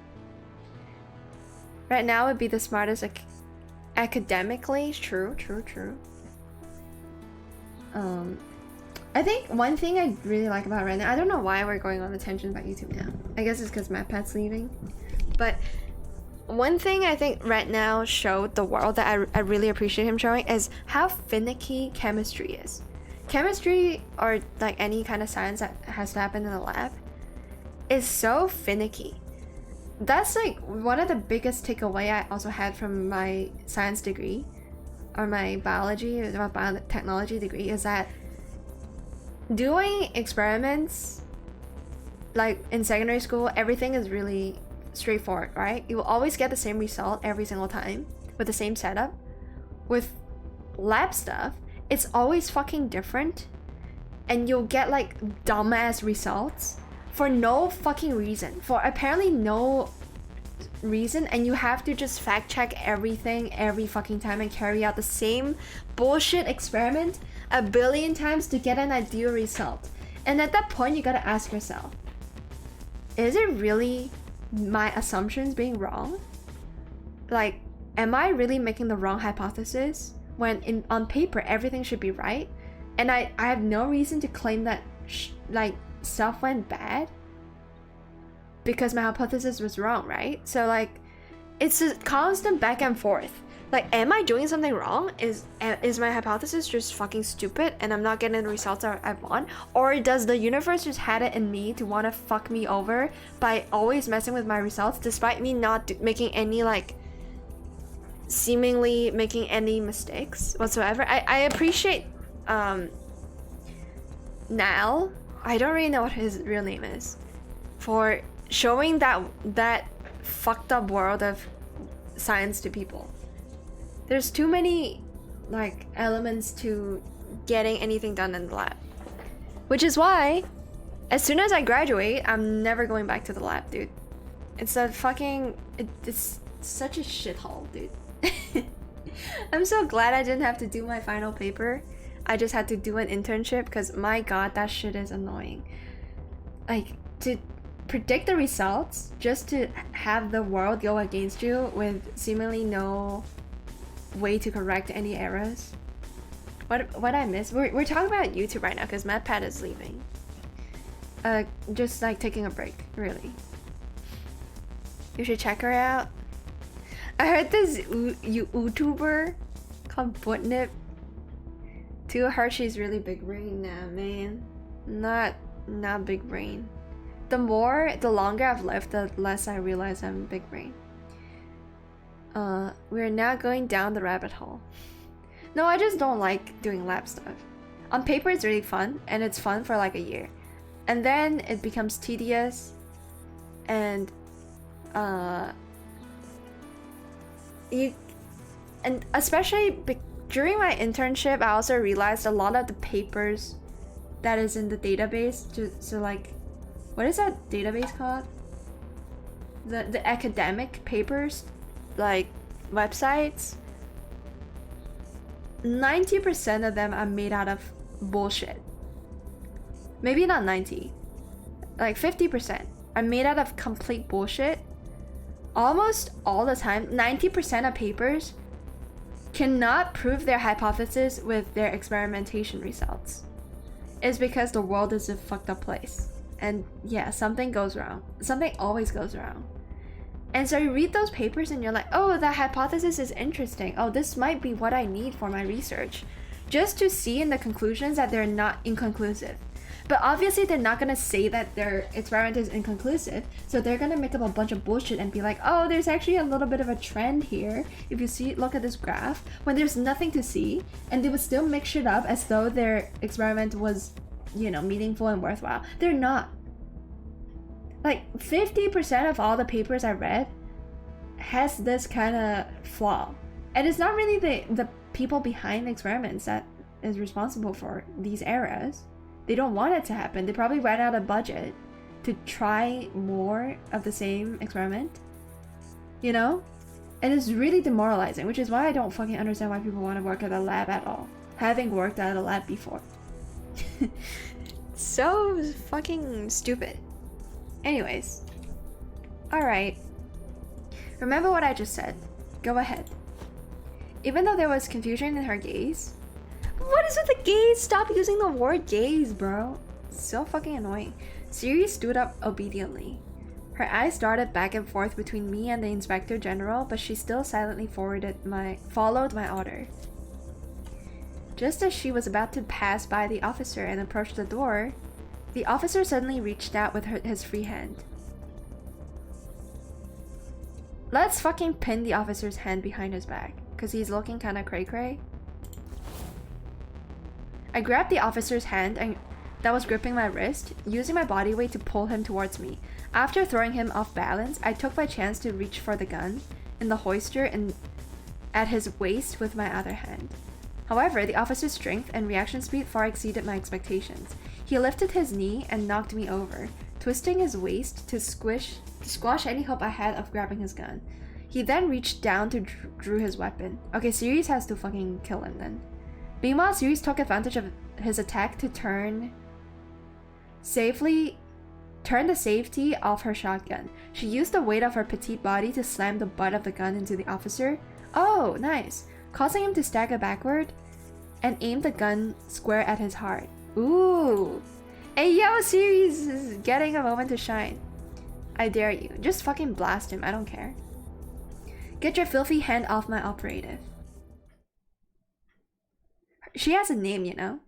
Right now would be the smartest academically. True. I think one thing I really like about right now, I don't know why we're going on a tangent about YouTube now. I guess it's because MatPat's leaving. But one thing I think right now showed the world that I really appreciate him showing is how finicky chemistry is. Chemistry, or like any kind of science that has to happen in the lab, is so finicky. That's like one of the biggest takeaway I also had from my science degree, or my biology or biotechnology degree, is that doing experiments, like in secondary school, everything is really straightforward, right? You will always get the same result every single time with the same setup. With lab stuff, it's always fucking different, and you'll get like dumbass results for no fucking reason, for apparently no reason, and you have to just fact check everything every fucking time and carry out the same bullshit experiment a billion times to get an ideal result. And at that point, you gotta ask yourself, is it really my assumptions being wrong? Like, am I really making the wrong hypothesis when on paper everything should be right? And I have no reason to claim that stuff went bad because my hypothesis was wrong, right? So like, it's a constant back and forth. Like, am I doing something wrong? Is my hypothesis just fucking stupid and I'm not getting the results I want? Or does the universe just had it in me to want to fuck me over by always messing with my results despite me not making any seemingly making any mistakes whatsoever? I appreciate Nal, I don't really know what his real name is, for showing that fucked up world of science to people. There's too many like elements to getting anything done in the lab. Which is why as soon as I graduate, I'm never going back to the lab, dude. It's a fucking it's such a shithole, dude. I'm so glad I didn't have to do my final paper. I just had to do an internship because my god, that shit is annoying. Like, to predict the results just to have the world go against you with seemingly no way to correct any errors. What I miss? We're talking about YouTube right now because MatPat is leaving. Just like taking a break, really. You should check her out. I heard this YouTuber called Footnip. To her, she's really big brain now, man. Not big brain. The longer I've lived, the less I realize I'm big brain. We're now going down the rabbit hole. No, I just don't like doing lab stuff. On paper, it's really fun, and it's fun for like a year. And then it becomes tedious, and especially during my internship, I also realized a lot of the papers that is in the database. So like, what is that database called? The academic papers, like websites. 90% of them are made out of bullshit. Maybe not 90, like 50% are made out of complete bullshit. Almost all the time, 90% of papers cannot prove their hypothesis with their experimentation results. It's because the world is a fucked up place. And yeah, something goes wrong. Something always goes wrong. And so you read those papers and you're like, oh, that hypothesis is interesting. Oh, this might be what I need for my research. Just to see in the conclusions that they're not inconclusive. But obviously they're not gonna say that their experiment is inconclusive, so they're gonna make up a bunch of bullshit and be like, oh, there's actually a little bit of a trend here. If you see, look at this graph, when there's nothing to see, and they would still mix shit up as though their experiment was, you know, meaningful and worthwhile. They're not. Like 50% of all the papers I read has this kind of flaw. And it's not really the people behind the experiments that is responsible for these errors. They don't want it to happen. They probably ran out of budget to try more of the same experiment. You know? And it's really demoralizing, which is why I don't fucking understand why people want to work at a lab at all. Having worked at a lab before. So fucking stupid. Anyways. Alright. Remember what I just said. Go ahead. Even though there was confusion in her gaze. What is with the gaze? Stop using the word gaze, bro. So fucking annoying. Siri stood up obediently. Her eyes darted back and forth between me and the Inspector General, but she still silently followed my order. Just as she was about to pass by the officer and approach the door, the officer suddenly reached out with his free hand. Let's fucking pin the officer's hand behind his back, cause he's looking kinda cray-cray. I grabbed the officer's hand and that was gripping my wrist, using my body weight to pull him towards me. After throwing him off balance, I took my chance to reach for the gun in the holster and at his waist with my other hand. However, the officer's strength and reaction speed far exceeded my expectations. He lifted his knee and knocked me over, twisting his waist to squash any hope I had of grabbing his gun. He then reached down to drew his weapon. Okay, Sirius has to fucking kill him then. Meanwhile, Sirius took advantage of his attack to turn the safety off her shotgun. She used the weight of her petite body to slam the butt of the gun into the officer. Oh, nice. Causing him to stagger backward and aim the gun square at his heart. Ooh. Hey yo, Sirius is getting a moment to shine. I dare you. Just fucking blast him, I don't care. Get your filthy hand off my operative. She has a name, you know?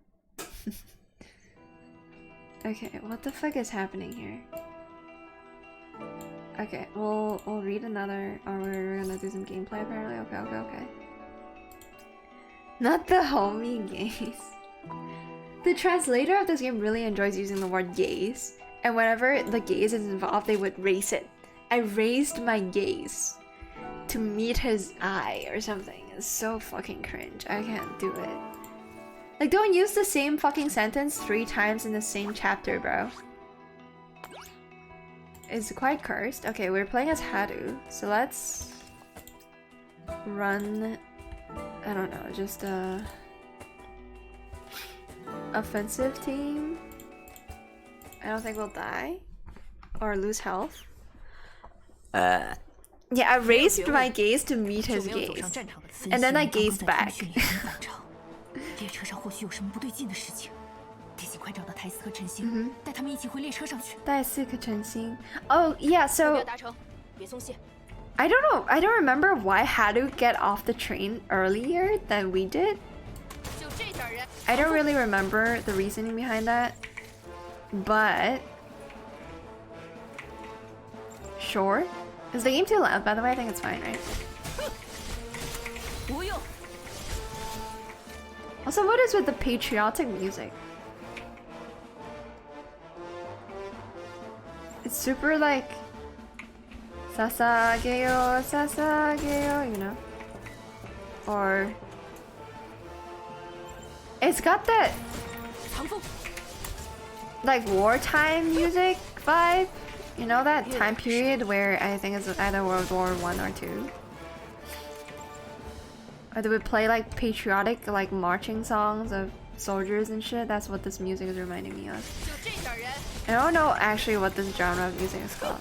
Okay, what the fuck is happening here? Okay, we'll read another, or we're gonna do some gameplay apparently. Okay. Not the homie gaze. The translator of this game really enjoys using the word gaze, and whenever the gaze is involved, they would raise it. I raised my gaze to meet his eye or something. is so fucking cringe. I can't do it. Like, don't use the same fucking sentence 3 times in the same chapter, bro. It's quite cursed. Okay, we're playing as Haru, so let's run. I don't know, just a offensive team. I don't think we'll die or lose health. Yeah, I raised my gaze to meet his gaze, and then I gazed back. 列车上或许有什么不对劲的事情，得尽快找到泰斯和陈星，带他们一起回列车上去。泰斯和陈星。Oh yeah, so 达成，别松懈。 I don't know. I don't remember why Haru get off the train earlier than we did. I don't really remember the reasoning behind that, but sure. Is the game too loud? By the way, I think it's fine, right? Also, what is with the patriotic music? It's super like Sasageo, Sasageo, you know? Or it's got that like wartime music vibe, you know, that time period where I think it's either World War I or II. Or they would play like patriotic like marching songs of soldiers and shit. That's what this music is reminding me of. I don't know actually what this genre of music is called.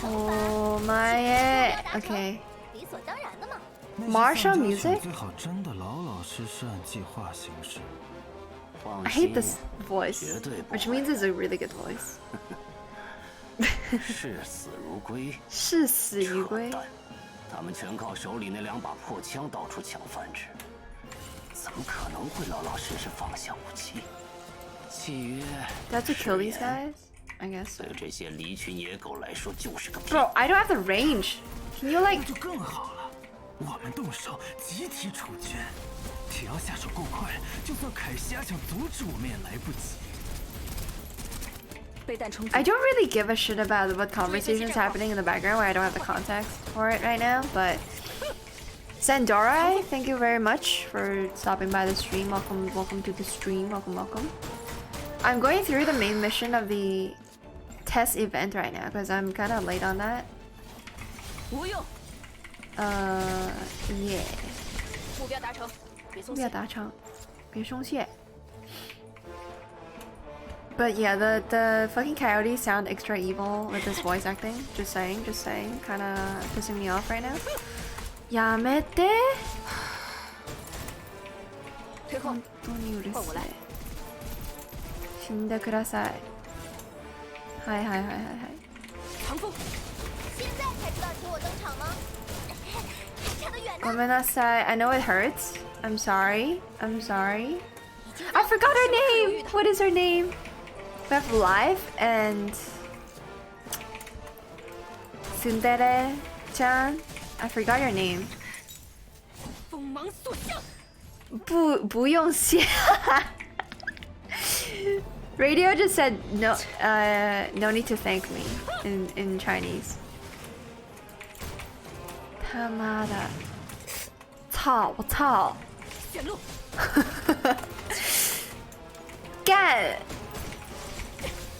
Oh my, okay. Martial music? I hate this voice, which means it's a really good voice. 视死如归，视死如归。他们全靠手里那2把破枪到处抢饭吃，怎么可能会老老实实放下武器？契约。That's to kill these guys? I guess so. 对这些离群野狗来说就是个屁。 Bro, I don't have the range. Can you like? 就更好了，我们动手，集体处决。只要下手够快，就算凯西亚想阻止我们也来不及。 I don't really give a shit about what conversations happening in the background where I don't have the context for it right now, but Sandorai, thank you very much for stopping by the stream. Welcome to the stream. Welcome. I'm going through the main mission of the Tess event right now because I'm kind of late on that. Yeah. 目标达成，别松懈。 But yeah, the fucking coyotes sound extra evil with this voice acting. Just saying, kind of pissing me off right now. Yamete. 本当にうるさい。死んでください。はい。ごめんなさい。I know it hurts. I'm sorry. I forgot her name. What is her name? We have Life and Tsundere-chan. I forgot your name. 不用谢. Radio just said no. No need to thank me in Chinese. 他妈的，操！我操！干！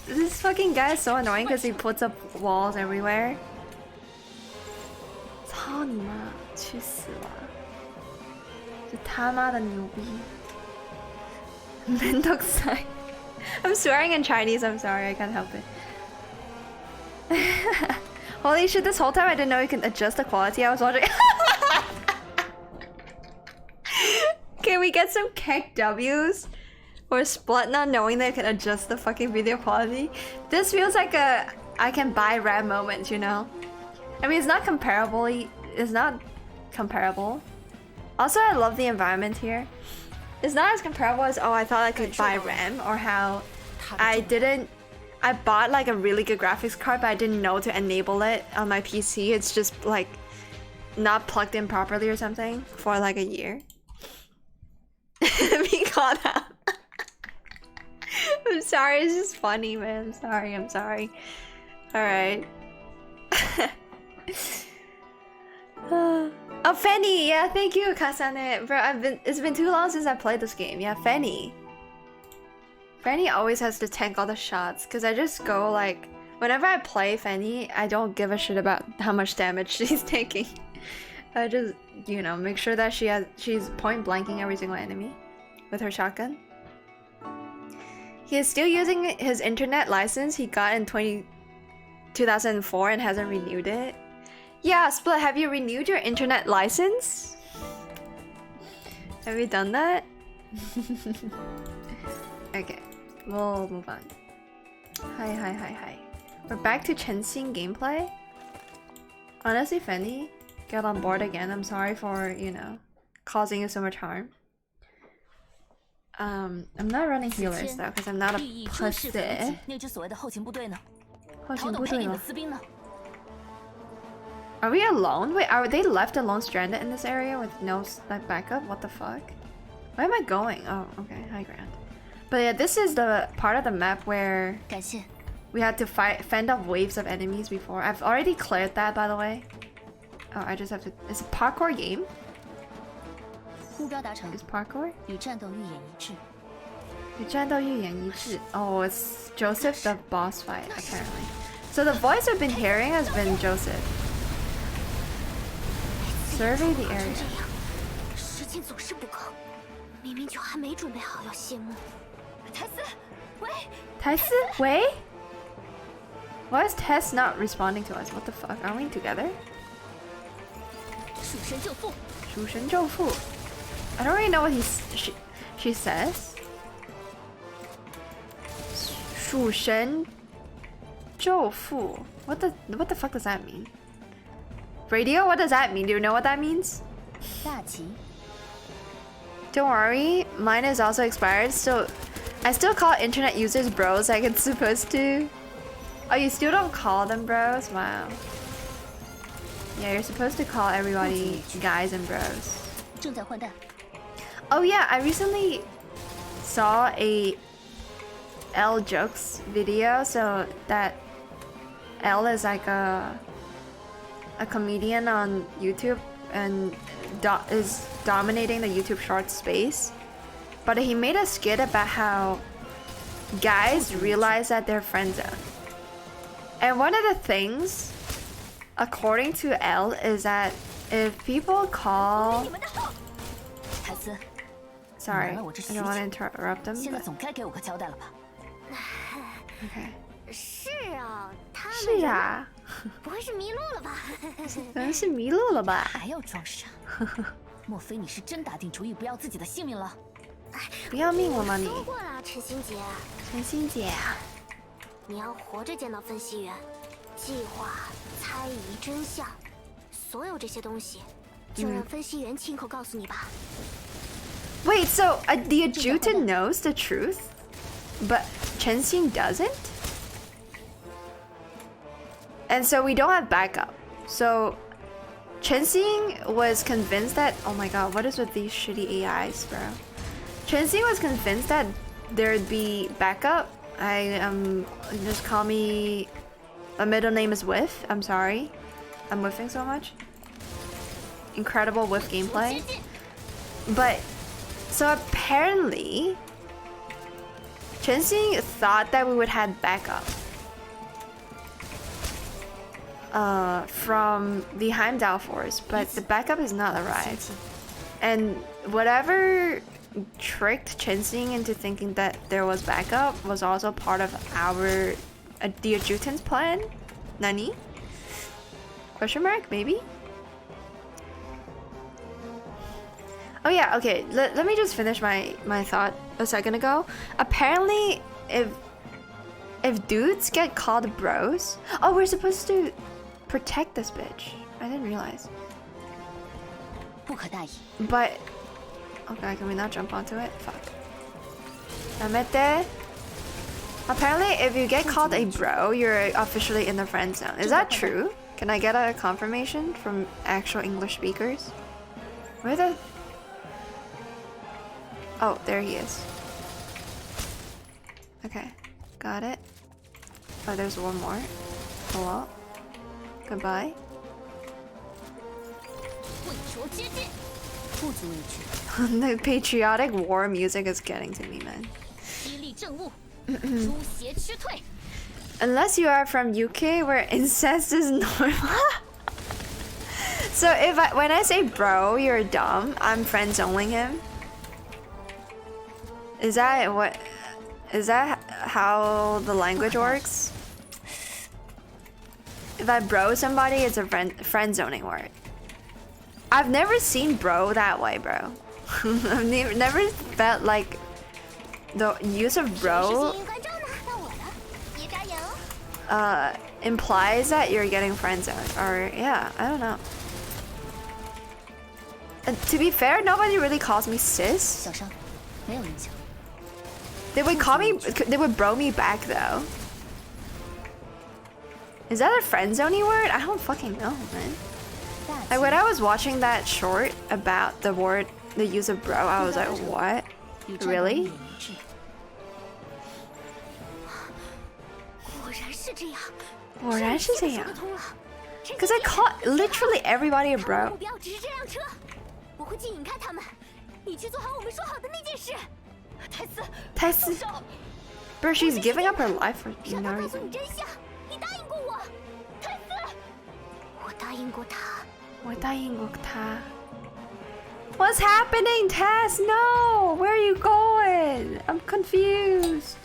This fucking guy is so annoying because he puts up walls everywhere. 操你妈！去死吧！这他妈的牛逼！面倒くさい。I'm swearing in Chinese. I'm sorry. I can't help it. Holy shit! This whole time I didn't know you can adjust the quality. I was watching. Can we get some keck W's? Or Split not knowing they can adjust the fucking video quality. This feels like a I can buy rap moment, you know? I mean, it's not comparable. It's not comparable. Also, I love the environment here. It's not as comparable as, oh, I thought I could buy RAM, or how I bought like a really good graphics card, but I didn't know to enable it on my PC. It's just like not plugged in properly or something for like a year. Be caught out. I'm sorry, it's just funny, man. I'm sorry. Alright. Oh, Fanny! Yeah, thank you, Kasane. Bro, it's been too long since I played this game. Yeah, Fanny. Fanny always has to tank all the shots, because I just go like... Whenever I play Fanny, I don't give a shit about how much damage she's taking. I just, you know, make sure that she's point blanking every single enemy with her shotgun. He is still using his internet license he got in 2004 and hasn't renewed it. Yeah, Split, have you renewed your internet license? Have you done that? Okay, we'll move on. Hi. We're back to Chenxing gameplay. Honestly, Fanny, get on board again. I'm sorry for, you know, causing you so much harm. I'm not running healers though, because I'm not a pussy. 那支所谓的后勤部队呢？ 后勤部队吗？ 陶董配你的私兵呢？ Are we alone? Wait, are they left alone stranded in this area with no like backup? What the fuck? Where am I going? Oh, okay, high ground. But yeah, this is the part of the map where 感谢。 we had to fend off waves of enemies before. I've already cleared that, by the way. Oh, I just have to... It's a parkour game? 目标达成。 Is parkour? 与战斗预演一致。与战斗预演一致. Oh, it's Joseph the boss fight, apparently. So the voice I've been hearing has been Joseph. Survey the area. 时间总是不够，明明就还没准备好要谢幕。泰斯，喂。Tess? Wait? Why is Tess not responding to us? What the fuck? Are we together? 蜀神救父。蜀神救父. I don't really know what she says. 蜀神救父. What the fuck does that mean? Radio? What does that mean? Do you know what that means? 大旗。 Don't worry, mine is also expired, so I still call internet users bros like it's supposed to. Oh, you still don't call them bros? Wow. Yeah, you're supposed to call everybody guys and bros. 正在换弹。 Oh yeah, I recently saw a L jokes video. So that L is like a comedian on YouTube and is dominating the YouTube short space. But he made a skit about how guys realize that they're friend zone. And one of the things, according to L, is that if people call... Sorry, I don't want to interrupt them. 现在总该给我个交代了吧？ Okay. 是啊，他们是啊，不会是迷路了吧？可能是迷路了吧？还要装傻？莫非你是真打定主意不要自己的性命了？不要命了吗你？说过了，陈心杰，陈心姐，你要活着见到分析员，计划、猜疑、真相，所有这些东西，就让分析员亲口告诉你吧。Wait, so the adjutant knows the truth, but Chen Xin doesn't? And so we don't have backup. So Chen Xin was convinced that... Oh my god, what is with these shitty AIs, bro? Chen Xin was convinced that there'd be backup. Just call me... My middle name is Whiff. I'm sorry. I'm whiffing so much. Incredible whiff gameplay. But... So apparently, Chen Xin thought that we would have backup from the Heimdall force, but the backup has not arrived. And whatever tricked Chen Xin into thinking that there was backup was also part of our the adjutant's plan. Nani? Question mark? Maybe? Oh yeah, okay, let me just finish my thought a second ago. Apparently, if dudes get called bros... Oh, we're supposed to protect this bitch. I didn't realize. 不可大意。 But... Okay, can we not jump onto it? Fuck. Amete. Apparently, if you get called a bro, you're officially in the friend zone. Is that true? Can I get a confirmation from actual English speakers? Where the... Oh, there he is. Okay, got it. Oh, there's one more. Hello. Goodbye. The patriotic war music is getting to me, man. Unless you are from UK where incest is normal. So when I say bro, you're dumb, I'm friend zoning him. Is that how the language works? If I bro somebody, it's a friend zoning word. I've never seen bro that way, bro. I've never felt like the use of bro implies that you're getting friend zoned, or yeah, I don't know. And to be fair, nobody really calls me sis. They would call me, they would bro me back though. Is that a friend zoning word? I don't fucking know, man. Like when I was watching that short about the word, the use of bro, I was like, what? Really? Because I call literally everybody a bro. Tess, bro, she's giving up her life for no reason. What's happening, Tess? No! Where are you going? I'm confused.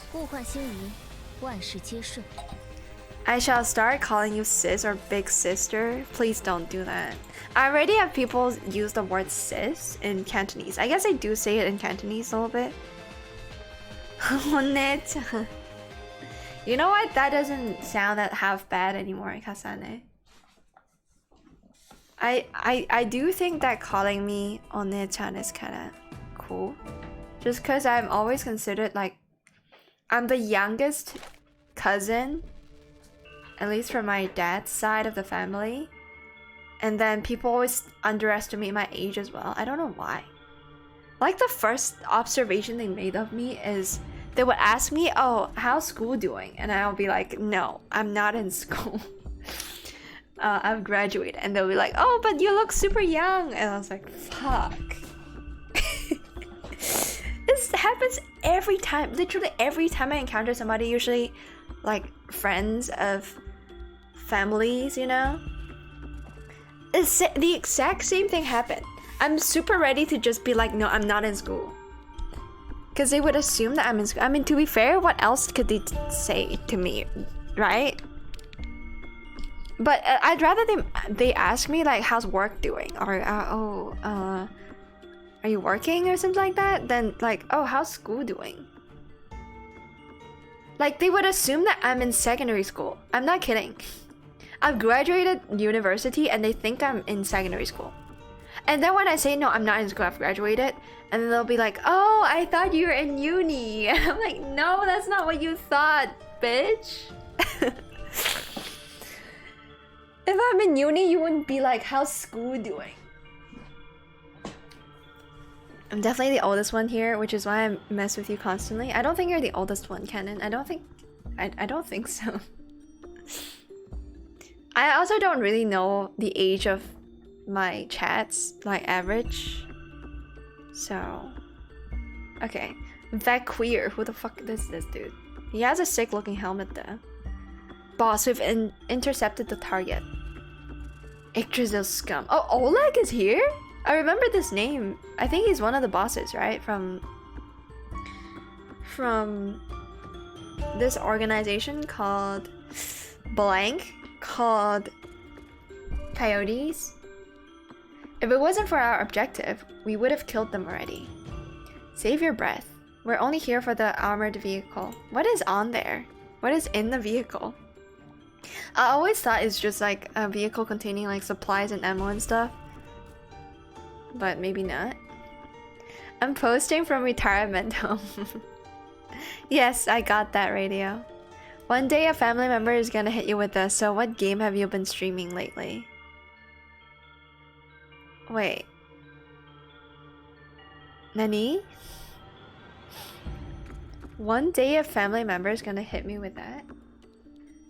I shall start calling you sis or big sister. Please don't do that. I already have people use the word sis in Cantonese. I guess I do say it in Cantonese a little bit. You know what? That doesn't sound that half bad anymore, Kasane. I do think that calling me One-chan is kind of cool. Just because I'm always considered like I'm the youngest cousin, at least from my dad's side of the family. And then people always underestimate my age as well. I don't know why. Like the first observation they made of me is they would ask me, oh, how's school doing? And I'll be like, no, I'm not in school. I've graduated. And they'll be like, oh, but you look super young. And I was like, fuck. This happens every time. Literally every time I encounter somebody, usually like friends of families, you know? It's the exact same thing happened. I'm super ready to just be like, no, I'm not in school. Because they would assume that I'm in school. I mean, to be fair, what else could they say to me, right? But I'd rather they ask me like, how's work doing? Or, are you working or something like that? Than like, oh, how's school doing? Like, they would assume that I'm in secondary school. I'm not kidding. I've graduated university and they think I'm in secondary school. And then when I say, no, I'm not in school, I've graduated, and then they'll be like, oh, I thought you were in uni. And I'm like, no, that's not what you thought, bitch. If I'm in uni, you wouldn't be like, how's school doing? I'm definitely the oldest one here, which is why I mess with you constantly. I don't think you're the oldest one, Kenan. I don't think so. I also don't really know the age of my chats, like average. So, okay. That queer, who the fuck is this dude? He has a sick looking helmet though. Boss, we've intercepted the target. Yggdrasil scum. Oh, Oleg is here? I remember this name. I think he's one of the bosses, right? From this organization called blank, called Coyotes. If it wasn't for our objective, we would have killed them already. Save your breath. We're only here for the armored vehicle. What is on there? What is in the vehicle? I always thought it's just like a vehicle containing like supplies and ammo and stuff. But maybe not. I'm posting from retirement home. Yes, I got that, radio. One day a family member is gonna hit you with this, so what game have you been streaming lately? Wait. Nani? One day a family member is gonna hit me with that.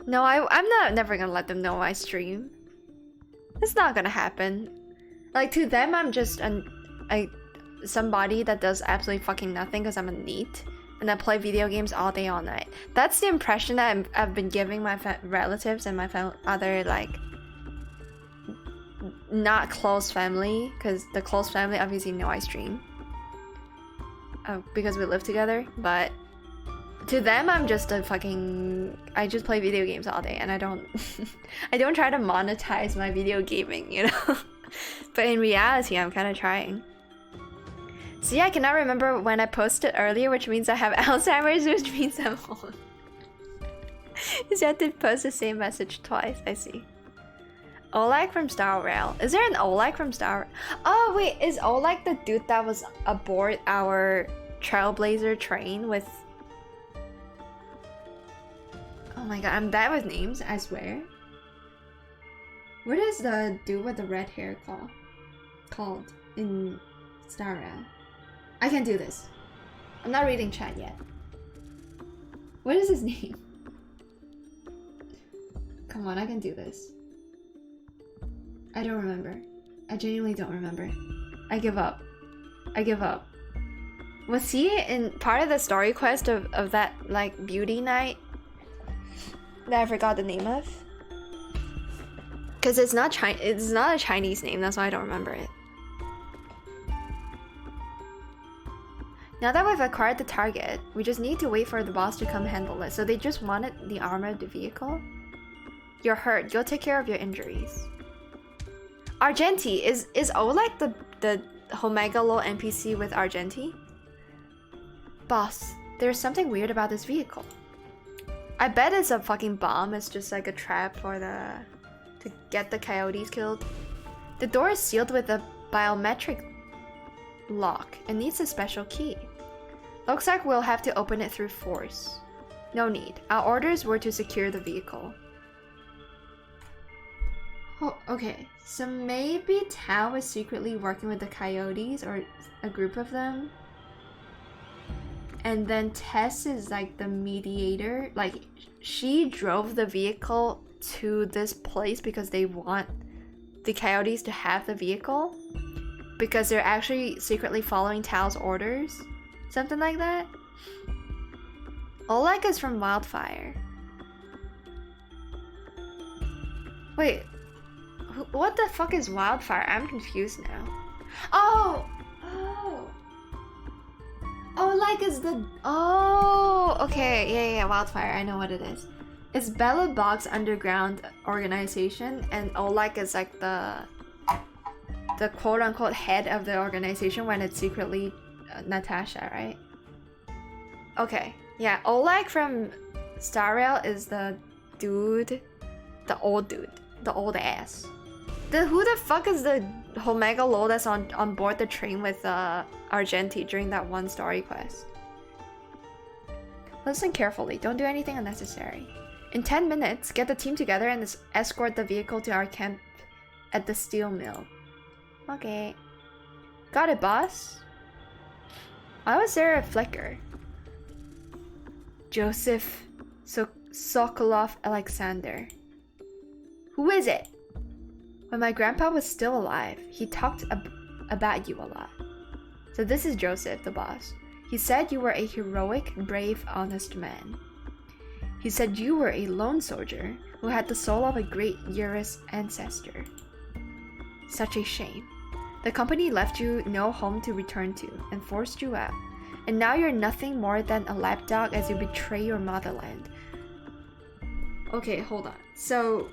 No, I'm never gonna let them know I stream. It's not gonna happen. Like, to them, I'm just somebody that does absolutely fucking nothing because I'm a NEET and I play video games all day, all night. That's the impression that I've been giving my relatives and my other, like, not close family, because the close family obviously know I stream because we live together, but to them I'm just a fucking, I just play video games all day and I don't I don't try to monetize my video gaming, you know. But in reality I'm kind of trying. See, I cannot remember when I posted earlier, which means I have Alzheimer's, which means I'm old. You have to post the same message twice. I see. Oleg from Star Rail. Is there an Oleg from Star? Oh wait, is Oleg the dude that was aboard our Trailblazer train with? Oh my god, I'm bad with names, I swear. What is the dude with the red hair called in Star Rail? I can do this. I'm not reading chat yet. What is his name? Come on, I can do this. I don't remember. I genuinely don't remember. I give up. I give up. Was he in part of the story quest of that, like, beauty night that I forgot the name of? Because it's not a Chinese name, that's why I don't remember it. Now that we've acquired the target, we just need to wait for the boss to come handle it. So they just wanted the armored vehicle? You're hurt, you'll take care of your injuries. Argenti, is Oleg the Homegalo NPC with Argenti? Boss, there's something weird about this vehicle. I bet it's a fucking bomb, it's just like a trap for to get the coyotes killed. The door is sealed with a biometric lock and needs a special key. Looks like we'll have to open it through force. No need. Our orders were to secure the vehicle. Oh, okay. So maybe Tao is secretly working with the coyotes or a group of them. And then Tess is like the mediator. Like, she drove the vehicle to this place because they want the coyotes to have the vehicle. Because they're actually secretly following Tao's orders. Something like that. Oleg is from Wildfire. Wait. What the fuck is Wildfire? I'm confused now. Oh! Oleg is the... Oh! Okay, yeah, Wildfire. I know what it is. It's Bella Bog's underground organization, and Oleg is like the quote-unquote head of the organization when it's secretly Natasha, right? Okay, yeah, Oleg from Star Rail is the dude, the old ass. Who the fuck is the Omega Lol that's on board the train with Argenti during that one story quest? Listen carefully, don't do anything unnecessary. In 10 minutes, get the team together and escort the vehicle to our camp at the steel mill. Okay. Got it, boss? Why was there a flicker? Joseph Sokolov Alexander. Who is it? When my grandpa was still alive, he talked about you a lot. So this is Joseph, the boss. He said you were a heroic, brave, honest man. He said you were a lone soldier who had the soul of a great Urus ancestor. Such a shame. The company left you no home to return to and forced you out. And now you're nothing more than a lapdog as you betray your motherland. Okay, hold on. So,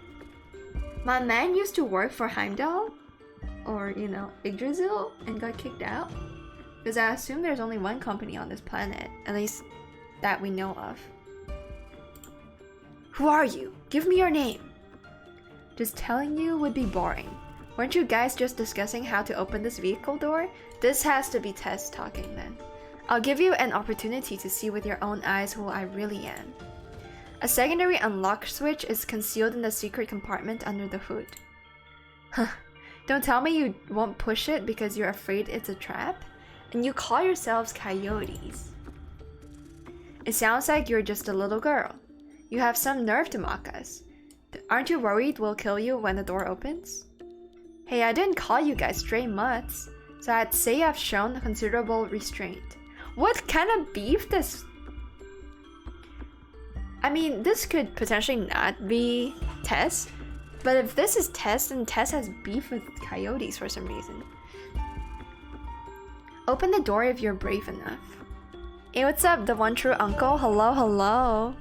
my man used to work for Heimdall? Or, you know, Yggdrasil? And got kicked out? Because I assume there's only one company on this planet. At least, that we know of. Who are you? Give me your name. Just telling you would be boring. Weren't you guys just discussing how to open this vehicle door? This has to be Tess talking then. I'll give you an opportunity to see with your own eyes who I really am. A secondary unlock switch is concealed in the secret compartment under the hood. Huh. Don't tell me you won't push it because you're afraid it's a trap? And you call yourselves coyotes. It sounds like you're just a little girl. You have some nerve to mock us. Aren't you worried we'll kill you when the door opens? Hey, I didn't call you guys stray mutts, so I'd say I've shown considerable restraint. What kind of beef this? I mean, this could potentially not be Tess, but if this is Tess, then Tess has beef with coyotes for some reason. Open the door if you're brave enough. Hey, what's up, the one true uncle? Hello, hello.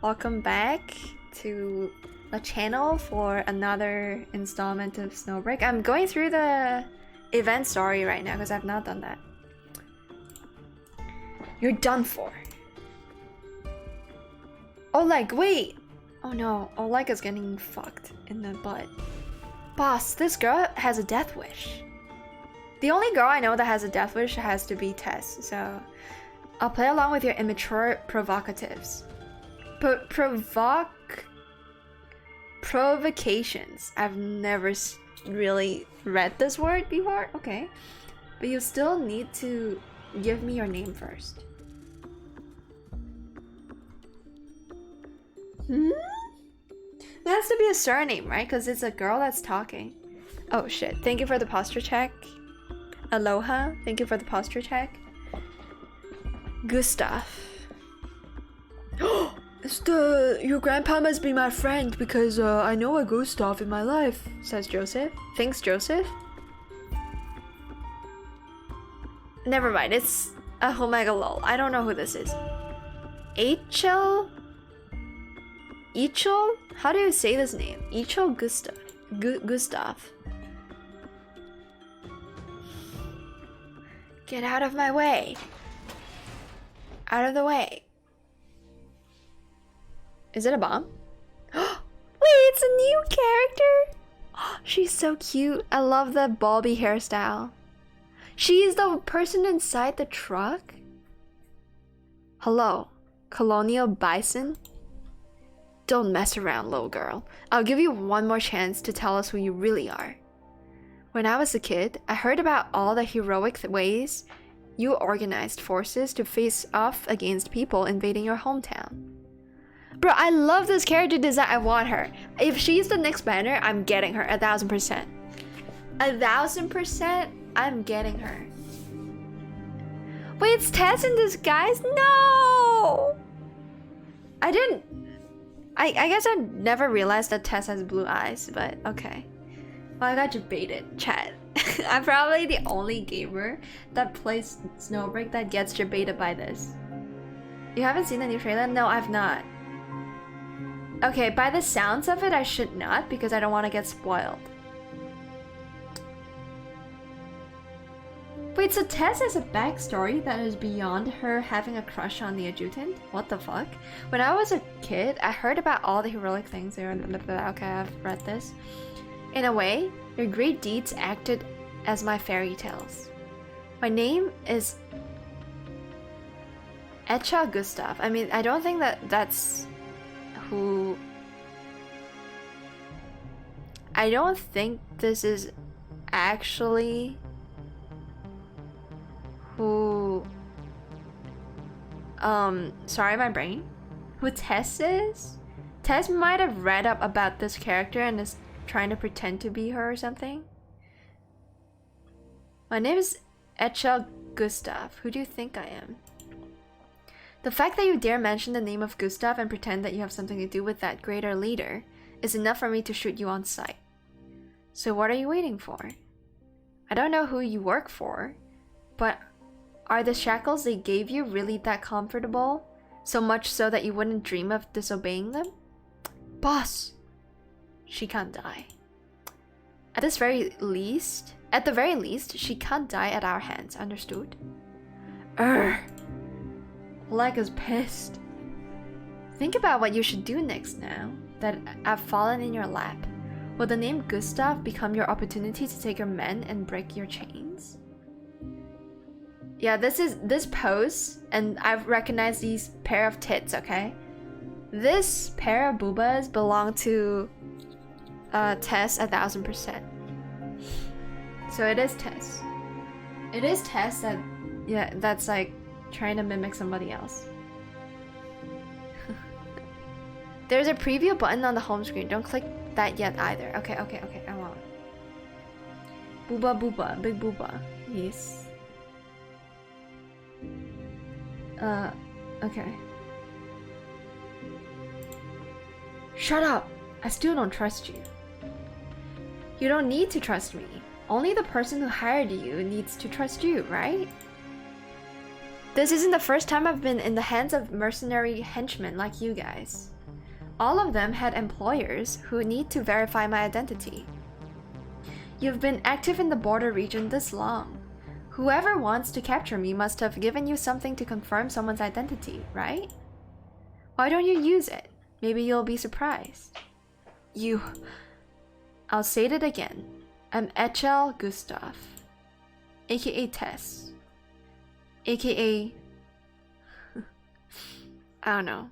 Welcome back to the channel for another installment of Snowbreak. I'm going through the event story right now because I've not done that. You're done for. Oleg, wait! Oh no, Oleg is getting fucked in the butt. Boss, this girl has a death wish. The only girl I know that has a death wish has to be Tess, so I'll play along with your immature provocatives. Provocations. I've never really read this word before. Okay. But you still need to give me your name first. That has to be a surname, right? Because it's a girl that's talking. Oh shit. Thank you for the posture check. Aloha. Thank you for the posture check. Gustav. Your grandpa must be my friend because I know a Gustav in my life, says Joseph. Thanks, Joseph. Never mind, it's a Omega lol. I don't know who this is. Eichel? How do you say this name? Eichel Gustav. Gustav. Get out of my way. Out of the way. Is it a bomb? Wait, it's a new character? She's so cute. I love the Balby hairstyle. She's the person inside the truck? Hello, Colonial Bison? Don't mess around, little girl. I'll give you one more chance to tell us who you really are. When I was a kid, I heard about all the heroic ways you organized forces to face off against people invading your hometown. Bro, I love this character design. I want her. If she's the next banner, I'm getting her 1000%. 1000%, I'm getting her. Wait, it's Tess in disguise? No! I guess I never realized that Tess has blue eyes, but okay. Well, I got debated, chat. I'm probably the only gamer that plays Snowbreak that gets debated by this. You haven't seen the new trailer? No, I've not. Okay, by the sounds of it, I should not because I don't want to get spoiled. Wait, so Tess has a backstory that is beyond her having a crush on the adjutant? What the fuck? When I was a kid, I heard about all the heroic things there. Okay, I've read this. In a way, your great deeds acted as my fairy tales. My name is Echa Gustav. I mean, I don't think that's who... I don't think this is actually who... sorry, my brain. Who Tess is? Tess might have read up about this character and is trying to pretend to be her or something. My name is Echel Gustav. Who do you think I am? The fact that you dare mention the name of Gustav and pretend that you have something to do with that greater leader is enough for me to shoot you on sight. So what are you waiting for? I don't know who you work for, but are the shackles they gave you really that comfortable? So much so that you wouldn't dream of disobeying them? Boss! She can't die. At the very least, she can't die at our hands, understood? Oleg is pissed. Think about what you should do next now that I've fallen in your lap. Will the name Gustav become your opportunity to take your men and break your chains? Yeah, this pose, and I've recognized these pair of tits, okay? This pair of boobas belong to Tess 1000%. So it is Tess. It is Tess that, yeah, that's like trying to mimic somebody else. There's a preview button on the home screen. Don't click that yet either. Okay, okay, okay. I won't. Booba booba. Big booba. Yes. Okay. Shut up! I still don't trust you. You don't need to trust me. Only the person who hired you needs to trust you, right? This isn't the first time I've been in the hands of mercenary henchmen like you guys. All of them had employers who need to verify my identity. You've been active in the border region this long. Whoever wants to capture me must have given you something to confirm someone's identity, right? Why don't you use it? Maybe you'll be surprised. I'll say it again. I'm Echel Gustav, aka Tess, aka I don't know,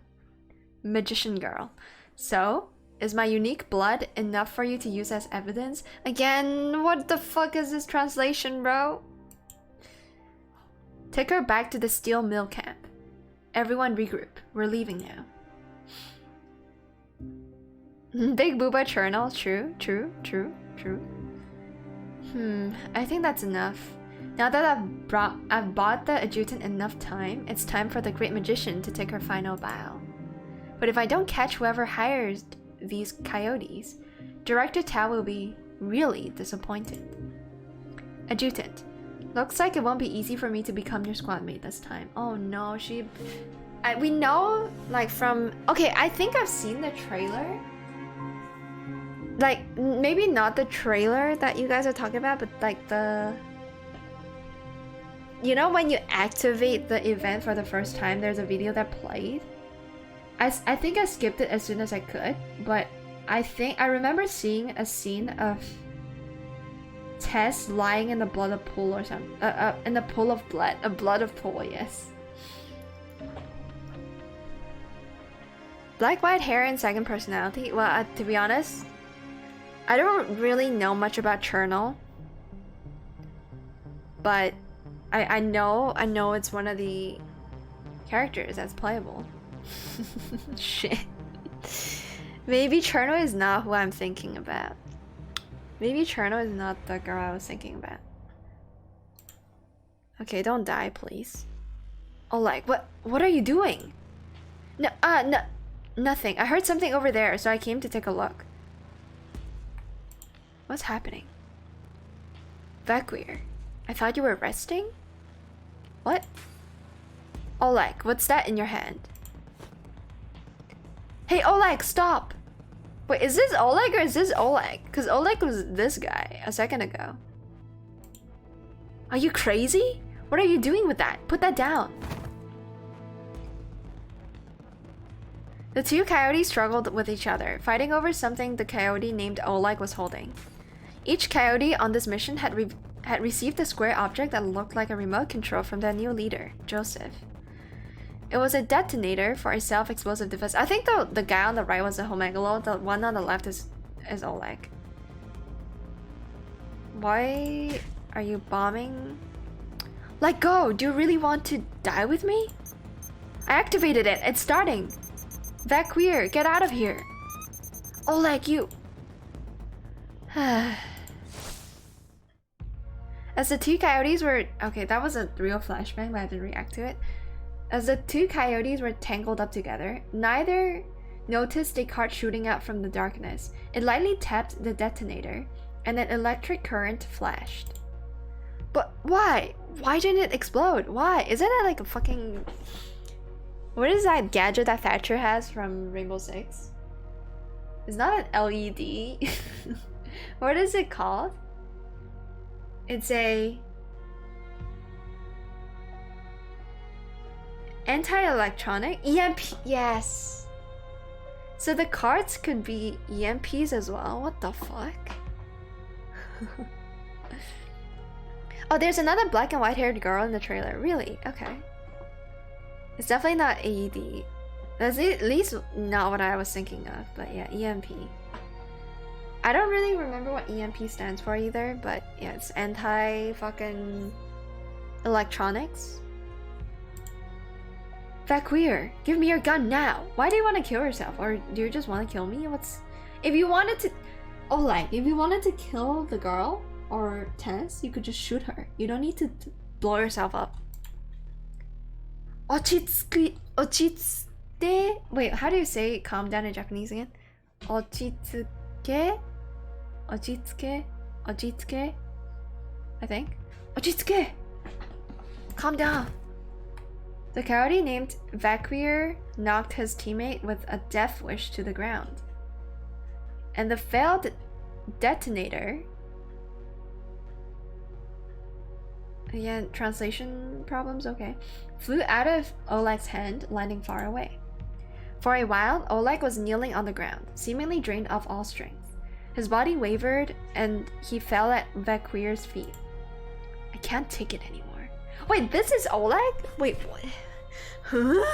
magician girl. So, is my unique blood enough for you to use as evidence? Again, what the fuck is this translation, bro? Take her back to the steel mill camp. Everyone regroup. We're leaving now. Big booba churnal. True, true, true, true. I think that's enough. Now that I've bought the adjutant enough time, it's time for the great magician to take her final bow. But if I don't catch whoever hires these coyotes, Director Tao will be really disappointed. Adjutant, looks like it won't be easy for me to become your squad mate this time. Oh no, we know, like, from... Okay, I think I've seen the trailer. Like, maybe not the trailer that you guys are talking about, but like the... You know when you activate the event for the first time, there's a video that played? I think I skipped it as soon as I could, but I remember seeing a scene of Tess lying in the blood of pool or something. In the pool of blood. A blood of pool, yes. Black, white hair and second personality? Well, to be honest, I don't really know much about Chernal. But I know it's one of the characters that's playable. Shit. Maybe Chernal is not who I'm thinking about. Maybe Chernal is not the girl I was thinking about. Okay, don't die, please. Oh, like, what are you doing? No, nothing. I heard something over there, so I came to take a look. What's happening? Vakweir, I thought you were resting? What? Oleg, what's that in your hand? Hey, Oleg, stop! Wait, is this Oleg or is this Oleg? Because Oleg was this guy a second ago. Are you crazy? What are you doing with that? Put that down. The two coyotes struggled with each other, fighting over something the coyote named Oleg was holding. Each coyote on this mission had received a square object that looked like a remote control from their new leader, Joseph. It was a detonator for a self-explosive device. I think the guy on the right was a Homegalo, the one on the left is Oleg. Why are you bombing? Let go! Do you really want to die with me? I activated it! It's starting! Vakweir, get out of here! Oleg, you... As the two coyotes were... Okay, that was a real flashbang, but I didn't react to it. As the two coyotes were tangled up together, neither noticed a cart shooting out from the darkness. It lightly tapped the detonator, and an electric current flashed. But why? Why didn't it explode? Why? Isn't it like a fucking... What is that gadget that Thatcher has from Rainbow Six? It's not an LED. What is it called? It's a... Anti-electronic? EMP, yes. So the cards could be EMPs as well. What the fuck? Oh, there's another black and white haired girl in the trailer. Really? Okay. It's definitely not AED. That's at least not what I was thinking of. But yeah, EMP. I don't really remember what EMP stands for either. But yeah, it's anti-fucking electronics. Vaqueer, give me your gun now. Why do you want to kill yourself? Or do you just want to kill me? If you wanted to... Oh, like, if you wanted to kill the girl or Tess, you could just shoot her. You don't need to blow yourself up. Ochitsuke... Wait, how do you say calm down in Japanese again? Ochitsuke? Ochitsuke? I think. Ochitsuke! Calm down. The coyote named Vaqueer knocked his teammate with a death wish to the ground. And the failed detonator... Again, translation problems? Okay. Flew out of Oleg's hand, landing far away. For a while, Oleg was kneeling on the ground, seemingly drained of all strength. His body wavered, and he fell at Vaqueer's feet. I can't take it anymore. Wait, this is Oleg? Wait, what? Huh?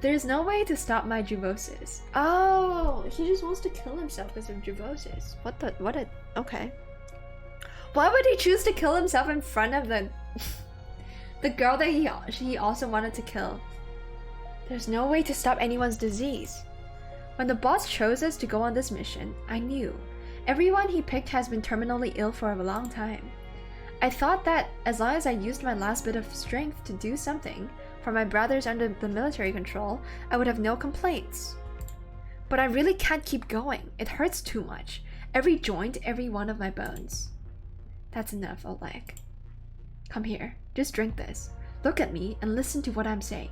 There's no way to stop my juvosis. Oh, he just wants to kill himself because of juvosis. Okay. Why would he choose to kill himself in front of the girl that he also wanted to kill? There's no way to stop anyone's disease. When the boss chose us to go on this mission, I knew. Everyone he picked has been terminally ill for a long time. I thought that as long as I used my last bit of strength to do something for my brothers under the military control, I would have no complaints. But I really can't keep going. It hurts too much. Every joint, every one of my bones. That's enough, Oleg. Come here. Just drink this. Look at me and listen to what I'm saying.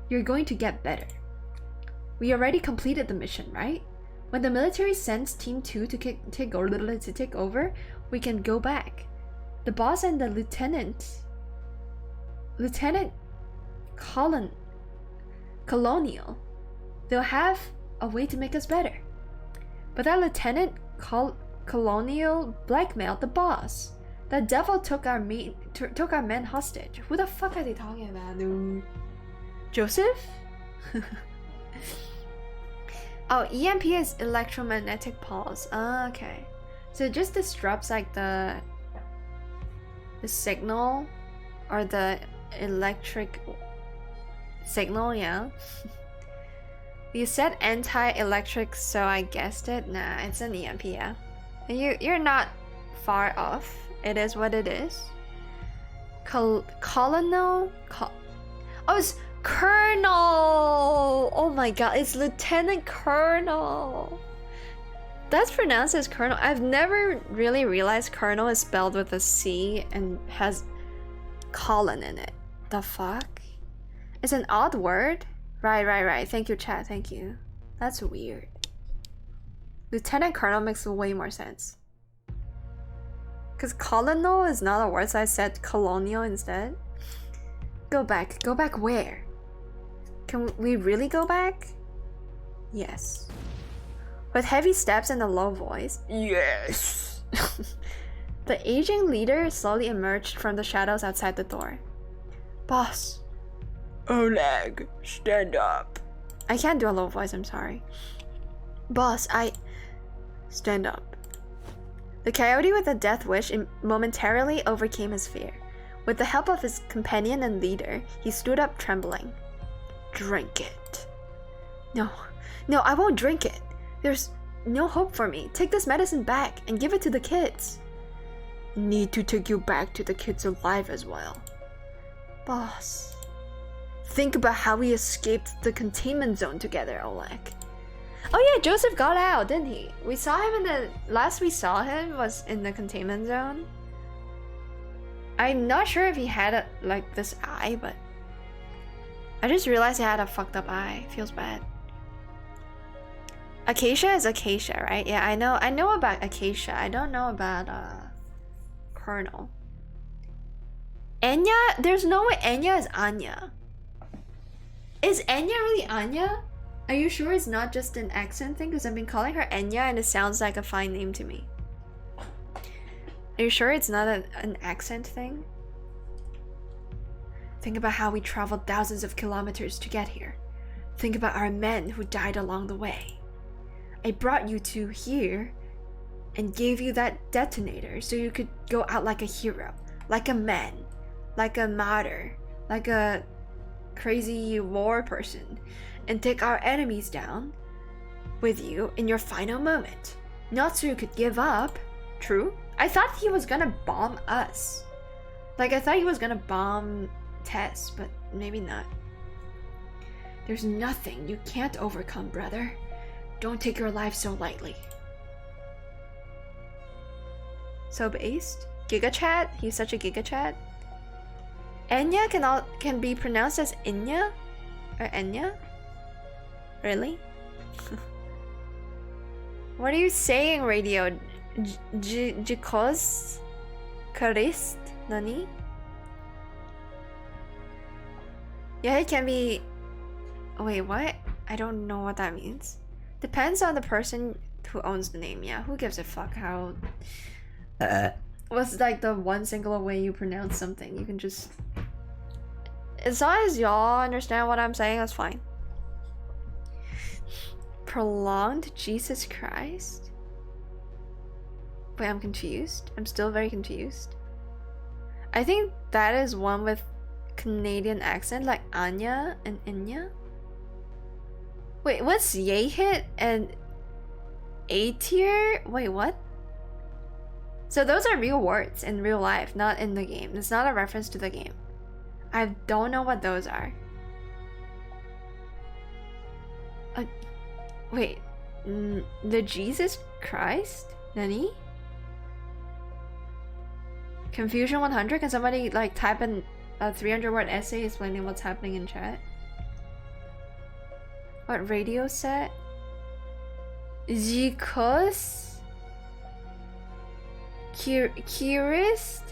You're going to get better. We already completed the mission, right? When the military sends Team 2 to take over, we can go back. The boss and the Lieutenant Colonial, they'll have a way to make us better. But that Lieutenant Colonial blackmailed the boss. That devil took our men hostage. Who the fuck are they talking about, dude? Joseph? Oh, EMP is electromagnetic pulse. Okay. So it just disrupts like the signal or the electric signal, yeah. You said anti-electric, so I guessed it. Nah, it's an EMP, yeah. And you're not far off. It is what it is. Colonel? Oh, it's Colonel! Oh my god, it's Lieutenant Colonel. That's pronounced as Colonel. I've never really realized Colonel is spelled with a C and has colon in it. The fuck? It's an odd word? Right. Thank you, chat. Thank you. That's weird. Lieutenant Colonel makes way more sense. Because colonel is not a word, so I said colonial instead. Go back. Go back where? Can we really go back? Yes. With heavy steps and a low voice. Yes! The aging leader slowly emerged from the shadows outside the door. Boss. Oleg, stand up. I can't do a low voice, I'm sorry. Boss, stand up. The coyote with a death wish momentarily overcame his fear. With the help of his companion and leader, he stood up trembling. Drink it. No, I won't drink it. There's no hope for me. Take this medicine back and give it to the kids. Need to take you back to the kids alive as well. Boss. Think about how we escaped the containment zone together, Oleg. Oh yeah, Joseph got out, didn't he? We saw him last we saw him was in the containment zone. I'm not sure if he had like this eye, but I just realized he had a fucked up eye. Feels bad. Acacia is Acacia, right? Yeah, I know about Acacia. I don't know about Colonel. Enya? There's no way Enya is Anya. Is Enya really Anya? Are you sure it's not just an accent thing? Because I've been calling her Enya and it sounds like a fine name to me. Are you sure it's not an accent thing? Think about how we traveled thousands of kilometers to get here. Think about our men who died along the way. I brought you two here and gave you that detonator so you could go out like a hero, like a man, like a martyr, like a crazy war person and take our enemies down with you in your final moment. Natsu could give up. True. I thought he was gonna bomb us. Like, I thought he was gonna bomb Tess, but maybe not. There's nothing you can't overcome, brother. Don't take your life so lightly. So based? Giga Chat? He's such a Giga Chat. Enya can be pronounced as Inya? Or Enya? Really? What are you saying, radio? Jikos? Karist? Nani? Yeah, it can be... Wait, what? I don't know what that means. Depends on the person who owns the name. Yeah, who gives a fuck how... What's like the one singular way you pronounce something? You can just... As long as y'all understand what I'm saying, that's fine. Prolonged Jesus Christ? Wait, I'm confused. I'm still very confused. I think that is one with Canadian accent, like Anya and Inya. Wait, what's Yay Hit and A tier? Wait, what? So those are real words in real life, not in the game. It's not a reference to the game. I don't know what those are. Wait, the Jesus Christ? Nani? Confusion 100? Can somebody like type in a 300-word essay explaining what's happening in chat? What radio set? Zikos? Kirist?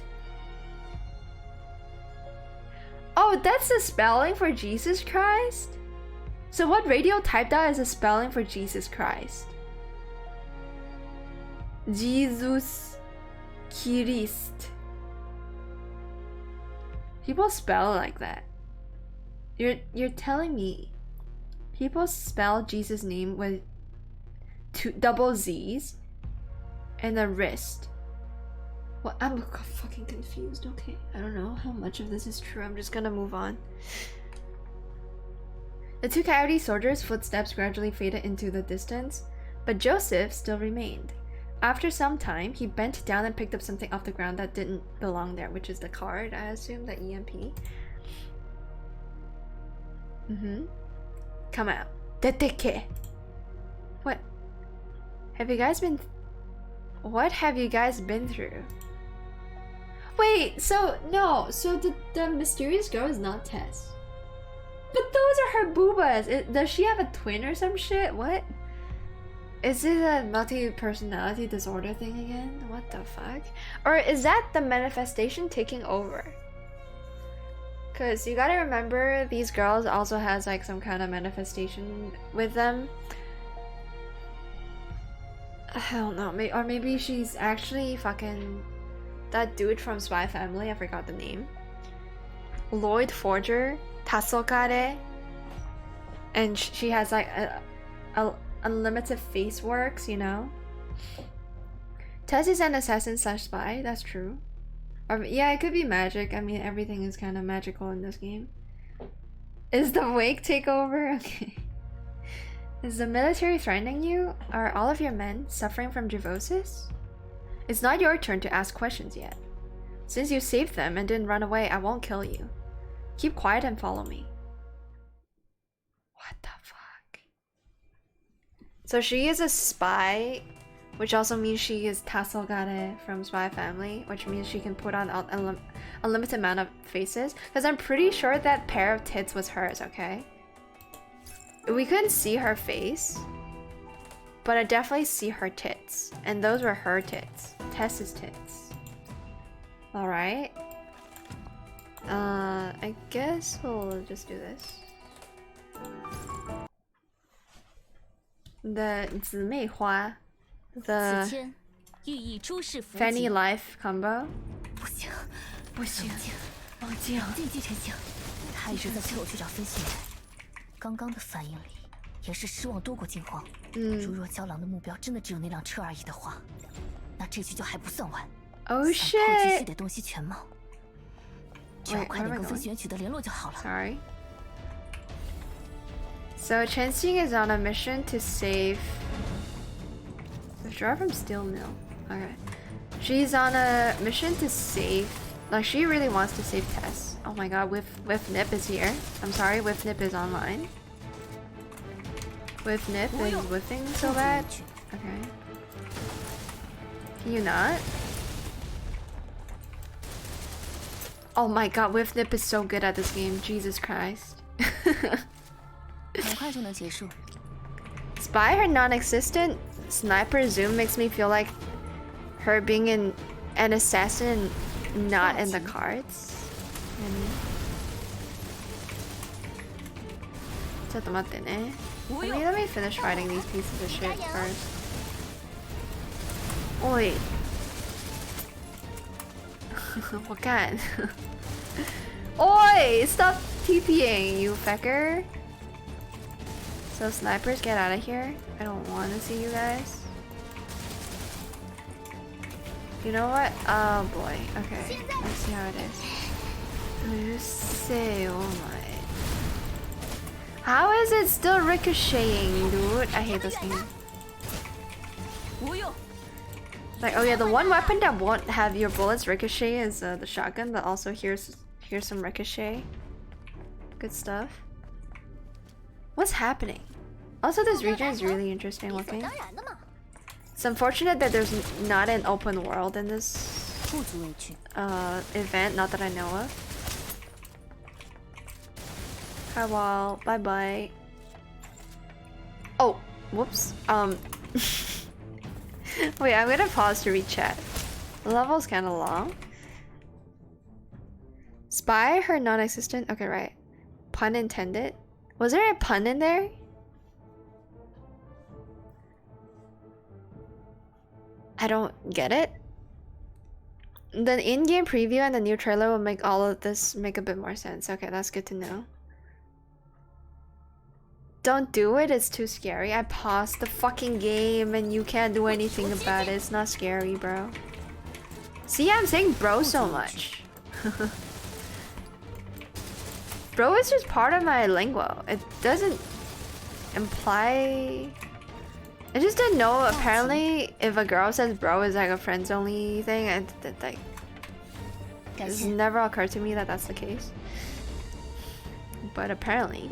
Oh, that's the spelling for Jesus Christ? So what radio typed out is a spelling for Jesus Christ? Jesus Christ. People spell like that. You're telling me people spell Jesus' name with double Z's and a wrist. Well, I'm fucking confused. Okay, I don't know how much of this is true. I'm just gonna move on. The two coyote soldiers' footsteps gradually faded into the distance, but Joseph still remained. After some time, he bent down and picked up something off the ground that didn't belong there, which is the card, I assume, the EMP. Come out. Deteke. What? Have you guys been... What have you guys been through? Wait, so, no, so the mysterious girl is not Tess. But those are her boobas. Does she have a twin or some shit? What? Is it a multi-personality disorder thing again? What the fuck? Or is that the manifestation taking over? Because you gotta remember, these girls also has like some kind of manifestation with them. I don't know, or maybe she's actually fucking that dude from Spy Family, I forgot the name. Lloyd Forger, Tasokare. And she has like a unlimited face works, you know? Tess is an assassin slash spy, that's true. Or, yeah, it could be magic. I mean, everything is kind of magical in this game. Is the Wake takeover? Okay. Is the military threatening you? Are all of your men suffering from Jivosis? It's not your turn to ask questions yet. Since you saved them and didn't run away, I won't kill you. Keep quiet and follow me. What the fuck? So she is a spy, which also means she is Tassogare from Spy Family, which means she can put on a limited amount of faces. Because I'm pretty sure that pair of tits was hers, okay? We couldn't see her face, but I definitely see her tits. And those were her tits. Tess's tits. Alright. I guess we'll just do this. The 姊妹花, the Fanny Life combo. 不行，不行，王静，王静继承性，他一直在催我去找分析员。刚刚的反应里，也是失望多过惊慌。如若胶囊的目标真的只有那辆车而已的话，那这局就还不算完。Oh shit！ 三炮继续得洞悉全貌。只要快点跟飞行员取得联络就好了。Sorry. So Chen-Xing is on a mission to save. Withdraw from Steel Mill. Okay. She's on a mission to save. Like she really wants to save Tess. Oh my god, Whiff Nip is here. I'm sorry, Whiff Nip is online. Whiff Nip is whiffing so bad. Okay. Can you not? Oh my god, Whiff Nip is so good at this game. Jesus Christ. Spy her non-existent sniper zoom makes me feel like her being an assassin not in the cards. Let me finish fighting these pieces of shit first. Oi. What kind? Oi! Stop TPing, you fecker. So snipers, get out of here. I don't want to see you guys. You know what? Oh boy. Okay. Let's see how it is. You say, oh my. How is it still ricocheting, dude? I hate this game. Like, oh yeah, the one weapon that won't have your bullets ricochet is the shotgun, but also here's some ricochet. Good stuff. What's happening? Also, this region is really interesting looking. It's unfortunate that there's not an open world in this event, not that I know of. Hi, Wall. Bye bye. Oh, whoops. Wait, I'm gonna pause to read chat. The level's kind of long. Spy her non-existent. Okay, right. Pun intended. Was there a pun in there? I don't get it. The in-game preview and the new trailer will make all of this make a bit more sense. Okay, that's good to know. Don't do it, it's too scary. I paused the fucking game and you can't do anything about it. It's not scary, bro. See, I'm saying bro so much. Bro is just part of my lingo. It doesn't imply... I just didn't know, apparently, if a girl says bro is like a friends-only thing, and like... It's never occurred to me that that's the case. But apparently...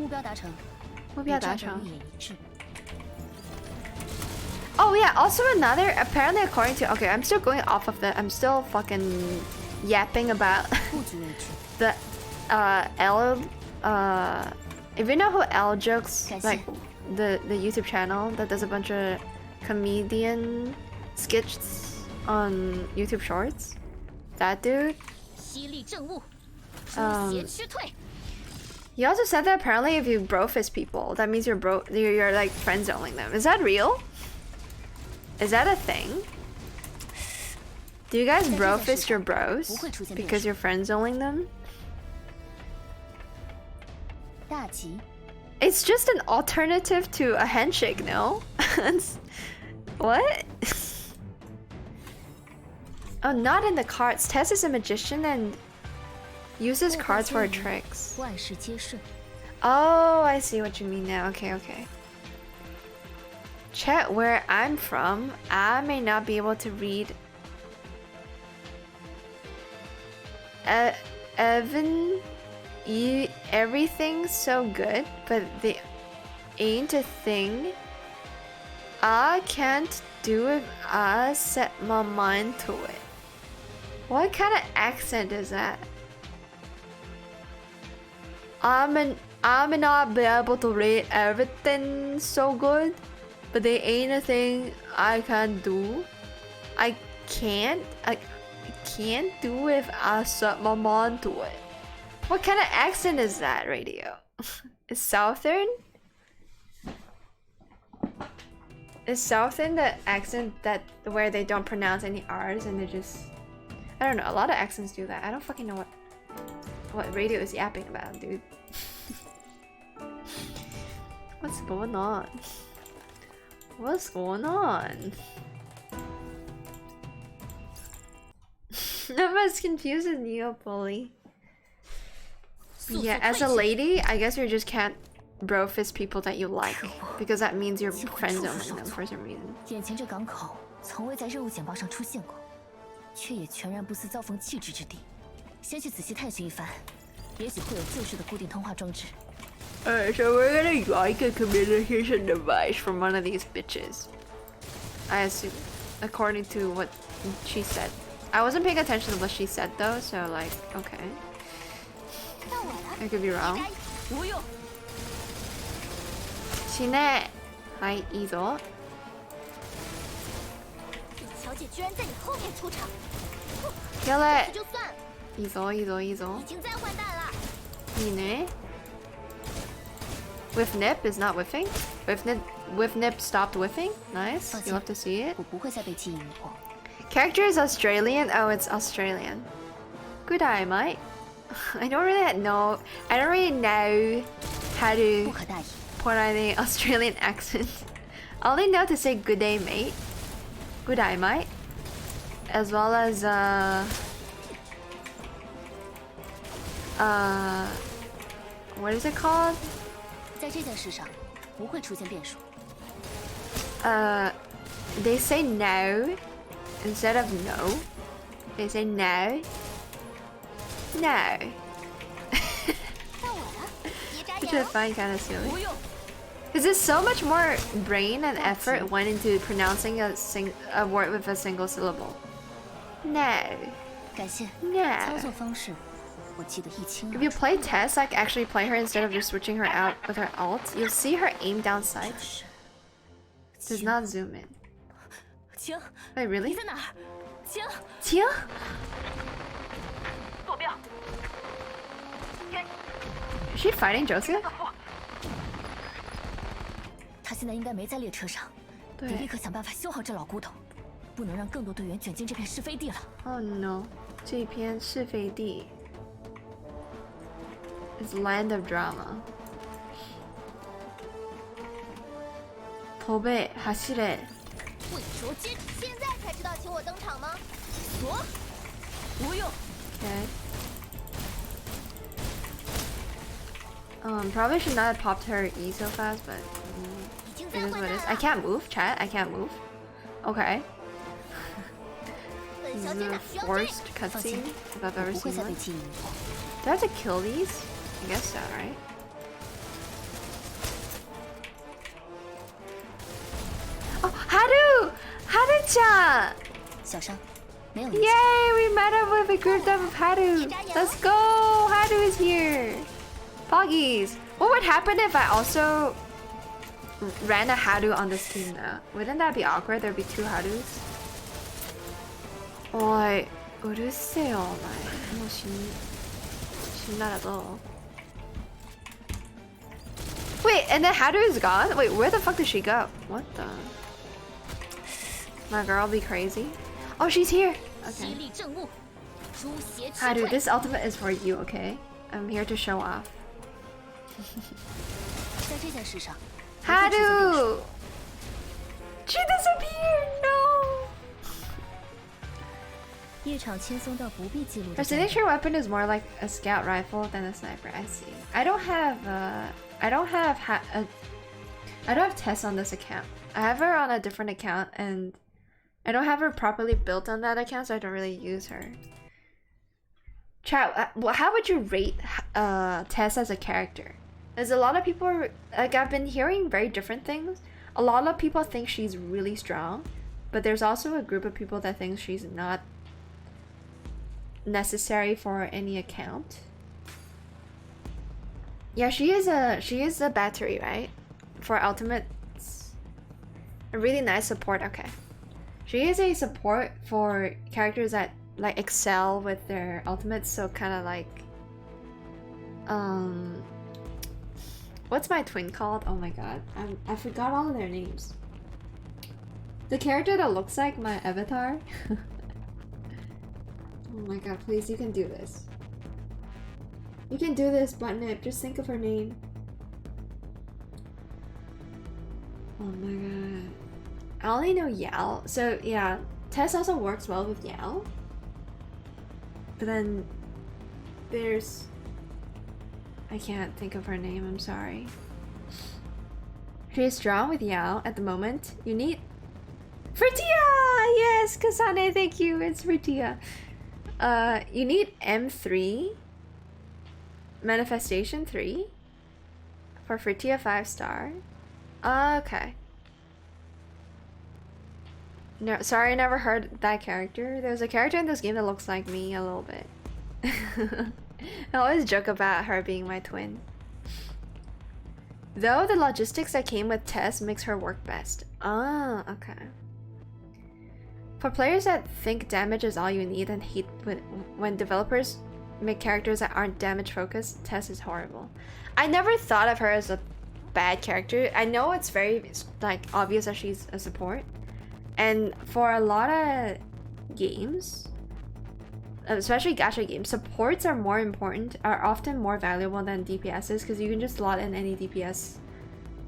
Oh yeah, also another, apparently according to, okay, I'm still going off of the, I'm still fucking yapping about the L, if you know who L Jokes, like the YouTube channel that does a bunch of comedian skits on YouTube Shorts, that dude, he also said that apparently if you bro fist people, that means you're like friend zoning them. Is that real? Is that a thing? Do you guys bro fist your bros because you're friend zoning them? It's just an alternative to a handshake, no? What? Oh, not in the cards. Tess is a magician and uses cards for her tricks. Oh, I see what you mean now. Okay, okay. Chat, where I'm from, I may not be able to read everything's so good, but the ain't a thing I can't do if I set my mind to it. What kind of accent is that? I may not be able to read everything so good, but there ain't a thing I can't do. I can't do if I set my mind to it. What kind of accent is that, Radio? Is Southern? Is Southern the accent that where they don't pronounce any R's and they just... I don't know, a lot of accents do that. I don't fucking know what Radio is yapping about, dude. What's going on? What's going on? I'm as confused as Neopoli. Yeah, as a lady, I guess you just can't bro fist people that you like because that means you're friend zoning them for some reason. 眼前这港口从未在任务简报上出现过，却也全然不似遭逢弃置之地。先去仔细探寻一番，也许会有旧式的固定通话装置。Alright, so we're gonna like a communication device from one of these bitches. I assume, according to what she said. I wasn't paying attention to what she said though, so like, okay. I could be wrong. 不用。 시내, hi, 이소. 小姐居然在你后面出场， Kill it. 就算了， 이소, 이소, 已 이소. 经在换弹了。 이네. Whiff nip is not whiffing. Whiff nip stopped whiffing. Nice. You'll have to see it. 我不会再被记忆迷惑。 Character is Australian. Oh, it's Australian. Good eye, mate. I don't really know. I don't really know how 不 to 可大意。 put on the Australian accent. I only know to say good day, mate. Good eye, mate. As well as what is it called? 在这件事上，不会出现变数。 They say no instead of no. They say no. No. 到我了，别眨 Which 眼 I find kind of silly. 不用。 Because there's so much more brain and effort went into pronouncing a word with a single syllable. No. 感谢。 No. 操作方式，我记得一清 If 二 you 楚。 play Tess, like actually play her instead of just switching her out with her ult, you'll see her aim down sight. Does not zoom in. 晴， Wait, 你 really? 在哪儿？晴， Tia? 坐标。 Is she fighting Joseph? 他现在应该没在列车上，得立对。刻想办法修好这老骨头，不能让更多队员卷进这片是非地了。 Oh no. 这片是非地 It's land of drama. 头背走れ。会捉奸，现在才知道请我登场吗？锁，不用。 Okay. Probably should not have popped her E so fast, but 已经 it 在 is 换 what it 弹 is. I 了。 can't move, chat. I can't move. Okay. 本 This 小 is 姐 a 哪需要这？ forced 放心 cutscene if I've 我 ever 不会 seen 再被 one. 记忆迷惑。 Do I have to kill these? I guess so, right? Oh, Haru! Haru-chan! 小伤，没有影响。 Yay! We met up with a group of Haru! Let's go! Haru is here! Poggies! What would happen if I also ran a Haru on this team though? Wouldn't that be awkward? There'd be two Harus? Oi, うるせえよお前。もう死んだらどう? Wait, and then Haru is gone? Wait, where the fuck did she go? What the? My girl be crazy? Oh, she's here! 犀 Okay. 利正物，诛邪之 Haru, 退。 this ultimate is for you, okay? I'm here to show off. 在这件事上， Haru! She disappeared! No! 夜场轻松到不必记录 Her 的战斗。 signature weapon is more like a scout rifle than a sniper. I see. I don't have Tess on this account. I have her on a different account, and I don't have her properly built on that account, so I don't really use her. Chat, how would you rate Tess as a character? There's a lot of people, like I've been hearing very different things. A lot of people think she's really strong, but there's also a group of people that think she's not necessary for any account. Yeah, she is a battery, right? For ultimates. A really nice support, okay. She is a support for characters that like excel with their ultimates, so kinda like what's my twin called? Oh my god. I forgot all of their names. The character that looks like my avatar. Oh my god, please, you can do this. You can do this, Buttnip. Just think of her name. Oh my god. I only know Yao. So yeah, Tess also works well with Yao. But then there's I can't think of her name, I'm sorry. She's drawn with Yao at the moment. You need... Fritia! Yes, Kasane, thank you. It's Fritia. You need M3. Manifestation 3. For Fritia 5-star. Okay. No, sorry, I never heard that character. There's a character in this game that looks like me a little bit. I always joke about her being my twin. Though the logistics that came with Tess makes her work best. Ah, okay. For players that think damage is all you need and hate when developers make characters that aren't damage focused, Tess is horrible. I never thought of her as a bad character. I know it's very like obvious that she's a support. And for a lot of games, especially gacha games, supports are more important, are often more valuable than DPSs because you can just slot in any DPS.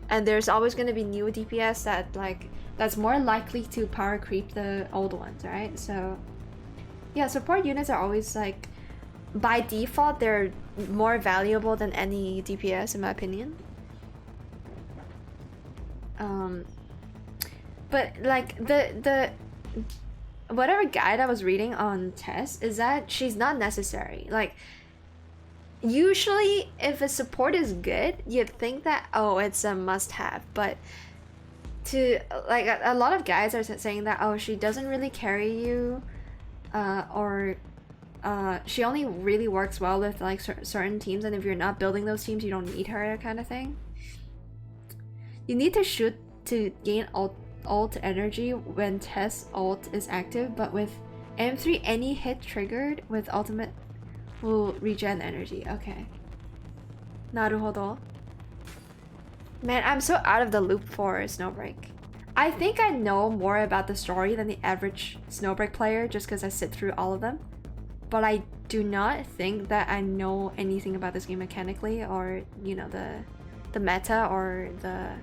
And there's always going to be new DPS that's more likely to power creep the old ones, right? So yeah, support units are always like, by default, they're more valuable than any DPS in my opinion. But like the whatever guide I was reading on Tess is that she's not necessary. Like usually if a support is good, you'd think that, oh, it's a must-have, but to like a lot of guys are saying that, oh, she doesn't really carry you, or she only really works well with like certain teams, and if you're not building those teams, you don't need her, kind of thing. You need to shoot to gain ult energy when Tess ult is active, but with M3, any hit triggered with ultimate will regen energy. Okay. Naruhodo. Man, I'm so out of the loop for Snowbreak. I think I know more about the story than the average Snowbreak player just because I sit through all of them. But I do not think that I know anything about this game mechanically, or, you know, the meta or the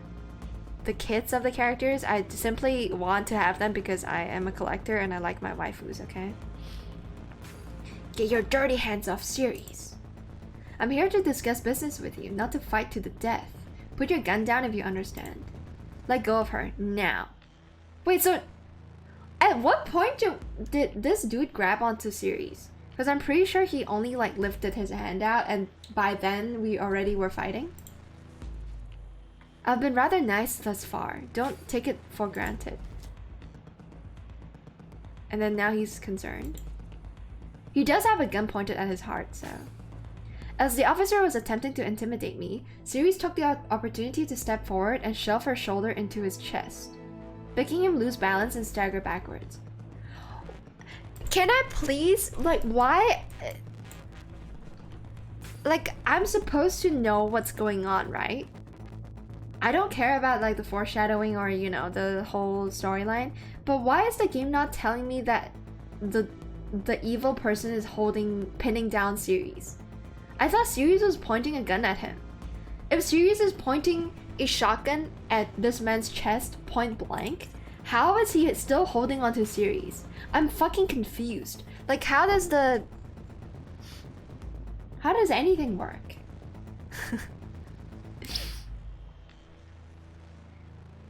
kits of the characters. I simply want to have them because I am a collector and I like my waifus, okay? Get your dirty hands off Ceres. I'm here to discuss business with you, not to fight to the death. Put your gun down if you understand. Let go of her, now. Wait, so at what point did this dude grab onto Ceres? Because I'm pretty sure he only like lifted his hand out and by then we already were fighting. I've been rather nice thus far. Don't take it for granted. And then now he's concerned. He does have a gun pointed at his heart, so. As the officer was attempting to intimidate me, Ceres took the opportunity to step forward and shove her shoulder into his chest, making him lose balance and stagger backwards. Can I please, like, why? Like, I'm supposed to know what's going on, right? I don't care about like the foreshadowing or, you know, the whole storyline, but why is the game not telling me that the evil person is pinning down Ceres? I thought Ceres was pointing a gun at him. If Ceres is pointing a shotgun at this man's chest point blank, how is he still holding onto Ceres? I'm fucking confused. Like, how does anything work?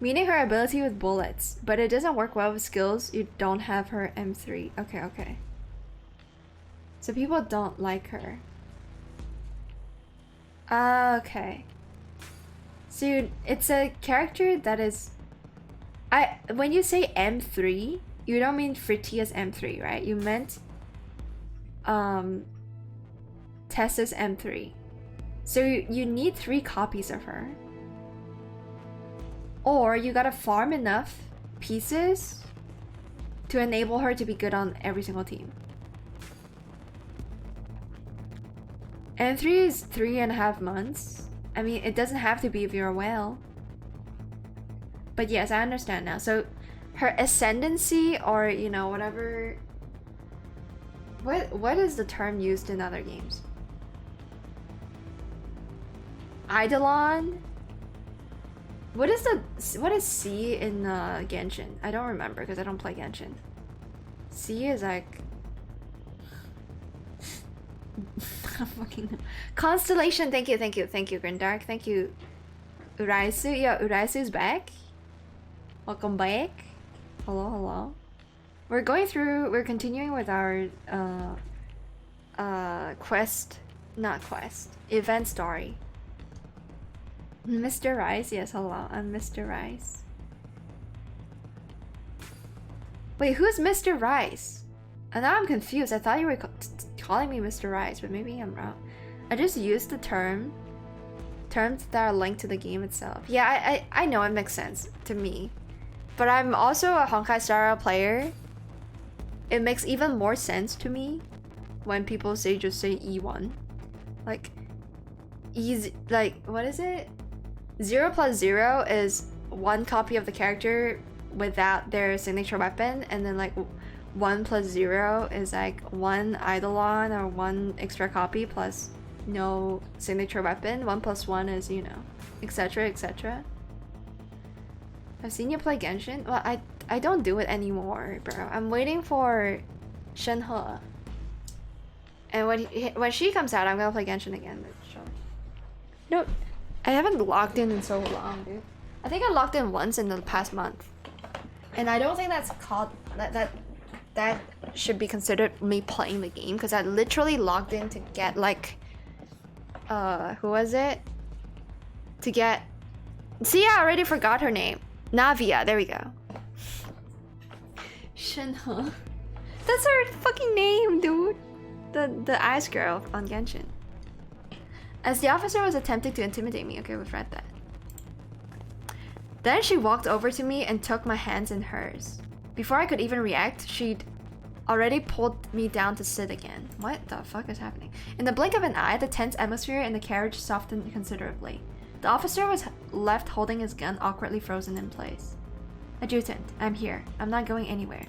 Meaning her ability with bullets, but it doesn't work well with skills you don't have her M3. Okay. So people don't like her. Okay. So it's a character that is... when you say M3, you don't mean Fritia's M3, right? You meant Tessa's M3. So you need 3 copies of her. Or you gotta farm enough pieces to enable her to be good on every single team. And 3 is 3.5 months. I mean, it doesn't have to be if you're a whale. But yes, I understand now. So her ascendancy, or, you know, whatever... What is the term used in other games? Eidolon? What is C in Genshin? I don't remember because I don't play Genshin. C is like... Fucking Constellation, thank you, Grindark, thank you, Uraisu. Yeah, Uraisu's back. Welcome back. Hello. We're continuing with our event story. Mr. Rice, yes, hello, I'm Mr. Rice. Wait, who's Mr. Rice? And now I'm confused. I thought you were calling me Mr. Rice, but maybe I'm wrong. I just used the terms that are linked to the game itself. Yeah, I know it makes sense to me. But I'm also a Honkai Star Rail player. It makes even more sense to me when people just say E1. Like, easy, like, what is it? 0 plus 0 is one copy of the character without their signature weapon, and then like 1 plus 0 is like one Eidolon or one extra copy plus no signature weapon. 1 plus 1 is, you know, etc, etc. I've seen you play Genshin. Well, I don't do it anymore, bro. I'm waiting for Shenhe, and when she comes out, I'm gonna play Genshin again. No, I haven't logged in so long, dude. I think I logged in once in the past month, and I don't think that's called that should be considered me playing the game, because I literally logged in to get like who was it? To get, see, I already forgot her name. Navia, there we go. Shenhe. That's her fucking name, dude. The ice girl on Genshin. As the officer was attempting to intimidate me. Okay, we've read that. Then she walked over to me and took my hands in hers. Before I could even react, she'd already pulled me down to sit again. What the fuck is happening? In the blink of an eye, the tense atmosphere in the carriage softened considerably. The officer was left holding his gun, awkwardly frozen in place. Adjutant, I'm here. I'm not going anywhere.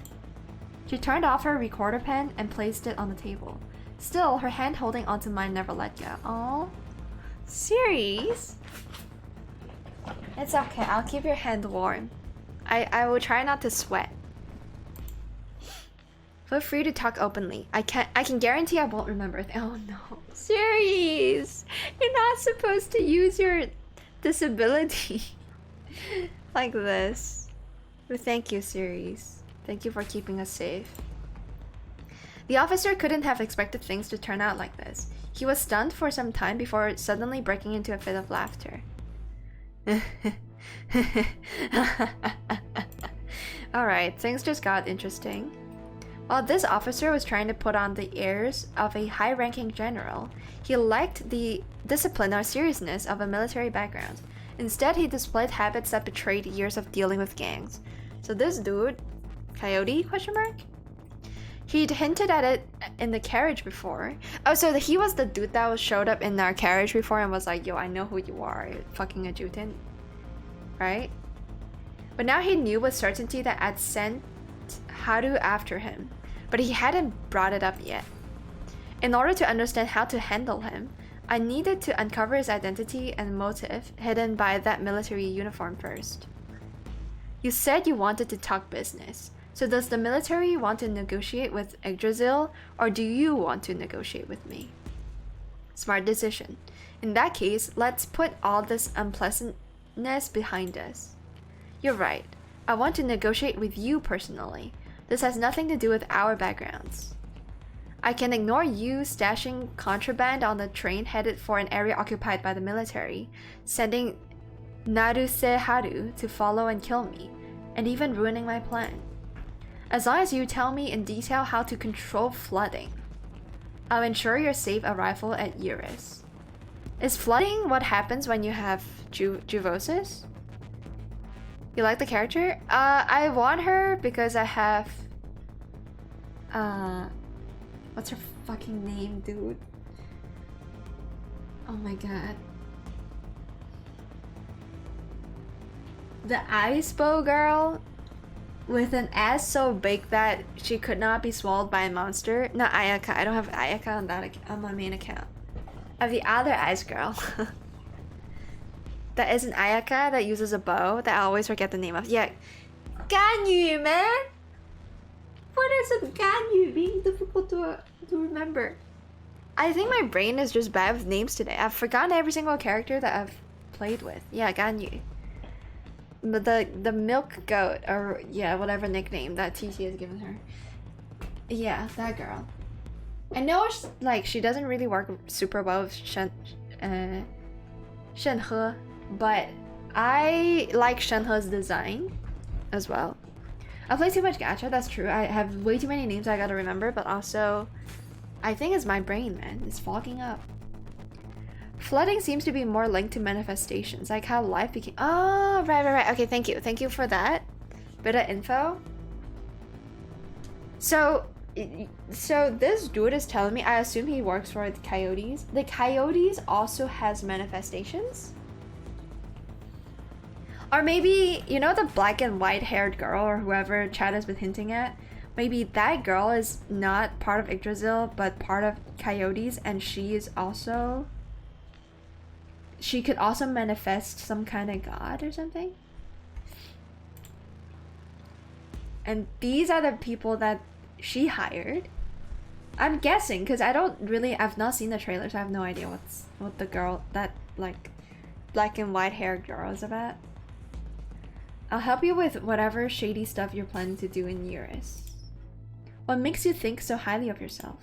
She turned off her recorder pen and placed it on the table. Still, her hand holding onto mine never let go. Oh, Ceres? It's okay. I'll keep your hand warm. I will try not to sweat. Feel free to talk openly. I can guarantee I won't remember. Oh no, Ceres! You're not supposed to use your disability like this. But thank you, Ceres. Thank you for keeping us safe. The officer couldn't have expected things to turn out like this. He was stunned for some time before suddenly breaking into a fit of laughter. Alright, things just got interesting. While this officer was trying to put on the airs of a high-ranking general, he lacked the discipline or seriousness of a military background. Instead, he displayed habits that betrayed years of dealing with gangs. So this dude, Coyote, question mark? He'd hinted at it in the carriage before. Oh, so he was the dude that showed up in our carriage before and was like, yo, I know who you are, fucking adjutant. Right? But now he knew with certainty that I'd sent Haru after him, but he hadn't brought it up yet. In order to understand how to handle him, I needed to uncover his identity and motive hidden by that military uniform first. You said you wanted to talk business. So does the military want to negotiate with Yggdrasil, or do you want to negotiate with me? Smart decision. In that case, let's put all this unpleasantness behind us. You're right. I want to negotiate with you personally. This has nothing to do with our backgrounds. I can ignore you stashing contraband on the train headed for an area occupied by the military, sending Naruse Haru to follow and kill me, and even ruining my plan. As long as you tell me in detail how to control flooding, I'll ensure your safe arrival at Eurus. Is flooding what happens when you have juvosis? You like the character? I want her because I have... what's her fucking name, dude? Oh my god. The ice bow girl with an ass so big that she could not be swallowed by a monster. Not Ayaka. I don't have Ayaka on that on my main account. I have the other ice girl. That is an Ayaka that uses a bow that I always forget the name of. Yeah. Ganyu, man! What is a Ganyu? Being difficult to remember. I think my brain is just bad with names today. I've forgotten every single character that I've played with. Yeah, Ganyu. But the milk goat, or yeah, whatever nickname that TC has given her. Yeah, that girl. I know like she doesn't really work super well with Shenhe, but I like Shenhe's design as well. I play too much gacha, that's true. I have way too many names I gotta remember, but also I think it's my brain, man. It's fogging up. Flooding seems to be more linked to manifestations, like how life became. Oh, right. Okay, thank you. Thank you for that bit of info. So this dude is telling me, I assume he works for the coyotes. The coyotes also has manifestations? Or maybe, you know, the black and white haired girl or whoever Chad has been hinting at? Maybe that girl is not part of Yggdrasil, but part of coyotes, and she is also... She could also manifest some kind of god or something? And these are the people that she hired. I'm guessing, because I've not seen the trailer, so I have no idea what the girl, that like black and white haired girl is about. I'll help you with whatever shady stuff you're planning to do in Eurus. What makes you think so highly of yourself?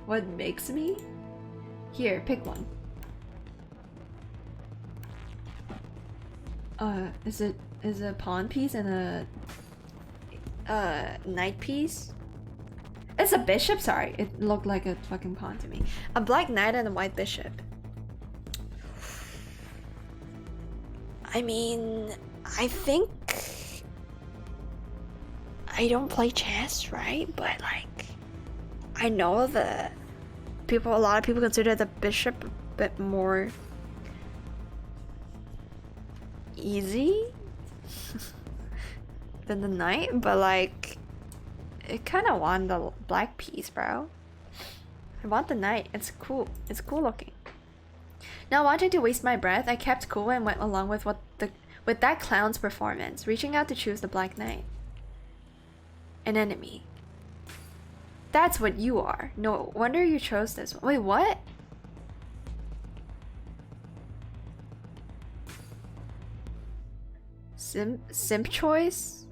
What makes me? Here, pick one. Is a pawn piece and a knight piece? It's a bishop, sorry. It looked like a fucking pawn to me. A black knight and a white bishop. I mean, I think I don't play chess, right? But like, I know a lot of people consider the bishop a bit more easy than the knight, but like, it kind of want the black piece, bro. I want the knight. It's cool. It's cool looking. Not wanting to waste my breath, I kept cool and went along with with that clown's performance, reaching out to choose the black knight. An enemy. That's what you are. No wonder you chose this one. Wait, what? Simp choice?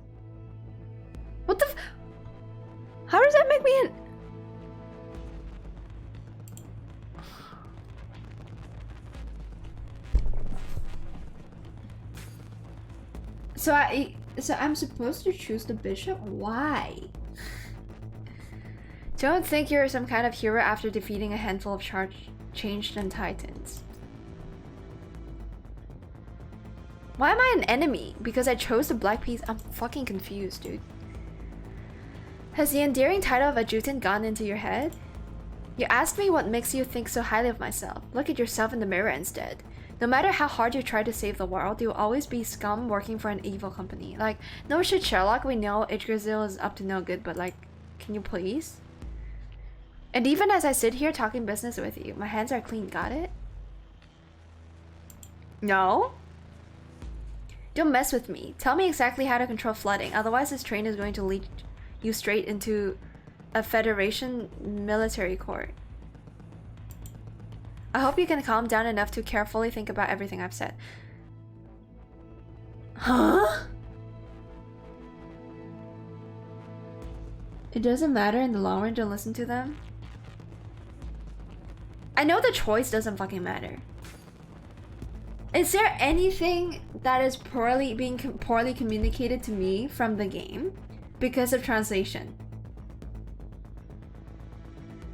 What the how does that make me an... So I'm supposed to choose the bishop? Why? Don't think you're some kind of hero after defeating a handful of changed and titans. Why am I an enemy? Because I chose the black piece? I'm fucking confused, dude. Has the endearing title of adjutant gone into your head? You asked me what makes you think so highly of myself. Look at yourself in the mirror instead. No matter how hard you try to save the world, you'll always be scum working for an evil company. Like, no shit, Sherlock, we know Yggdrasil is up to no good, but like, can you please? And even as I sit here talking business with you, my hands are clean, got it? No? Don't mess with me. Tell me exactly how to control flooding, otherwise this train is going to lead you straight into a Federation military court. I hope you can calm down enough to carefully think about everything I've said. Huh? It doesn't matter in the long run to listen to them. I know the choice doesn't fucking matter. Is there anything that is being poorly communicated to me from the game because of translation?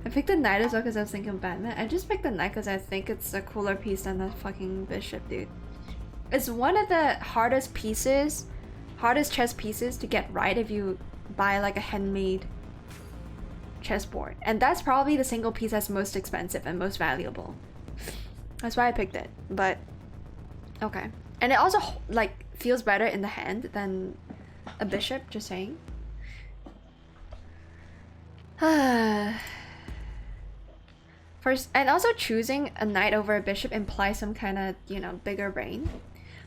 I picked the knight as well because I was thinking of Batman. I just picked the knight because I think it's a cooler piece than the fucking bishop, dude. It's one of the hardest chess pieces to get right if you buy like a handmade chessboard. And that's probably the single piece that's most expensive and most valuable. That's why I picked it, but okay. And it also like feels better in the hand than a bishop, just saying. First, and also choosing a knight over a bishop implies some kind of, you know, bigger brain.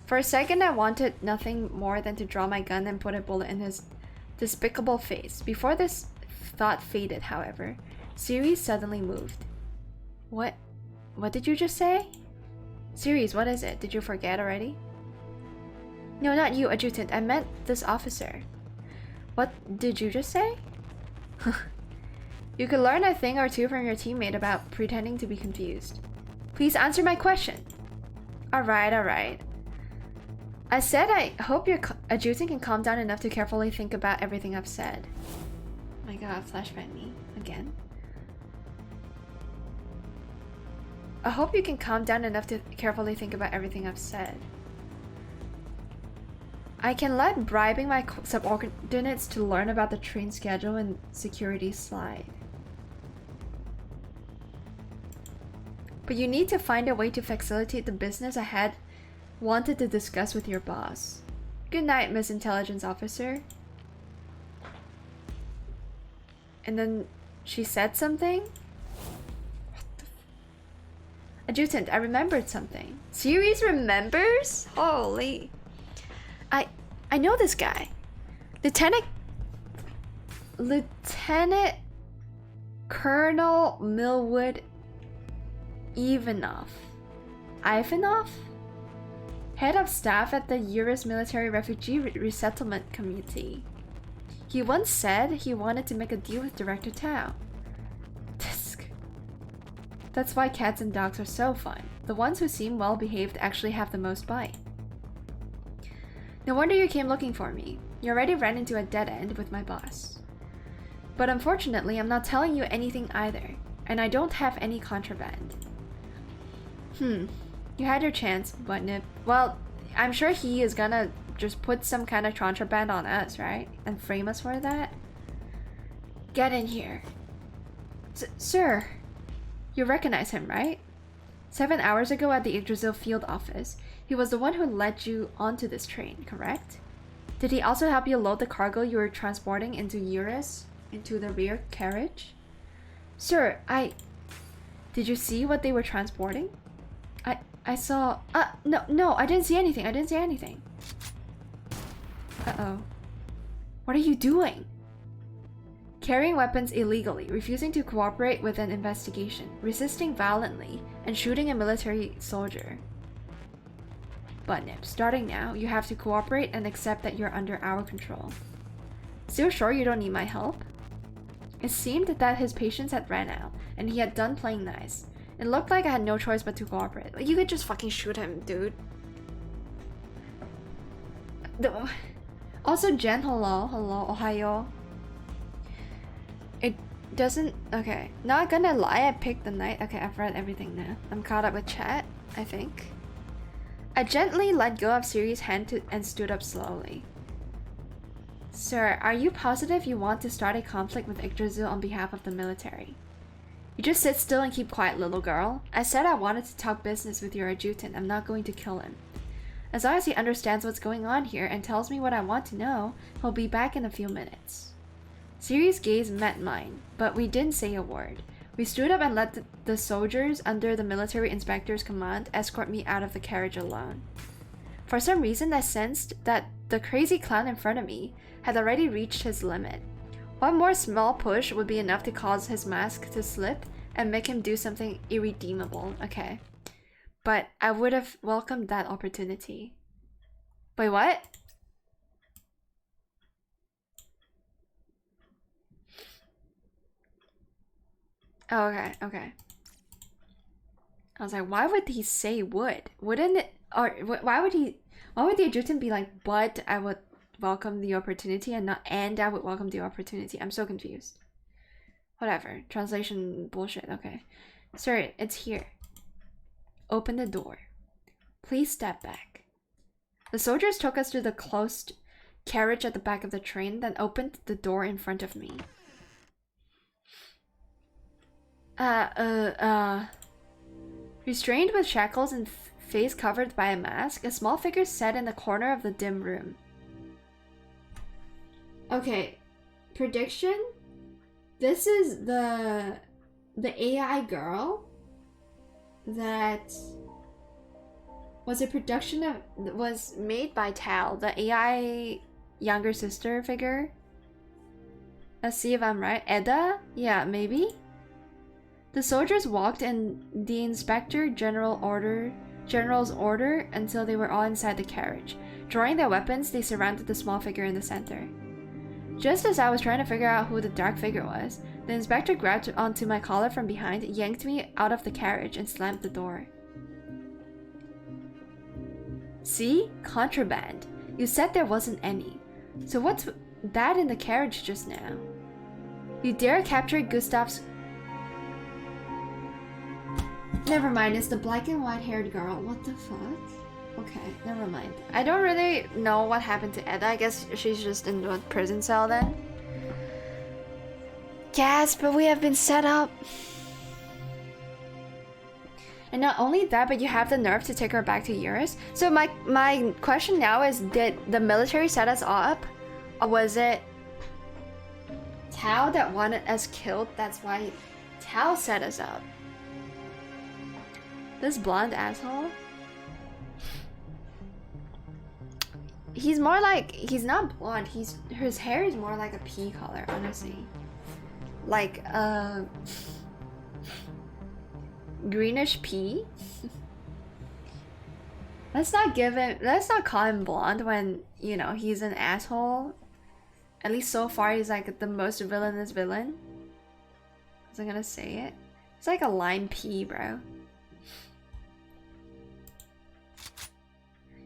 For a second, I wanted nothing more than to draw my gun and put a bullet in his despicable face. Before this thought faded, however, Siri suddenly moved. What did you just say? Series, what is it? Did you forget already? No, not you, adjutant. I meant this officer. What did you just say? You could learn a thing or two from your teammate about pretending to be confused. Please answer my question. Alright. I said I hope your adjutant can calm down enough to carefully think about everything I've said. Oh my god, flashback me again. I hope you can calm down enough to carefully think about everything I've said. I can let bribing my subordinates to learn about the train schedule and security slide. But you need to find a way to facilitate the business I had wanted to discuss with your boss. Good night, Miss Intelligence Officer. And then she said something? Adjutant, I remembered something. Series remembers? Holy. I know this guy. Lieutenant Colonel Millwood Ivanov? Head of staff at the Eurus Military Refugee Resettlement Committee. He once said he wanted to make a deal with Director Tao. That's why cats and dogs are so fun. The ones who seem well behaved actually have the most bite. No wonder you came looking for me. You already ran into a dead end with my boss. But unfortunately, I'm not telling you anything either, and I don't have any contraband. You had your chance, Buttnip. Well, I'm sure he is gonna just put some kind of contraband on us, right? And frame us for that? Get in here. Sir, you recognize him, right? 7 hours ago at the Yggdrasil field office, he was the one who led you onto this train, correct? Did he also help you load the cargo you were transporting into Eurus, into the rear carriage? Sir, Did you see what they were transporting? I saw... No, I didn't see anything. Uh-oh. What are you doing? Carrying weapons illegally, refusing to cooperate with an investigation, resisting violently, and shooting a military soldier. Buttnip, starting now, you have to cooperate and accept that you're under our control. Still sure you don't need my help? It seemed that his patience had ran out, and he had done playing nice. It looked like I had no choice but to cooperate. Like, you could just fucking shoot him, dude. Also, Jen, hello, ohayo. It doesn't... Okay, not gonna lie, I picked the night. Okay, I've read everything now. I'm caught up with chat, I think. I gently let go of Siri's hand and stood up slowly. Sir, are you positive you want to start a conflict with Yggdrasil on behalf of the military? You just sit still and keep quiet, little girl. I said I wanted to talk business with your adjutant. I'm not going to kill him. As long as he understands what's going on here and tells me what I want to know, he'll be back in a few minutes. Siri's gaze met mine, but we didn't say a word. We stood up and let the soldiers under the military inspector's command escort me out of the carriage alone. For some reason, I sensed that the crazy clown in front of me had already reached his limit. One more small push would be enough to cause his mask to slip and make him do something irredeemable. Okay. But I would have welcomed that opportunity. Wait, what? Oh, okay. I was like, why would he say would? Wouldn't it, or why would the adjutant be like, but I would welcome the opportunity and I would welcome the opportunity? I'm so confused. Whatever. Translation bullshit. Okay. Sir, it's here. Open the door. Please step back. The soldiers took us to the closed carriage at the back of the train, then opened the door in front of me. Restrained with shackles and face covered by a mask, a small figure sat in the corner of the dim room. Okay, prediction? This is the AI girl that was a production of, was made by Tal, the AI younger sister figure. Let's see if I'm right. Edda? Yeah, maybe? The soldiers walked in the Inspector General's order until they were all inside the carriage. Drawing their weapons, they surrounded the small figure in the center. Just as I was trying to figure out who the dark figure was, the inspector grabbed onto my collar from behind, yanked me out of the carriage, and slammed the door. See? Contraband. You said there wasn't any. So what's that in the carriage just now? You dare capture Gustav's... Never mind, it's the black and white haired girl. What the fuck? Okay, never mind. I don't really know what happened to Edda. I guess she's just in the prison cell then. Yes, but we have been set up. And not only that, but you have the nerve to take her back to Eurus. So my question now is, did the military set us up? Or was it Tao that wanted us killed? That's why Tao set us up. This blonde asshole. He's more like, he's not blonde, his hair is more like a pea color, honestly. Like greenish pea. Let's not call him blonde when, you know, he's an asshole. At least so far he's like the most villainous villain. I'm gonna say it. It's like a lime pea, bro.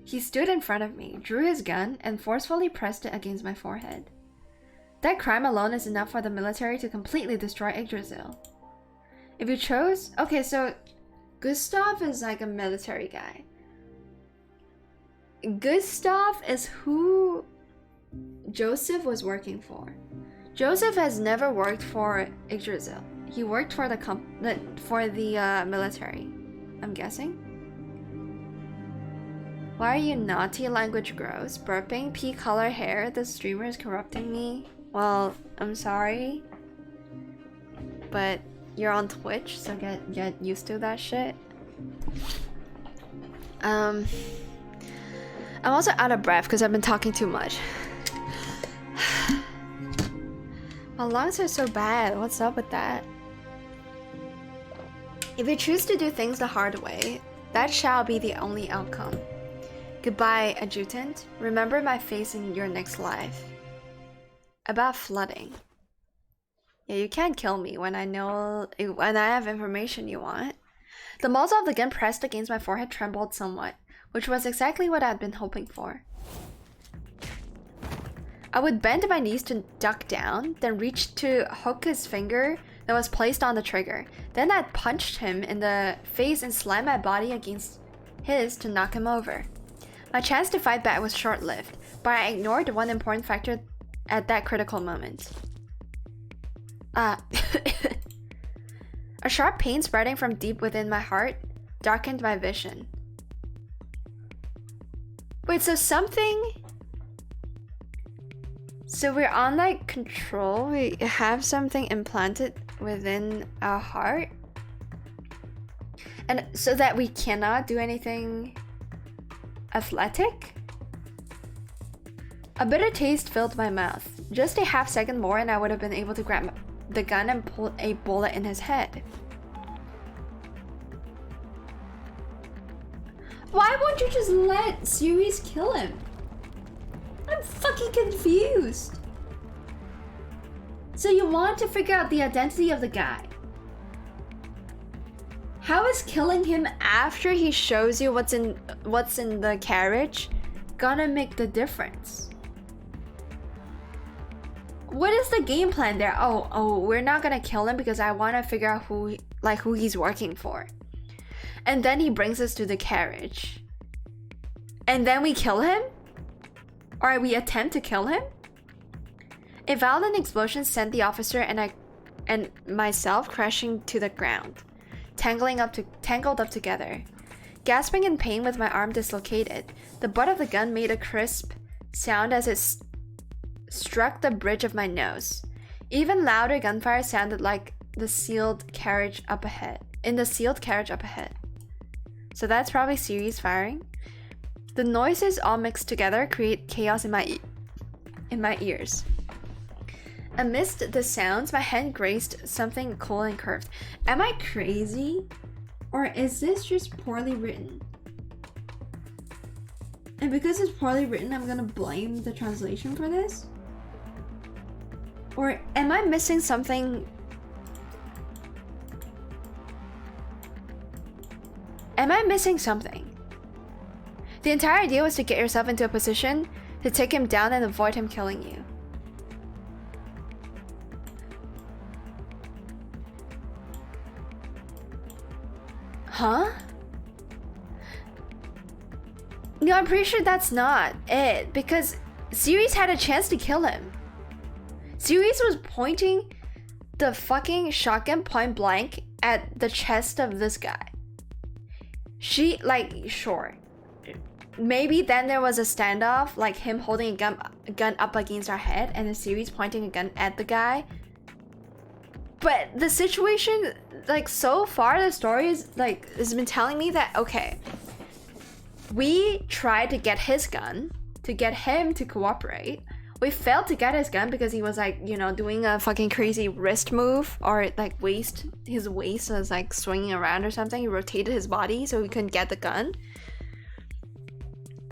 He stood in front of me, drew his gun, and forcefully pressed it against my forehead. That crime alone is enough for the military to completely destroy Yggdrasil. If you chose... Okay, so Gustav is like a military guy. Gustav is who Joseph was working for. Joseph has never worked for Yggdrasil. He worked for the military, I'm guessing. Why are you naughty? Language gross. Burping, pea color hair. The streamer is corrupting me. Well, I'm sorry, but you're on Twitch, so get used to that shit. I'm also out of breath because I've been talking too much. My lungs are so bad. What's up with that? If you choose to do things the hard way, that shall be the only outcome. Goodbye, adjutant. Remember my face in your next life. About flooding. Yeah, you can't kill me when I have information you want. The muzzle of the gun pressed against my forehead trembled somewhat, which was exactly what I had been hoping for. I would bend my knees to duck down, then reach to hook his finger that was placed on the trigger. Then I punched him in the face and slammed my body against his to knock him over. My chance to fight back was short-lived, but I ignored one important factor at that critical moment. A sharp pain spreading from deep within my heart darkened my vision. Wait, so we're on like control, we have something implanted within our heart? And so that we cannot do anything athletic? A bitter taste filled my mouth. Just a half second more and I would have been able to grab the gun and pull a bullet in his head. Why won't you just let Ceres kill him? I'm fucking confused. So you want to figure out the identity of the guy. How is killing him after he shows you what's in the carriage gonna make the difference? What is the game plan there? Oh, we're not gonna kill him because I want to figure out who he's working for. And then he brings us to the carriage. And then we kill him? Or we attempt to kill him? A violent explosion sent the officer and myself crashing to the ground, tangled up together. Gasping in pain with my arm dislocated, the butt of the gun made a crisp sound as it struck the bridge of my nose. Even louder gunfire sounded like the sealed carriage up ahead. So that's probably Ceres firing. The noises all mixed together create chaos in my ears. Amidst the sounds, my hand grazed something cool and curved. Am I crazy? Or is this just poorly written? And because it's poorly written, I'm gonna blame the translation for this? Or am I missing something? Am I missing something? The entire idea was to get yourself into a position to take him down and avoid him killing you. Huh? No, I'm pretty sure that's not it, because Series had a chance to kill him. Series was pointing the fucking shotgun point blank at the chest of this guy. She, like, sure. Maybe then there was a standoff, like him holding a gun up against our head and the Series pointing a gun at the guy. But the situation, like, so far the story is, like, has been telling me that, okay, we tried to get his gun to get him to cooperate. We failed to get his gun because he was, like, you know, doing a fucking crazy wrist move, or like his waist was like swinging around or something. He rotated his body so we couldn't get the gun.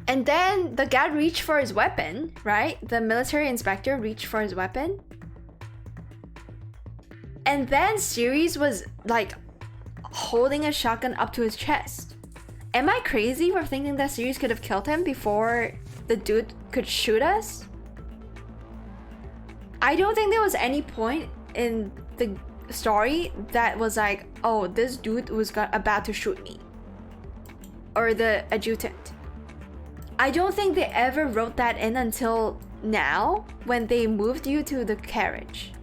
And then the guy reached for his weapon, right? The military inspector reached for his weapon. And then Series was like holding a shotgun up to his chest. Am I crazy for thinking that Series could have killed him before the dude could shoot us? I don't think there was any point in the story that was like, oh, this dude was about to shoot me. Or the adjutant. I don't think they ever wrote that in until now, when they moved you to the carriage.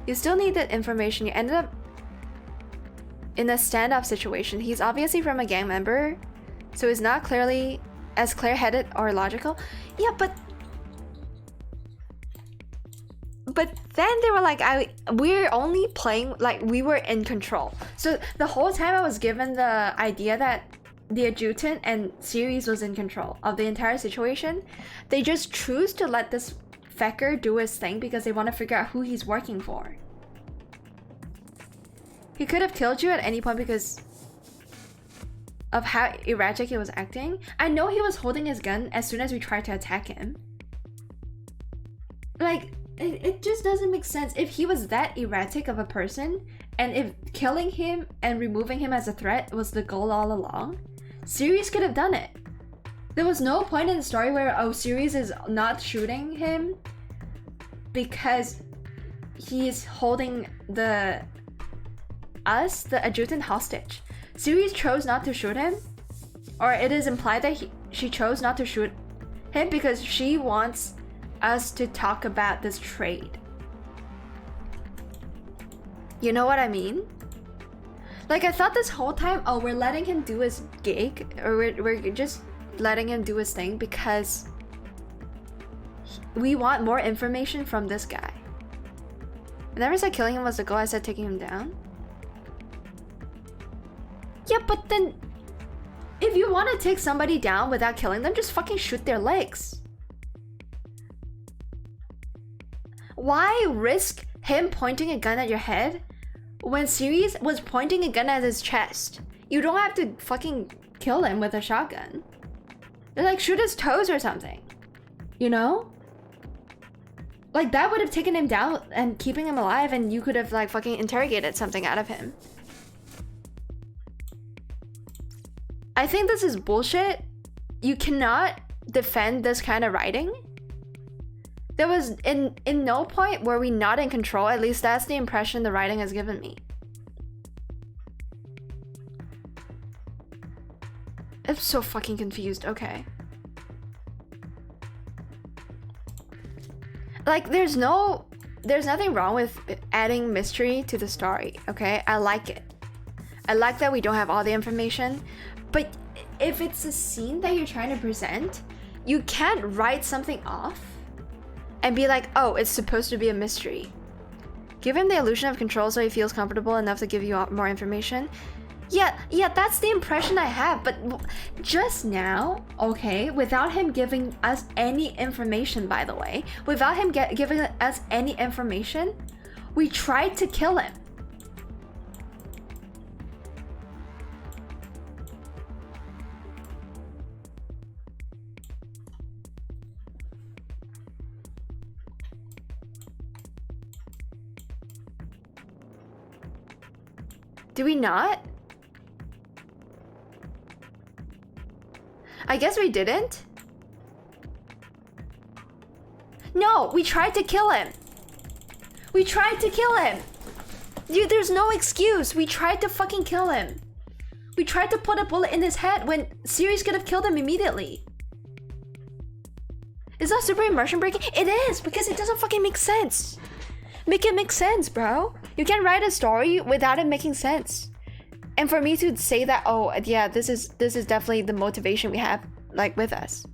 You still need that information. You ended up in a standoff situation. He's obviously from a gang member, so he's not clearly as clear-headed or logical. Yeah, but then they were like, we're only playing, like, we were in control. So the whole time I was given the idea that the adjutant and Series was in control of the entire situation. They just choose to let this fecker do his thing because they want to figure out who he's working for. He could have killed you at any point because of how erratic he was acting. I know he was holding his gun as soon as we tried to attack him. Like, it just doesn't make sense. If he was that erratic of a person, and if killing him and removing him as a threat was the goal all along, Series could have done it. There was no point in the story where, oh, Series is not shooting him because he's holding the adjutant hostage. Series chose not to shoot him, or it is implied that she chose not to shoot him because she wants us to talk about this trade. You know what I mean? Like, I thought this whole time, oh, we're letting him do his gig, or we're just letting him do his thing because we want more information from this guy. I never said killing him was the goal, I said taking him down. Yeah, but then if you want to take somebody down without killing them, just fucking shoot their legs. Why risk him pointing a gun at your head when Series was pointing a gun at his chest? You don't have to fucking kill him with a shotgun. They're like, shoot his toes or something. You know? Like, that would have taken him down and keeping him alive, and you could have, like, fucking interrogated something out of him. I think this is bullshit. You cannot defend this kind of writing. There was in no point were we not in control. At least that's the impression the writing has given me. I'm so fucking confused. Okay. Like, there's nothing wrong with adding mystery to the story, okay? I like it. I like that we don't have all the information, but if it's a scene that you're trying to present, you can't write something off and be like, oh, it's supposed to be a mystery. Give him the illusion of control so he feels comfortable enough to give you more information. Yeah, that's the impression I have, but just now, okay, without him giving us any information, by the way, without him giving us any information, we tried to kill him. Do we not? I guess we didn't. No, we tried to kill him. We tried to kill him. Dude, there's no excuse. We tried to fucking kill him. We tried to put a bullet in his head when Sirius could have killed him immediately. Is that super immersion breaking? It is, because it doesn't fucking make sense. Make it make sense, bro. You can't write a story without it making sense. And for me to say that, oh yeah, this is definitely the motivation we have, like, with us.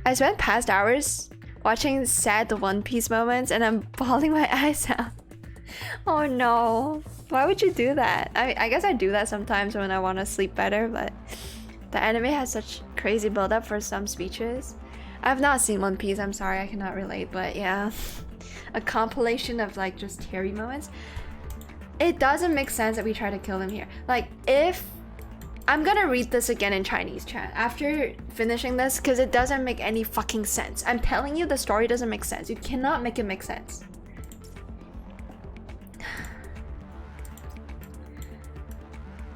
I spent past hours watching sad One Piece moments and I'm bawling my eyes out. Oh no, why would you do that? I guess I do that sometimes when I want to sleep better, but the anime has such crazy build-up for some speeches. I've not seen One Piece, I'm sorry, I cannot relate, but yeah. A compilation of like just teary moments. It doesn't make sense that we try to kill him here. Like, if I'm gonna read this again in Chinese, chat, after finishing this, because it doesn't make any fucking sense. I'm telling you, the story doesn't make sense. You cannot make it make sense.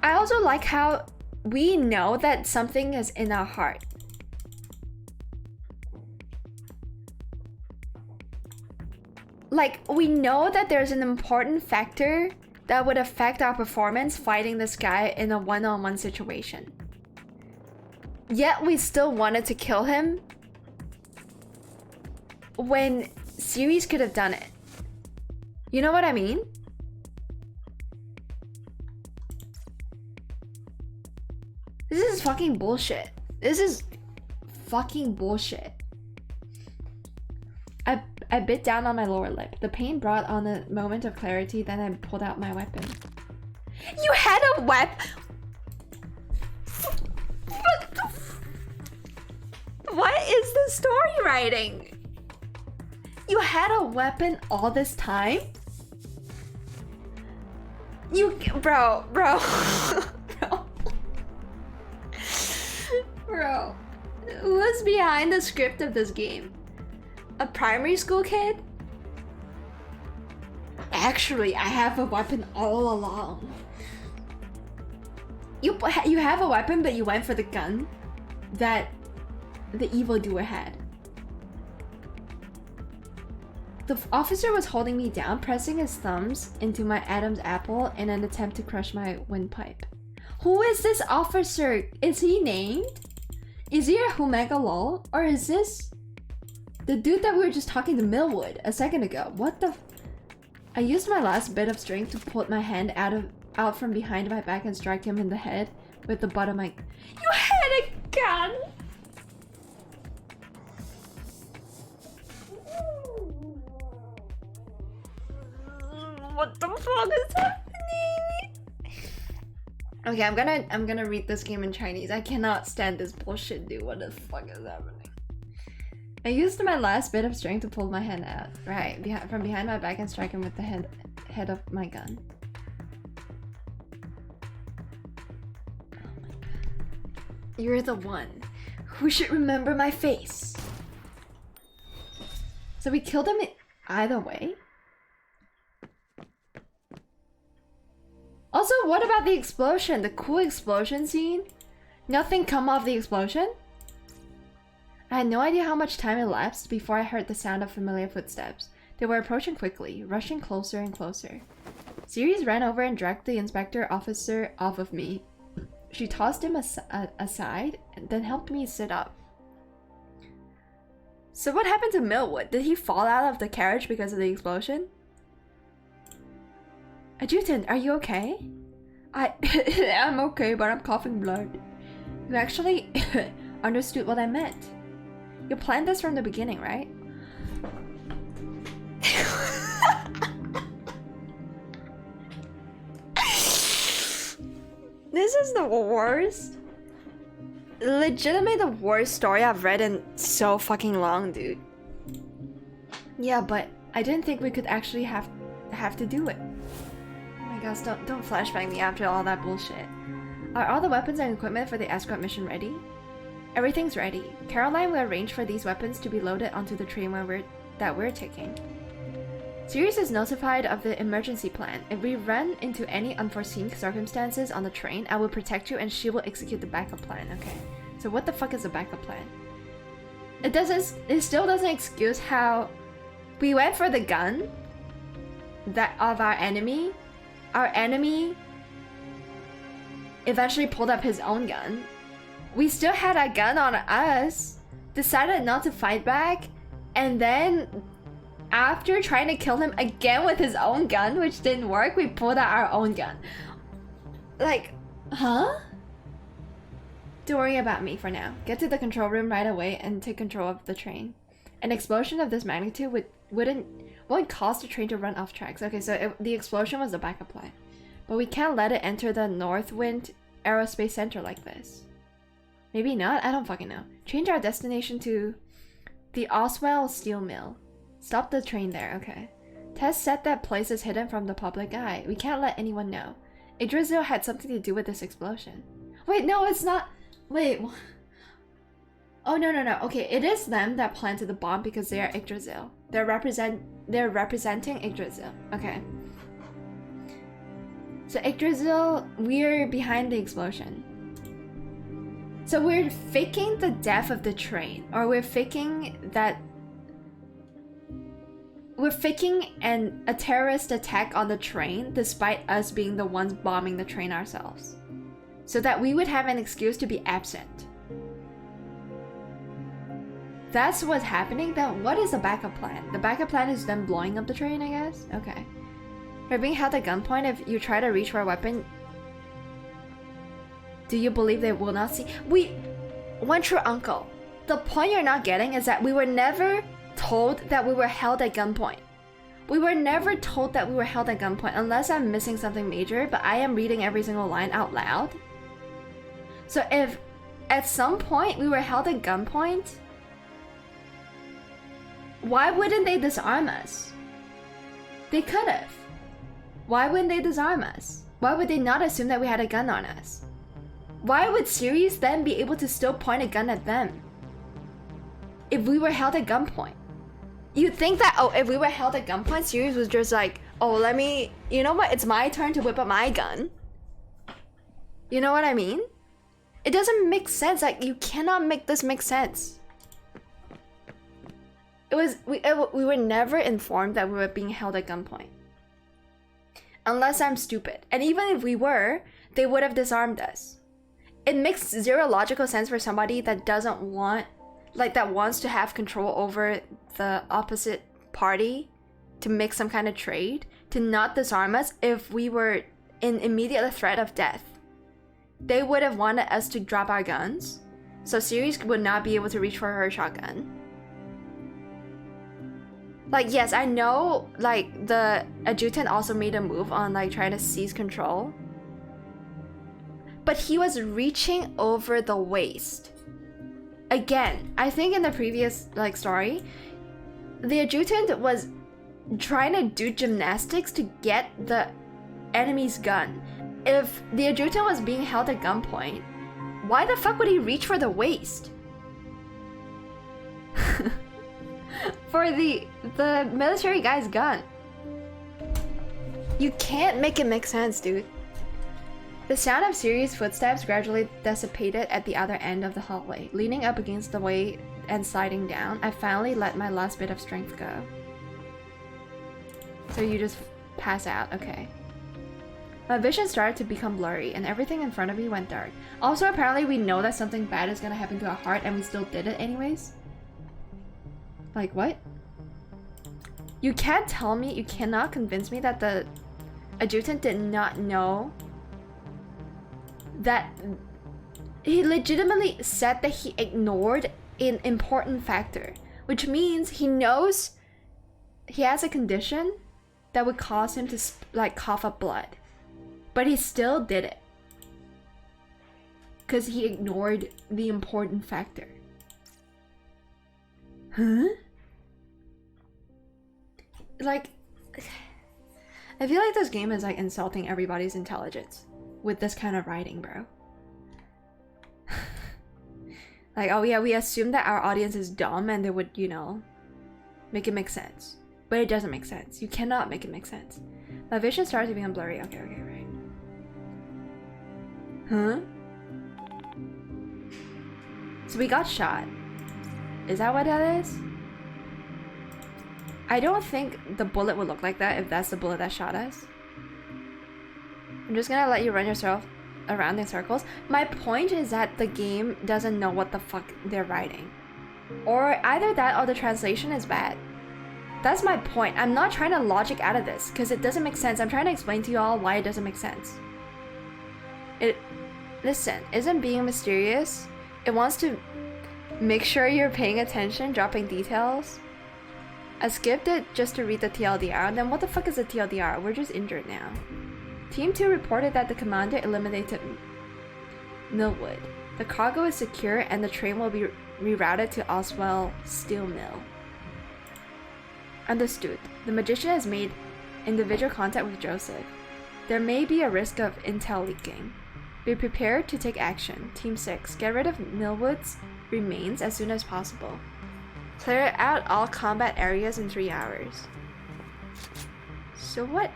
I also like how we know that something is in our heart. Like, we know that there's an important factor that would affect our performance fighting this guy in a one-on-one situation. Yet we still wanted to kill him when Sirius could have done it. You know what I mean? This is fucking bullshit. This is fucking bullshit. I bit down on my lower lip. The pain brought on a moment of clarity, then I pulled out my weapon. You had a weapon? What is the story writing? You had a weapon all this time? You, bro. Bro, who's behind the script of this game? A primary school kid? Actually, I have a weapon all along. You have a weapon, but you went for the gun that the evildoer had. The officer was holding me down, pressing his thumbs into my Adam's apple in an attempt to crush my windpipe. Who is this officer? Is he named? Is he a Humega lol? Or is this the dude that we were just talking to Millwood a second ago? What the? I used my last bit of strength to pull my hand out from behind my back and strike him in the head with the butt of my... You had a gun! What the fuck is happening? Okay, I'm gonna read this game in Chinese. I cannot stand this bullshit, dude. What the fuck is happening? I used my last bit of strength to pull my hand out, right, from behind my back and strike him with the head of my gun. Oh my god. You're the one who should remember my face. So we killed him either way? Also, what about the explosion? The cool explosion scene? Nothing come off the explosion? I had no idea how much time elapsed before I heard the sound of familiar footsteps. They were approaching quickly, rushing closer and closer. Sirius ran over and dragged the inspector officer off of me. She tossed him aside and then helped me sit up. So what happened to Millwood? Did he fall out of the carriage because of the explosion? Adjutant, are you okay? I'm okay, but I'm coughing blood. You actually understood what I meant. You planned this from the beginning, right? This is the worst. Legitimately the worst story I've read in so fucking long, dude. Yeah, but I didn't think we could actually have to do it. Oh my gosh, don't flashback me after all that bullshit. Are all the weapons and equipment for the escort mission ready? Everything's ready. Caroline will arrange for these weapons to be loaded onto the train that we're taking. Sirius is notified of the emergency plan. If we run into any unforeseen circumstances on the train, I will protect you and she will execute the backup plan. Okay. So what the fuck is the backup plan? It still doesn't excuse how we went for the gun that of our enemy. Our enemy eventually pulled up his own gun. We still had a gun on us, decided not to fight back, and then after trying to kill him again with his own gun, which didn't work, we pulled out our own gun. Like, huh? Don't worry about me for now. Get to the control room right away and take control of the train. An explosion of this magnitude won't cause the train to run off tracks. Okay, so the explosion was the backup plan. But we can't let it enter the Northwind Aerospace Center like this. Maybe not? I don't fucking know. Change our destination to the Oswell Steel Mill. Stop the train there, okay. Tess said that place is hidden from the public eye. We can't let anyone know. Yggdrasil had something to do with this explosion. Wait, no, it's not. Wait. Oh, no. Okay, it is them that planted the bomb because they are Yggdrasil. They're representing Yggdrasil. Okay. So Yggdrasil, we're behind the explosion. So we're faking the death of the train, or we're faking a terrorist attack on the train despite us being the ones bombing the train ourselves, so that we would have an excuse to be absent. That's what's happening. Then what is the backup plan? The backup plan is them blowing up the train, I guess? Okay. You're being held at gunpoint. If you try to reach for a weapon, do you believe they will not see? One true uncle. The point you're not getting is that we were never told that we were held at gunpoint. We were never told that we were held at gunpoint, unless I'm missing something major, but I am reading every single line out loud. So if at some point we were held at gunpoint, why wouldn't they disarm us? They could have. Why wouldn't they disarm us? Why would they not assume that we had a gun on us? Why would Sirius then be able to still point a gun at them if we were held at gunpoint? You'd think that, oh, if we were held at gunpoint, Sirius was just like, oh, you know what, it's my turn to whip up my gun. You know what I mean? It doesn't make sense. Like, you cannot make this make sense. We were never informed that we were being held at gunpoint. Unless I'm stupid. And even if we were, they would have disarmed us. It makes zero logical sense for somebody that wants to have control over the opposite party to make some kind of trade, to not disarm us if we were in immediate threat of death. They would have wanted us to drop our guns, so Sirius would not be able to reach for her shotgun. Like, yes, I know, like, the adjutant also made a move on, like, trying to seize control. But he was reaching over the waist. Again, I think in the previous, like, story, the adjutant was trying to do gymnastics to get the enemy's gun. If the adjutant was being held at gunpoint, why the fuck would he reach for the waist? For the military guy's gun. You can't make it make sense, dude. The sound of Sirius' footsteps gradually dissipated at the other end of the hallway. Leaning up against the way and sliding down, I finally let my last bit of strength go. So you just pass out, okay. My vision started to become blurry, and everything in front of me went dark. Also, apparently we know that something bad is gonna happen to our heart, and we still did it anyways. Like, what? You can't tell me, you cannot convince me that the adjutant did not know that he legitimately said that he ignored an important factor, which means he knows he has a condition that would cause him to, like, cough up blood, but he still did it. because he ignored the important factor. Huh? Like, I feel like this game is like insulting everybody's intelligence with this kind of writing, bro. Like, oh yeah, we assume that our audience is dumb and they would, you know, make it make sense. But it doesn't make sense. You cannot make it make sense. My vision starts to become blurry. Okay, right. Huh? So we got shot. Is that what that is? I don't think the bullet would look like that if that's the bullet that shot us. I'm just gonna let you run yourself around in circles. My point is that the game doesn't know what the fuck they're writing. Or either that or the translation is bad. That's my point. I'm not trying to logic out of this because it doesn't make sense. I'm trying to explain to you all why it doesn't make sense. Listen, isn't being mysterious? It wants to make sure you're paying attention, dropping details. I skipped it just to read the TLDR, and then what the fuck is a TLDR? We're just injured now. Team 2 reported that the commander eliminated Millwood. The cargo is secure and the train will be rerouted to Oswell Steel Mill. Understood. The magician has made individual contact with Joseph. There may be a risk of intel leaking. Be prepared to take action. Team 6, get rid of Millwood's remains as soon as possible. Clear out all combat areas in 3 hours. So what?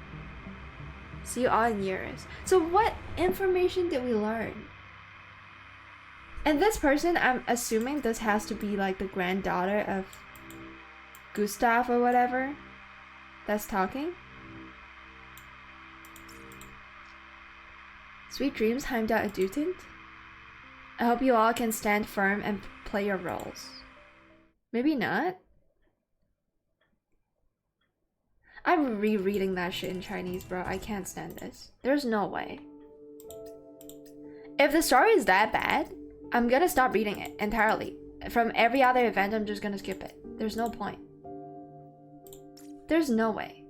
See you all in years. So what information did we learn? And this person, I'm assuming this has to be like the granddaughter of Gustav or whatever that's talking. Sweet dreams, Heimdall Adjutant. I hope you all can stand firm and play your roles. Maybe not. I'm rereading that shit in Chinese, bro. I can't stand this. There's no way. If the story is that bad, I'm gonna stop reading it entirely. From every other event, I'm just gonna skip it. There's no point. There's no way.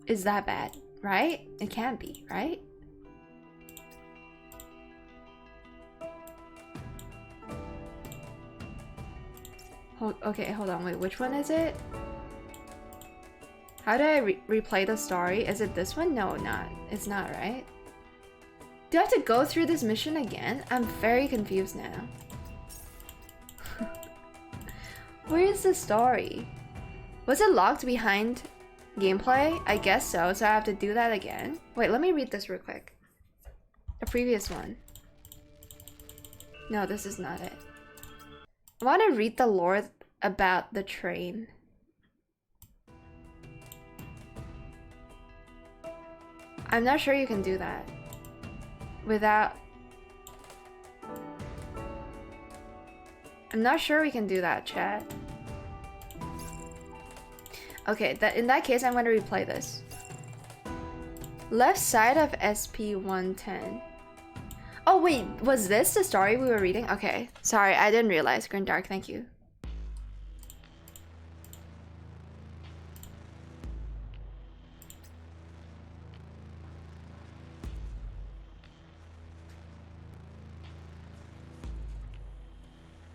It's that bad, right? It can't be, right? Okay, hold on, wait, which one is it? How do I replay the story? Is it this one? No, not. It's not, right? Do I have to go through this mission again? I'm very confused now. Where is the story? Was it locked behind gameplay? I guess so, so I have to do that again. Wait, let me read this real quick. The previous one. No, this is not it. I want to read the lore about the train. I'm not sure you can do that without... I'm not sure we can do that, chat. Okay, in that case, I'm going to replay this. Left side of SP-110. Oh wait, was this the story we were reading? Okay, sorry, I didn't realize. Green Dark, thank you.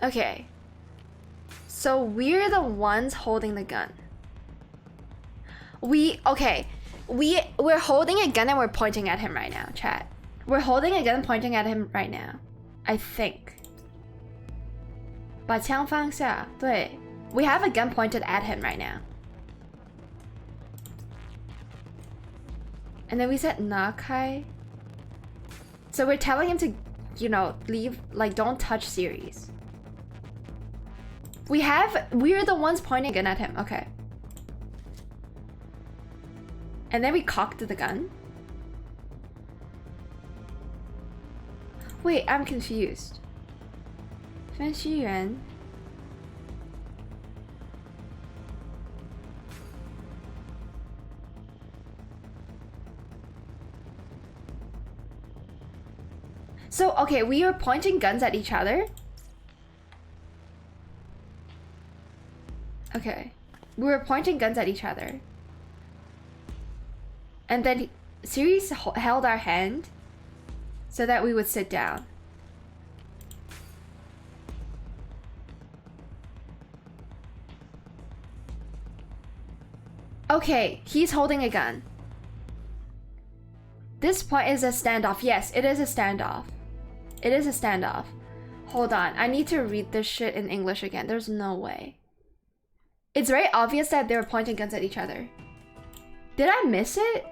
Okay. So we're the ones holding the gun. We're holding a gun and we're pointing at him right now, chat. We're holding a gun pointing at him right now. I think. 把枪放下，对. We have a gun pointed at him right now. And then we said 拿开. So we're telling him to, you know, leave, like, don't touch series. We're the ones pointing a gun at him. Okay. And then we cocked the gun. Wait, I'm confused. 分析员. So, okay, we were pointing guns at each other. Okay. We were pointing guns at each other. And then Sirius held our hand so that we would sit down. Okay, he's holding a gun. This point is a standoff. Yes, it is a standoff. It is a standoff. Hold on, I need to read this shit in English again. There's no way. It's very obvious that they were pointing guns at each other. Did I miss it?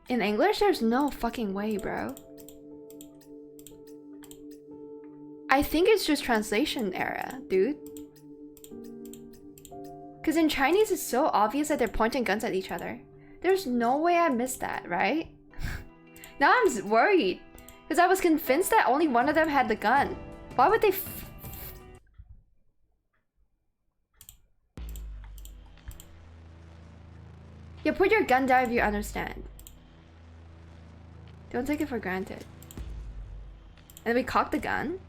In English? There's no fucking way, bro. I think it's just translation error, dude. Because in Chinese, it's so obvious that they're pointing guns at each other. There's no way I missed that, right? Now I'm worried. Because I was convinced that only one of them had the gun. Why would they Yeah, put your gun down if you understand. Don't take it for granted. And then we cock the gun.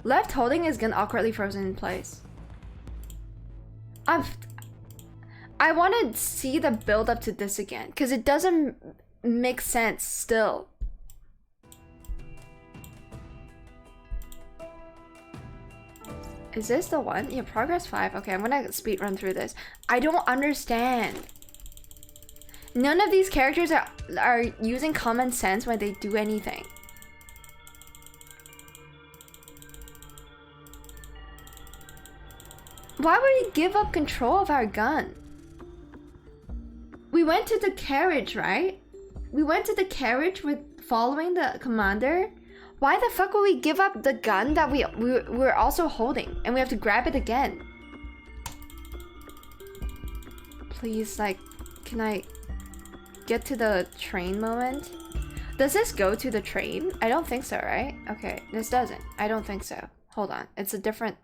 Left holding his gun awkwardly frozen in place. I want to see the build up to this again, because it doesn't make sense still. Is this the one? Yeah, progress 5. Okay, I'm gonna speed run through this. I don't understand. None of these characters are using common sense when they do anything. Why would we give up control of our gun? We went to the carriage, right? We went to the carriage with following the commander. Why the fuck would we give up the gun that we're also holding and we have to grab it again? Please, like, can I get to the train moment? Does this go to the train? I don't think so, right? Okay, this doesn't. I don't think so. Hold on. It's a different...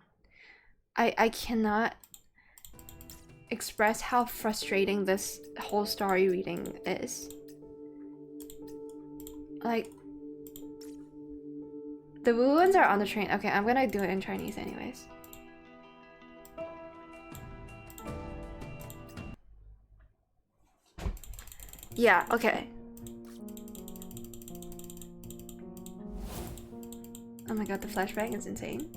I cannot express how frustrating this whole story reading is. Like... The Wu ones are on the train. Okay, I'm gonna do it in Chinese anyways. Yeah, okay. Oh my god, the flashbang is insane.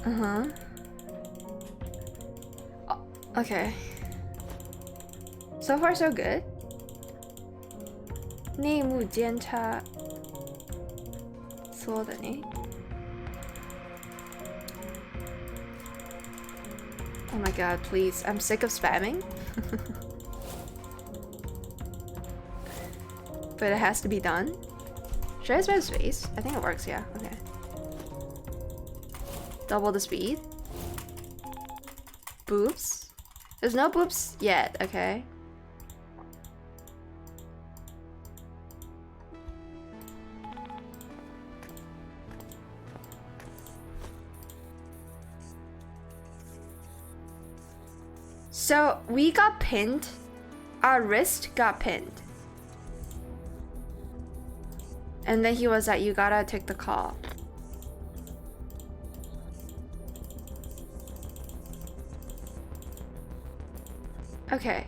Uh-huh. Oh, okay. So far so good. 内幕监察。そうだね。Oh my god, please. I'm sick of spamming. But it has to be done. Should I spam space? I think it works, yeah. Okay. Double the speed. Boops. There's no boops yet, okay. So we got pinned. Our wrist got pinned. And then he was like, you gotta take the call. Okay.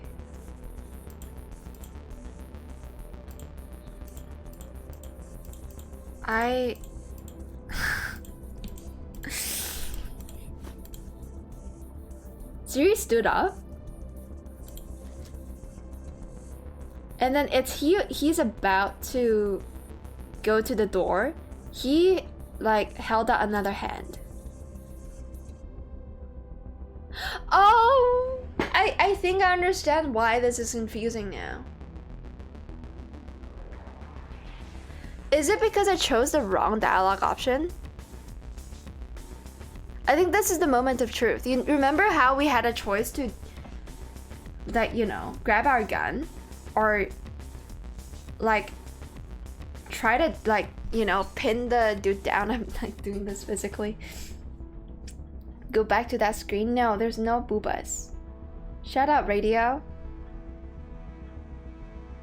Siri stood up. And then he's about to go to the door. He like held out another hand. Oh, I think I understand why this is confusing now. Is it because I chose the wrong dialogue option? I think this is the moment of truth. You remember how we had a choice to, like, you know, grab our gun or like try to, like, you know, pin the dude down. I'm like doing this physically. Go back to that screen. No, there's no boobas. Shut up, radio.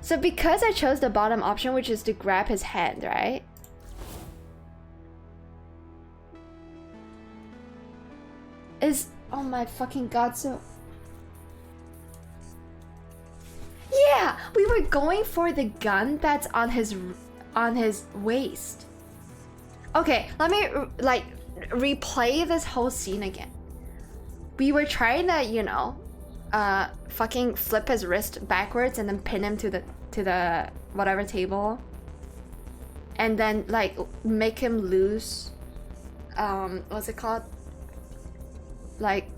So because I chose the bottom option, which is to grab his hand, right? Oh my fucking god, so... Yeah! We were going for the gun that's on his waist. Okay, let me like replay this whole scene again. We were trying to, you know, fucking flip his wrist backwards and then pin him to the whatever table. And then like make him lose what's it called? Like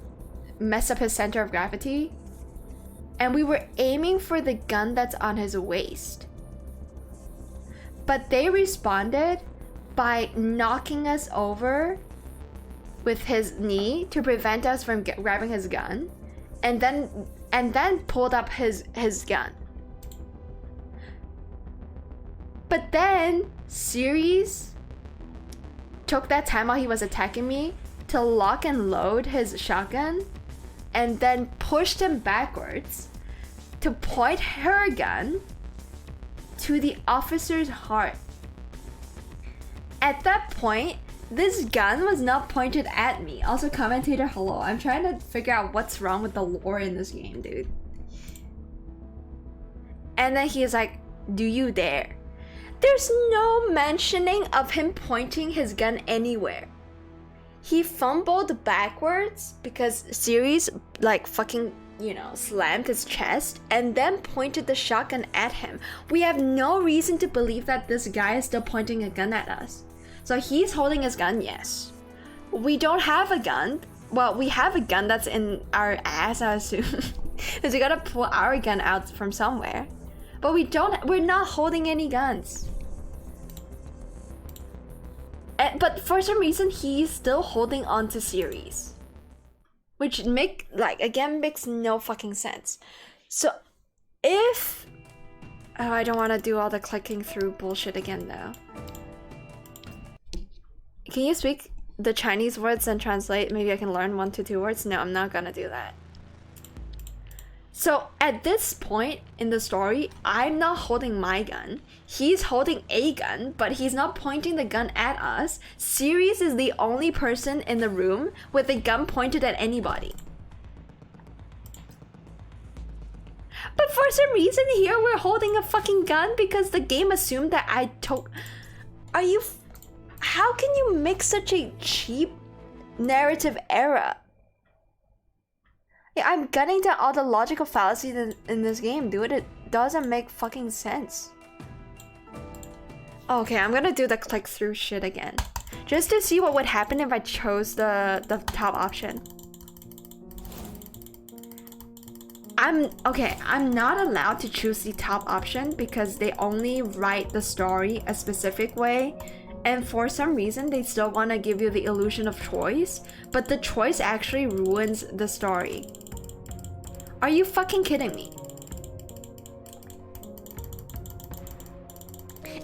mess up his center of gravity. And we were aiming for the gun that's on his waist. But they responded by knocking us over with his knee to prevent us from grabbing his gun, and then pulled up his gun. But then Series took that time while he was attacking me to lock and load his shotgun, and then pushed him backwards to point her gun to the officer's heart. At that point, this gun was not pointed at me. Also, commentator, hello. I'm trying to figure out what's wrong with the lore in this game, dude. And then he's like, do you dare? There's no mentioning of him pointing his gun anywhere. He fumbled backwards because Series like fucking, you know, slammed his chest and then pointed the shotgun at him. We have no reason to believe that this guy is still pointing a gun at us. So he's holding his gun, yes. We don't have a gun. Well, we have a gun that's in our ass, I assume. Because we gotta pull our gun out from somewhere. But we're not holding any guns. But for some reason, he's still holding on to Series. Which makes no fucking sense. So, if... Oh, I don't want to do all the clicking through bullshit again, though. Can you speak the Chinese words and translate? Maybe I can learn 1 to 2 words? No, I'm not gonna do that. So, at this point in the story, I'm not holding my gun. He's holding a gun, but he's not pointing the gun at us. Series is the only person in the room with a gun pointed at anybody. But for some reason here, we're holding a fucking gun because the game assumed that I took... Are you... How can you make such a cheap narrative error? Yeah, I'm getting to all the logical fallacies in this game, dude. It doesn't make fucking sense. Okay, I'm gonna do the click-through shit again. Just to see what would happen if I chose the top option. I'm not allowed to choose the top option because they only write the story a specific way. And for some reason, they still want to give you the illusion of choice, but the choice actually ruins the story. Are you fucking kidding me?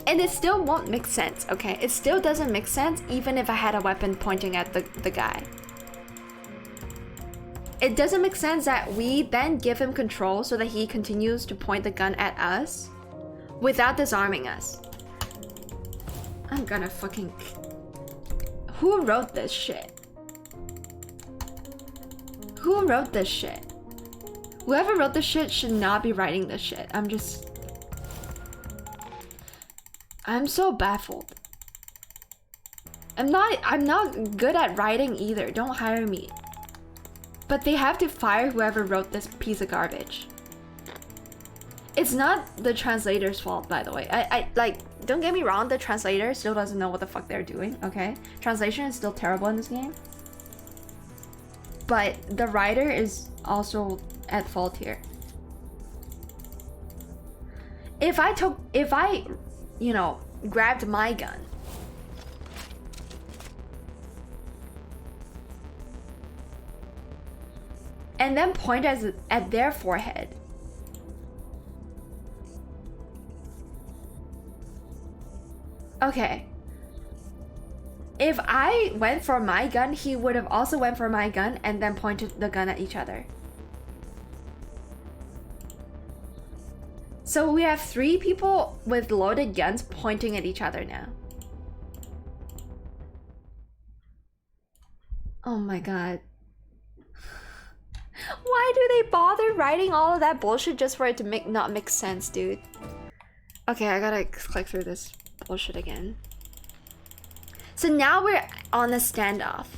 And it still won't make sense, okay? It still doesn't make sense even if I had a weapon pointing at the guy. It doesn't make sense that we then give him control so that he continues to point the gun at us without disarming us. I'm gonna fucking... Who wrote this shit? Who wrote this shit? Whoever wrote this shit should not be writing this shit. I'm so baffled. I'm not good at writing either. Don't hire me. But they have to fire whoever wrote this piece of garbage. It's not the translator's fault, by the way. I like, don't get me wrong, the translator still doesn't know what the fuck they're doing, okay? Translation is still terrible in this game. But the writer is also at fault here. If I, you know, grabbed my gun and then pointed at their forehead, okay. If I went for my gun, he would have also went for my gun and then pointed the gun at each other. So we have 3 people with loaded guns pointing at each other now. Oh my god. why do they bother writing all of that bullshit just for it to not make sense, dude? Okay, I gotta click through this bullshit again. So now we're on a standoff.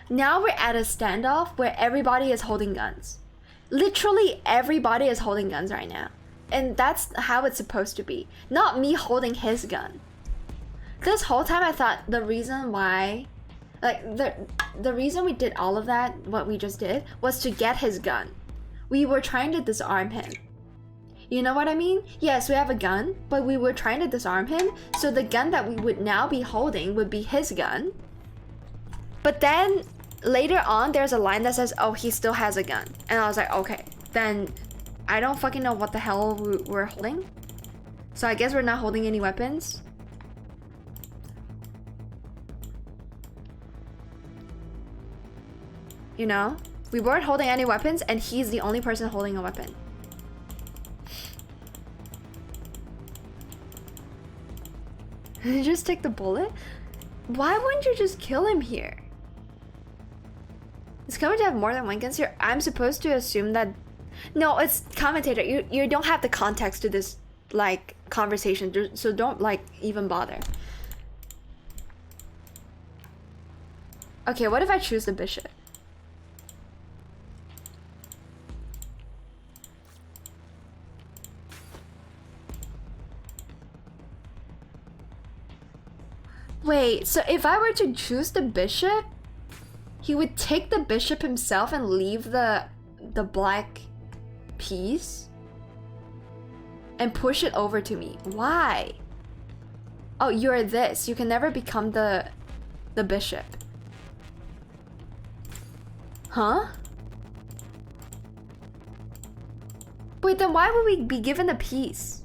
Now we're at a standoff where everybody is holding guns. Literally everybody is holding guns right now. And that's how it's supposed to be. Not me holding his gun. This whole time I thought the reason why... Like, the reason we did all of that, what we just did, was to get his gun. We were trying to disarm him. You know what I mean? Yes, we have a gun, but we were trying to disarm him, so the gun that we would now be holding would be his gun. But then, later on, there's a line that says, oh, he still has a gun. And I was like, okay, then I don't fucking know what the hell we're holding. So I guess we're not holding any weapons. You know? We weren't holding any weapons, and he's the only person holding a weapon. Did you just take the bullet? Why wouldn't you just kill him here? Is coming to have more than one gun here? I'm supposed to assume that... No, it's commentator. You don't have the context to this, like, conversation, so don't, like, even bother. Okay, what if I choose the bishop? Wait, so if I were to choose the bishop, he would take the bishop himself and leave the black piece and push it over to me. Why? Oh, you're this. You can never become the bishop. Huh? Wait, then why would we be given the piece?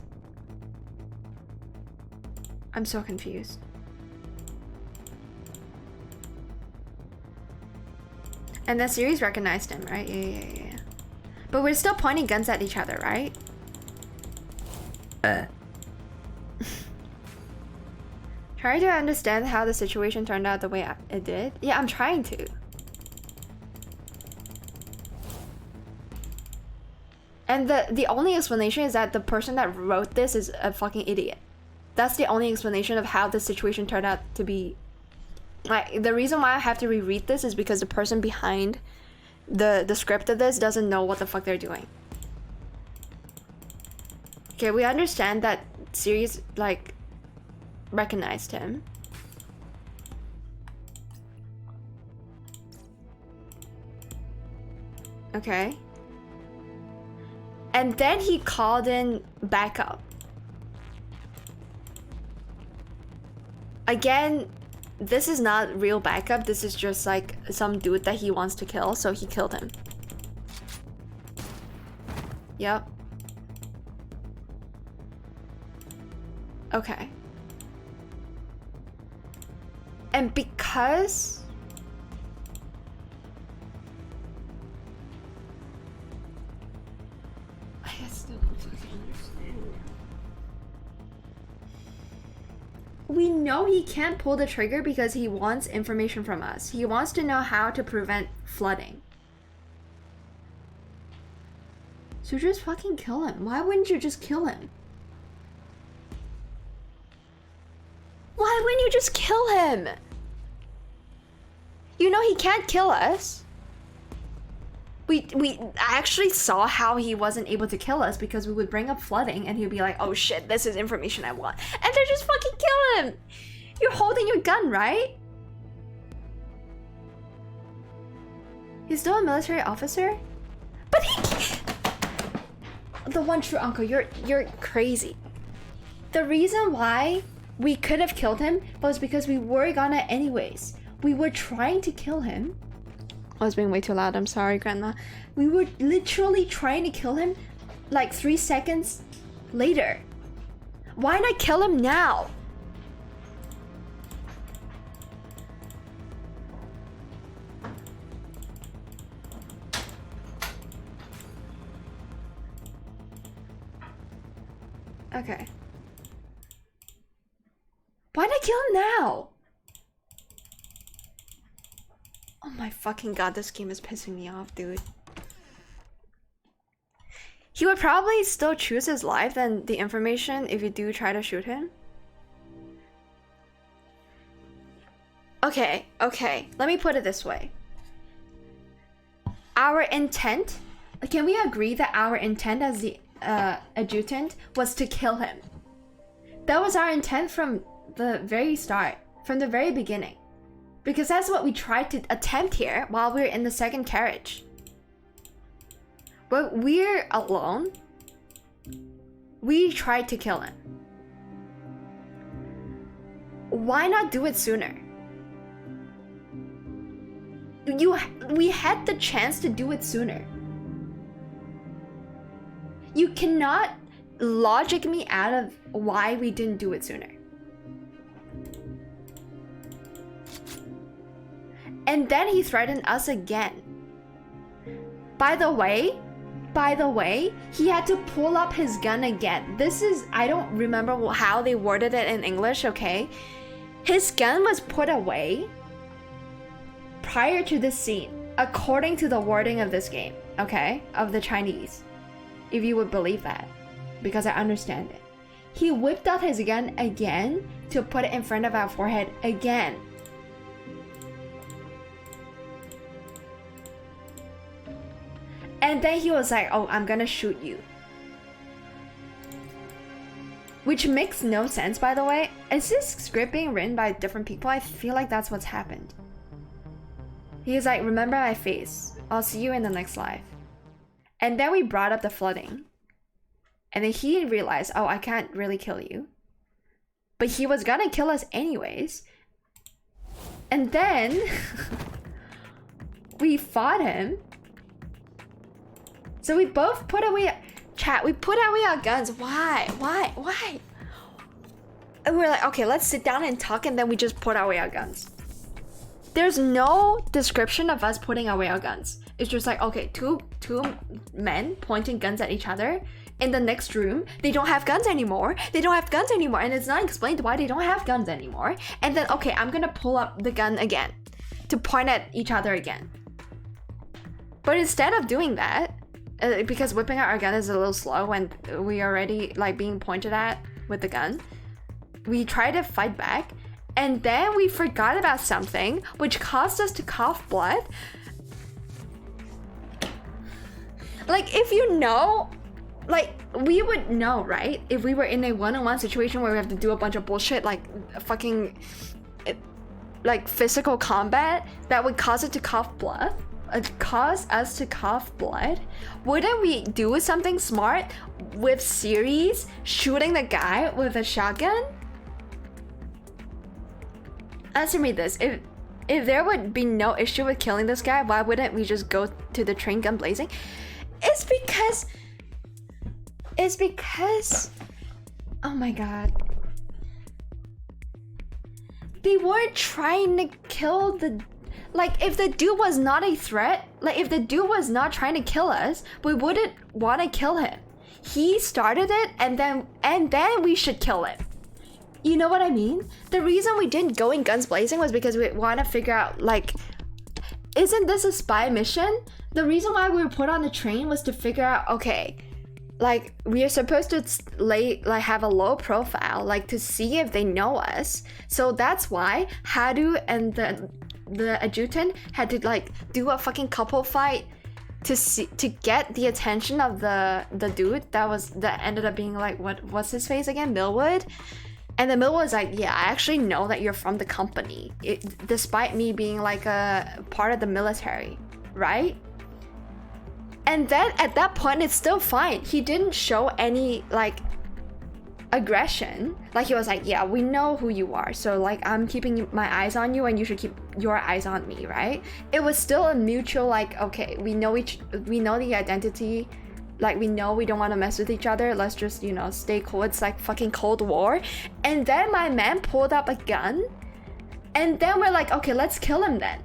I'm so confused. And the series recognized him, right? Yeah. But we're still pointing guns at each other, right? Trying to understand how the situation turned out the way it did? Yeah, I'm trying to. And the only explanation is that the person that wrote this is a fucking idiot. That's the only explanation of how the situation turned out to be. Like, the reason why I have to reread this is because the person behind the script of this doesn't know what the fuck they're doing. Okay, we understand that series, like, recognized him. Okay. And then he called in backup. Again, this is not real backup. This is just like some dude that he wants to kill, so he killed him. Yep. Okay. And because... I still don't fucking understand. We know he can't pull the trigger because he wants information from us. He wants to know how to prevent flooding. So just fucking kill him. Why wouldn't you just kill him? Why wouldn't you just kill him? You know he can't kill us. We actually saw how he wasn't able to kill us because we would bring up flooding and he'd be like, oh shit, this is information I want. And then just fucking kill him. You're holding your gun, right? He's still a military officer? But he... The one true uncle, you're crazy. The reason why we could have killed him was because we were gonna anyways. We were trying to kill him. I was being way too loud, I'm sorry, Grandma. We were literally trying to kill him like 3 seconds later. Why not kill him now? Okay. Why not kill him now? Oh my fucking god, this game is pissing me off, dude. He would probably still choose his life than the information if you do try to shoot him. Okay, let me put it this way. Our intent, can we agree that our intent as the adjutant was to kill him? That was our intent from the very start, from the very beginning. Because that's what we tried to attempt here while we were in the second carriage. But we're alone. We tried to kill him. Why not do it sooner? We had the chance to do it sooner. You cannot logic me out of why we didn't do it sooner. And then he threatened us again. By the way, he had to pull up his gun again. This is, I don't remember how they worded it in English, okay? His gun was put away prior to this scene, according to the wording of this game, okay? Of the Chinese. If you would believe that, because I understand it. He whipped out his gun again to put it in front of our forehead again. And then he was like, oh, I'm gonna shoot you. Which makes no sense, by the way. Is this script being written by different people? I feel like that's what's happened. He's like, remember my face. I'll see you in the next life. And then we brought up the flooding. And then he realized, oh, I can't really kill you. But he was gonna kill us anyways. And then we fought him. So we both put away, chat, we put away our guns. Why? And we're like, okay, let's sit down and talk, and then we just put away our guns. There's no description of us putting away our guns. It's just like, okay, two men pointing guns at each other. In the next room, they don't have guns anymore. And it's not explained why they don't have guns anymore. And then, okay, I'm gonna pull up the gun again to point at each other again. But instead of doing that, because whipping out our gun is a little slow when we already like being pointed at with the gun, we try to fight back, and then we forgot about something which caused us to cough blood. Like, if you know, like, we would know, right? If we were in a one-on-one situation where we have to do a bunch of bullshit, like fucking like physical combat that would cause it to cough blood, cause us to cough blood, wouldn't we do something smart with series shooting the guy with a shotgun? Answer me this. If there would be no issue with killing this guy, why wouldn't we just go to the train gun blazing? It's because oh my god, they weren't trying to kill the, like, if the dude was not a threat, like if the dude was not trying to kill us, we wouldn't want to kill him. He started it, and then we should kill him. You know what I mean? The reason we didn't go in guns blazing was because we want to figure out, like, isn't this a spy mission? The reason why we were put on the train was to figure out, okay, like, we are supposed to have a low profile, like, to see if they know us. So that's why Haru and the adjutant had to, like, do a fucking couple fight to get the attention of the dude that ended up being, like, what's his face again? Millwood. And the Millwood was like, yeah, I actually know that you're from the company, despite me being like a part of the military, right? And then at that point, it's still fine. He didn't show any, like, aggression. Like, he was like, yeah, we know who you are, so, like, I'm keeping my eyes on you and you should keep your eyes on me, right? It was still a mutual, like, okay, we know the identity, like, we know we don't want to mess with each other, let's just, you know, stay cool. It's like fucking Cold War. And then my man pulled up a gun, and then we're like, okay, let's kill him then.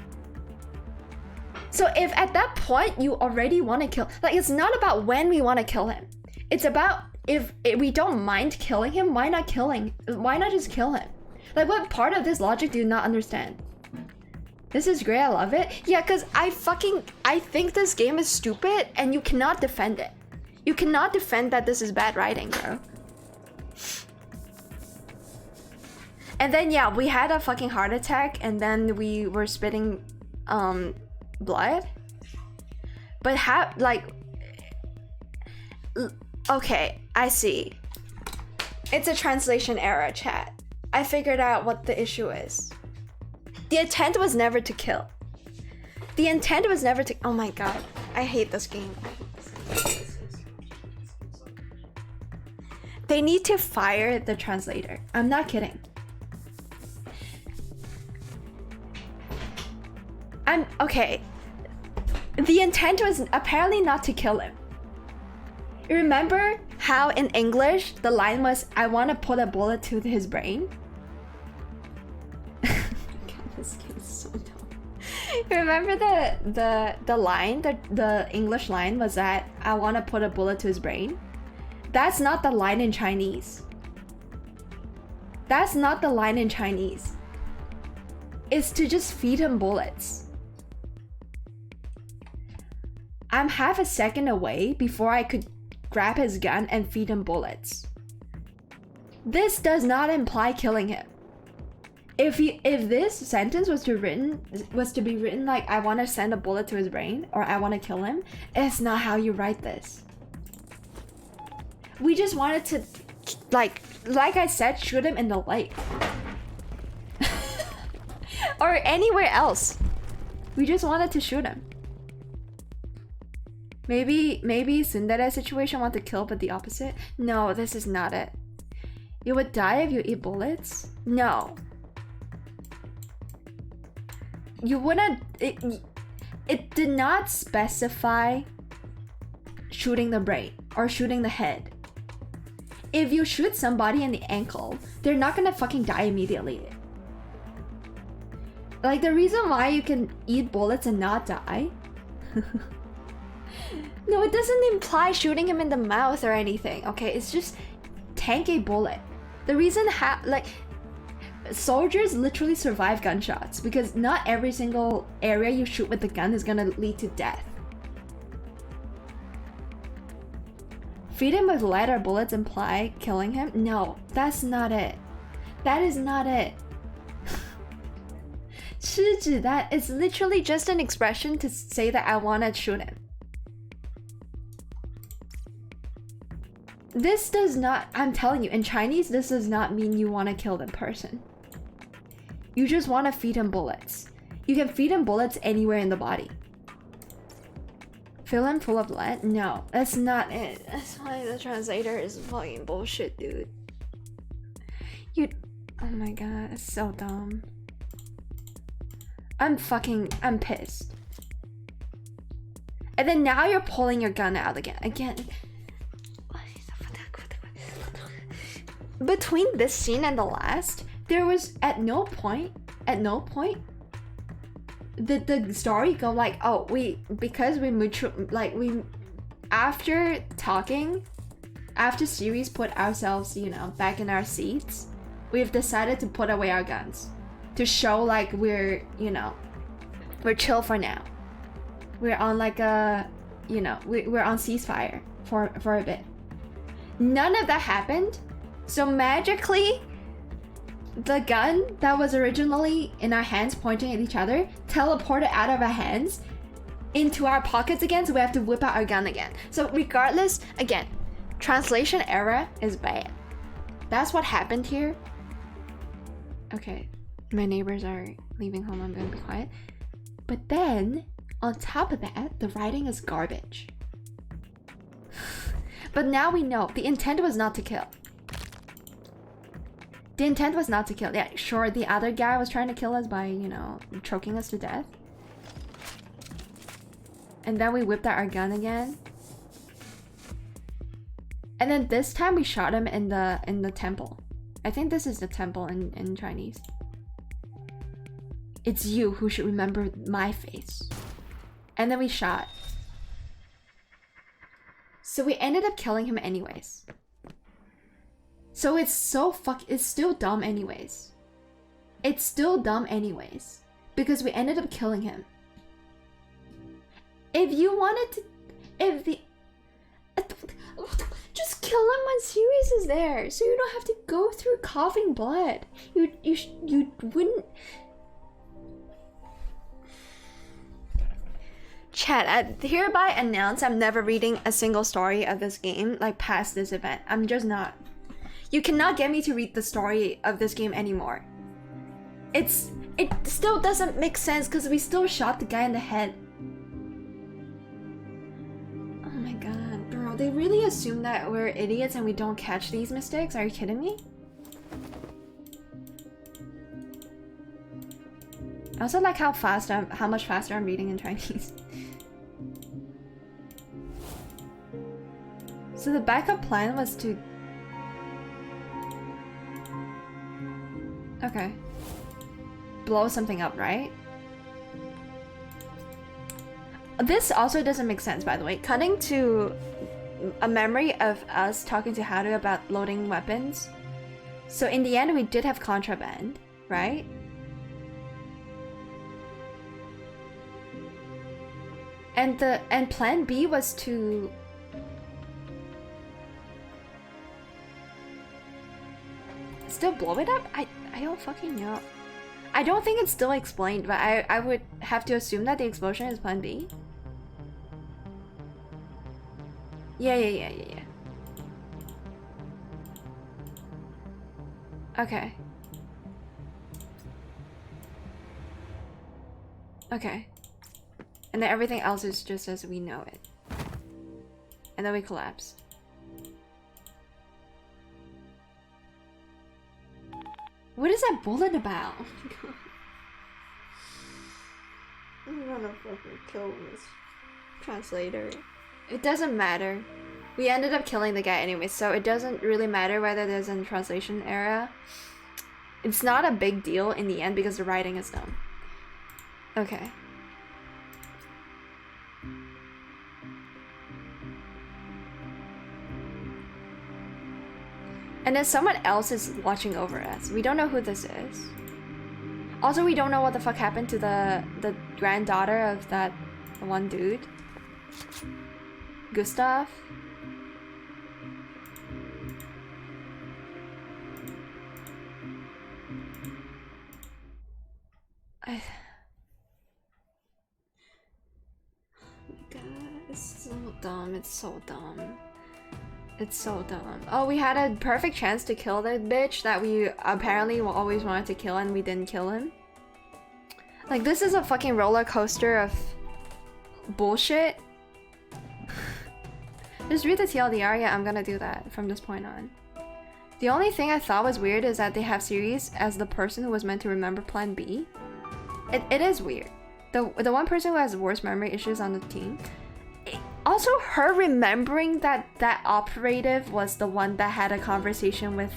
So if at that point you already want to kill, like, it's not about when we want to kill him. It's about if we don't mind killing him, why not just kill him? Like, what part of this logic do you not understand? This is great, I love it. Yeah, because I think this game is stupid and you cannot defend it. You cannot defend that this is bad writing, bro. And then yeah, we had a fucking heart attack and then we were spitting blood. But okay, I see. It's a translation error, chat. I figured out what the issue is. The intent was never to kill. The intent was never to... Oh my god. I hate this game. They need to fire the translator. I'm not kidding. Okay. The intent was apparently not to kill him. Remember how in English the line was, I want to put a bullet to his brain? This game is so dumb. Remember the line, the English line was that I want to put a bullet to his brain? That's not the line in Chinese. That's not the line in Chinese. It's to just feed him bullets. I'm half a second away before I could grab his gun and feed him bullets. This does not imply killing him. If this sentence was to be written like I want to send a bullet to his brain or I want to kill him, it's not how you write this. We just wanted to like I said, shoot him in the leg. Or anywhere else. We just wanted to shoot him. Maybe Tsundere situation want to kill, but the opposite? No, this is not it. You would die if you eat bullets? No. You wouldn't... It did not specify shooting the brain or shooting the head. If you shoot somebody in the ankle, they're not gonna fucking die immediately. Like, the reason why you can eat bullets and not die... No, it doesn't imply shooting him in the mouth or anything, okay? It's just tank a bullet. The reason soldiers literally survive gunshots because not every single area you shoot with the gun is gonna lead to death. Feed him with lead or bullets imply killing him? No, that's not it. That is not it. 吃子, that is literally just an expression to say that I wanna shoot him. This does not, I'm telling you, in Chinese, this does not mean you want to kill the person. You just want to feed him bullets. You can feed him bullets anywhere in the body. Fill him full of lead? No, that's not it. That's why the translator is fucking bullshit, dude. Oh my god, it's so dumb. I'm pissed. And then now you're pulling your gun out again. Between this scene and the last, there was at no point did the story go like, oh, after talking, after series put ourselves, back in our seats, we've decided to put away our guns to show like we're chill for now. We're on like a, we're on ceasefire for a bit. None of that happened. So magically, the gun that was originally in our hands pointing at each other teleported out of our hands into our pockets again, so we have to whip out our gun again. So regardless, again, translation error is bad. That's what happened here. Okay, my neighbors are leaving home, I'm gonna be quiet. But then, on top of that, the writing is garbage. But now we know, the intent was not to kill. The intent was not to kill. Yeah, sure, the other guy was trying to kill us by, choking us to death. And then we whipped out our gun again. And then this time we shot him in the temple. I think this is the temple in Chinese. It's you who should remember my face. And then we shot. So we ended up killing him anyways. So it's still dumb anyways. It's still dumb anyways. because we ended up killing him. If you wanted to, if the, just kill him when Sirius is there, so you don't have to go through coughing blood. You wouldn't. Chat, I hereby announce I'm never reading a single story of this game like past this event. I'm just not. You cannot get me to read the story of this game anymore. It still doesn't make sense because we still shot the guy in the head. Oh my god, bro, they really assume that we're idiots and we don't catch these mistakes? Are you kidding me? I also like how much faster I'm reading in Chinese. So the backup plan was to... Okay. Blow something up, right? This also doesn't make sense, by the way. Cutting to a memory of us talking to Haru about loading weapons. So in the end, we did have contraband, right? And plan B was to... still blow it up? I don't fucking know. I don't think it's still explained, but I would have to assume that the explosion is plan B. Yeah. Okay. Okay. And then everything else is just as we know it. And then we collapse. What is that bullet about? I'm gonna fucking kill this translator. It doesn't matter. We ended up killing the guy anyway, so it doesn't really matter whether there's a translation error. It's not a big deal in the end because the writing is done. Okay. And then someone else is watching over us. We don't know who this is. Also, we don't know what the fuck happened to the granddaughter of that one dude. Gustav. Oh my god, it's so dumb. It's so dumb. It's so dumb. Oh, we had a perfect chance to kill that bitch that we apparently always wanted to kill and we didn't kill him. Like, this is a fucking roller coaster of bullshit. Just read the TLDR. Yeah, I'm gonna do that from this point on. The only thing I thought was weird is that they have Ceres as the person who was meant to remember Plan B. It is weird. The one person who has the worst memory issues on the team. Also, her remembering that that operative was the one that had a conversation with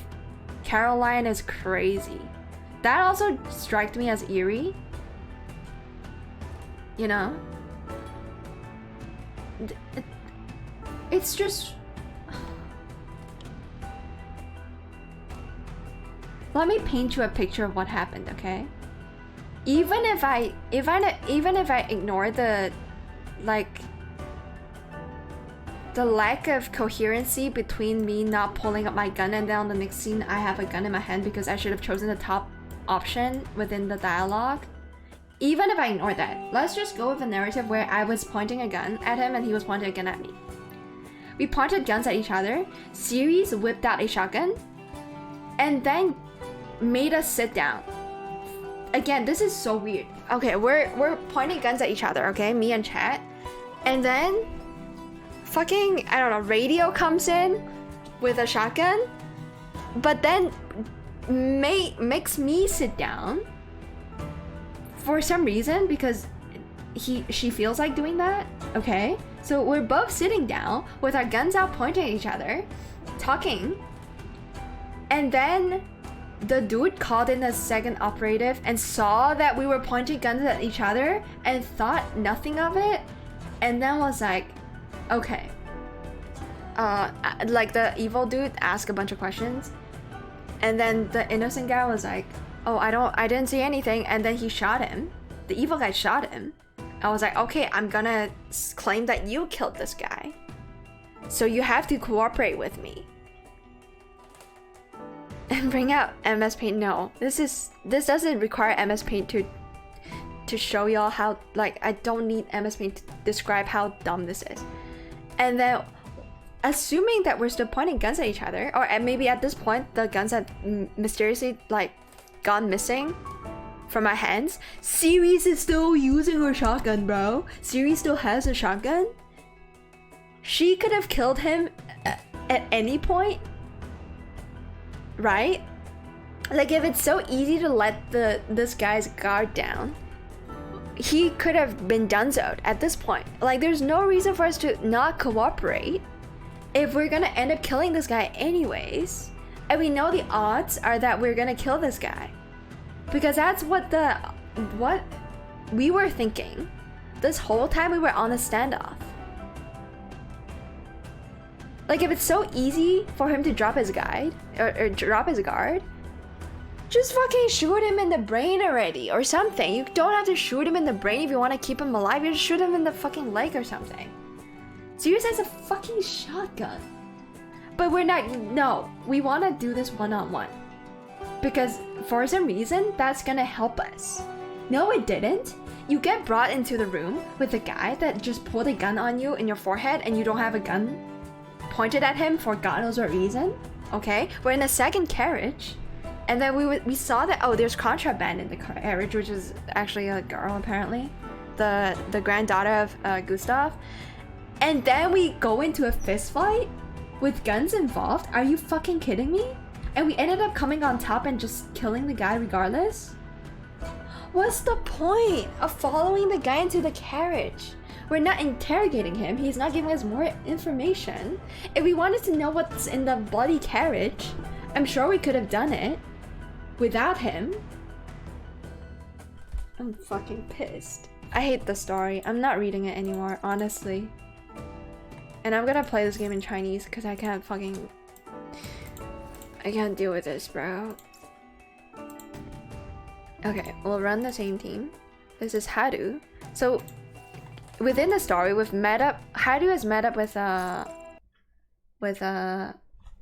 Caroline is crazy. That also struck me as eerie. You know? It's just... Let me paint you a picture of what happened, okay? Even if I ignore the, like, the lack of coherency between me not pulling up my gun and then on the next scene I have a gun in my hand because I should have chosen the top option within the dialogue. Even if I ignore that, let's just go with a narrative where I was pointing a gun at him and he was pointing a gun at me. We pointed guns at each other, Ceres whipped out a shotgun, and then made us sit down. Again, this is so weird. Okay, we're pointing guns at each other, okay? Me and chat. And then fucking, I don't know, radio comes in with a shotgun, but then makes me sit down for some reason because she feels like doing that, okay? So we're both sitting down with our guns out pointing at each other, talking, and then the dude called in a second operative and saw that we were pointing guns at each other and thought nothing of it, and then was like, okay. Like the evil dude asked a bunch of questions, and then the innocent guy was like, oh, I didn't see anything, and then he shot him. the evil guy shot him. I was like, okay, I'm gonna claim that you killed this guy. So you have to cooperate with me. And bring out MS Paint. No, this doesn't require MS Paint to show y'all how, like, I don't need MS Paint to describe how dumb this is. And then, assuming that we're still pointing guns at each other, or maybe at this point the guns have mysteriously like gone missing from my hands. Ceres is still using her shotgun, bro. Ceres still has a shotgun. She could have killed him at any point, right? Like, if it's so easy to let this guy's guard down, he could have been donezoed at this point. Like, there's no reason for us to not cooperate if we're gonna end up killing this guy anyways, and we know the odds are that we're gonna kill this guy, because that's what we were thinking this whole time we were on a standoff. Like, if it's so easy for him to drop his guide or drop his guard, just fucking shoot him in the brain already or something. You don't have to shoot him in the brain if you want to keep him alive. You just shoot him in the fucking leg or something. Sirius has a fucking shotgun. But we're not, no, we want to do this one-on-one. Because for some reason, that's gonna help us. No, it didn't. You get brought into the room with a guy that just pulled a gun on you in your forehead and you don't have a gun pointed at him for God knows what reason. Okay, we're in a second carriage. And then we saw that, oh, there's contraband in the carriage, which is actually a girl apparently. The granddaughter of Gustav. And then we go into a fist fight with guns involved. Are you fucking kidding me? And we ended up coming on top and just killing the guy regardless? What's the point of following the guy into the carriage? We're not interrogating him. He's not giving us more information. If we wanted to know what's in the bloody carriage, I'm sure we could have done it without him. I'm fucking pissed. I hate the story. I'm not reading it anymore, honestly. And I'm gonna play this game in Chinese because I can't deal with this, bro. Okay, we'll run the same team. This is Haru. So within the story, Haru has met up with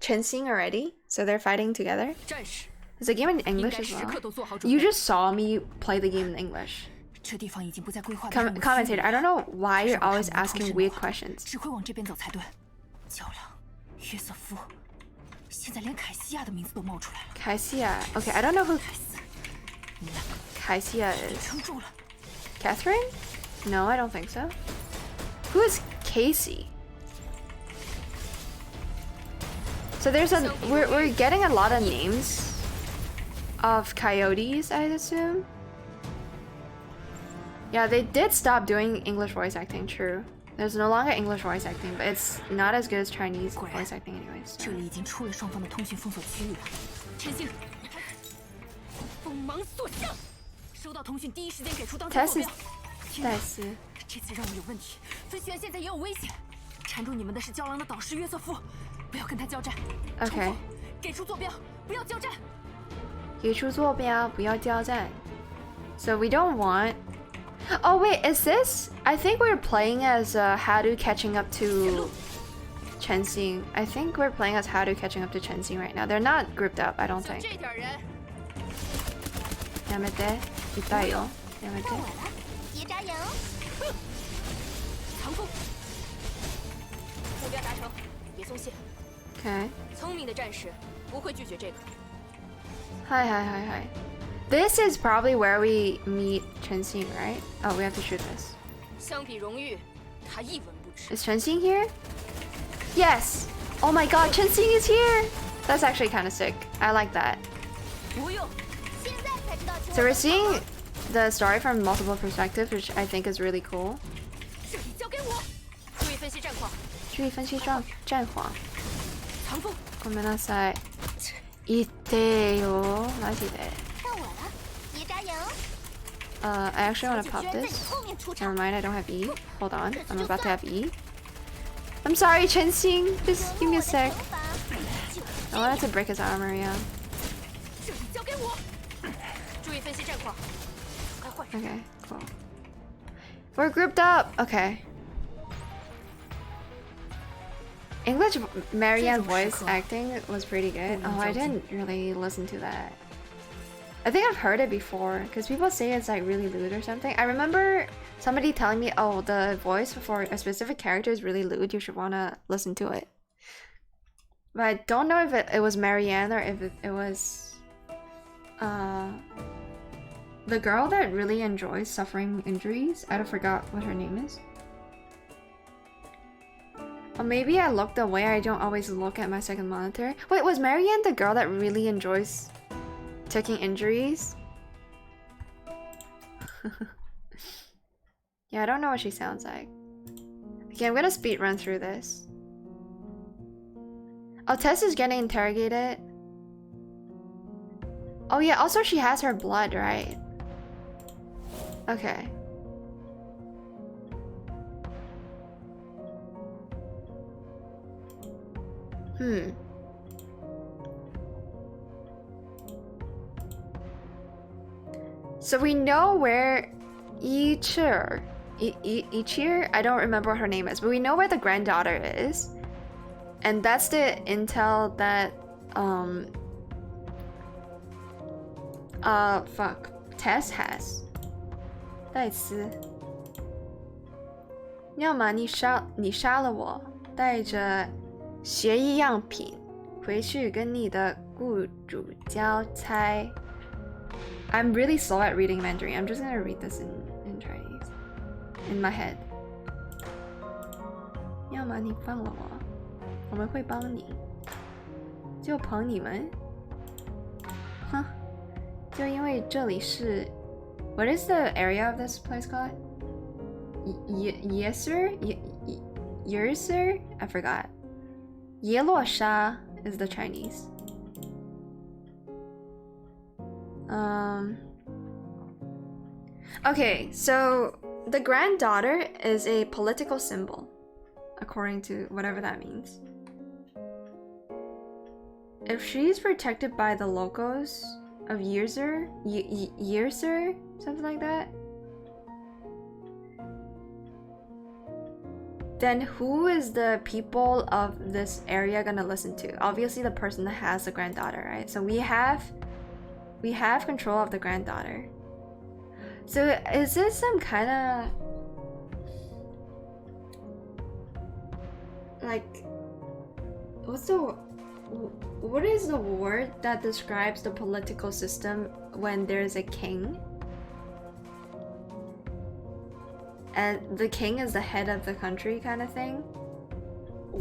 Chensing already. So they're fighting together. There's a game in English as well. You just saw me play the game in English. Commentator, I don't know why you're always asking weird questions. Kaisia. Okay, I don't know who Kaisia is. Catherine? No, I don't think so. Who is Casey? So there's we're getting a lot of names of coyotes, I assume. Yeah, they did stop doing English voice acting, true. There's no longer English voice acting, but it's not as good as Chinese voice acting anyways. Tess is Tess. Okay. 给出坐标，不要交战。给出坐标，不要交战。So we don't want. Oh wait, is this? I think we're playing as Haru catching up to Chensing. I think we're playing as Haru catching up to Chensing right now. They're not grouped up, I don't think. Yamete, itayo. Yamete. Okay. Hi. This is probably where we meet Chensing, right? Oh, we have to shoot this. Is Chensing here? Yes! Oh my god, Chensing is here! That's actually kind of sick. I like that. So we're seeing the story from multiple perspectives, which I think is really cool. 注意分析战况。ごめんなさい。いてよ。マジで。I actually want to pop this. Never mind, I don't have E. Hold on, I'm about to have E. I'm sorry, Chensing. Just give me a sec. I wanted to break his armor, yeah. Okay, cool. We're grouped up. Okay. English Marianne voice acting was pretty good. Oh, I didn't really listen to that. I think I've heard it before because people say it's like really lewd or something. I remember somebody telling me, oh, the voice for a specific character is really lewd. You should want to listen to it. But I don't know if it was Marianne or if it was the girl that really enjoys suffering injuries. I forgot what her name is. Or maybe I looked away. I don't always look at my second monitor. Wait, was Marianne the girl that really enjoys taking injuries? Yeah, I don't know what she sounds like. Okay, I'm gonna speed run through this. Oh, Tess is getting interrogated. Oh yeah, also she has her blood, right? Okay. So we know where Ichir, I don't remember what her name is, but we know where the granddaughter is. And that's the intel that Tess has. 戴斯，要么你杀了我，带着协议样品回去跟你的雇主交差。I'm really slow at reading Mandarin. I'm just gonna read this in Chinese in my head. 要么你放了我，我们会帮你，就捧你们。哼，就因为这里是。What is the area of this place called? Yeser? Yeser? I forgot. Yelosha is the Chinese. Okay, so the granddaughter is a political symbol, according to whatever that means. If she's protected by the locals of Yeser, something like that, then who is the people of this area gonna listen to? Obviously the person that has the granddaughter, right? So we have control of the granddaughter. So is this some kind of like what is the word that describes the political system when there's a king? And the king is the head of the country kind of thing?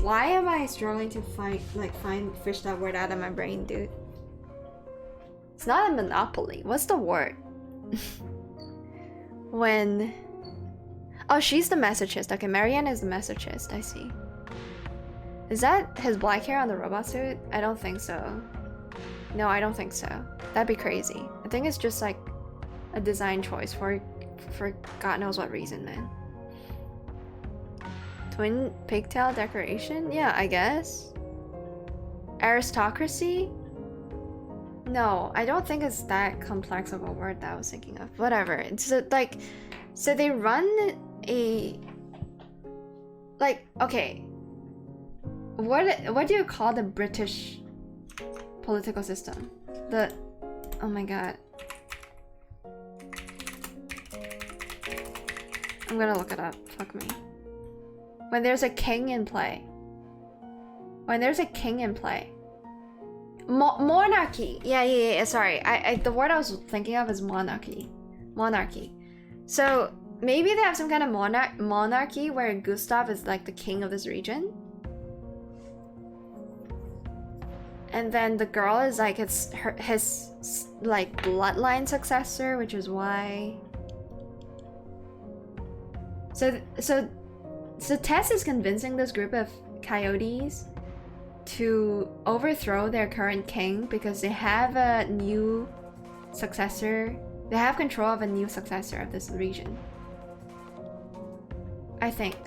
Why am I struggling to fish that word out of my brain, dude? It's not a monopoly. What's the word? When... Oh, she's the masochist. Okay, Marianne is the masochist. I see. Is that his black hair on the robot suit? I don't think so. No, I don't think so. That'd be crazy. I think it's just like a design choice for God knows what reason, man. Twin pigtail decoration? Yeah, I guess. Aristocracy? No, I don't think it's that complex of a word that I was thinking of. Whatever. It's like, so they run a, like, okay. What do you call the British political system? Oh my god. I'm gonna look it up. Fuck me. When there's a king in play. Monarchy. Yeah. Sorry. The word I was thinking of is monarchy. Monarchy. So maybe they have some kind of monarchy where Gustav is like the king of this region. And then the girl is like his like bloodline successor, which is why. So Tess is convincing this group of coyotes to overthrow their current king because they have a new successor. They have control of a new successor of this region, I think.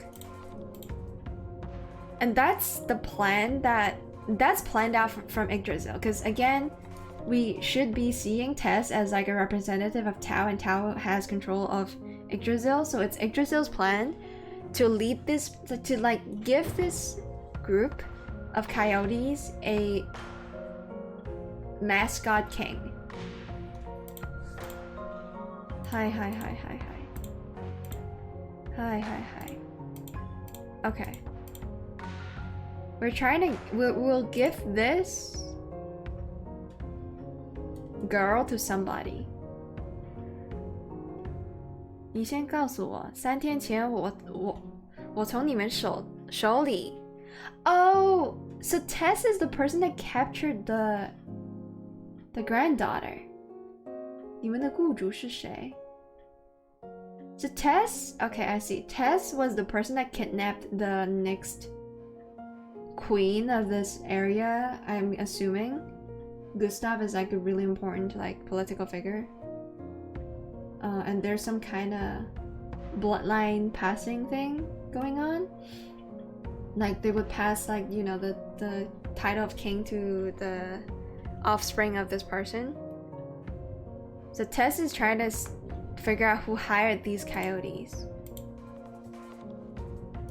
And that's the plan that's planned out from Yggdrasil. Because again, we should be seeing Tess as like a representative of Tao, and Tao has control of Yggdrasil, so it's Yggdrasil's plan to lead this, to like give this group of coyotes a mascot king. Hi. Okay. We're trying to, we'll give this girl to somebody. 你先告诉我，3天前我从你们手里。Oh, so Tess is the person that captured the granddaughter. 你们的雇主是谁？ So Tess, okay, I see. Tess was the person that kidnapped the next queen of this area, I'm assuming. Gustav is like a really important like political figure. And there's some kind of bloodline passing thing going on. Like they would pass like, you know, the title of king to the offspring of this person. So Tess is trying to figure out who hired these coyotes.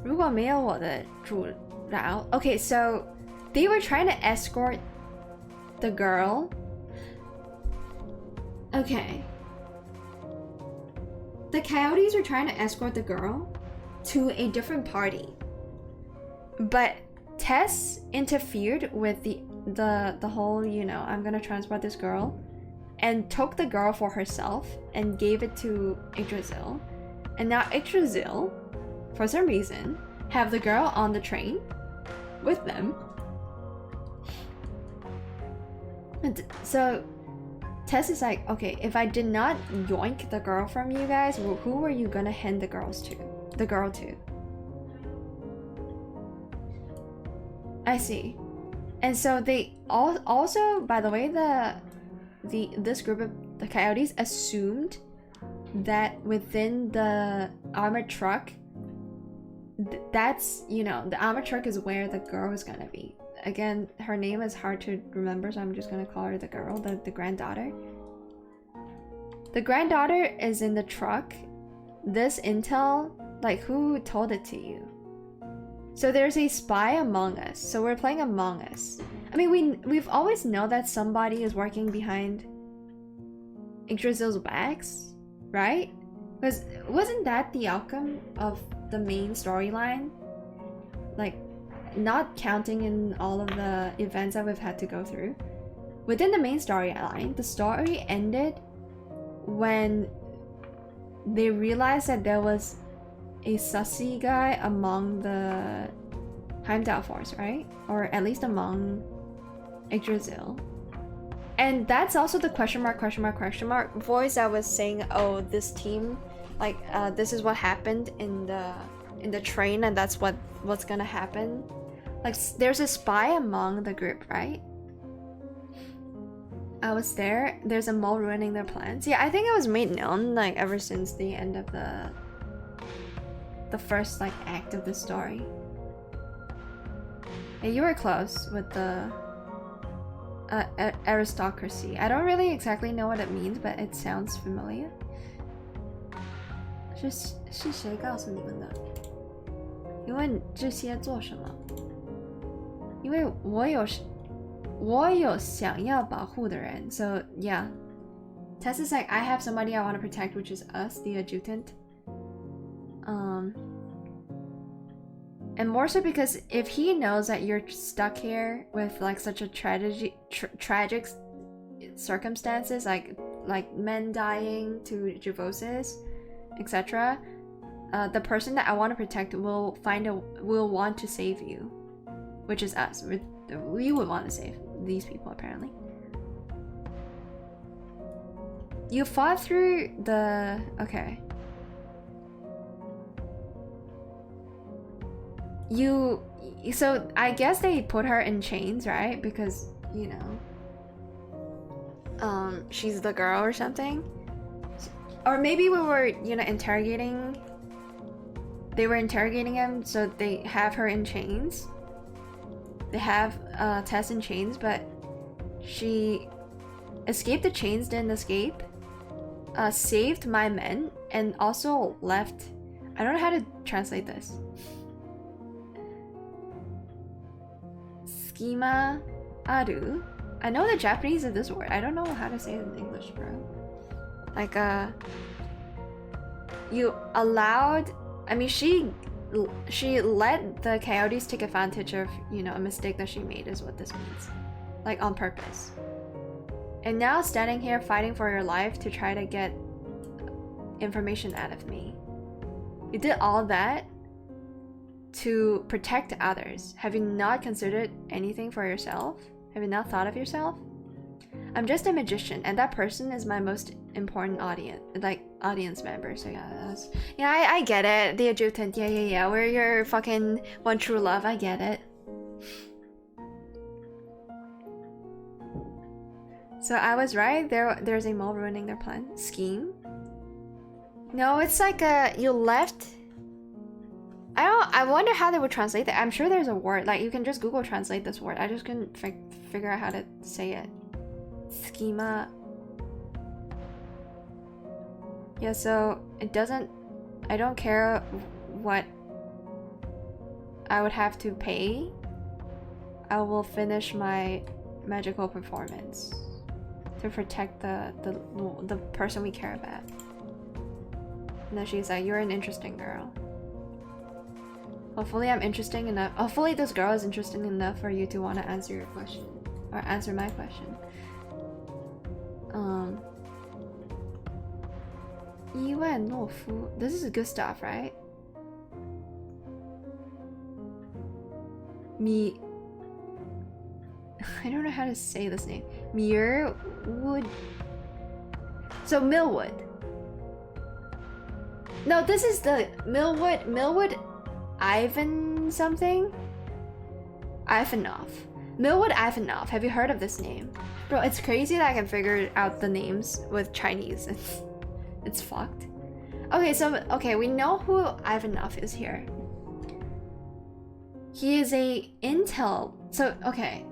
如果没有我的主扰 Okay, so they were trying to escort the girl. Okay. The coyotes were trying to escort the girl to a different party. But Tess interfered with the whole, you know, I'm gonna transport this girl, and took the girl for herself and gave it to Yggdrasil. And now Yggdrasil, for some reason, have the girl on the train with them. And so Tess is like, okay, if I did not yoink the girl from you guys, who were you gonna hand the girl to? I see. And so they also, by the way, this group of the coyotes assumed that within the armored truck, that's, you know, the armored truck is where the girl is gonna be. Again, her name is hard to remember, so I'm just gonna call her the girl, the granddaughter. The granddaughter is in the truck. This intel, like, who told it to you? So there's a spy among us. So we're playing Among Us. I mean, we've always known that somebody is working behind Yggdrasil's backs, right? Because wasn't that the outcome of the main storyline? Like, not counting in all of the events that we've had to go through. Within the main storyline, the story ended when they realized that there was a sussy guy among the Heimdall force, right? Or at least among Yggdrasil. And that's also the question mark voice that was saying, oh, this team, like, this is what happened in the train, and that's what's gonna happen. Like, there's a spy among the group, right? I was there. There's a mole ruining their plans. Yeah, I think it was made known, like, ever since the end of the first, like, act of the story. Yeah, you were close with the aristocracy. I don't really exactly know what it means, but it sounds familiar. 是谁告诉你们的？你问这些做什么？因为我有想要保护的人。So yeah, Tess is like, I have somebody I want to protect, which is us, the adjutant. And more so because if he knows that you're stuck here with like such a tragic circumstances, like men dying to Javosis, etc., the person that I want to protect will want to save you, which is us. We would want to save these people, apparently. You fought through the... Okay. So I guess they put her in chains, right? Because, you know, she's the girl or something. Or maybe we were, you know, interrogating... They were interrogating him, so they have her in chains. They have Tess in chains, but she escaped the chains, didn't escape, saved my men, and also left. I don't know how to translate this. Schema aru. I know the Japanese of this word. I don't know how to say it in English, bro. Like, you allowed. I mean, she let the coyotes take advantage of, you know, a mistake that she made, is what this means. Like, on purpose. And now standing here fighting for your life to try to get information out of me. You did all that to protect others. Have you not considered anything for yourself? Have you not thought of yourself? I'm just a magician, and that person is my most important audience member. So yeah, I get it. The adjutant, yeah. We're your fucking one true love. I get it. So I was right. There's a mole ruining their plan. Scheme? No, it's like you left. I wonder how they would translate that. I'm sure there's a word. Like, you can just Google translate this word. I just couldn't figure out how to say it. Schema. Yeah, so it doesn't. I don't care what I would have to pay. I will finish my magical performance to protect the person we care about. And then she's like, "You're an interesting girl. Hopefully I'm interesting enough. Hopefully this girl is interesting enough for you to want to answer your question. Or answer my question." This is good stuff, right? I don't know how to say this name. Muirwood. So Millwood. No, this is the Millwood Ivan something? Ivanov. Millwood Ivanov. Have you heard of this name? Bro, it's crazy that I can figure out the names with Chinese. It's fucked. Okay, we know who Ivanov is here. He is a intel. So, okay.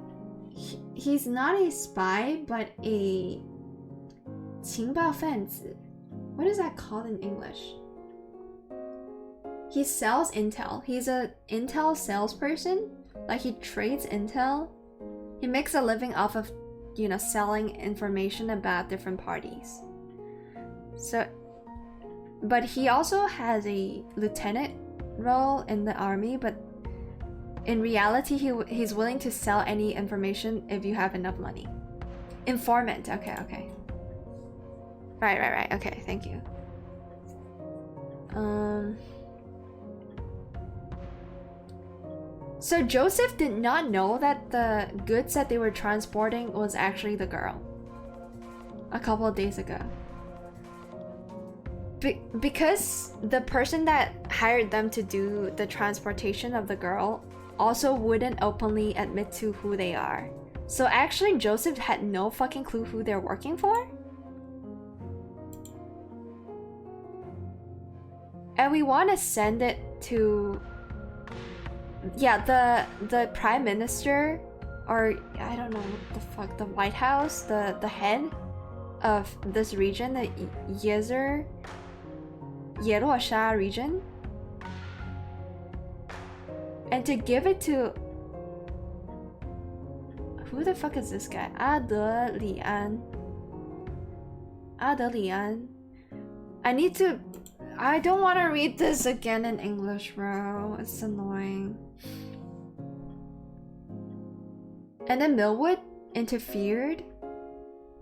He's not a spy, but a 情报分子. What is that called in English? He sells intel. He's an intel salesperson. Like, he trades intel. He makes a living off of, you know, selling information about different parties. So, but he also has a lieutenant role in the army, but in reality, he's willing to sell any information if you have enough money. Informant. Okay. Right. Okay, thank you. So Joseph did not know that the goods that they were transporting was actually the girl. A couple of days ago. Because the person that hired them to do the transportation of the girl also wouldn't openly admit to who they are. So actually Joseph had no fucking clue who they're working for? And we want to send it to... Yeah, the prime minister, or I don't know what the fuck, the White House, the head of this region, the Yerosha region, and to give it to... Who the fuck is this guy? Adelian. I don't want to read this again in English, bro. It's annoying. And then Millwood interfered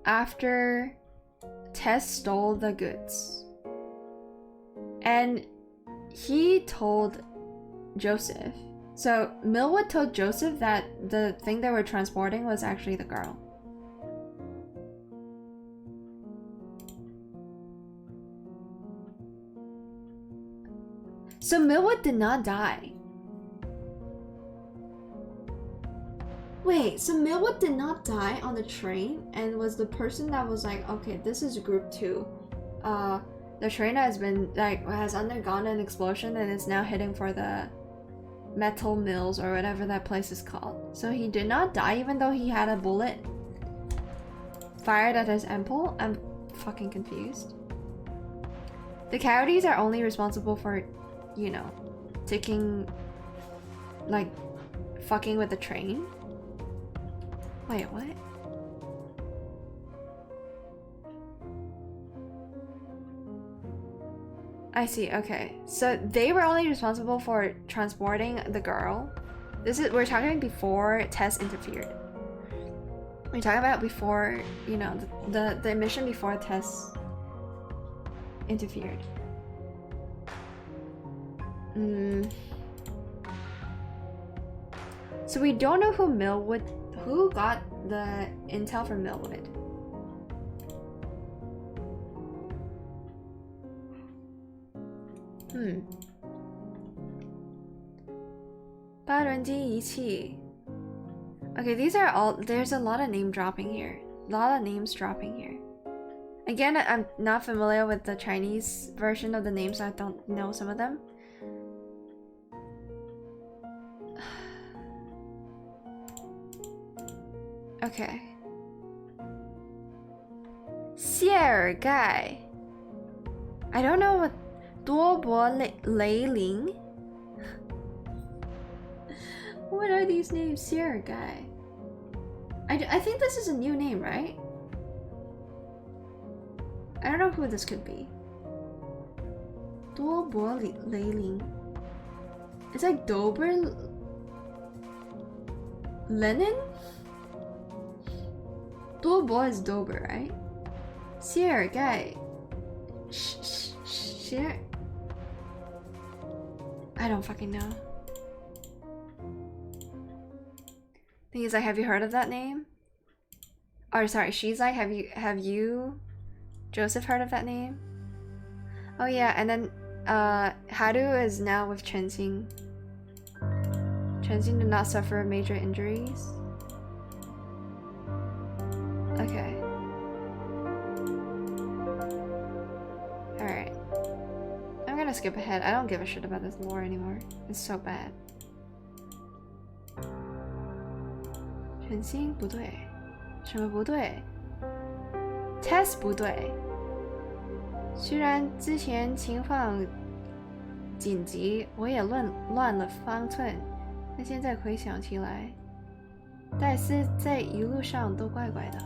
after Tess stole the goods. And he told Joseph. So Millwood told Joseph that the thing they were transporting was actually the girl. So Millwood did not die. Wait, so Millwood did not die on the train and was the person that was like, okay, this is group 2. The train has undergone an explosion and is now heading for the metal mills or whatever that place is called. So he did not die even though he had a bullet. fired at his ample? I'm fucking confused. The coyotes are only responsible for, you know, taking, like, fucking with the train? Wait, what? I see, okay. So they were only responsible for transporting the girl. We're talking before Tess interfered. We're talking about before, you know, the mission before Tess interfered. So we don't know who got the intel from Millwood. 八轮机仪器. Okay, these are all. There's a lot of name dropping here. A lot of names dropping here. Again, I'm not familiar with the Chinese version of the names. I don't know some of them. Okay. 谢尔盖. I don't know what 多伯雷林. What are these names? Sierra guy. I think this is a new name, right? I don't know who this could be. 多伯雷林. It's like Dober Lenin? 多伯 is Dober, right? Sierra guy. Sierra. I don't fucking know. Thing is, like, have you heard of that name? Or sorry, she's like, have you, Joseph, heard of that name? Oh yeah, and then Haru is now with Chenxing. Chenxing did not suffer major injuries. Okay. Alright. I'm gonna skip ahead. I don't give a shit about this lore anymore. It's so bad. 全新不对，什么不对 ？Tess 不对。虽然之前情况紧急，我也乱了方寸，但现在回想起来，戴斯在一路上都怪怪的，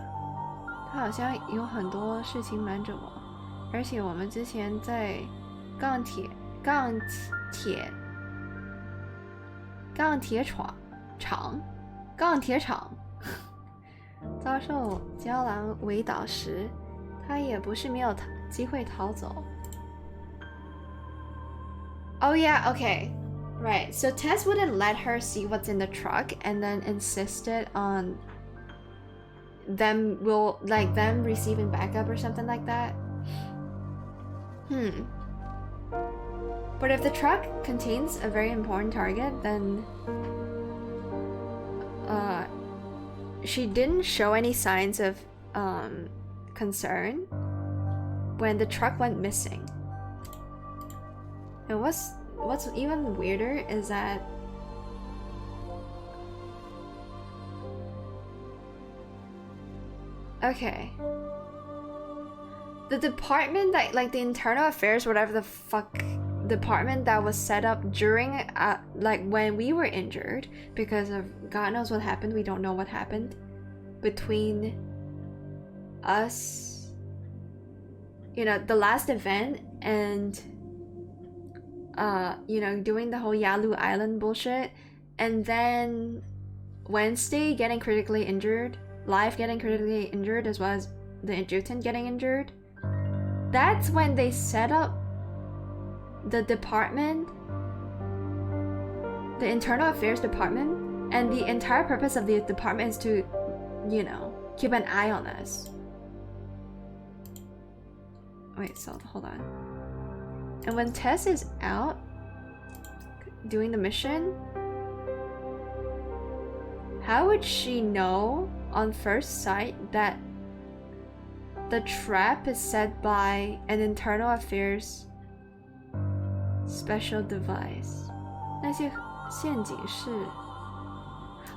他好像有很多事情瞒着我，而且我们之前在钢铁厂遭受胶囊围堵时，他也不是没有机会逃走。Oh yeah, okay. Right. So Tess wouldn't let her see what's in the truck and then insisted on them receiving backup or something like that. But if the truck contains a very important target, then she didn't show any signs of concern when the truck went missing. And what's even weirder is that okay, the department that, like, the internal affairs, whatever the fuck department that was set up during like when we were injured, because of God knows what happened, we don't know what happened between us, you know, the last event and you know, doing the whole Yalu Island bullshit, and then Wednesday getting critically injured, Life getting critically injured, as well as the adjutant getting injured. That's when they set up the department, the internal affairs department, and the entire purpose of the department is to, you know, keep an eye on us. Wait, so hold on. And when Tess is out doing the mission, how would she know on first sight that the trap is set by an internal affairs special device? 那些陷阱是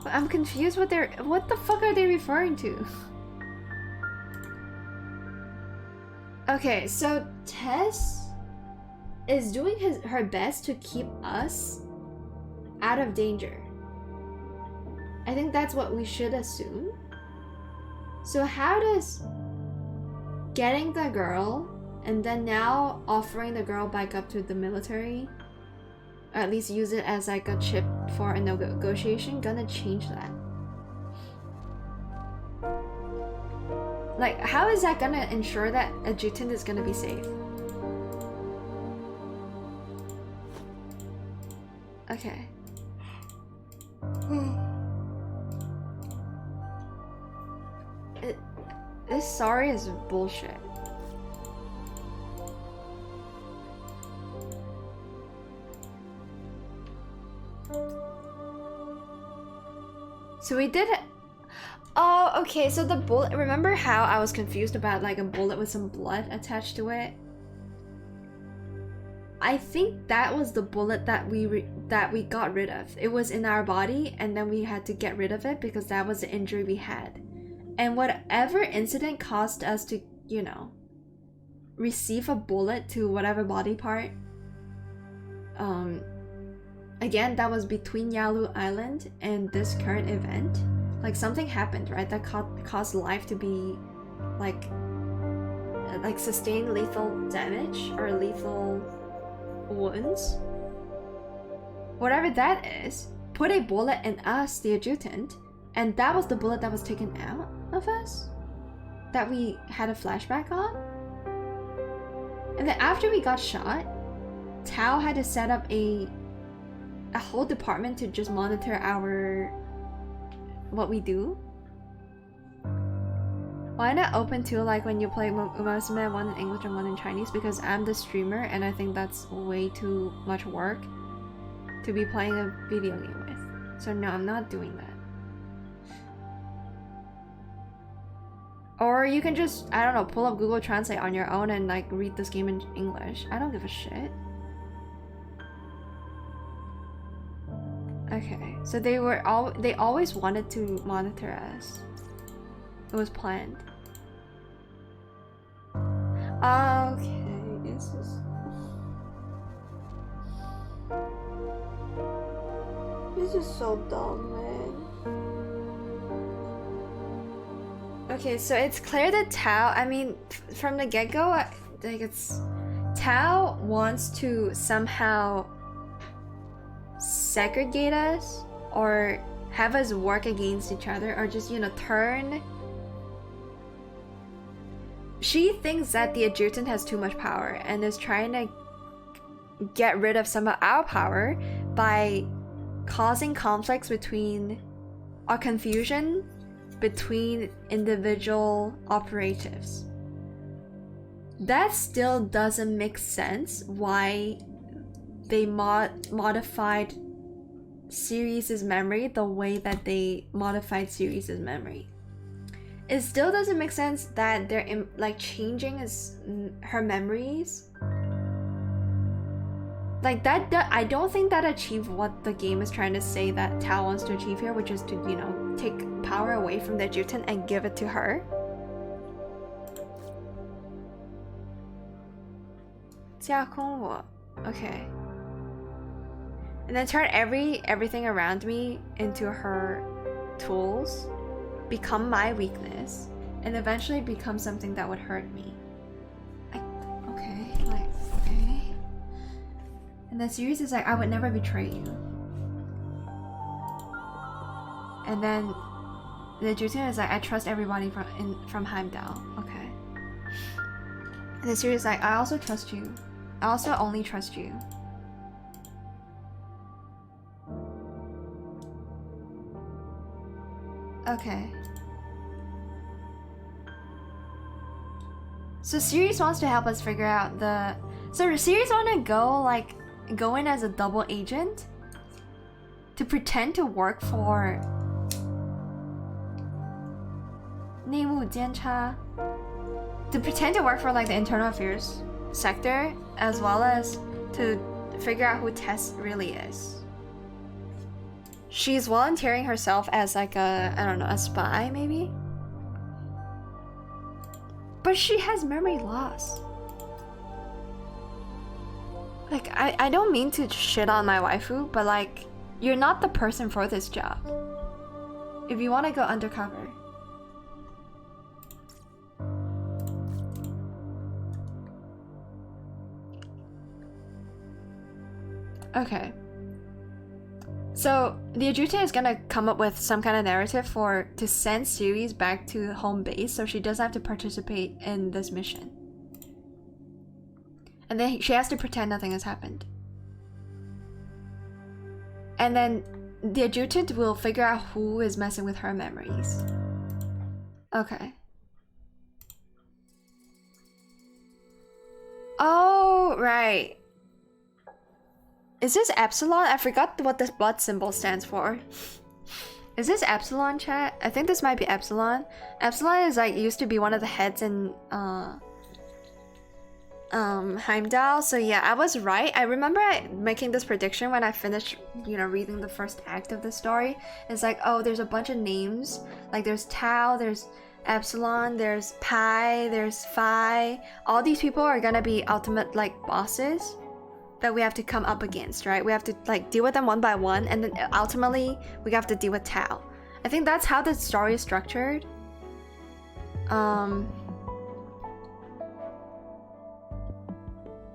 I'm confused what the fuck are they referring to? Okay, so Tess is doing her best to keep us out of danger. I think that's what we should assume. So how does getting the girl and then now offering the girl back up to the military, or at least use it as like a chip for a negotiation, gonna change that? Like, how is that gonna ensure that adjutant is gonna be safe? Okay. This sorry is bullshit. So we did it. Oh, okay, so the bullet, remember how I was confused about like a bullet with some blood attached to it? I think that was the bullet that we got rid of. It was in our body and then we had to get rid of it because that was the injury we had. And whatever incident caused us to, you know, receive a bullet to whatever body part, again, that was between Yalu Island and this current event. Like something happened, right? That caused life to be like sustained lethal damage or lethal wounds. Whatever that is, put a bullet in us, the adjutant, and that was the bullet that was taken out of us that we had a flashback on. And then after we got shot, Tao had to set up a whole department to just monitor what we do. Why not open to like when you play Umamusume, one in English and one in Chinese? Because I'm the streamer and I think that's way too much work to be playing a video game with. So no, I'm not doing that. Or you can just, I don't know, pull up Google Translate on your own and like read this game in English. I don't give a shit. Okay, so they always wanted to monitor us. It was planned. Okay, this is so dumb, man. Okay, so it's clear that Tao, I mean, from the get-go, like it's Tao wants to somehow segregate us or have us work against each other or just, you know, turn. She thinks that the adjutant has too much power and is trying to get rid of some of our power by causing conflicts between or confusion between individual operatives. That still doesn't make sense why they modified Sirius's memory the way that they modified Sirius's memory. It still doesn't make sense that they're like changing her memories. Like that, I don't think that achieved what the game is trying to say that Tao wants to achieve here, which is to, you know, take power away from the adjutant and give it to her. Okay. And then turn everything around me into her tools, become my weakness, and eventually become something that would hurt me. Okay. And then Sirius is like, I would never betray you. And then the adjutant is like, I trust everybody from Heimdall. Okay. And then Sirius is like, I also trust you. I also only trust you. Okay. So Sirius wants to help us figure out the... So Sirius want to go in as a double agent? To pretend to work for... 内务监察? To pretend to work for like the internal affairs sector, as well as to figure out who Tess really is. She's volunteering herself as like a, I don't know, a spy maybe? But she has memory loss. Like, I don't mean to shit on my waifu, but like, you're not the person for this job. If you want to go undercover. Okay. So the adjutant is gonna come up with some kind of narrative to send Series back to home base so she doesn't have to participate in this mission. And then she has to pretend nothing has happened. And then the adjutant will figure out who is messing with her memories. Okay. Oh, right. Is this Epsilon? I forgot what this blood symbol stands for. Is this Epsilon, chat? I think this might be Epsilon. Epsilon is like used to be one of the heads in Heimdall. So yeah, I was right. I remember making this prediction when I finished, you know, reading the first act of the story. It's like, oh, there's a bunch of names. Like there's Tau, there's Epsilon, there's Pi, there's Phi. All these people are gonna be ultimate like bosses that we have to come up against, right? We have to like deal with them one by one, and then ultimately we have to deal with Tau. I think that's how the story is structured.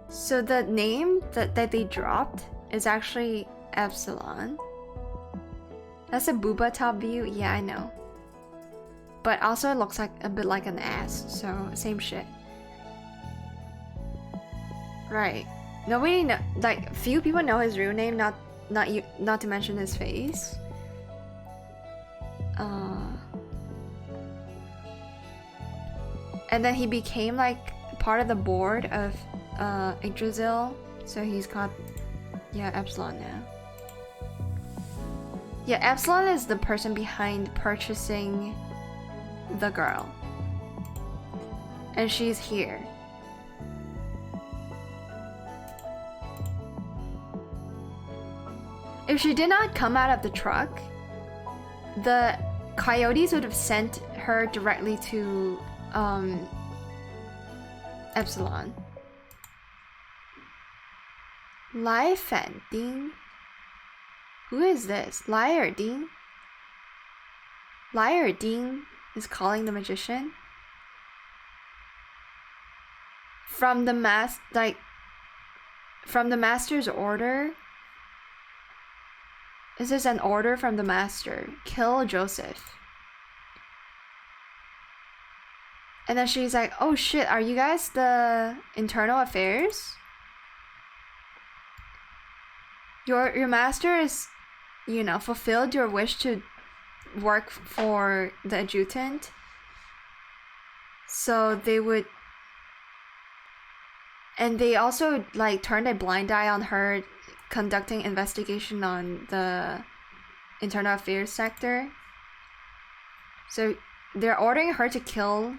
So the name that they dropped is actually Epsilon. That's a booba top view, yeah, I know. But also it looks like a bit like an ass, so same shit. Right. Nobody know, like few people know his real name, not to mention his face. And then he became like part of the board of Yggdrasil, so he's called, yeah, Epsilon now. Yeah, Epsilon is the person behind purchasing the girl, and she's here. If she did not come out of the truck, the coyotes would have sent her directly to Epsilon. Lai Fan Ding? Who is this? Liar Ding? Liar Ding is calling the magician? From the master's order? This is an order from the master. Kill Joseph. And then she's like, oh shit, are you guys the internal affairs? Your master is, you know, fulfilled your wish to work for the adjutant. So they would, and they also like turned a blind eye on her conducting investigation on the internal affairs sector. So they're ordering her to kill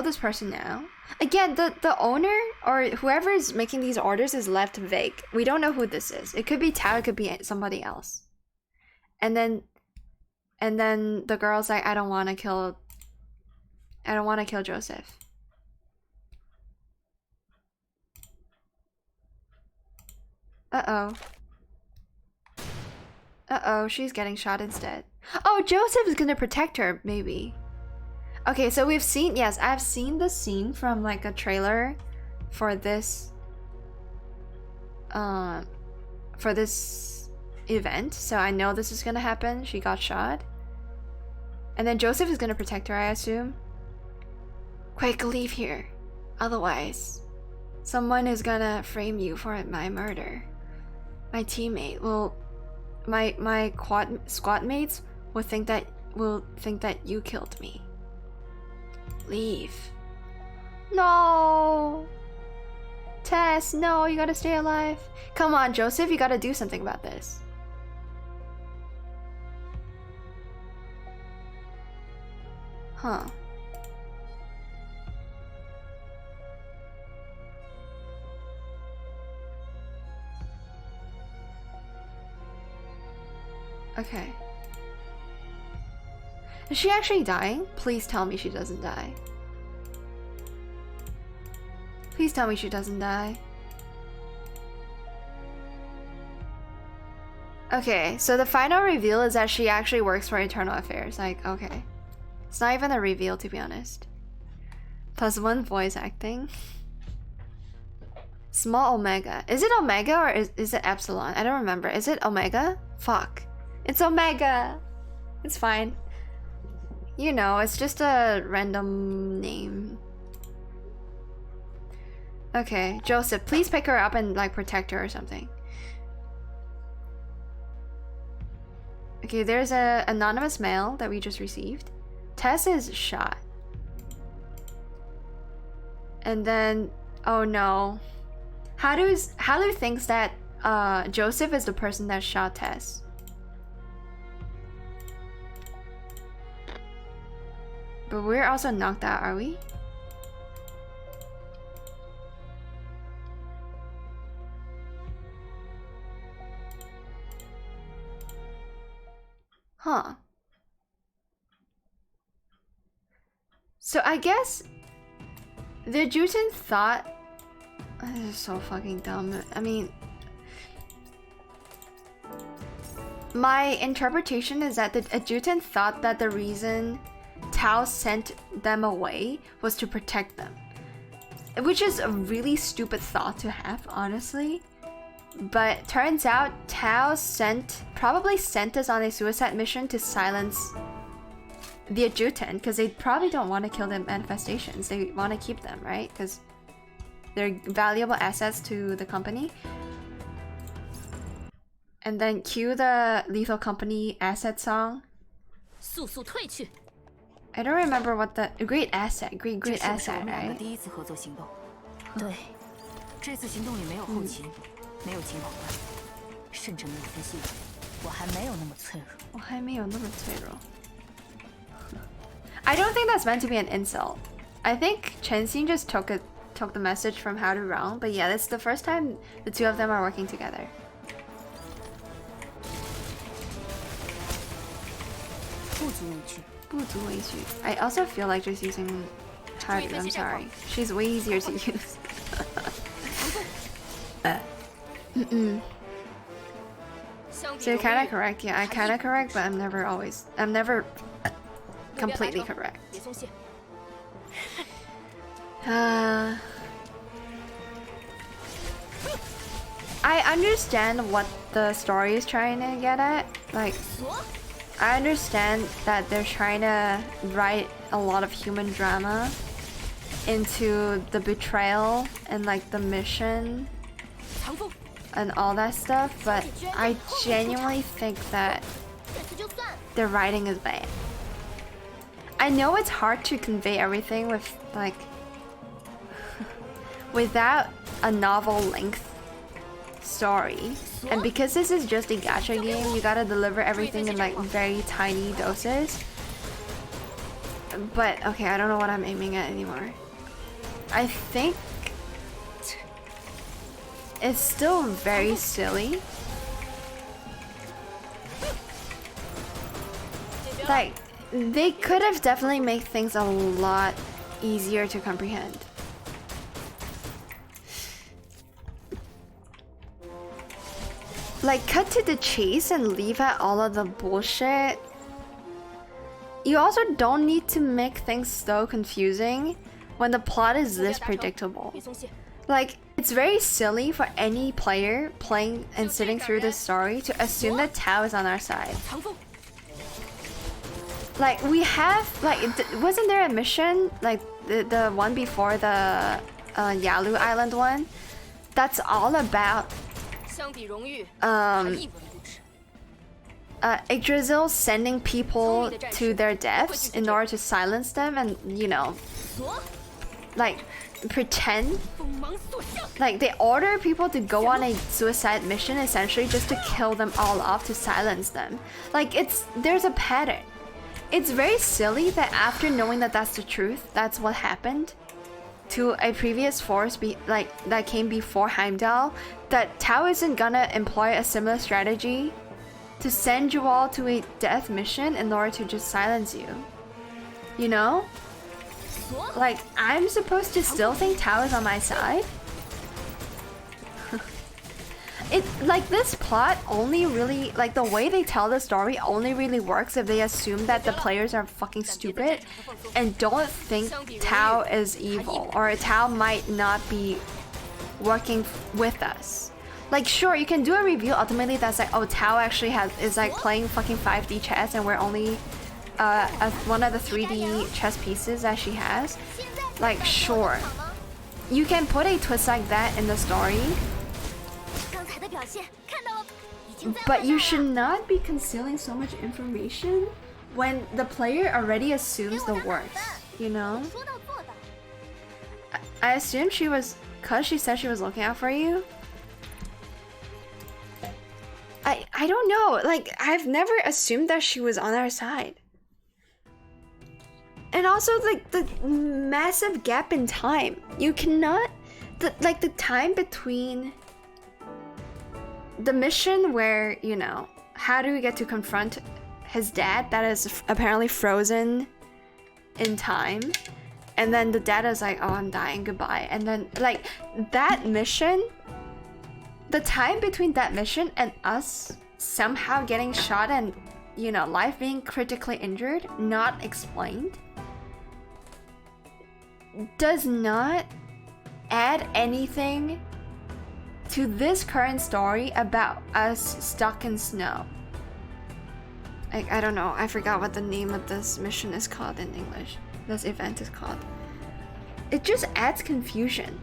this person now. Again, the owner or whoever is making these orders is left vague. We don't know who this is. It could be Tao, it could be somebody else. And then the girl's like, I don't want to kill Joseph. Uh-oh, she's getting shot instead. Oh, Joseph is gonna protect her, maybe. Okay, so we've seen, yes, I've seen the scene from like a trailer for this event, so I know this is gonna happen. She got shot. And then Joseph is gonna protect her, I assume. Quick, leave here. Otherwise, someone is gonna frame you for my murder. My teammate will, my squad mates will think that you killed me. Leave. No. Tess, no, you gotta stay alive. Come on, Joseph, you gotta do something about this. Huh. Okay. Is she actually dying? Please tell me she doesn't die. Please tell me she doesn't die. Okay, so the final reveal is that she actually works for Eternal Affairs. Like, okay. It's not even a reveal, to be honest. +1 voice acting. Small Omega. Is it Omega or is it Epsilon? I don't remember. Is it Omega? Fuck. It's Omega! It's fine. You know, it's just a random name. Okay, Joseph, please pick her up and like protect her or something. Okay, there's a anonymous mail that we just received. Tess is shot. And then, oh no. Halu thinks that Joseph is the person that shot Tess. But we're also knocked out, are we? Huh. So I guess the adjutant thought... This is so fucking dumb. I mean... My interpretation is that the adjutant thought that the reason Tao sent them away was to protect them. Which is a really stupid thought to have, honestly. But turns out Tao probably sent us on a suicide mission to silence the adjutant, because they probably don't want to kill the manifestations. They want to keep them, right? Because they're valuable assets to the company. And then cue the Lethal Company asset song. I don't remember what the great asset, great asset, right? 对，这次行动也没有后勤，没有情报官，甚至没有分析员，我还没有那么脆弱。我还没有那么脆弱。I don't think that's meant to be an insult. I think Chenxin just took the message from How to Wrong, but yeah, that's the first time the two of them are working together. 不足为惧。不足为惧. I also feel like just using Haru, I'm sorry. She's way easier to use. So you're kinda correct, yeah, I'm kinda correct, but I'm never completely correct. I understand what the story is trying to get at. Like, I understand that they're trying to write a lot of human drama into the betrayal and like the mission and all that stuff, but I genuinely think that the writing is bad. I know it's hard to convey everything with like without a novel length story, and because this is just a gacha game, you gotta deliver everything in like very tiny doses. But okay, I don't know what I'm aiming at anymore. I think it's still very silly. Like, they could have definitely made things a lot easier to comprehend. Like, cut to the chase and leave out all of the bullshit. You also don't need to make things so confusing when the plot is this predictable. Like, it's very silly for any player playing and sitting through this story to assume that Tao is on our side. Like, we have, like, wasn't there a mission, like, the one before the Yalu Island one? That's all about Yggdrasil sending people to their deaths in order to silence them and, you know, like, pretend. Like, they order people to go on a suicide mission essentially just to kill them all off to silence them. Like, there's a pattern. It's very silly that after knowing that that's the truth, that's what happened to a previous force that came before Heimdall, that Tao isn't gonna employ a similar strategy to send you all to a death mission in order to just silence you. You know? Like, I'm supposed to still think Tao is on my side? Like, this plot only really, like, the way they tell the story only really works if they assume that the players are fucking stupid and don't think Tao is evil, or Tao might not be working with us. Like, sure, you can do a review ultimately that's like, oh, Tao actually is like playing fucking 5D chess and we're only one of the 3D chess pieces that she has. Like, sure, you can put a twist like that in the story, but you should not be concealing so much information when the player already assumes the worst, you know? I assumed she was, cause she said she was looking out for you. I don't know, like, I've never assumed that she was on our side. And also, like, the massive gap in time. You cannot, the time between the mission where, you know, how do we get to confront his dad that is apparently frozen in time, and then the dad is like, oh, I'm dying, goodbye. And then, like, that mission, the time between that mission and us somehow getting shot and, you know, life being critically injured, not explained, does not add anything to this current story about us stuck in snow. I don't know, I forgot what the name of this mission is called in English. This event is called. It just adds confusion.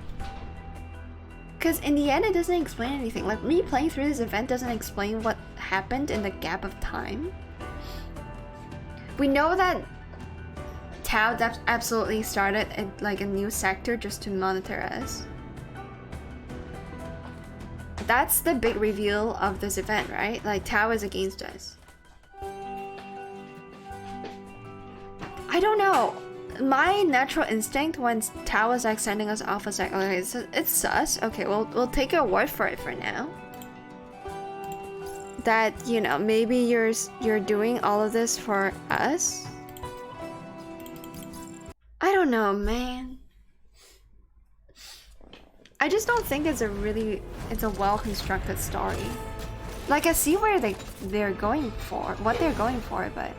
Because in the end, it doesn't explain anything. Like, me playing through this event doesn't explain what happened in the gap of time. We know that Tao absolutely started like a new sector just to monitor us. That's the big reveal of this event, right? Like, Tao is against us. I don't know. My natural instinct when Tao was like sending us off was like, okay, it's sus. Okay, we'll take your word for it for now. That, you know, maybe you're doing all of this for us. I don't know, man. I just don't think it's a well-constructed story. Like, I see where they're going for, what they're going for, but...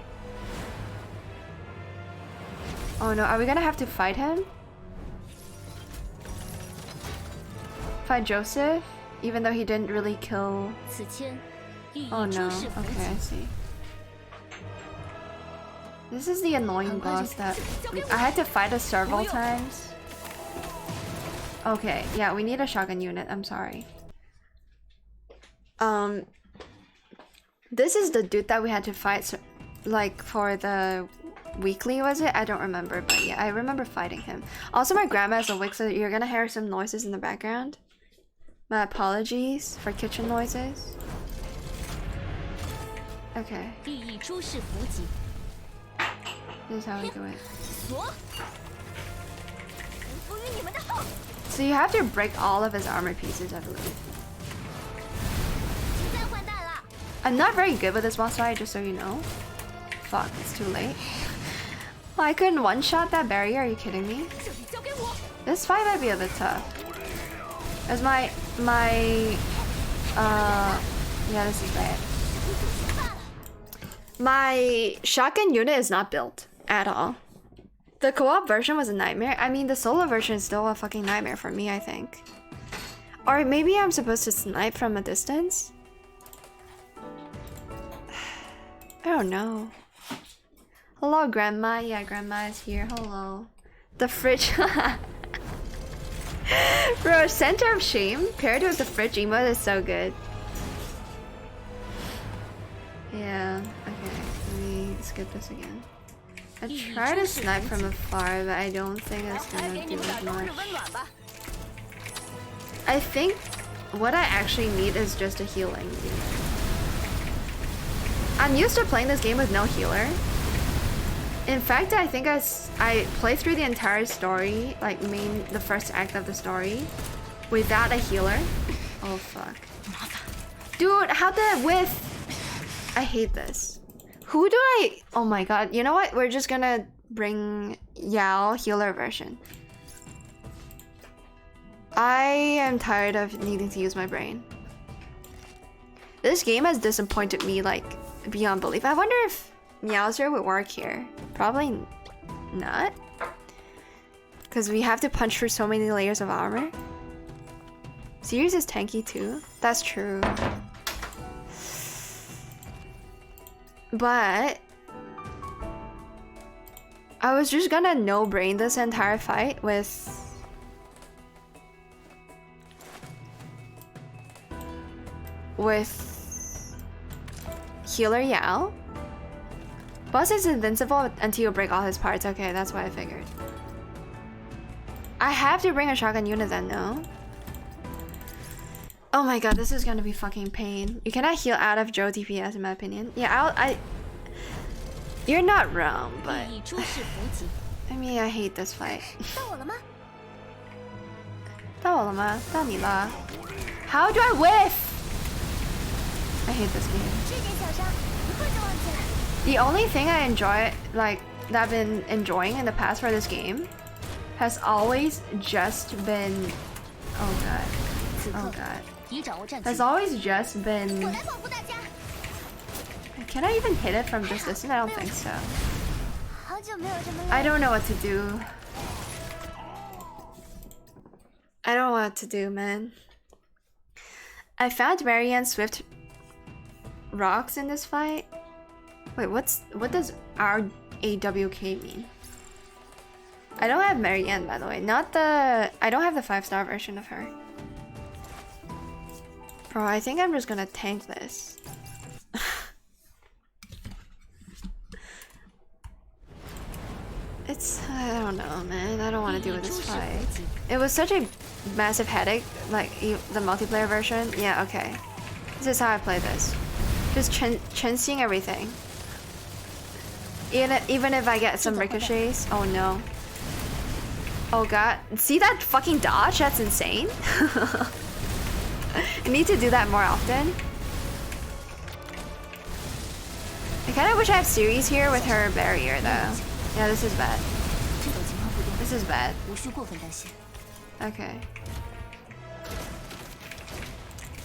Oh no, are we gonna have to fight him? Fight Joseph? Even though he didn't really kill... Oh no, okay, I see. This is the annoying boss that... I had to fight us several times. Okay, yeah, we need a shotgun unit, I'm sorry. This is the dude that we had to fight, like, for the weekly, was it? I don't remember, but yeah, I remember fighting him. Also, my grandma is awake, so you're gonna hear some noises in the background. My apologies for kitchen noises. Okay. This is how we do it. So you have to break all of his armor pieces, I believe. I'm not very good with this boss fight, just so you know. Fuck, it's too late. Oh, I couldn't one-shot that barrier, are you kidding me? This fight might be a bit tough. As yeah, this is bad. My shotgun unit is not built at all. The co-op version was a nightmare. I mean, the solo version is still a fucking nightmare for me, I think. Or maybe I'm supposed to snipe from a distance? I don't know. Hello, Grandma. Yeah, Grandma is here. Hello. The fridge. Bro, Center of Shame paired with the fridge emote is so good. Yeah, okay. Let me skip this again. I try to snipe from afar, but I don't think it's gonna do as much. I think what I actually need is just a healing unit. I'm used to playing this game with no healer. In fact, I think I played through the entire story, like the first act of the story, without a healer. Oh fuck. Dude, how did I whiff? I hate this. Who do I... Oh my god, you know what? We're just gonna bring Yao healer version. I am tired of needing to use my brain. This game has disappointed me like beyond belief. I wonder if Meowser would work here. Probably not. Because we have to punch through so many layers of armor. Sirius is tanky too. That's true. But I was just gonna no-brain this entire fight with healer Yao. Boss is invincible until you break all his parts. Okay, that's what I figured. I have to bring a shotgun unit then, no? Oh my god, this is gonna be fucking pain. You cannot heal out of Joe DPS in my opinion. Yeah, you're not wrong, but I mean, I hate this fight. 到我了吗？到你了。How do I whiff? I hate this game. The only thing I enjoy, like, that I've been enjoying in the past for this game has always just been... Oh god. Oh god. Has always just been... Can I even hit it from this distance? I don't think so. I don't know what to do. I don't know what to do, man. I found Marianne Swift rocks in this fight. Wait, what does RAWK mean? I don't have Marianne, by the way. I don't have the 5-star version of her. Bro, I think I'm just gonna tank this. I don't know, man. I don't want to deal with this fight. It was such a massive headache, like the multiplayer version. Yeah, okay. This is how I play this. Just chancing everything. Even if I get some ricochets. Oh no. Oh god. See that fucking dodge? That's insane. I need to do that more often. I kind of wish I have Ceres here with her barrier though. Yeah, this is bad. This is bad. Okay.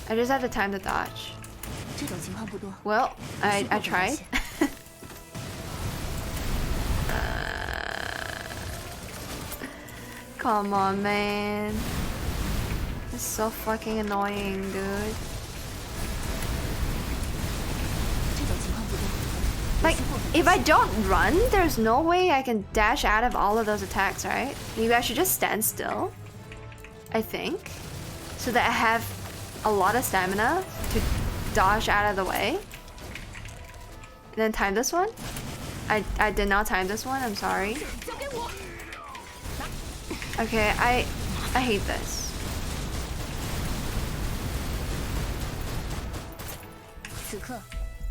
I just have the time to dodge. Well, I tried. Come on, man. It's so fucking annoying, dude. Like, if I don't run, there's no way I can dash out of all of those attacks, right? Maybe I should just stand still, I think, so that I have a lot of stamina to dodge out of the way. And then time this one. I did not time this one, I'm sorry. Okay, I hate this.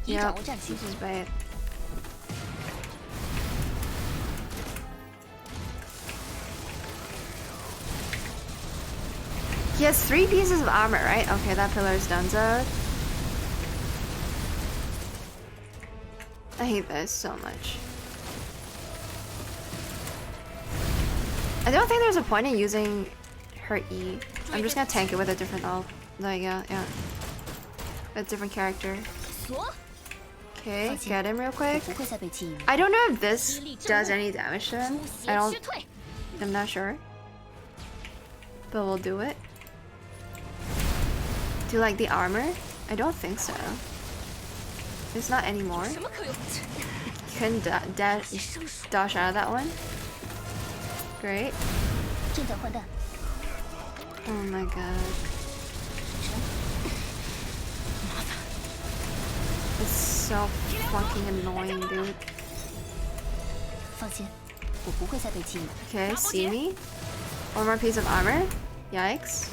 Yep, this is bad. He has 3 pieces of armor, right? Okay, that pillar is donezoed. I hate this so much. I don't think there's a point in using her E. I'm just gonna tank it with a different ult. Like, yeah. A different character. Okay, get him real quick. I don't know if this does any damage to him. I'm not sure. But we'll do it. Do you like the armor? I don't think so. It's not anymore. Couldn't dash out of that one. Great. Oh my god. It's so fucking annoying, dude. Okay, see me? One more piece of armor? Yikes.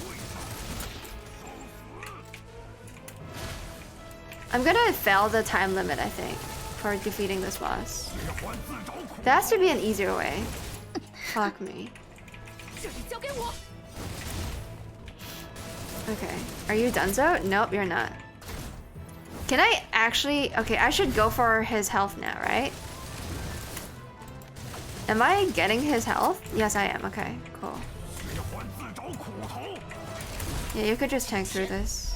I'm gonna fail the time limit, I think, for defeating this boss. There has to be an easier way. Fuck me. Okay, are you donezo? Nope, you're not. Can I actually... Okay, I should go for his health now, right? Am I getting his health? Yes, I am. Okay, cool. Yeah, you could just tank through this.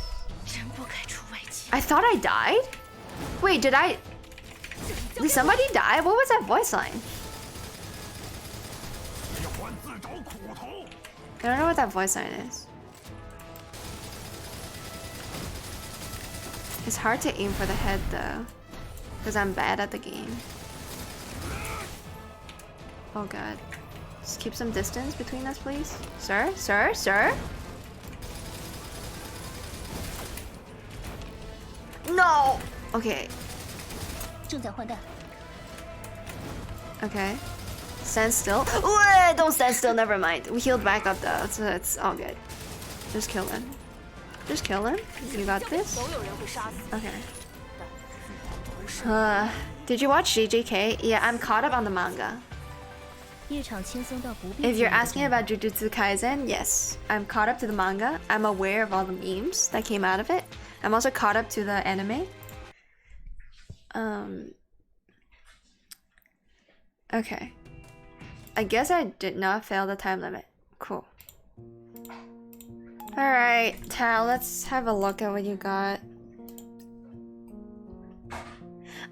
I thought I died? Wait, did I... Did somebody die? What was that voice line? I don't know what that voice line is. It's hard to aim for the head though, because I'm bad at the game. Oh god. Just keep some distance between us, please. Sir? Sir? Sir? No! Okay. Okay. Stand still. Wait, don't stand still, never mind. We healed back up though, so it's all good. Just kill him. Just kill him. You got this? Okay. Did you watch JJK? Yeah, I'm caught up on the manga. If you're asking about Jujutsu Kaisen, yes. I'm caught up to the manga. I'm aware of all the memes that came out of it. I'm also caught up to the anime. Okay. I guess I did not fail the time limit. Cool. Alright, Tal, let's have a look at what you got.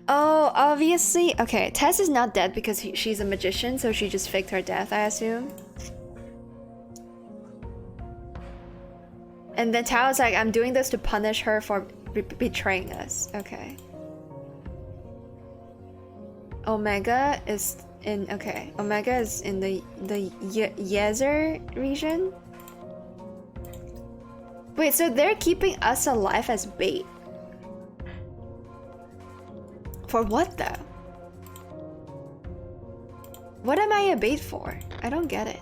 Oh, obviously. Okay, Tess is not dead because she's a magician, so she just faked her death, I assume. And then Tal is like, I'm doing this to punish her for betraying us. Okay. Omega is in... Okay, Omega is in the Yezer region. Wait, so they're keeping us alive as bait. For what though? What am I a bait for? I don't get it.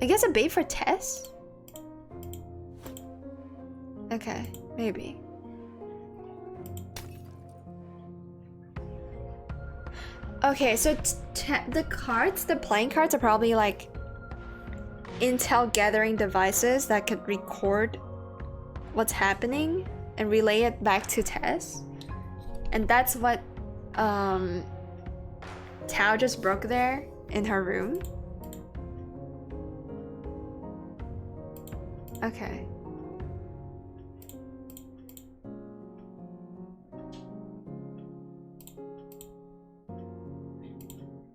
I guess a bait for Tess? Okay, maybe. Okay, so the cards, the playing cards are probably like intel gathering devices that could record what's happening and relay it back to Tess. And that's what Tao just broke there in her room. Okay.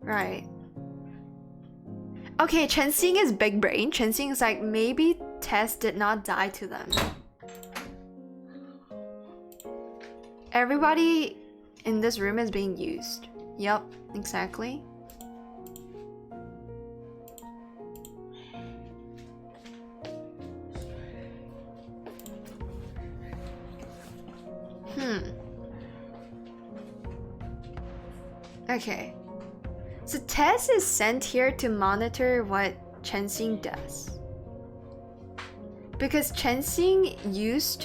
Right. Okay, Chen-Xing is big brain. Chen-Xing is like, maybe Tess did not die to them. Everybody in this room is being used. Yup, exactly. Okay. So Tess is sent here to monitor what Chen-Xing does. Because Chen-Xing used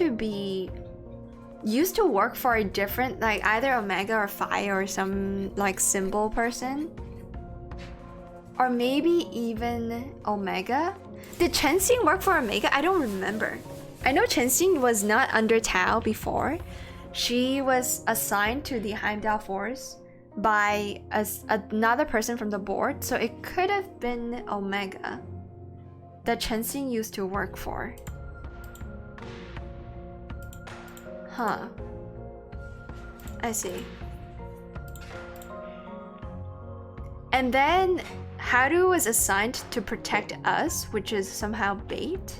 to work for a different, like either Omega or Phi or some like symbol person. Or maybe even Omega. Did Chen-Xing work for Omega? I don't remember. I know Chen-Xing was not under Tao before. She was assigned to the Heimdall Force by another person from the board, so it could have been Omega that Chen-Xing used to work for. Huh. I see. And then Haru was assigned to protect us, which is somehow bait.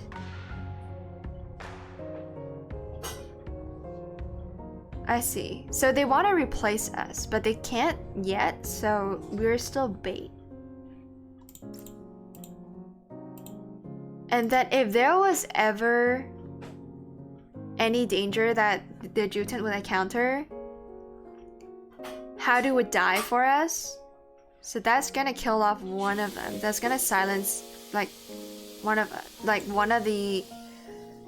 I see. So they want to replace us, but they can't yet, so we're still bait. And then if there was ever any danger that the adjutant would encounter, Haru would die for us. So that's gonna kill off one of them. That's gonna silence like one of the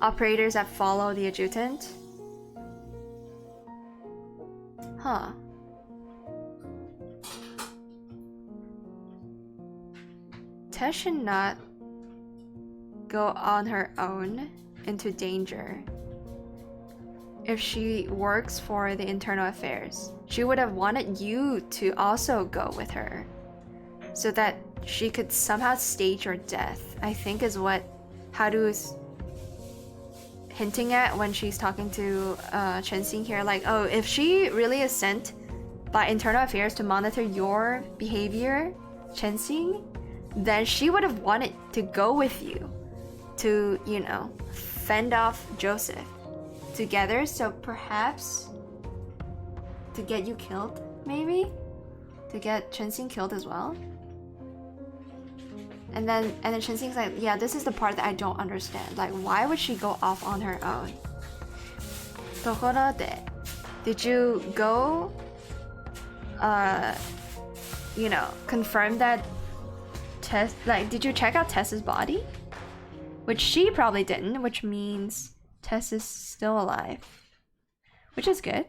operators that follow the adjutant. Huh. Tess should not go on her own into danger. If she works for the internal affairs, she would have wanted you to also go with her. so that she could somehow stage her death, I think is what Haru is hinting at when she's talking to Chensing here. Like, oh, if she really is sent by internal affairs to monitor your behavior, Chensing, then she would have wanted to go with you to, you know, fend off Joseph together. So perhaps to get you killed, maybe? To get Chensing killed as well? And then Chensing's like, yeah, this is the part that I don't understand. Like, why would she go off on her own? ところで, did you go, you know, confirm that Tess, like, did you check out Tess's body? Which she probably didn't, which means Tess is still alive. Which is good.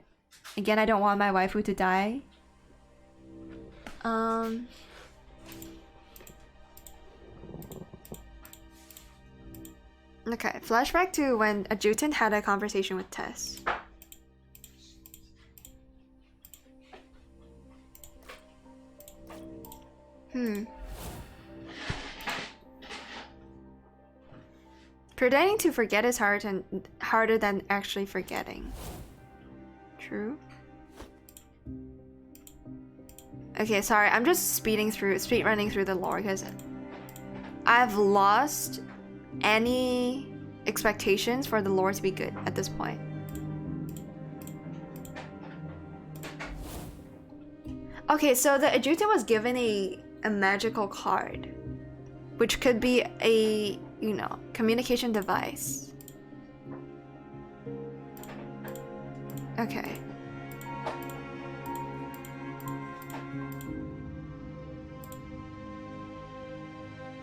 Again, I don't want my waifu to die. Okay, flashback to when Adjutant had a conversation with Tess. Pretending to forget is harder than actually forgetting. True. Okay, sorry, I'm just speed running through the lore because I've lost any expectations for the lore to be good at this point. Okay, so the Adjutant was given a magical card, which could be a, you know, communication device. Okay.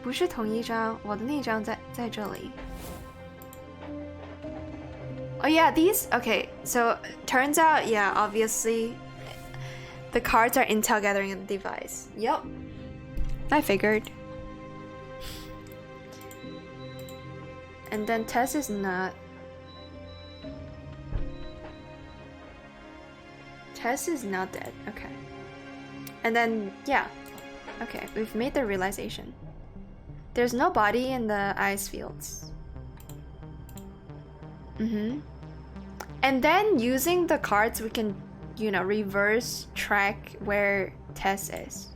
Oh yeah, these, okay, so turns out, yeah, obviously the cards are intel gathering device. Yep, I figured. And then Tess is not. Tess is not dead, okay. And then, yeah, okay, we've made the realization. There's no body in the ice fields. And then using the cards, we can, you know, reverse track where Tess is.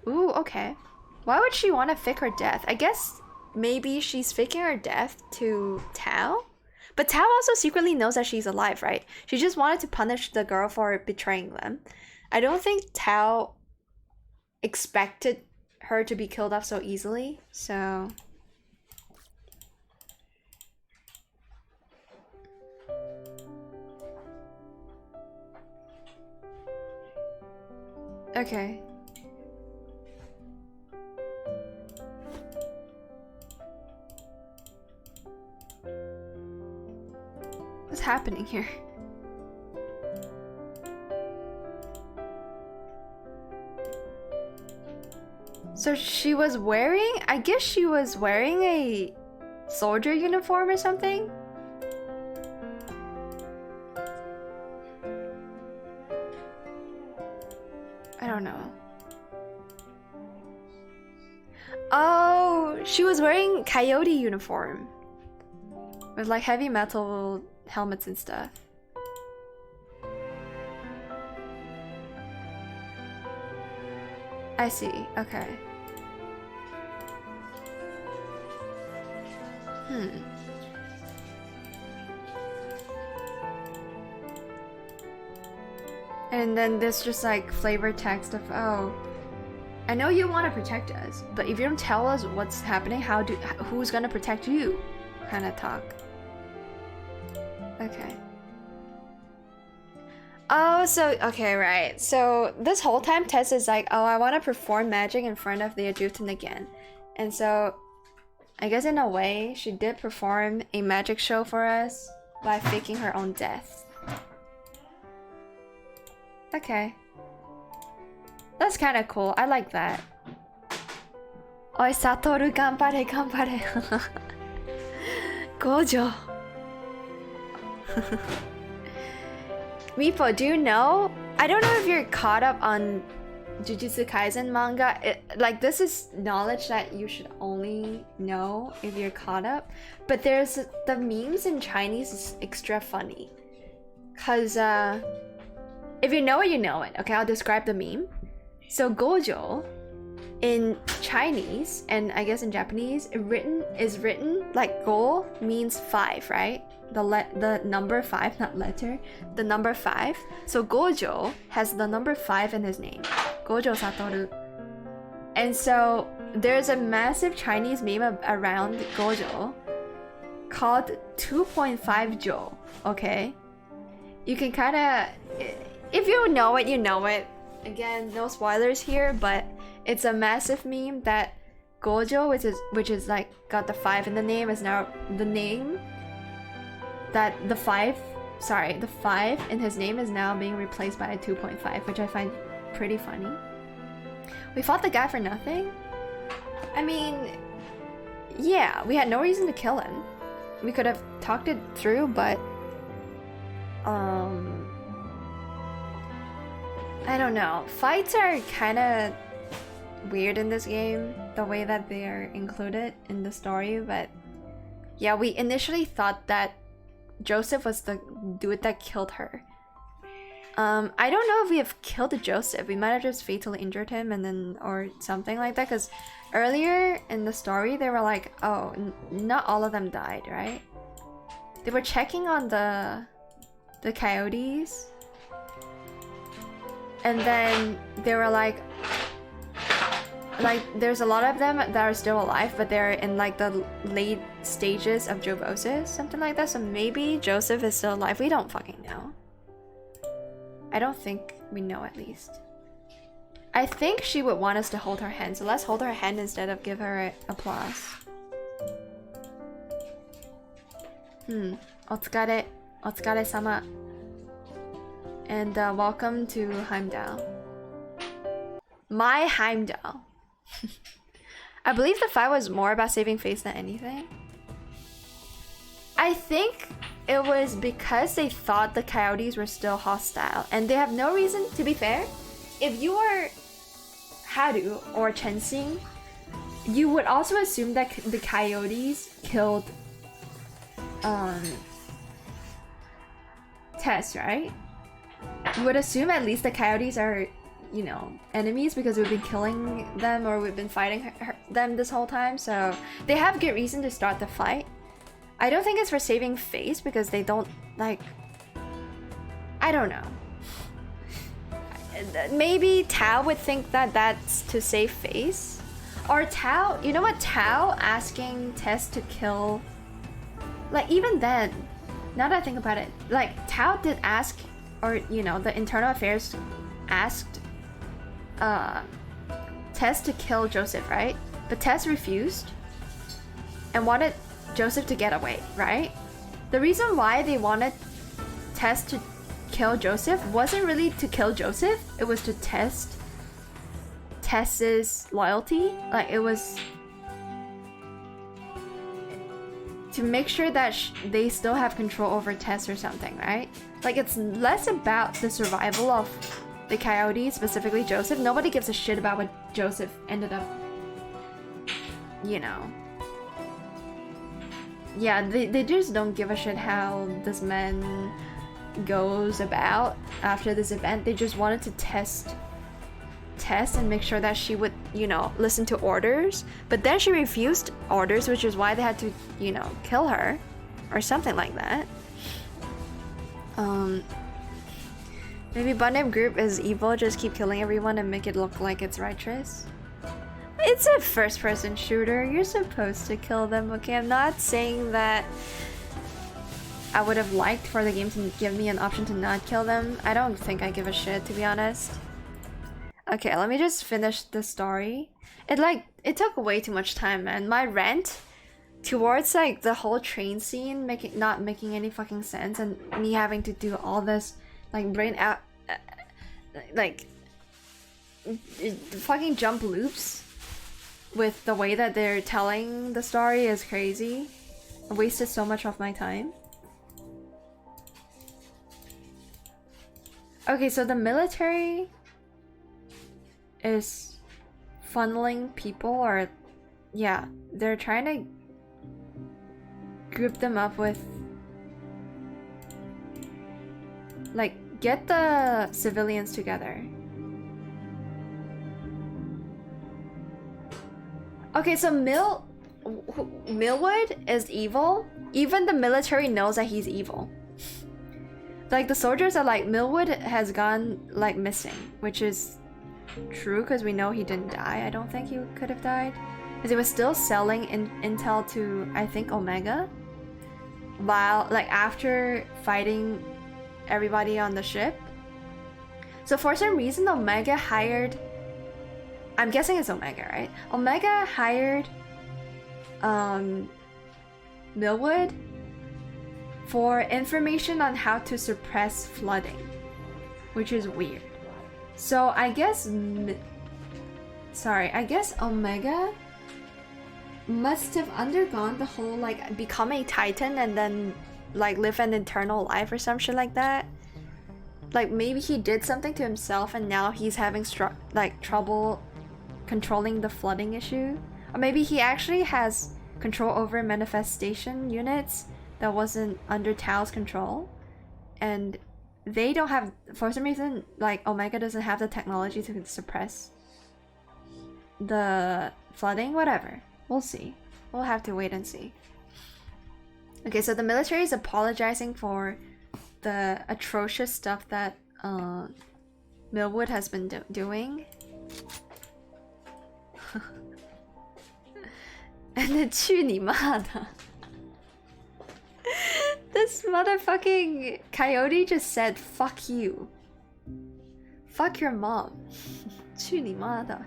Ooh, okay. Why would she want to fake her death? I guess maybe she's faking her death to Tao? But Tao also secretly knows that she's alive, right? She just wanted to punish the girl for betraying them. I don't think Tao expected her to be killed off so easily, so... Okay. What's happening here? So she was wearing, I guess she was wearing a soldier uniform or something? I don't know. Oh, she was wearing coyote uniform with like heavy metal helmets and stuff. I see, okay. And then this just like flavor text of, oh, I know you want to protect us, but if you don't tell us what's happening, who's gonna protect you? Kind of talk. Okay. Oh, so, okay, right. So this whole time Tess is like, oh, I want to perform magic in front of the Adjutant again. And so, I guess in a way, she did perform a magic show for us by faking her own death. Okay. That's kind of cool. I like that. Oi, Satoru, ganbare, ganbare. Gojo. Mipo, do you know? I don't know if you're caught up on Jujutsu Kaisen manga, like this is knowledge that you should only know if you're caught up. But there's the memes in Chinese is extra funny, cause if you know it, you know it. Okay, I'll describe the meme. So Gojo in Chinese and I guess in Japanese, is written like go means 5, right? The number 5, not letter, the number 5. So Gojo has the number 5 in his name, Gojo Satoru. And so there's a massive Chinese meme around Gojo called 2.5 Jo. Okay, you can kind of, if you know it, you know it. Again, no spoilers here, but it's a massive meme that Gojo, which is like got the 5 in the name, is now the name that the 5 in his name is now being replaced by a 2.5, which I find pretty funny. We fought the guy for nothing? I mean, yeah, we had no reason to kill him. We could have talked it through, but I don't know. Fights are kind of weird in this game, the way that they are included in the story, but yeah, we initially thought that Joseph was the dude that killed her. I don't know if we have killed Joseph. We might have just fatally injured him and then, or something like that, because earlier in the story they were like, oh, not all of them died, right? They were checking on the coyotes, and then they were like there's a lot of them that are still alive, but they're in like the late stages of jobosis, something like that. So maybe Joseph is still alive. We don't fucking know. I don't think we know, at least. I think she would want us to hold her hand, so let's hold her hand instead of give her applause. Otsukare-sama. And welcome to Heimdall. My Heimdall. I believe the fight was more about saving face than anything. I think it was because they thought the coyotes were still hostile, and they have no reason, to be fair. If you are Haru or Chensing, you would also assume that the coyotes killed Tess, right? You would assume at least the coyotes are, you know, enemies because we've been killing them or we've been fighting them this whole time, so they have good reason to start the fight. I don't think it's for saving face because they don't, like, I don't know. Maybe Tao would think that that's to save face. Or Tao, you know what, Tao asking Tess to kill, like, even then, now that I think about it, like, Tao did ask, or, you know, the internal affairs asked Tess to kill Joseph, right? But Tess refused and wanted Joseph to get away, right? The reason why they wanted Tess to kill Joseph wasn't really to kill Joseph, it was to test Tess's loyalty. Like, it was to make sure that they still have control over Tess or something, right? Like, it's less about the survival of the coyotes, specifically Joseph. Nobody gives a shit about what Joseph ended up, you know. Yeah, they just don't give a shit how this man goes about after this event. They just wanted to test Tess and make sure that she would, you know, listen to orders. But then she refused orders, which is why they had to, you know, kill her or something like that. Maybe Bundem group is evil, just keep killing everyone and make it look like it's righteous. It's a first-person shooter. You're supposed to kill them, okay? I'm not saying that I would have liked for the game to give me an option to not kill them. I don't think I give a shit, to be honest. Okay, let me just finish the story. It took way too much time, man. My rant towards, like, the whole train scene not making any fucking sense, and me having to do all this, like, brain out, like, fucking jump loops with the way that they're telling the story is crazy. I wasted so much of my time. Okay, so the military is funneling people, or yeah, they're trying to group them up with, like, get the civilians together. Okay, so Millwood is evil. Even the military knows that he's evil. Like, the soldiers are like, Millwood has gone, like, missing, which is true because we know he didn't die. I don't think he could have died because he was still selling intel to, I think, Omega, while, like, after fighting everybody on the ship. So for some reason, Omega hired, I'm guessing it's Omega, right? Omega hired Millwood for information on how to suppress flooding, which is weird. So I guess I guess Omega must have undergone the whole, like, become a Titan and then, like, live an eternal life or some shit like that. Like, maybe he did something to himself and now he's having trouble controlling the flooding issue. Or maybe he actually has control over manifestation units that wasn't under Tao's control, and they don't have, for some reason, like, Omega doesn't have the technology to suppress the flooding. Whatever, we'll see. We'll have to wait and see. Okay, so the military is apologizing for the atrocious stuff that Millwood has been doing. And then 去你妈的. This motherfucking coyote just said, fuck you. Fuck your mom. 去你妈的.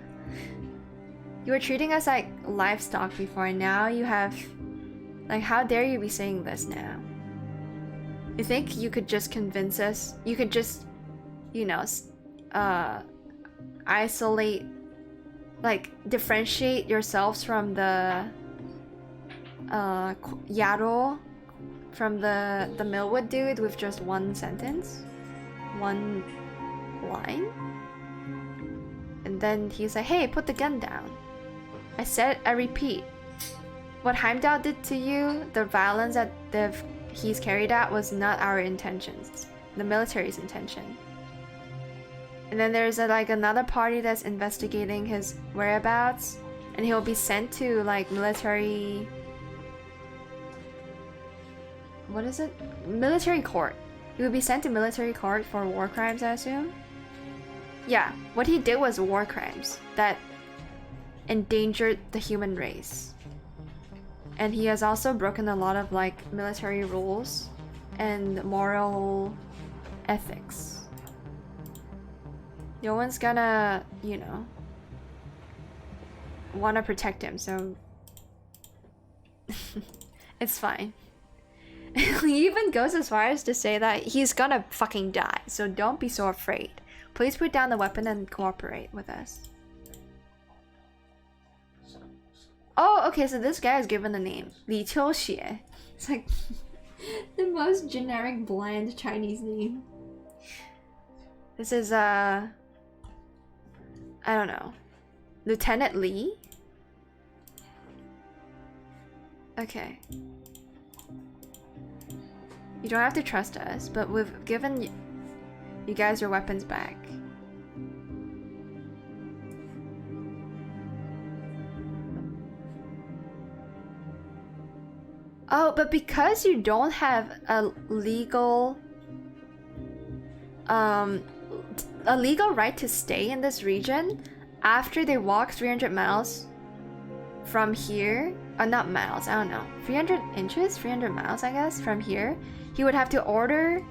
You were treating us like livestock before, and now you have... Like, how dare you be saying this now? You think you could just convince us? You could just, you know, isolate, like, differentiate yourselves from the Yaro, from the Millwood dude with just one sentence, one line, and then he's like, hey, put the gun down. I repeat, what Heimdall did to you, the violence that he's carried out was not our intentions, the military's intention. And then there's another party that's investigating his whereabouts, and he'll be sent to, like, military... What is it? Military court. He would be sent to military court for war crimes, I assume? Yeah, what he did was war crimes that endangered the human race. And he has also broken a lot of, like, military rules and moral ethics. No one's gonna, you know, wanna protect him, so it's fine. He even goes as far as to say that he's gonna fucking die, so don't be so afraid. Please put down the weapon and cooperate with us. Oh, okay, so this guy is given the name Li Qiuxie. It's like the most generic, bland Chinese name. This is I don't know, Lieutenant Li? Okay. You don't have to trust us, but we've given you guys your weapons back. Oh, but because you don't have a legal right to stay in this region, after they walk 300 miles from here, not miles, I don't know, 300 inches, 300 miles, I guess, from here, he would have to order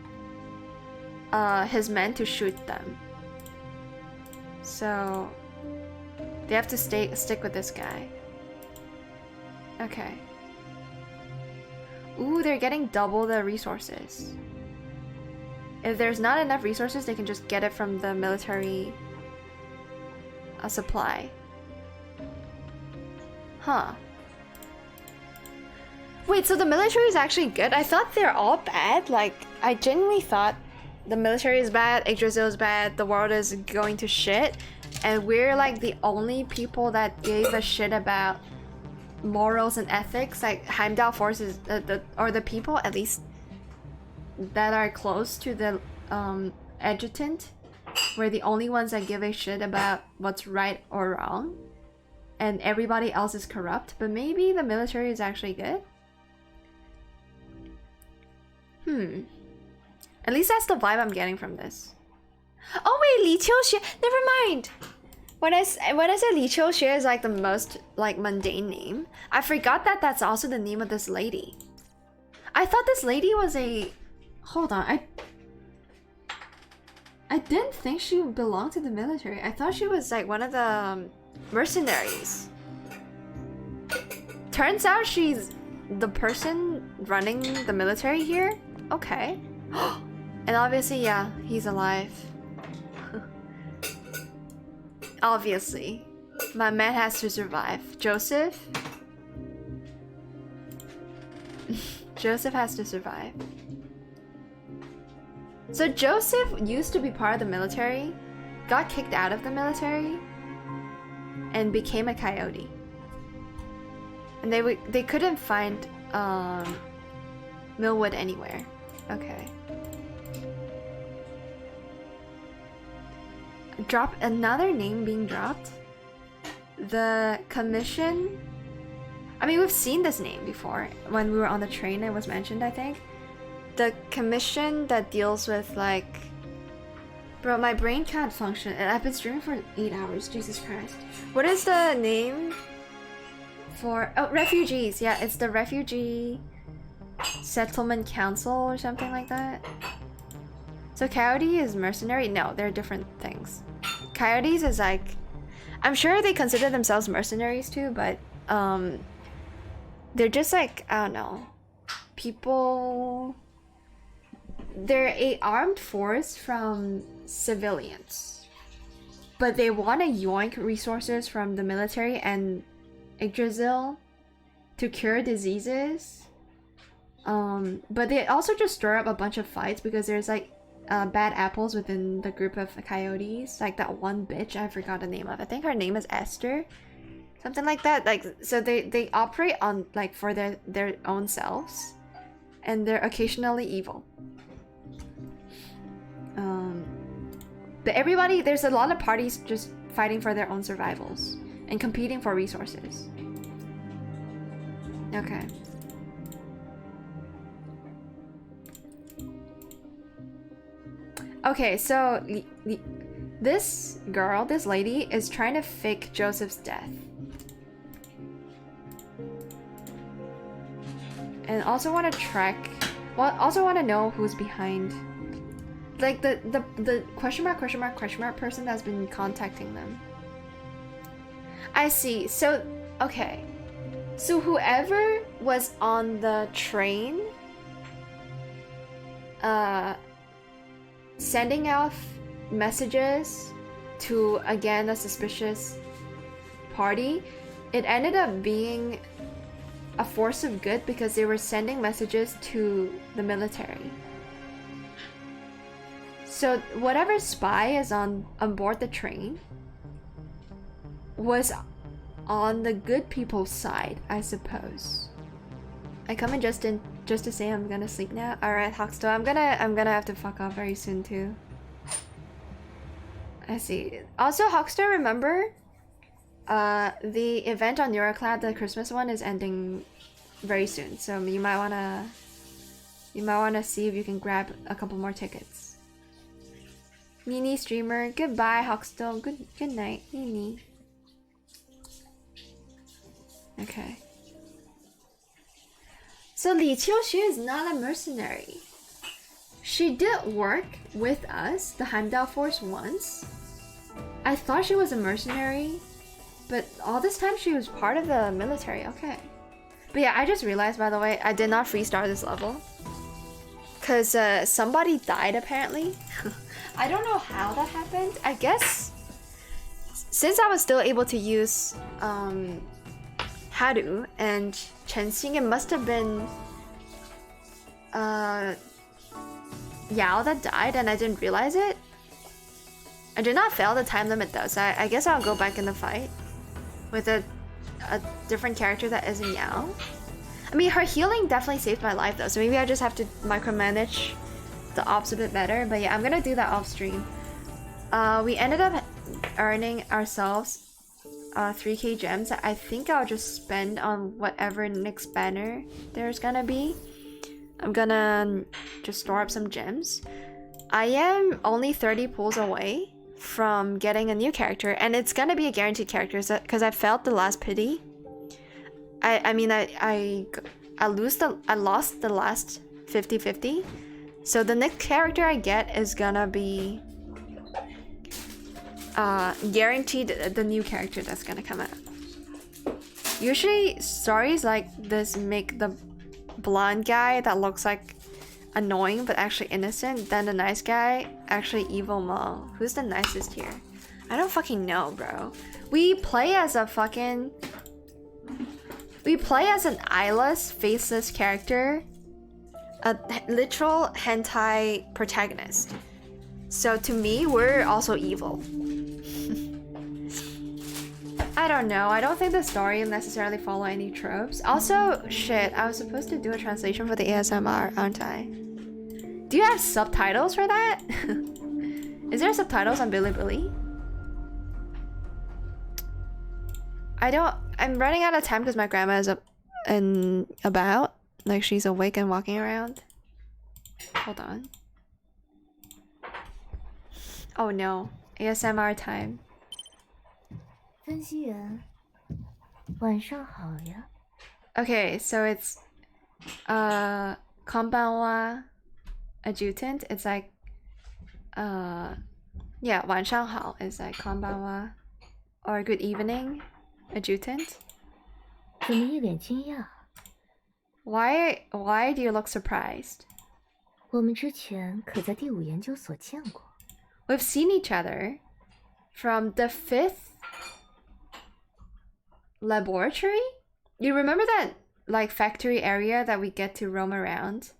his men to shoot them. So they have to stick with this guy. Okay. Ooh, they're getting double the resources. If there's not enough resources, they can just get it from the military supply. Huh. Wait, so the military is actually good? I thought they're all bad. Like, I genuinely thought the military is bad, Yggdrasil is bad, the world is going to shit, and we're like the only people that gave a shit about morals and ethics. Like Heimdall forces the people at least that are close to the adjutant, we're the only ones that give a shit about what's right or wrong, and everybody else is corrupt. But maybe the military is actually good. At least that's the vibe I'm getting from this. Oh wait, Li Qiuxue. Never mind. When I said Li Qiuxue is like the most like mundane name, I forgot that that's also the name of this lady. I thought this lady was a. Hold on, I didn't think she belonged to the military. I thought she was like one of the mercenaries. Turns out she's the person running the military here. Okay. And obviously, yeah, he's alive. Obviously. My man has to survive. Joseph? Joseph has to survive. So Joseph used to be part of the military, got kicked out of the military, and became a coyote. And they couldn't find Millwood anywhere. Okay. Drop another name being dropped. The commission. I mean, we've seen this name before when we were on the train. It was mentioned, I think. The commission that deals with like. Bro, my brain can't function, and I've been streaming for 8 hours. Jesus Christ. What is the name for? Oh, refugees. Yeah, it's the Refugee Settlement Council or something like that. So coyote is mercenary? No, they're different things. Coyotes is like, I'm sure they consider themselves mercenaries too, but they're just like, I don't know, people. They're a armed force from civilians, but they want to yoink resources from the military and Yggdrasil to cure diseases. But they also just stir up a bunch of fights because there's like bad apples within the group of coyotes. Like that one bitch, I forgot the name of. I think her name is Esther, something like that. Like, so they operate on like for their own selves, and they're occasionally evil. But everybody, there's a lot of parties just fighting for their own survivals and competing for resources. Okay. Okay, so this girl, this lady, is trying to fake Joseph's death. And also want to track... Well, also want to know who's behind... Like, the question mark person that's been contacting them. I see. So, okay. So whoever was on the train... sending out messages to, again, a suspicious party, it ended up being a force of good because they were sending messages to the military. So whatever spy is on board the train was on the good people's side, I suppose. I come in just to say I'm gonna sleep now. Alright, Hawkstone, I'm gonna have to fuck off very soon too. I see. Also, Hawkstone, remember the event on Euroclad, the Christmas one, is ending very soon. So you might wanna see if you can grab a couple more tickets. Nini streamer, goodbye Hawkstone. Good night, Nini. Okay. So Li Qiuxue is not a mercenary. She did work with us, the Heimdall Force, once. I thought she was a mercenary, but all this time she was part of the military. Okay. But yeah, I just realized, by the way, I did not freestart this level. Because somebody died, apparently. I don't know how that happened. I guess since I was still able to use Haru and Chensing, it must have been Yao that died and I didn't realize it. I did not fail the time limit though, so I guess I'll go back in the fight with a different character that isn't Yao. I mean, her healing definitely saved my life though, so maybe I just have to micromanage the ops a bit better. But yeah, I'm gonna do that off stream. We ended up earning ourselves 3k gems that I think I'll just spend on whatever next banner there's gonna be. I'm gonna just store up some gems. I am only 30 pulls away from getting a new character, and it's gonna be a guaranteed character because I felt the last pity. I mean I lost the last 50-50. So the next character I get is gonna be guaranteed the new character that's gonna come out. Usually stories like this make the blonde guy that looks like annoying but actually innocent, then the nice guy actually evil Mo. Who's the nicest here? I don't fucking know, bro. We play as an eyeless, faceless character, a literal hentai protagonist. So to me, we're also evil. I don't know. I don't think the story will necessarily follow any tropes. Also, shit, I was supposed to do a translation for the ASMR, aren't I? Do you have subtitles for that? Is there subtitles on Bilibili? I'm running out of time because my grandma is up and about. Like, she's awake and walking around. Hold on. Oh no. ASMR time. 分析员，晚上好呀。 Okay, so it's konbanwa adjutant. It's like yeah, 晚上好 is like konbanwa or good evening adjutant. 怎么一脸惊讶？ Why do you look surprised? 我们之前可在第5研究所见过。 We've seen each other from the 5th laboratory? You remember that like factory area that we get to roam around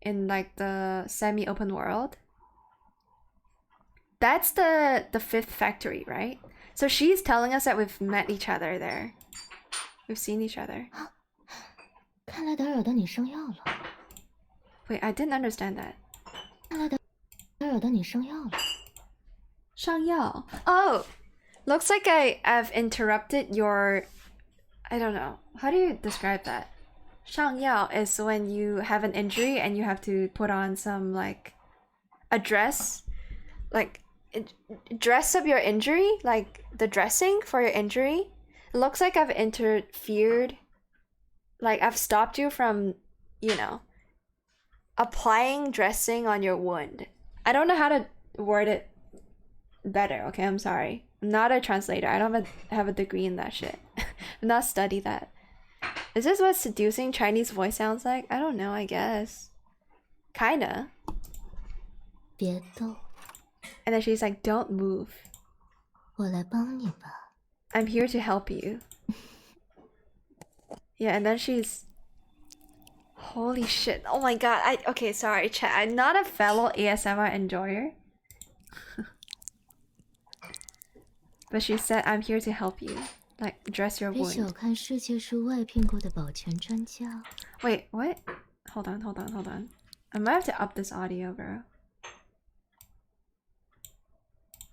in like the semi-open world? That's the 5th factory, right? So she's telling us that we've met each other there. We've seen each other. 看来打扰到你上药了。 Wait, I didn't understand that. 看来打扰到你上药了。 上药. Oh, looks like I've interrupted your... I don't know. How do you describe that? 上药 is when you have an injury and you have to put on some like a dress, like dress up your injury, like the dressing for your injury. It looks like I've interfered, like I've stopped you from, you know, applying dressing on your wound. I don't know how to word it better, okay? I'm sorry. I'm not a translator. I don't have a degree in that shit. I'm not study that. Is this what seducing Chinese voice sounds like? I don't know, I guess. Kinda. 别动， And then she's like, don't move. 我来帮你吧。 I'm here to help you. Yeah, and then she's... Holy shit. Oh my god. Okay, sorry, chat. I'm not a fellow ASMR enjoyer. But she said, I'm here to help you. Like, dress your 别 wound. 小看世界树外聘过的保全专家。 Wait, what? Hold on. I might have to up this audio, bro.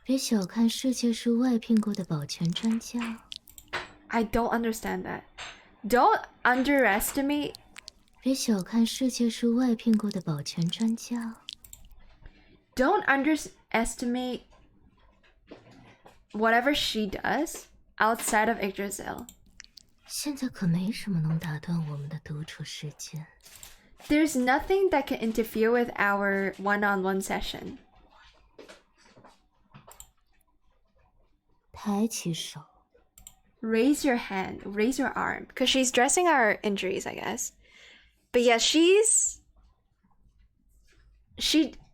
别小看世界树外聘过的保全专家。 I don't understand that. Don't underestimate... 别小看世界树外聘过的保全专家。 Don't underestimate whatever she does outside of Yggdrasil. 现在可没什么能打断我们的独处时间。 There's nothing that can interfere with our one-on-one session. 抬起手。 Raise your hand, raise your arm. Because she's dressing our injuries, I guess. But yeah, she...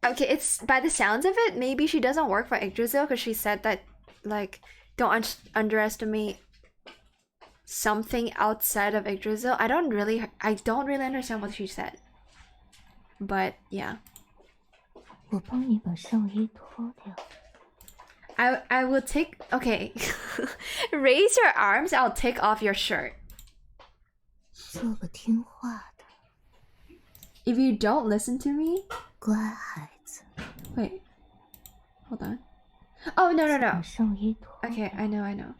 Okay, it's... By the sounds of it, maybe she doesn't work for Yggdrasil because she said that, like, don't underestimate something outside of Yggdrasil. I don't really understand what she said. But, yeah. 我帮你把上衣脱掉。I will take. Okay, raise your arms. I'll take off your shirt. 做个听话的 If you don't listen to me, 乖孩子。 wait, hold on. Oh no. 上衣脱 Okay, I know.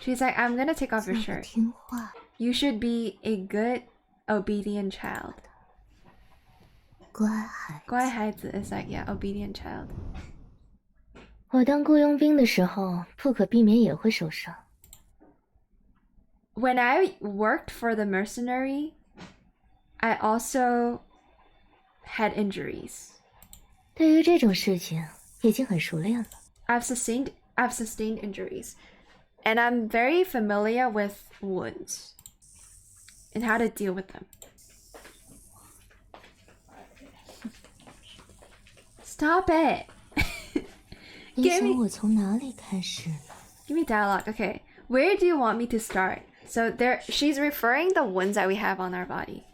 She's like, I'm gonna take off your 做个 shirt. 听话 You should be a good, obedient child. 乖孩子。乖孩子 is like, yeah, obedient child. 我当雇佣兵的时候，不可避免也会受伤。 When I worked for the mercenary, I also had injuries. 对于这种事情，已经很熟练了。 I've sustained injuries, and I'm very familiar with wounds and how to deal with them. Stop it! 你想我从哪里开始呢？ Give me dialogue. Okay, where do you want me to start? So she's referring the wounds that we have on our body.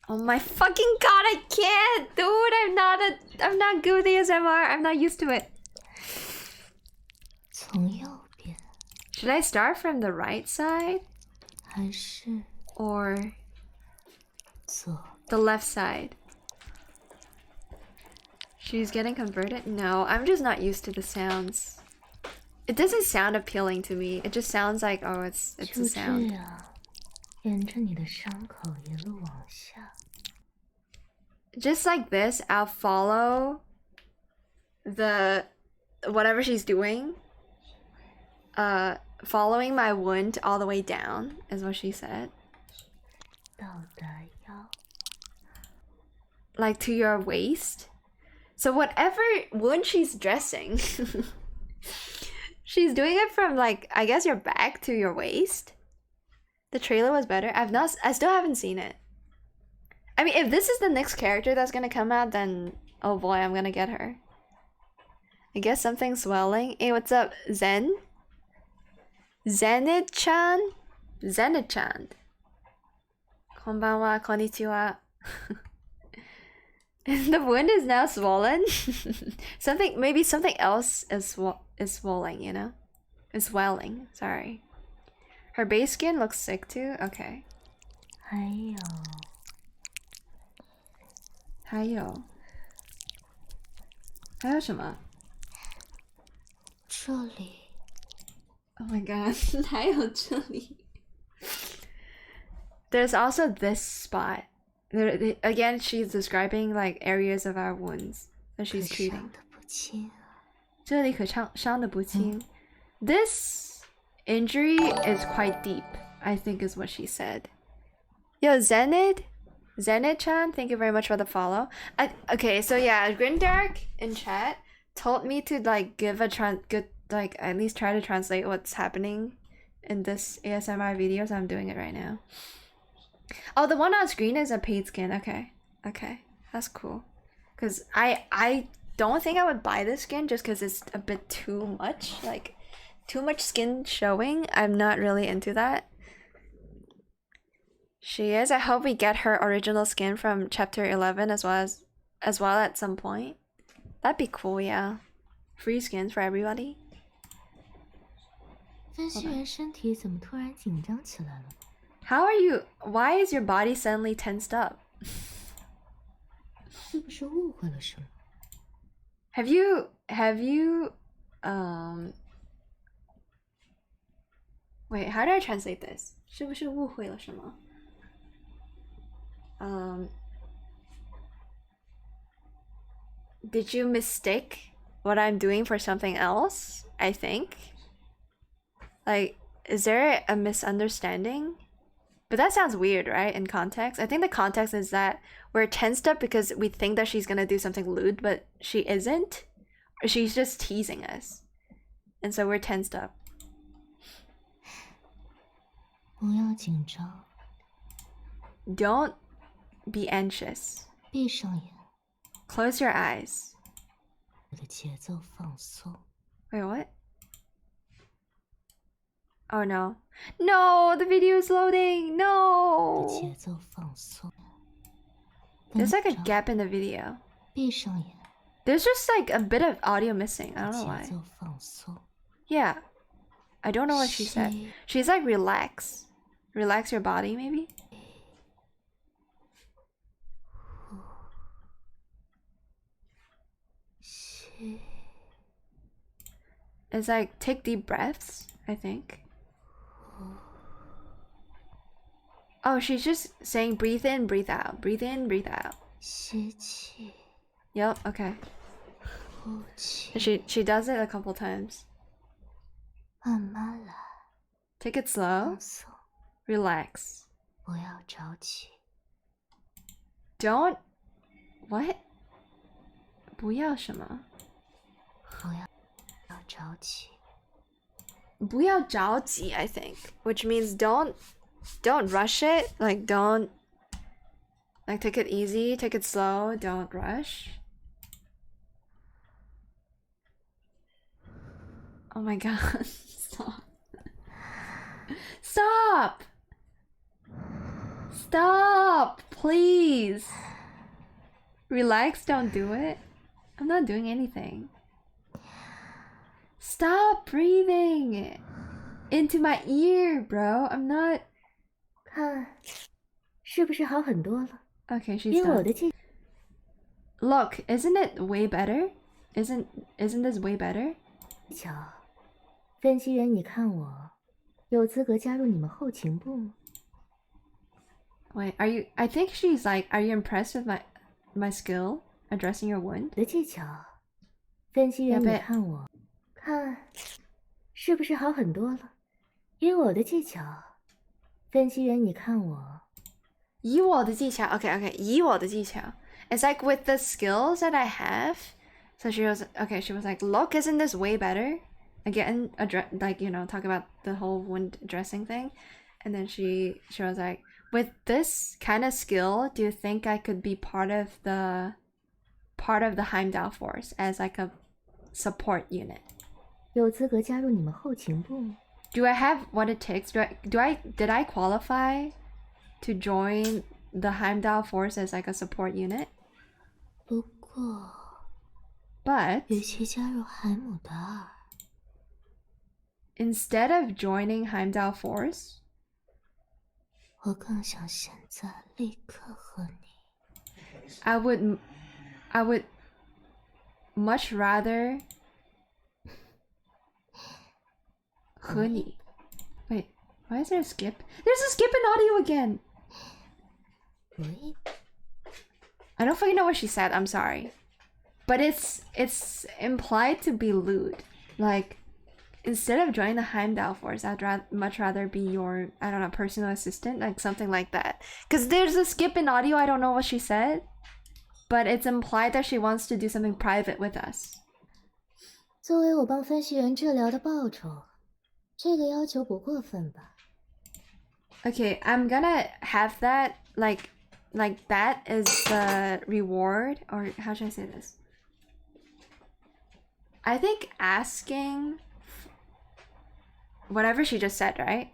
Oh my fucking god, I can't, dude. I'm not good with ASMR. I'm not used to it. 从右边 Should I start from the right side 还是 or 左？ the left side? She's getting converted? No, I'm just not used to the sounds. It doesn't sound appealing to me. It just sounds like, oh, it's a 就这 sound. 样，沿着你的伤口一路往下。 Just like this, I'll follow the whatever she's doing. Following my wound all the way down is what she said. 到达腰， Like to your waist. So whatever wound she's dressing, she's doing it from like, I guess your back to your waist. The trailer was better. I still haven't seen it. I mean, if this is the next character that's gonna come out, then oh boy, I'm gonna get her. I guess something swelling. Hey, what's up, Zen? Zenit-chan? Zenit-chan. Konbanwa, konnichiwa. The wound is now swollen. Maybe something else is swelling, you know? Is swelling, sorry. Her base skin looks sick too? Okay. 还有什么？这里 Oh my god. 还有这里 There's also this spot. Again, she's describing like areas of our wounds that she's 可 treating. 伤得不轻啊。这里可伤得不轻 This injury is quite deep, I think is what she said. Yo, Zenid-chan, thank you very much for the follow. Okay, so yeah, Grindark in chat told me to like give a like at least try to translate what's happening in this ASMR video, so I'm doing it right now. Oh, the one on screen is a paid skin. Okay, that's cool. Cause I don't think I would buy this skin just because it's a bit too much, like too much skin showing. I'm not really into that. She is. I hope we get her original skin from chapter 11 as well at some point. That'd be cool, yeah. Free skins for everybody. 分析员身体怎么突然紧张起来了？ How are you? Why is your body suddenly tensed up? 是不是误会了什么？ Have you wait, how do I translate this? 是不是误会了什么? Did you mistake what I'm doing for something else? I think. Like, is there a misunderstanding? But that sounds weird, right? In context. I think the context is that we're tensed up because we think that she's gonna do something lewd, but she isn't. Or she's just teasing us. And so we're tensed up. 不要紧张， Don't be anxious. 闭上眼， Close your eyes. 我的节奏放松。 Wait, what? Oh no. No, the video is loading. 我的 No. 节奏放松。 There's like a 等着 gap in the video. 闭上眼， There's just like a bit of audio missing. I don't know why. Yeah. I don't know what she said. She's like, relax. Relax your body, maybe? It's like, take deep breaths, I think. Oh, she's just saying breathe in, breathe out. Breathe in, breathe out. Yep, okay. She does it a couple times. Take it slow. Relax. Don't... What? 不要什么？不要着急, I think. Which means don't rush it. Like, don't... Like, take it easy, take it slow, don't rush. Oh my god. Stop. Stop! Stop! Please! Relax, don't do it. I'm not doing anything. Stop breathing into my ear, bro. I'm not... 看，是不是好很多了？ Okay, she's done. Look, isn't it way better? Isn't this way better? 巧，分析员，你看我有资格加入你们后勤部吗？ Wait, are you... I think she's like, are you impressed with my skill addressing your wound? 的技巧，分析员，你看我，看，是不是好很多了？以我的技巧，分析员，你看我。以我的技巧 okay, 以我的技巧 It's like with the skills that I have. So she was like, look, isn't this way better? Again, like, you know, talk about the whole wound dressing thing. And then she was like, with this kind of skill, do you think I could be part of the Heimdall force as like a support unit? 有资格加入你们后勤部吗？ Do I have what it takes? Did I qualify to join the Heimdall force as like a support unit? 不过 But 与其加入海姆达尔， instead of joining Heimdall force, 我更想现在立刻和你。 I would much rather 和你 Wait, why is there a skip? There's a skip in audio again. I don't fucking know what she said. I'm sorry, but it's implied to be lewd. Like, instead of joining the Heimdall force, I'd much rather be your, I don't know, personal assistant, like something like that. Because there's a skip in audio. I don't know what she said, but it's implied that she wants to do something private with us. 作为我帮分析员治疗的报酬，这个要求不过分吧？ Okay, I'm gonna have that like that is the reward, or how should I say this? I think asking whatever she just said, right?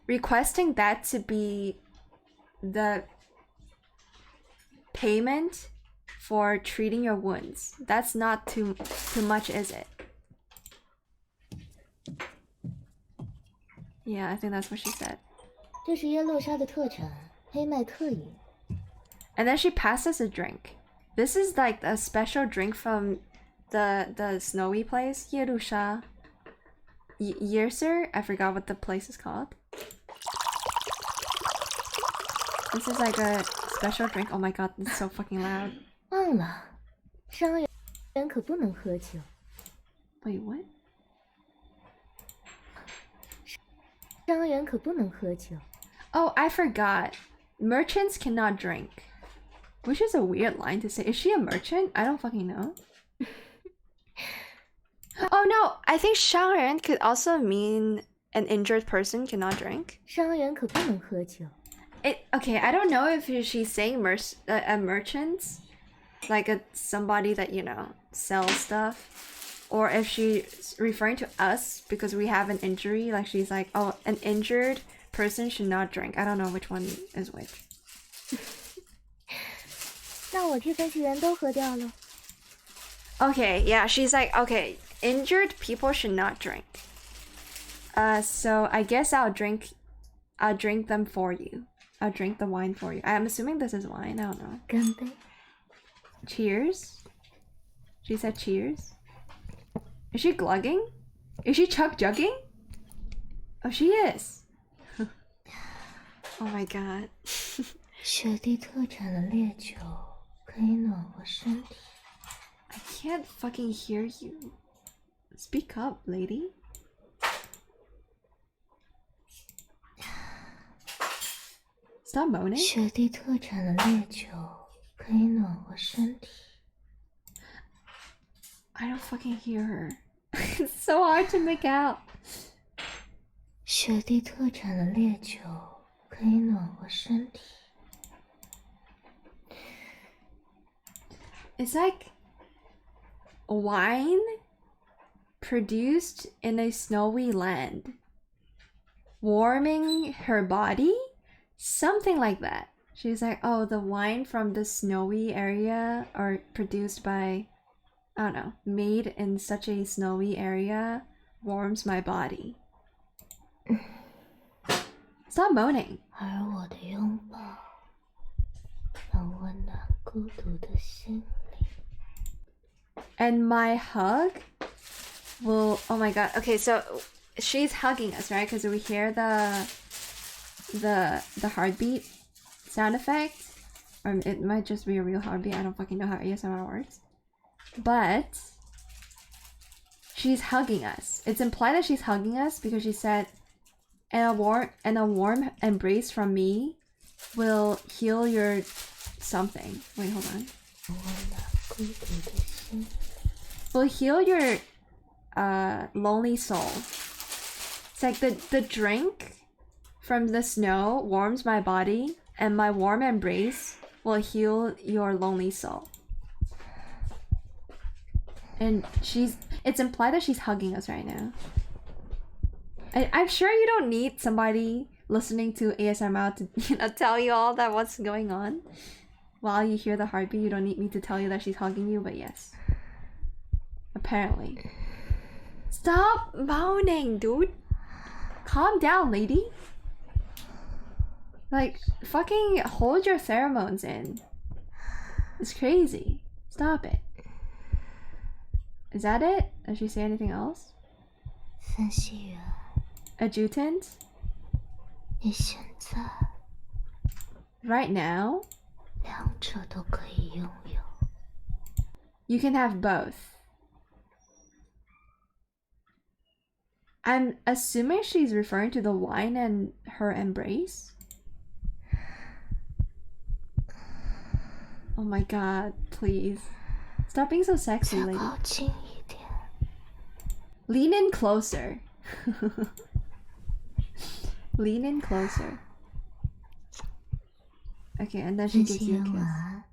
Requesting that to be the payment for treating your wounds. That's not too much, is it? Yeah, I think that's what she said. 这是耶洛莎的特产，黑麦特饮。 And then she passed us a drink. This is like a special drink from the snowy place, Yerusha. Yerser? I forgot what the place is called. This is like a special drink. Oh my god, it's so fucking loud. 忘了，伤员可不能喝酒。 Wait, what? 伤员可不能喝酒。 Oh, I forgot. Merchants cannot drink. Which is a weird line to say. Is she a merchant? I don't fucking know. Oh no, I think 伤人 could also mean an injured person cannot drink. 伤员可不能喝酒。 Okay, I don't know if she's saying a merchant, like somebody that, you know, sells stuff, or if she's referring to us because we have an injury, like she's like, oh, an injured person should not drink. I don't know which one is which. 那我替分析员都喝掉了。Okay, yeah, she's like, okay, injured people should not drink. So I guess I'll drink them for you. I'll drink the wine for you. I'm assuming this is wine, I don't know. 干杯。 Cheers? She said cheers. Is she glugging? Is she chuck jugging? Oh, she is. Oh my god. 雪地特产的烈酒可以暖和身体。 I can't fucking hear you. Speak up, lady. Stop moaning. 雪地特产的烈酒可以暖和身体。 I don't fucking hear her. It's so hard to make out. 雪地特产的烈酒可以暖和身体。 It's like wine produced in a snowy land, warming her body? Something like that. She's like, oh, the wine from the snowy area or produced by, I don't know, made in such a snowy area warms my body. Stop moaning. 而我的拥抱能温暖孤独的心灵。 And my hug will, oh my god. Okay, so she's hugging us, right? Because we hear the heartbeat sound effect, or it might just be a real heartbeat. I don't fucking know how ASMR works. But she's hugging us. It's implied that she's hugging us because she said, and a warm embrace from me will heal your something. Wait, hold on. Will heal your lonely soul. It's like the drink from the snow warms my body, and my warm embrace will heal your lonely soul. And it's implied that she's hugging us right now. I'm sure you don't need somebody listening to ASMR to tell you all that what's going on. While you hear the heartbeat, you don't need me to tell you that she's hugging you, but yes. Apparently. Stop moaning, dude. Calm down, lady. Like, fucking hold your pheromones in. It's crazy. Stop it. Is that it? Does she say anything else? 分析员， Adjutant? 你现在 Right now? 两者都可以拥有。 You can have both. I'm assuming she's referring to the wine and her embrace. Oh my god, please. Stop being so sexy, 再 lady. 靠近一点。 Lean in closer. Lean in closer. Okay, and then she 分 gives 析 you a 员 kiss. 晚安，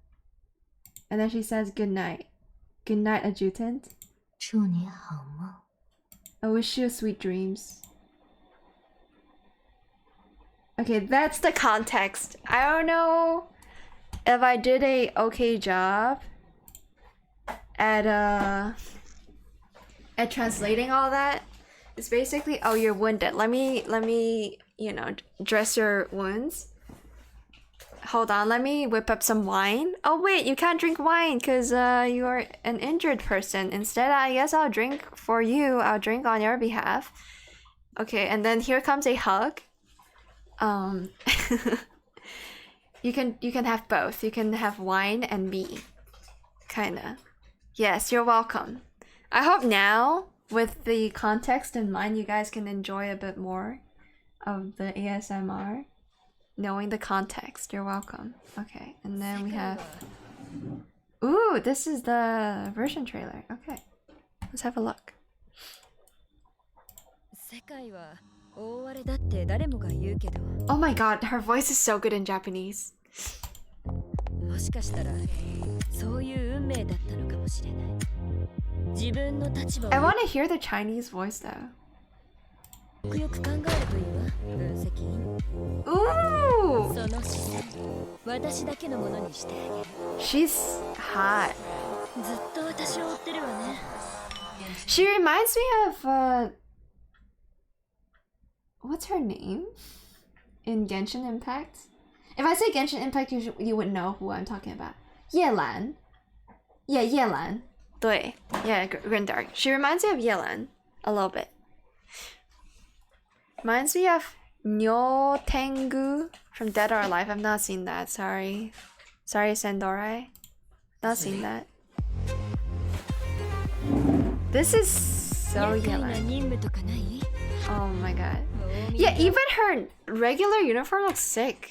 And then she says good night. Good night, adjutant. 祝你好梦。 I wish you sweet dreams. Okay, that's the context. I don't know if I did a okay job at translating all that. It's basically, oh, you're wounded. Let me, you know, dress your wounds. Hold on, let me whip up some wine. Oh wait, you can't drink wine because you are an injured person. Instead, I guess I'll drink for you. I'll drink on your behalf. Okay, and then here comes a hug. You can have both. You can have wine and me. Kinda. Yes, you're welcome. I hope now, with the context in mind, you guys can enjoy a bit more of the ASMR. Knowing the context, you're welcome. Okay, and then we have... Ooh, this is the version trailer. Okay, let's have a look. Oh my god, her voice is so good in Japanese. I want to hear the Chinese voice though. Ooh! She's hot. She reminds me of what's her name in Genshin Impact? If I say Genshin Impact, you would know who I'm talking about. Yelan. Yeah, Yelan. 对, yeah, Grindark. She reminds me of Yelan a little bit. Reminds me of Nyo Tengu from Dead or Alive. I've not seen that. Sorry, Sandorai. Not seen that. This is so Yelan. Oh my god. Yeah, even her regular uniform looks sick.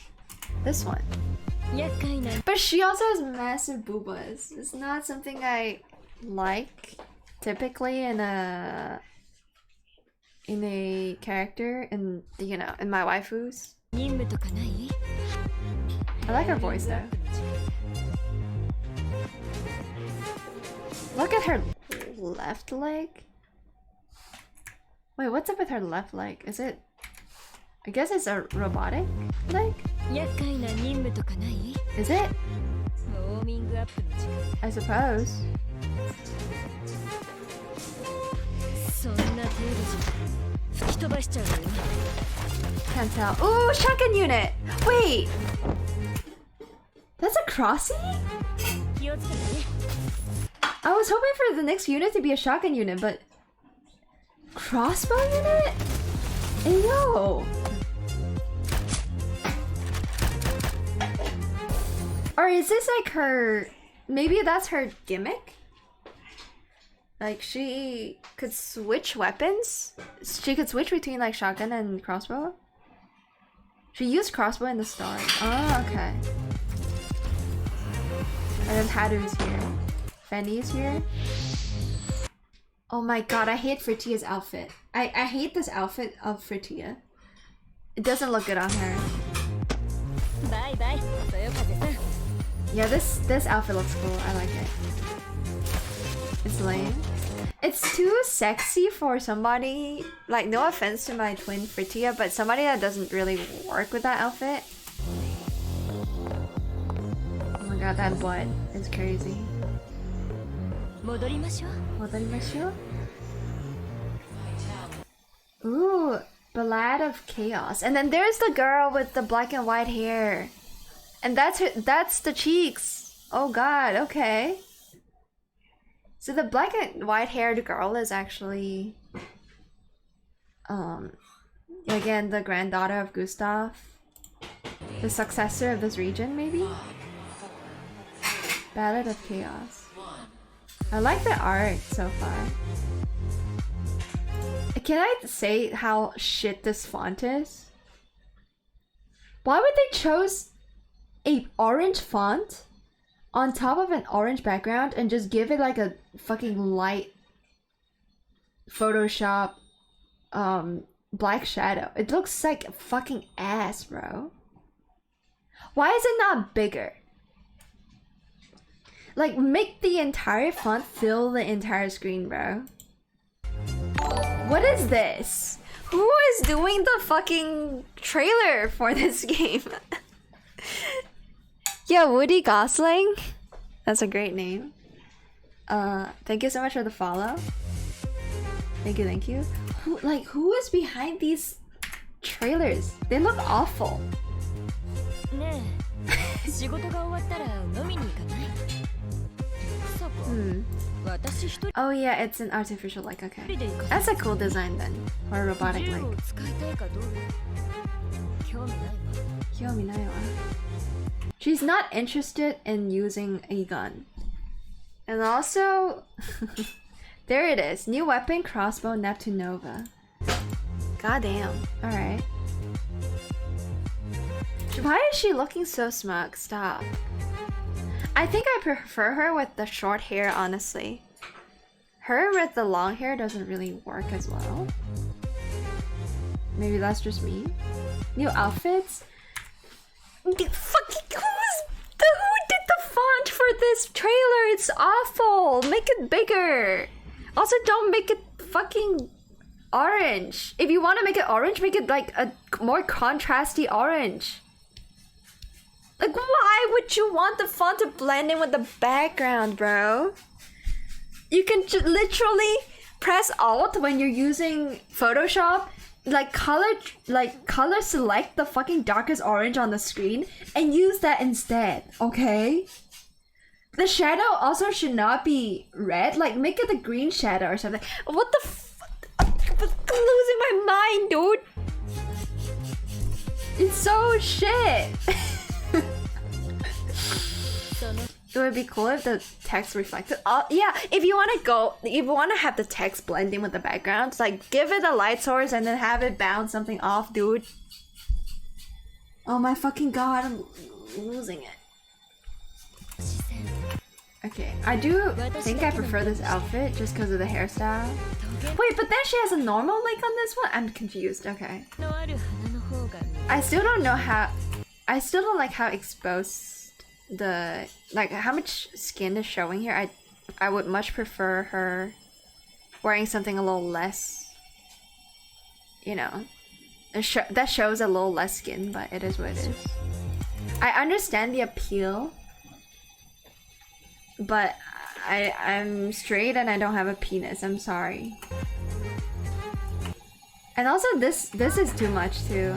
This one. But she also has massive boobas. It's not something I like typically in a character in my waifus. I like her voice though. Look at her left leg. Wait, what's up with her left leg? Is it? I guess it's a robotic leg? Is it? I suppose. Can't tell. Ooh, shotgun unit! Wait! That's a crossy? I was hoping for the next unit to be a shotgun unit, but crossbow unit? Hey, yo! Or is this like her... Maybe that's her gimmick? Like she could switch weapons? She could switch between like shotgun and crossbow? She used crossbow in the start. Oh, okay. And then Haru's here. Fenny's here. Oh my god, I hate Fritia's outfit. I hate this outfit of Fritia. It doesn't look good on her. Yeah, this outfit looks cool. I like it. It's lame. It's too sexy for somebody, like, no offense to my twin Fritia, but somebody that doesn't really work with that outfit. Oh my god, that butt is crazy. Modorimasho? Ooh, Ballad of Chaos. And then there's the girl with the black and white hair. And that's the cheeks. Oh god, okay. So the black and white haired girl is actually again the granddaughter of Gustav. The successor of this region, maybe? Ballad of Chaos. I like the art so far. Can I say how shit this font is? Why would they chose a orange font on top of an orange background and just give it like a fucking light Photoshop black shadow? It looks like fucking ass, bro. Why is it not bigger? Like, make the entire font fill the entire screen, bro. What is this? Who is doing the fucking trailer for this game? Yeah, Woody Gosling. That's a great name. Thank you so much for the follow. Thank you. Who is behind these trailers? They look awful. Oh yeah, it's an artificial leg, okay. That's a cool design then, for a robotic leg. She's not interested in using a gun. And also, there it is. New weapon, crossbow, Neptunova. Goddamn. Alright. Why is she looking so smug? Stop. I think I prefer her with the short hair, honestly. Her with the long hair doesn't really work as well. Maybe that's just me. New outfits? Who did the font for this trailer? It's awful. Make it bigger. Also, don't make it fucking orange. If you want to make it orange, make it like a more contrasty orange. Like, why would you want the font to blend in with the background, bro? You can literally press Alt when you're using Photoshop, like color select the fucking darkest orange on the screen and use that instead, okay? The shadow also should not be red, like make it a green shadow or something. What the fuck? I'm losing my mind, dude. It's so shit. It would be cool if the text reflected. Yeah, if you want to have the text blend in with the background, like give it a light source and then have it bounce something off, dude. Oh my fucking god, I'm losing it. Okay, I do think I prefer this outfit just because of the hairstyle. Wait, but then she has a normal lake on this one? I'm confused, okay. I still don't like how exposed how much skin is showing here. I would much prefer her wearing something a little less, you know, that shows a little less skin, but it is what it is. I understand the appeal, but I'm straight and I don't have a penis. I'm sorry. And also this is too much too.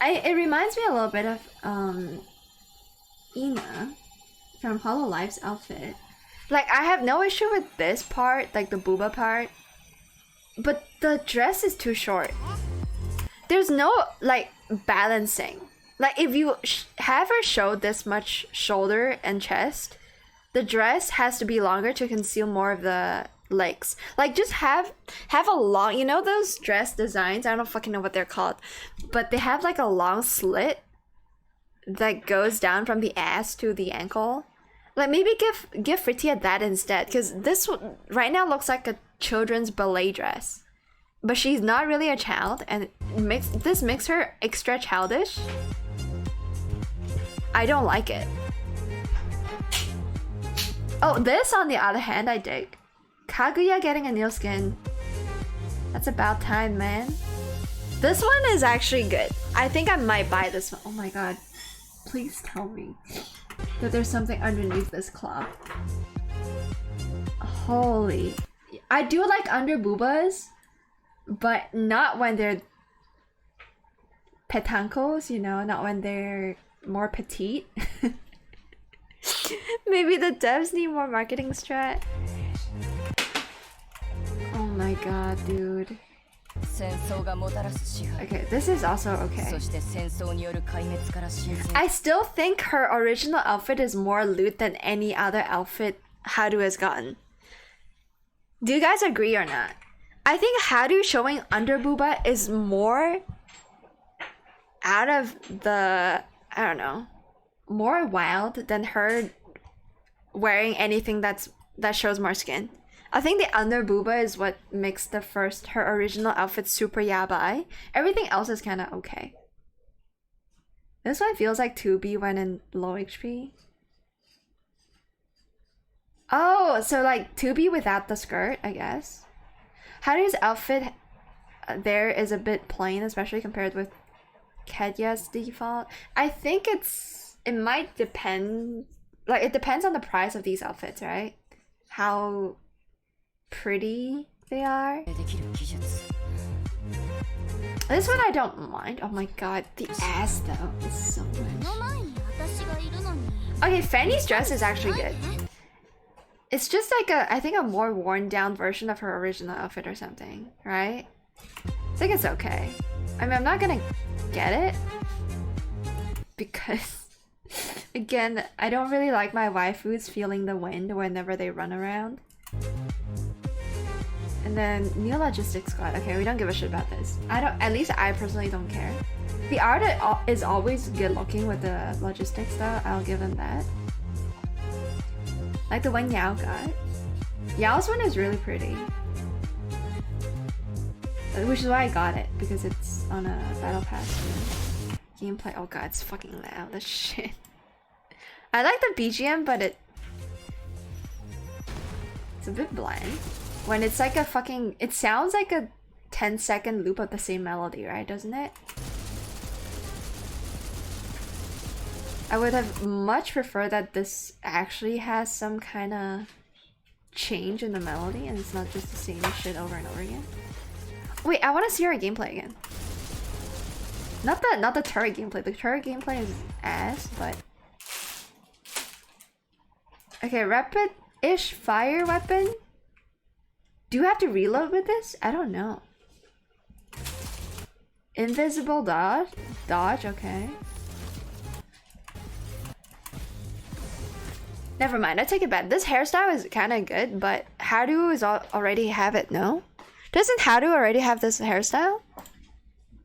It reminds me a little bit of Ina from Hololife's outfit. Like, I have no issue with this part, like the booba part, but the dress is too short. There's no like balancing. Like, if you have her show this much shoulder and chest, the dress has to be longer to conceal more of the legs. Like, just have a long, you know those dress designs? I don't fucking know what they're called, but they have like a long slit that goes down from the ass to the ankle. Like, maybe give Fritia that instead, because this right now looks like a children's ballet dress, but she's not really a child, and this makes her extra childish. I don't like it. Oh, this on the other hand, I dig. Kaguya getting a new skin. That's about time, man. This one is actually good. I think I might buy this one. Oh my god. Please tell me that there's something underneath this cloth. Holy. I do like under boobas, but not when they're petankos, you know, not when they're more petite. Maybe the devs need more marketing strat. Oh my god, dude. Okay, this is also okay. I still think her original outfit is more loot than any other outfit Haru has gotten. Do you guys agree or not? I think Haru showing under booba is more out of the, I don't know, more wild than her wearing anything that shows more skin. I think the under booba is what makes her original outfit super yabai. Everything else is kind of okay. This one feels like 2B when in low HP. Oh, so like 2B without the skirt, I guess. Haru's outfit there is a bit plain, especially compared with Kedya's default. I think it might depend, like it depends on the price of these outfits, right? How pretty they are. This one I don't mind. Oh my god, the ass though is so much. Okay, Fanny's dress is actually good. It's just like I think a more worn down version of her original outfit or something, right? I think it's okay. I mean, I'm not gonna get it because again, I don't really like my waifus feeling the wind whenever they run around. And then new logistics squad. Okay, we don't give a shit about this. At least I personally don't care. The art is always good looking with the logistics though. I'll give them that. Like the one Yao got. Yao's one is really pretty. Which is why I got it, because it's on a battle pass gameplay. Oh god, it's fucking loud as shit. I like the BGM, but it's a bit bland. When it's like a fucking, it sounds like a 10-second loop of the same melody, right? Doesn't it? I would have much preferred that this actually has some kind of change in the melody and it's not just the same shit over and over again. Wait, I want to see our gameplay again. Not the turret gameplay. The turret gameplay is ass, but okay, rapid-ish fire weapon. Do you have to reload with this? I don't know. Invisible dodge? Dodge, okay. Never mind, I take it back. This hairstyle is kind of good, but Haru is already have it, no? Doesn't Haru already have this hairstyle?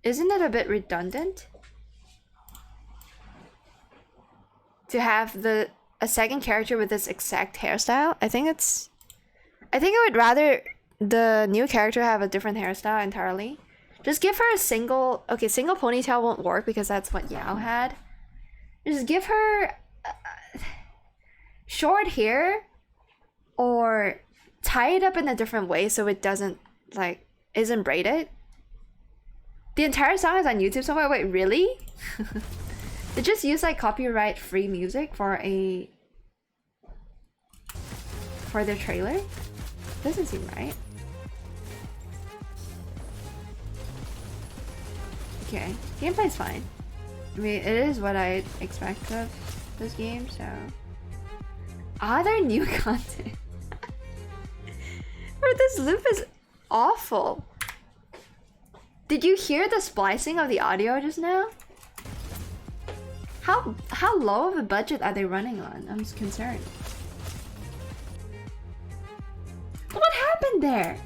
Isn't it a bit redundant? To have a second character with this exact hairstyle? I think I would rather the new character have a different hairstyle entirely. Just give her a single... Okay, single ponytail won't work because that's what Yao had. Just give her... short hair or tie it up in a different way so it doesn't like isn't braided. The entire song is on YouTube somewhere. Wait, really? They just use like copyright free music for their trailer? Doesn't seem right. Okay, gameplay's fine. I mean, it is what I expect of this game, so... Are there new content? Bro, this loop is awful. Did you hear the splicing of the audio just now? How low of a budget are they running on? I'm just concerned. What happened there?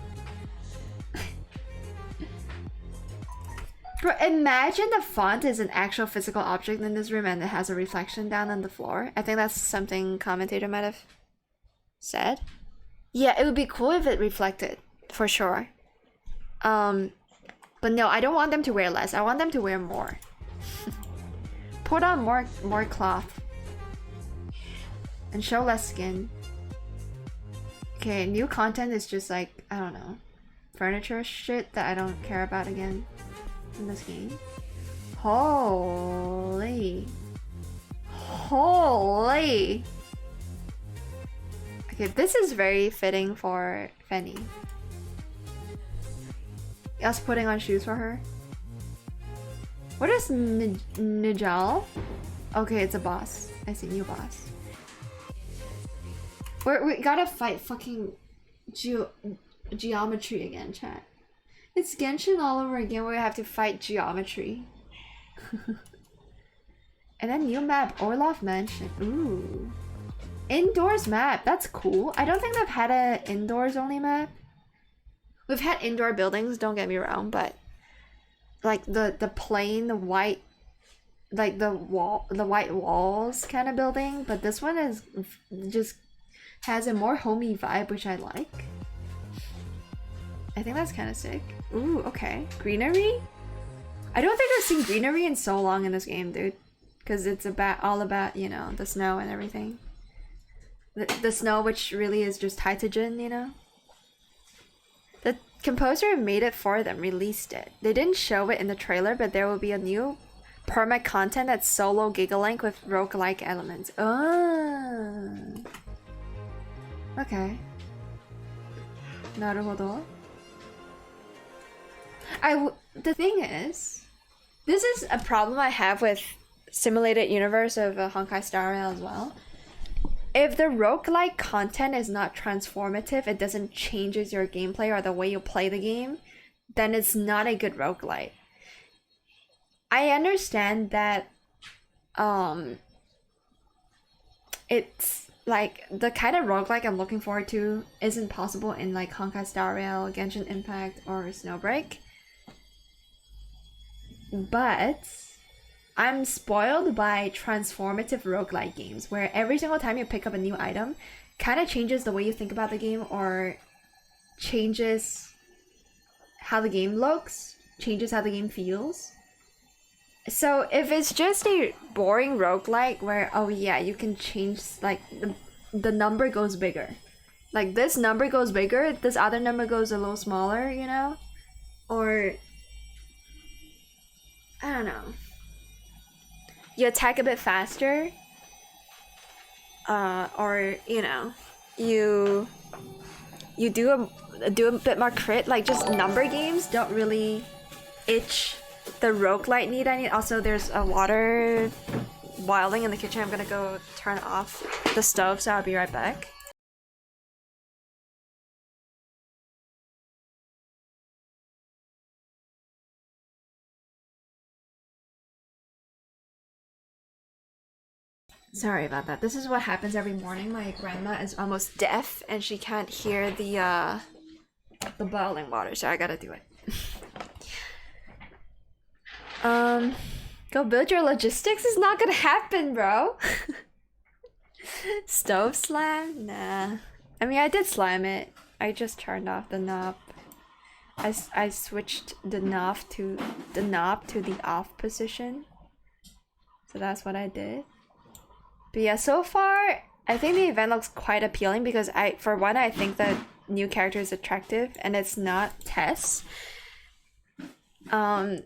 Bro, imagine the font is an actual physical object in this room and it has a reflection down on the floor. I think that's something commentator might have said. Yeah, it would be cool if it reflected, for sure. But no, I don't want them to wear less. I want them to wear more. Put on more cloth. And show less skin. Okay, new content is just like, I don't know, furniture shit that I don't care about again. In this game. Holy. Okay, this is very fitting for Fenny. Us putting on shoes for her. What is Nijal? Okay, it's a boss. I see, new boss. We gotta fight fucking geometry again, chat. It's Genshin all over again where we have to fight geometry. And then new map, Orloff Mansion. Ooh. Indoors map, that's cool. I don't think they've had an indoors only map. We've had indoor buildings, don't get me wrong, but like the plain white, like the white walls kind of building, but this one is just has a more homey vibe, which I like. I think that's kind of sick. Ooh, okay. Greenery? I don't think I've seen greenery in so long in this game, dude. Because it's all about, you know, the snow and everything. The snow, which really is just hydrogen, you know? The composer made it for them, released it. They didn't show it in the trailer, but there will be a new perma content that's solo Gigalink with roguelike elements. Oh. Okay. Naruhodo. The thing is, this is a problem I have with simulated universe of Honkai Star Rail as well. If the roguelike content is not transformative, it doesn't changes your gameplay or the way you play the game, then it's not a good roguelike. I understand that it's like the kind of roguelike I'm looking forward to isn't possible in like Honkai Star Rail, Genshin Impact, or Snowbreak. But I'm spoiled by transformative roguelike games where every single time you pick up a new item kind of changes the way you think about the game or changes how the game looks, changes how the game feels. So if it's just a boring roguelike where, oh yeah, you can change, like the number goes bigger. Like this number goes bigger, this other number goes a little smaller, you know? Or I don't know. You attack a bit faster. Or, you know, you you do a bit more crit. Like just number games don't really itch the roguelite need I need. Also, there's a water boiling in the kitchen. I'm gonna go turn off the stove, so I'll be right back. Sorry about that. This is what happens every morning. My grandma is almost deaf and she can't hear the boiling water, so I gotta do it. Go build your logistics is not gonna happen, bro. Stove slam? Nah. I mean, I did slam it. I just turned off the knob. I switched the knob to the off position. So that's what I did. But yeah, so far, I think the event looks quite appealing because for one, I think the new character is attractive and it's not Tess. I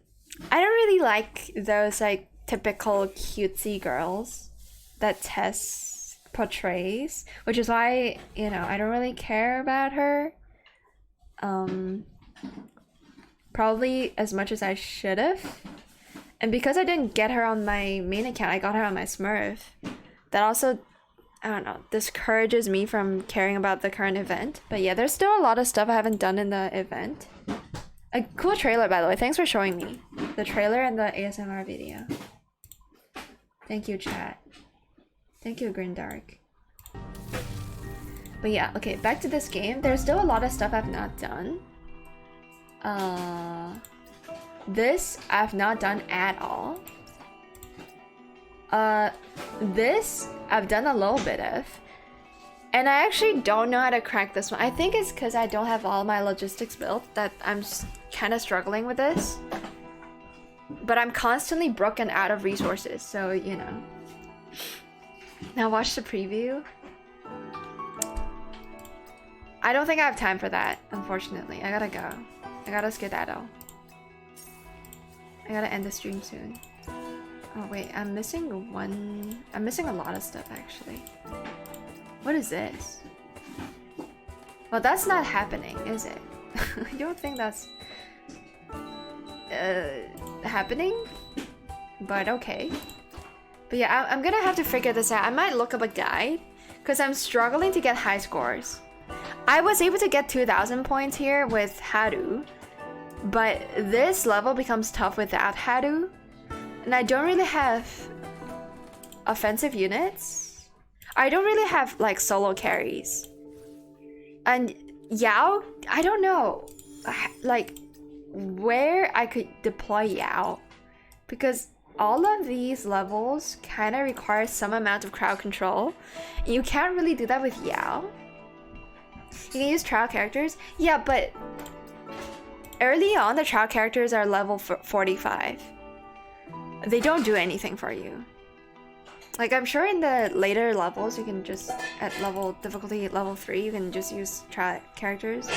don't really like those like typical cutesy girls that Tess portrays, which is why, you know, I don't really care about her. Probably as much as I should have. And because I didn't get her on my main account, I got her on my Smurf. That also, I don't know, discourages me from caring about the current event. But yeah, there's still a lot of stuff I haven't done in the event. A cool trailer, by the way. Thanks for showing me the trailer and the ASMR video. Thank you, chat. Thank you, Grindark. But yeah, okay, back to this game. There's still a lot of stuff I've not done. This I've not done at all. This I've done a little bit of. And I actually don't know how to crack this one. I think it's because I don't have all my logistics built that I'm kind of struggling with this. But I'm constantly broken out of resources, so you know. Now watch the preview. I don't think I have time for that, unfortunately. I gotta go. I gotta skedaddle. I gotta end the stream soon. Oh wait, I'm missing a lot of stuff actually. What is this? Well, that's not happening, is it? You don't think that's happening? But okay. But yeah, I'm gonna have to figure this out. I might look up a guide because I'm struggling to get high scores. I was able to get 2,000 points here with Haru, but this level becomes tough without Haru. And I don't really have offensive units. I don't really have like solo carries. And Yao, I don't know like where I could deploy Yao, because all of these levels kind of require some amount of crowd control. And you can't really do that with Yao. You can use trial characters. Yeah, but early on the trial characters are level 45. They don't do anything for you. Like, I'm sure in the later levels, you can just, at difficulty level 3, you can just use trial characters.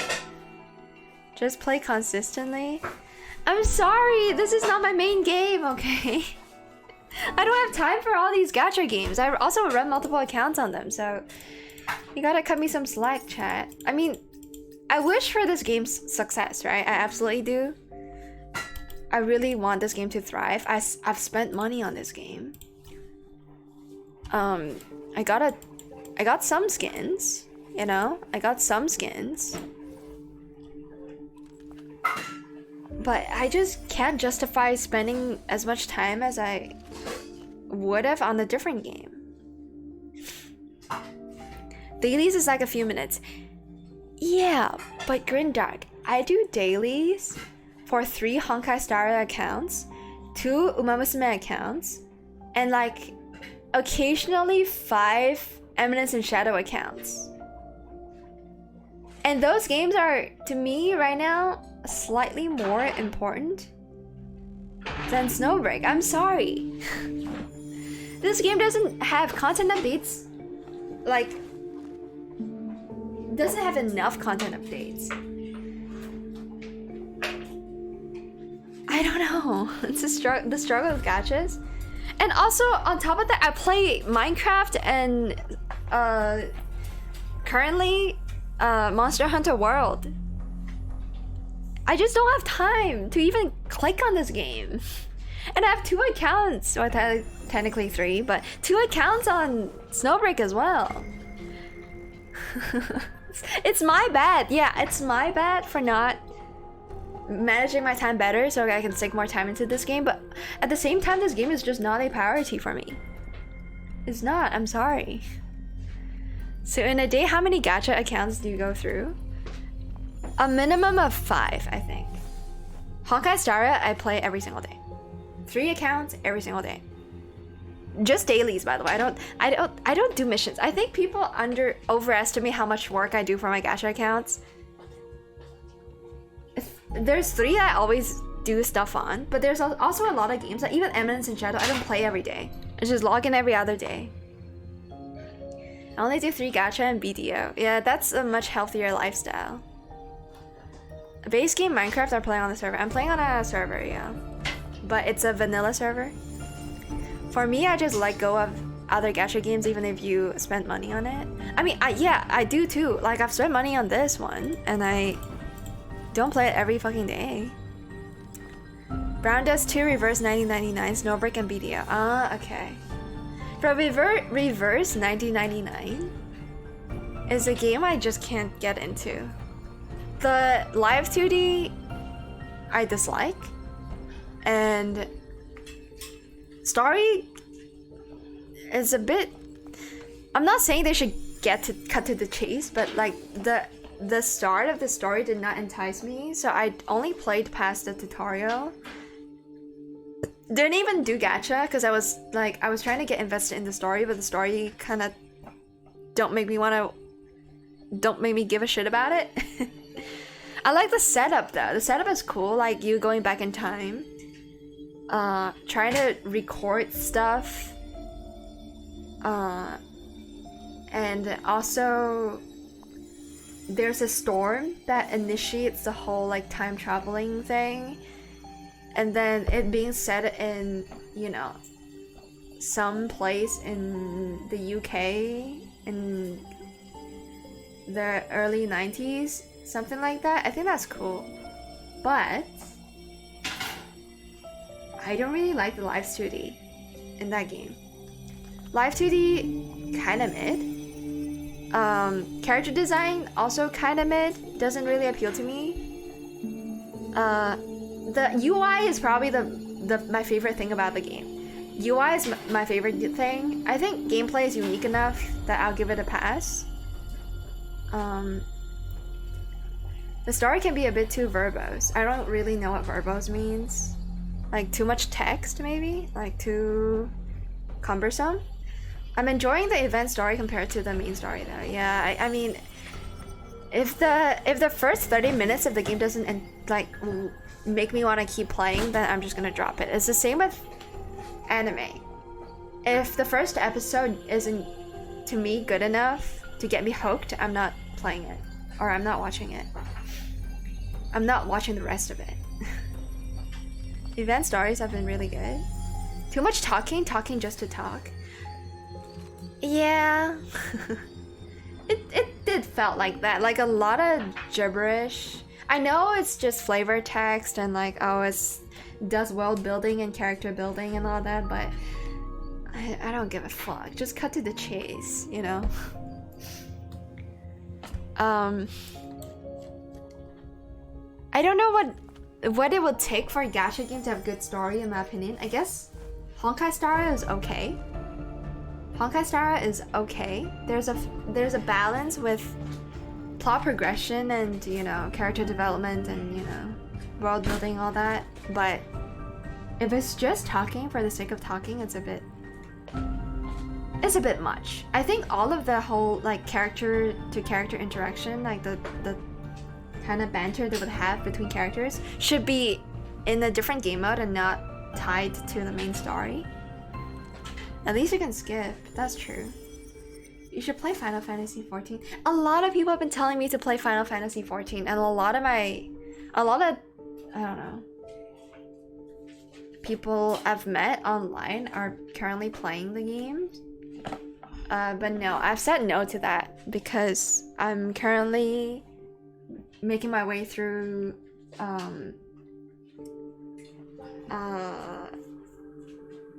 Just play consistently. I'm sorry, this is not my main game, okay? I don't have time for all these gacha games. I also run multiple accounts on them, so you gotta cut me some slack, chat. I mean, I wish for this game's success, right? I absolutely do. I really want this game to thrive. I've spent money on this game. I got some skins, you know? I got some skins. But I just can't justify spending as much time as I would have on a different game. Dailies is like a few minutes. Yeah, but Grindark, I do dailies for 3 Honkai Star accounts, 2 Umamusume accounts, and like occasionally 5 Eminence and Shadow accounts. And those games are, to me right now, slightly more important than Snowbreak. I'm sorry. This game doesn't have content updates. Like, doesn't have enough content updates. I don't know. It's the struggle of gachas. And also, on top of that, I play Minecraft and currently Monster Hunter World. I just don't have time to even click on this game. And I have 2 accounts, or technically 3, but 2 accounts on Snowbreak as well. It's my bad. Yeah, it's my bad for not managing my time better so I can sink more time into this game, but at the same time, this game is just not a priority for me. It's not, I'm sorry. So in a day, how many gacha accounts do you go through? A minimum of 5, I think. Honkai Star Rail, I play every single day. 3 accounts every single day. Just dailies, by the way. I don't do missions. I think people overestimate how much work I do for my gacha accounts. There's 3 that I always do stuff on, but there's also a lot of games, like even Eminence and Shadow, I don't play every day. I just log in every other day. I only do 3 gacha and BDO. Yeah, that's a much healthier lifestyle. Base game Minecraft are playing on the server. I'm playing on a server, yeah. But it's a vanilla server. For me, I just let go of other gacha games even if you spent money on it. I mean, yeah, I do too. Like, I've spent money on this one, and I don't play it every fucking day. Brown Dust 2, Reverse 1999, Snowbreak, and BDO. Ah, okay. But Reverse 1999 is a game I just can't get into. The live 2D I dislike, and story is a bit. I'm not saying they should cut to the chase, but like the start of the story did not entice me, so I only played past the tutorial. Didn't even do gacha because I was trying to get invested in the story, but the story kind of don't make me give a shit about it. I like the setup though. The setup is cool, like you going back in time, trying to record stuff, and also there's a storm that initiates the whole like time traveling thing, and then it being set in, you know, some place in the UK in the early 90s, something like that. I think that's cool, but I don't really like the live 2D in that game. Live 2D kind of mid. Character design also kind of mid. Doesn't really appeal to me. The UI is probably my favorite thing about the game. UI is my favorite thing. I think gameplay is unique enough that I'll give it a pass. The story can be a bit too verbose. I don't really know what verbose means. Like too much text, maybe? Like too cumbersome? I'm enjoying the event story compared to the main story though. Yeah, I mean, if the first 30 minutes of the game doesn't make me want to keep playing, then I'm just gonna drop it. It's the same with anime. If the first episode isn't, to me, good enough to get me hooked, I'm not playing it. Or I'm not watching it. I'm not watching the rest of it. Event stories have been really good. Too much talking just to talk. Yeah. it did felt like that. Like a lot of gibberish. I know it's just flavor text and like, oh, it does world building and character building and all that, but I don't give a fuck. Just cut to the chase, you know? I don't know what it would take for a gacha game to have good story, in my opinion. I guess Honkai Star Rail is okay. Honkai Star Rail is okay. There's a balance with plot progression and, you know, character development and, you know, world building, all that. But if it's just talking for the sake of talking, it's a bit much. I think all of the whole like character to character interaction, like the kind of banter they would have between characters, should be in a different game mode and not tied to the main story. At least you can skip. That's true. You should play Final Fantasy XIV. A lot of people have been telling me to play Final Fantasy XIV, and a lot of I don't know, people I've met online are currently playing the game. But no, I've said no to that because I'm currently making my way through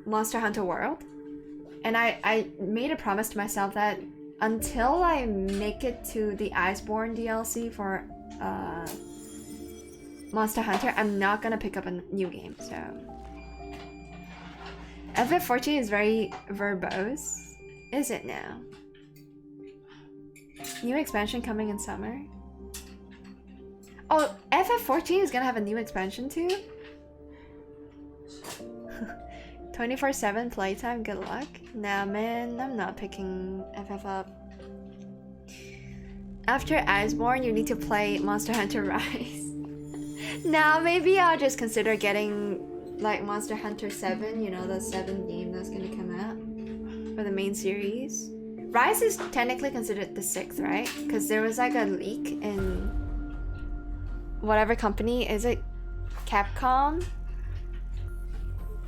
Monster Hunter World, and I made a promise to myself that until I make it to the Iceborne DLC for Monster Hunter, I'm not gonna pick up a new game. So FF14 is very verbose. Is it now? New expansion coming in summer. Oh, FF14 is gonna have a new expansion too? 24/7 playtime, good luck. Nah man, I'm not picking FF up. After Iceborne, you need to play Monster Hunter Rise. Now maybe I'll just consider getting like Monster Hunter 7, you know, the 7th game that's gonna come out for the main series. Rise is technically considered the 6th, right? Because there was like a leak in whatever company, is it Capcom?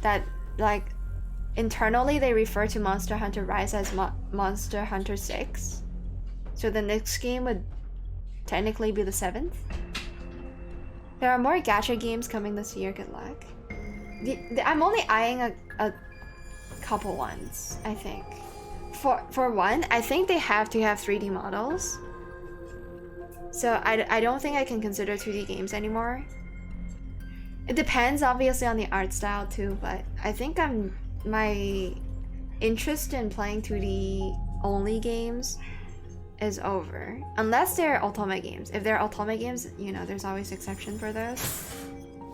That like internally they refer to Monster Hunter Rise as Monster Hunter 6. So the next game would technically be the 7th. There are more gacha games coming this year, good luck. I'm only eyeing a couple ones, I think. For one, I think they have to have 3D models. So I don't think I can consider 2D games anymore. It depends obviously on the art style too, but I think my interest in playing 2D only games is over. Unless they're Ultima games. If they're Ultima games, you know, there's always exception for those.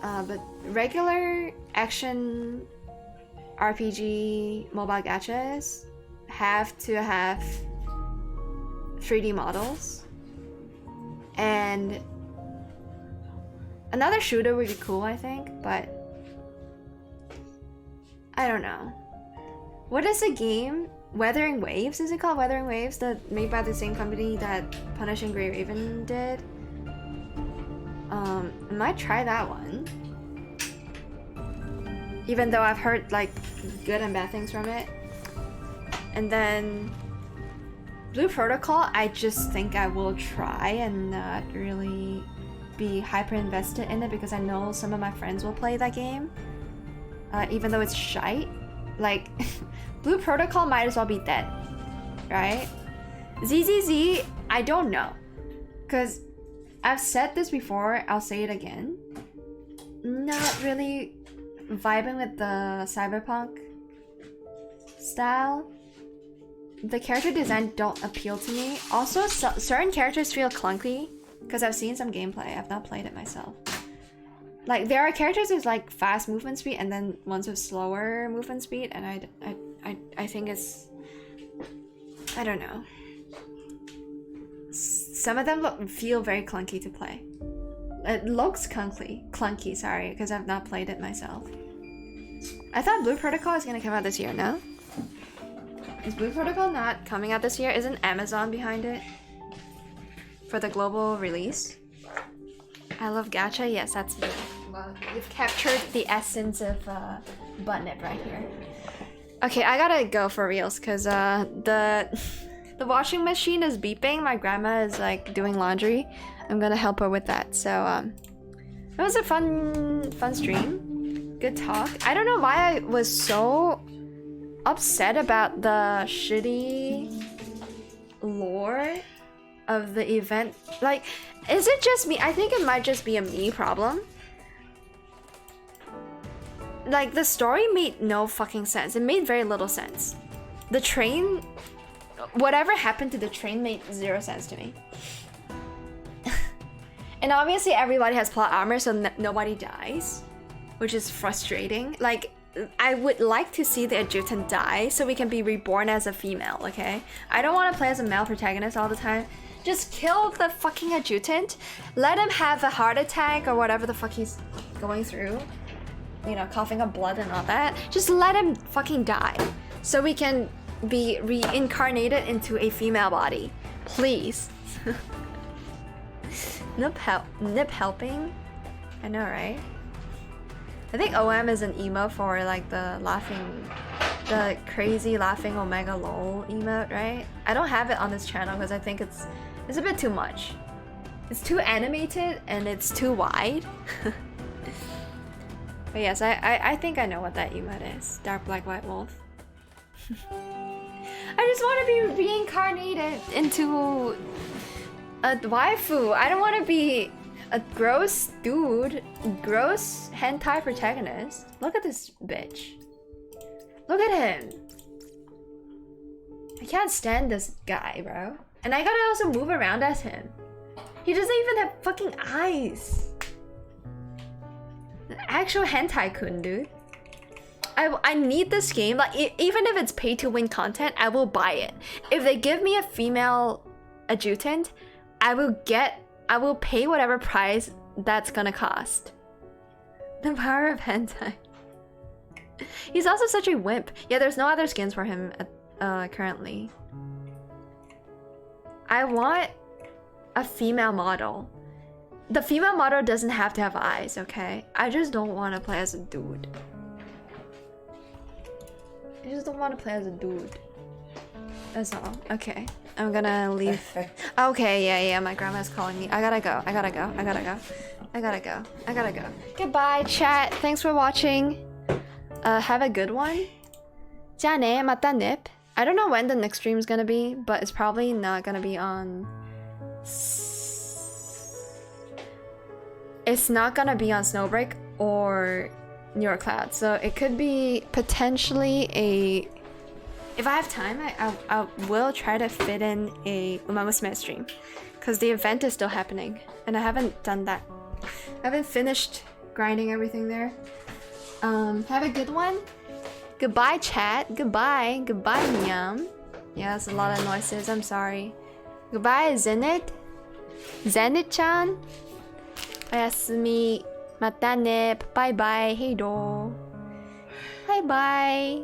But regular action RPG mobile gachas have to have 3D models. And another shooter would be cool, I think, but I don't know. What is the game? Wuthering Waves, is it called Wuthering Waves? Made by the same company that Punishing Grey Raven did. I might try that one. Even though I've heard like good and bad things from it. And then Blue Protocol, I just think I will try and not really be hyper invested in it because I know some of my friends will play that game. Even though it's shite. Like, Blue Protocol might as well be dead, right? ZZZ, I don't know. Because I've said this before, I'll say it again. Not really vibing with the cyberpunk style. The character design don't appeal to me. Also, certain characters feel clunky because I've seen some gameplay. I've not played it myself. Like, there are characters with like fast movement speed and then ones with slower movement speed, and I think it's, I don't know. Some of them feel very clunky to play. It looks clunky, sorry, because I've not played it myself. I thought Blue Protocol is gonna come out this year, no? Is Blue Protocol not coming out this year? Isn't Amazon behind it? For the global release? I love gacha, yes, that's me. Well, you've captured the essence of Buttnip right here. Okay, I gotta go for reals, because the washing machine is beeping. My grandma is like doing laundry. I'm gonna help her with that. So it was a fun stream. Good talk. I don't know why I was so upset about the shitty lore of the event. Like, is it just me? I think it might just be a me problem. Like, the story made no fucking sense. It made very little sense. The train, whatever happened to the train made zero sense to me. And obviously everybody has plot armor, so nobody dies, which is frustrating. Like, I would like to see the adjutant die so we can be reborn as a female, okay? I don't want to play as a male protagonist all the time. Just kill the fucking adjutant. Let him have a heart attack or whatever the fuck he's going through. You know, coughing up blood and all that. Just let him fucking die so we can be reincarnated into a female body. Please. Nip helping? I know, right? I think OM is an emo for like the laughing the crazy laughing omega lol emote, right? I don't have it on this channel because I think it's a bit too much. It's too animated and it's too wide. But yes, I think I know what that emote is. Dark black white wolf. I just want to be reincarnated into a waifu. I don't want to be a gross dude, gross hentai protagonist. Look at this bitch. Look at him. I can't stand this guy, bro. And I gotta also move around as him. He doesn't even have fucking eyes. An actual hentai-kun, dude. I need this game. Like, even if it's pay-to-win content, I will buy it. If they give me a female adjutant, I will pay whatever price that's gonna cost. The power of hentai. He's also such a wimp. Yeah, there's no other skins for him currently. I want a female model. The female model doesn't have to have eyes, okay? I just don't want to play as a dude. I just don't want to play as a dude. That's all. Okay. I'm gonna leave. Okay, yeah, my grandma's calling me. I gotta go. Goodbye, chat. Thanks for watching. Have a good one. 짠해, 맞다 닙. I don't know when the next stream is gonna be, but it's probably not gonna be on... It's not gonna be on Snowbreak or New York Cloud, so it could be potentially a... If I have time, I will try to fit in a Umamusume stream, because the event is still happening, and I haven't done that. I haven't finished grinding everything there. Have a good one. Goodbye, chat. Goodbye, Nyam. Yeah, that's a lot of noises. I'm sorry. Goodbye, Zenith. Zenith-chan. Oyasumi. Mata ne. Bye bye. Heido. Bye bye.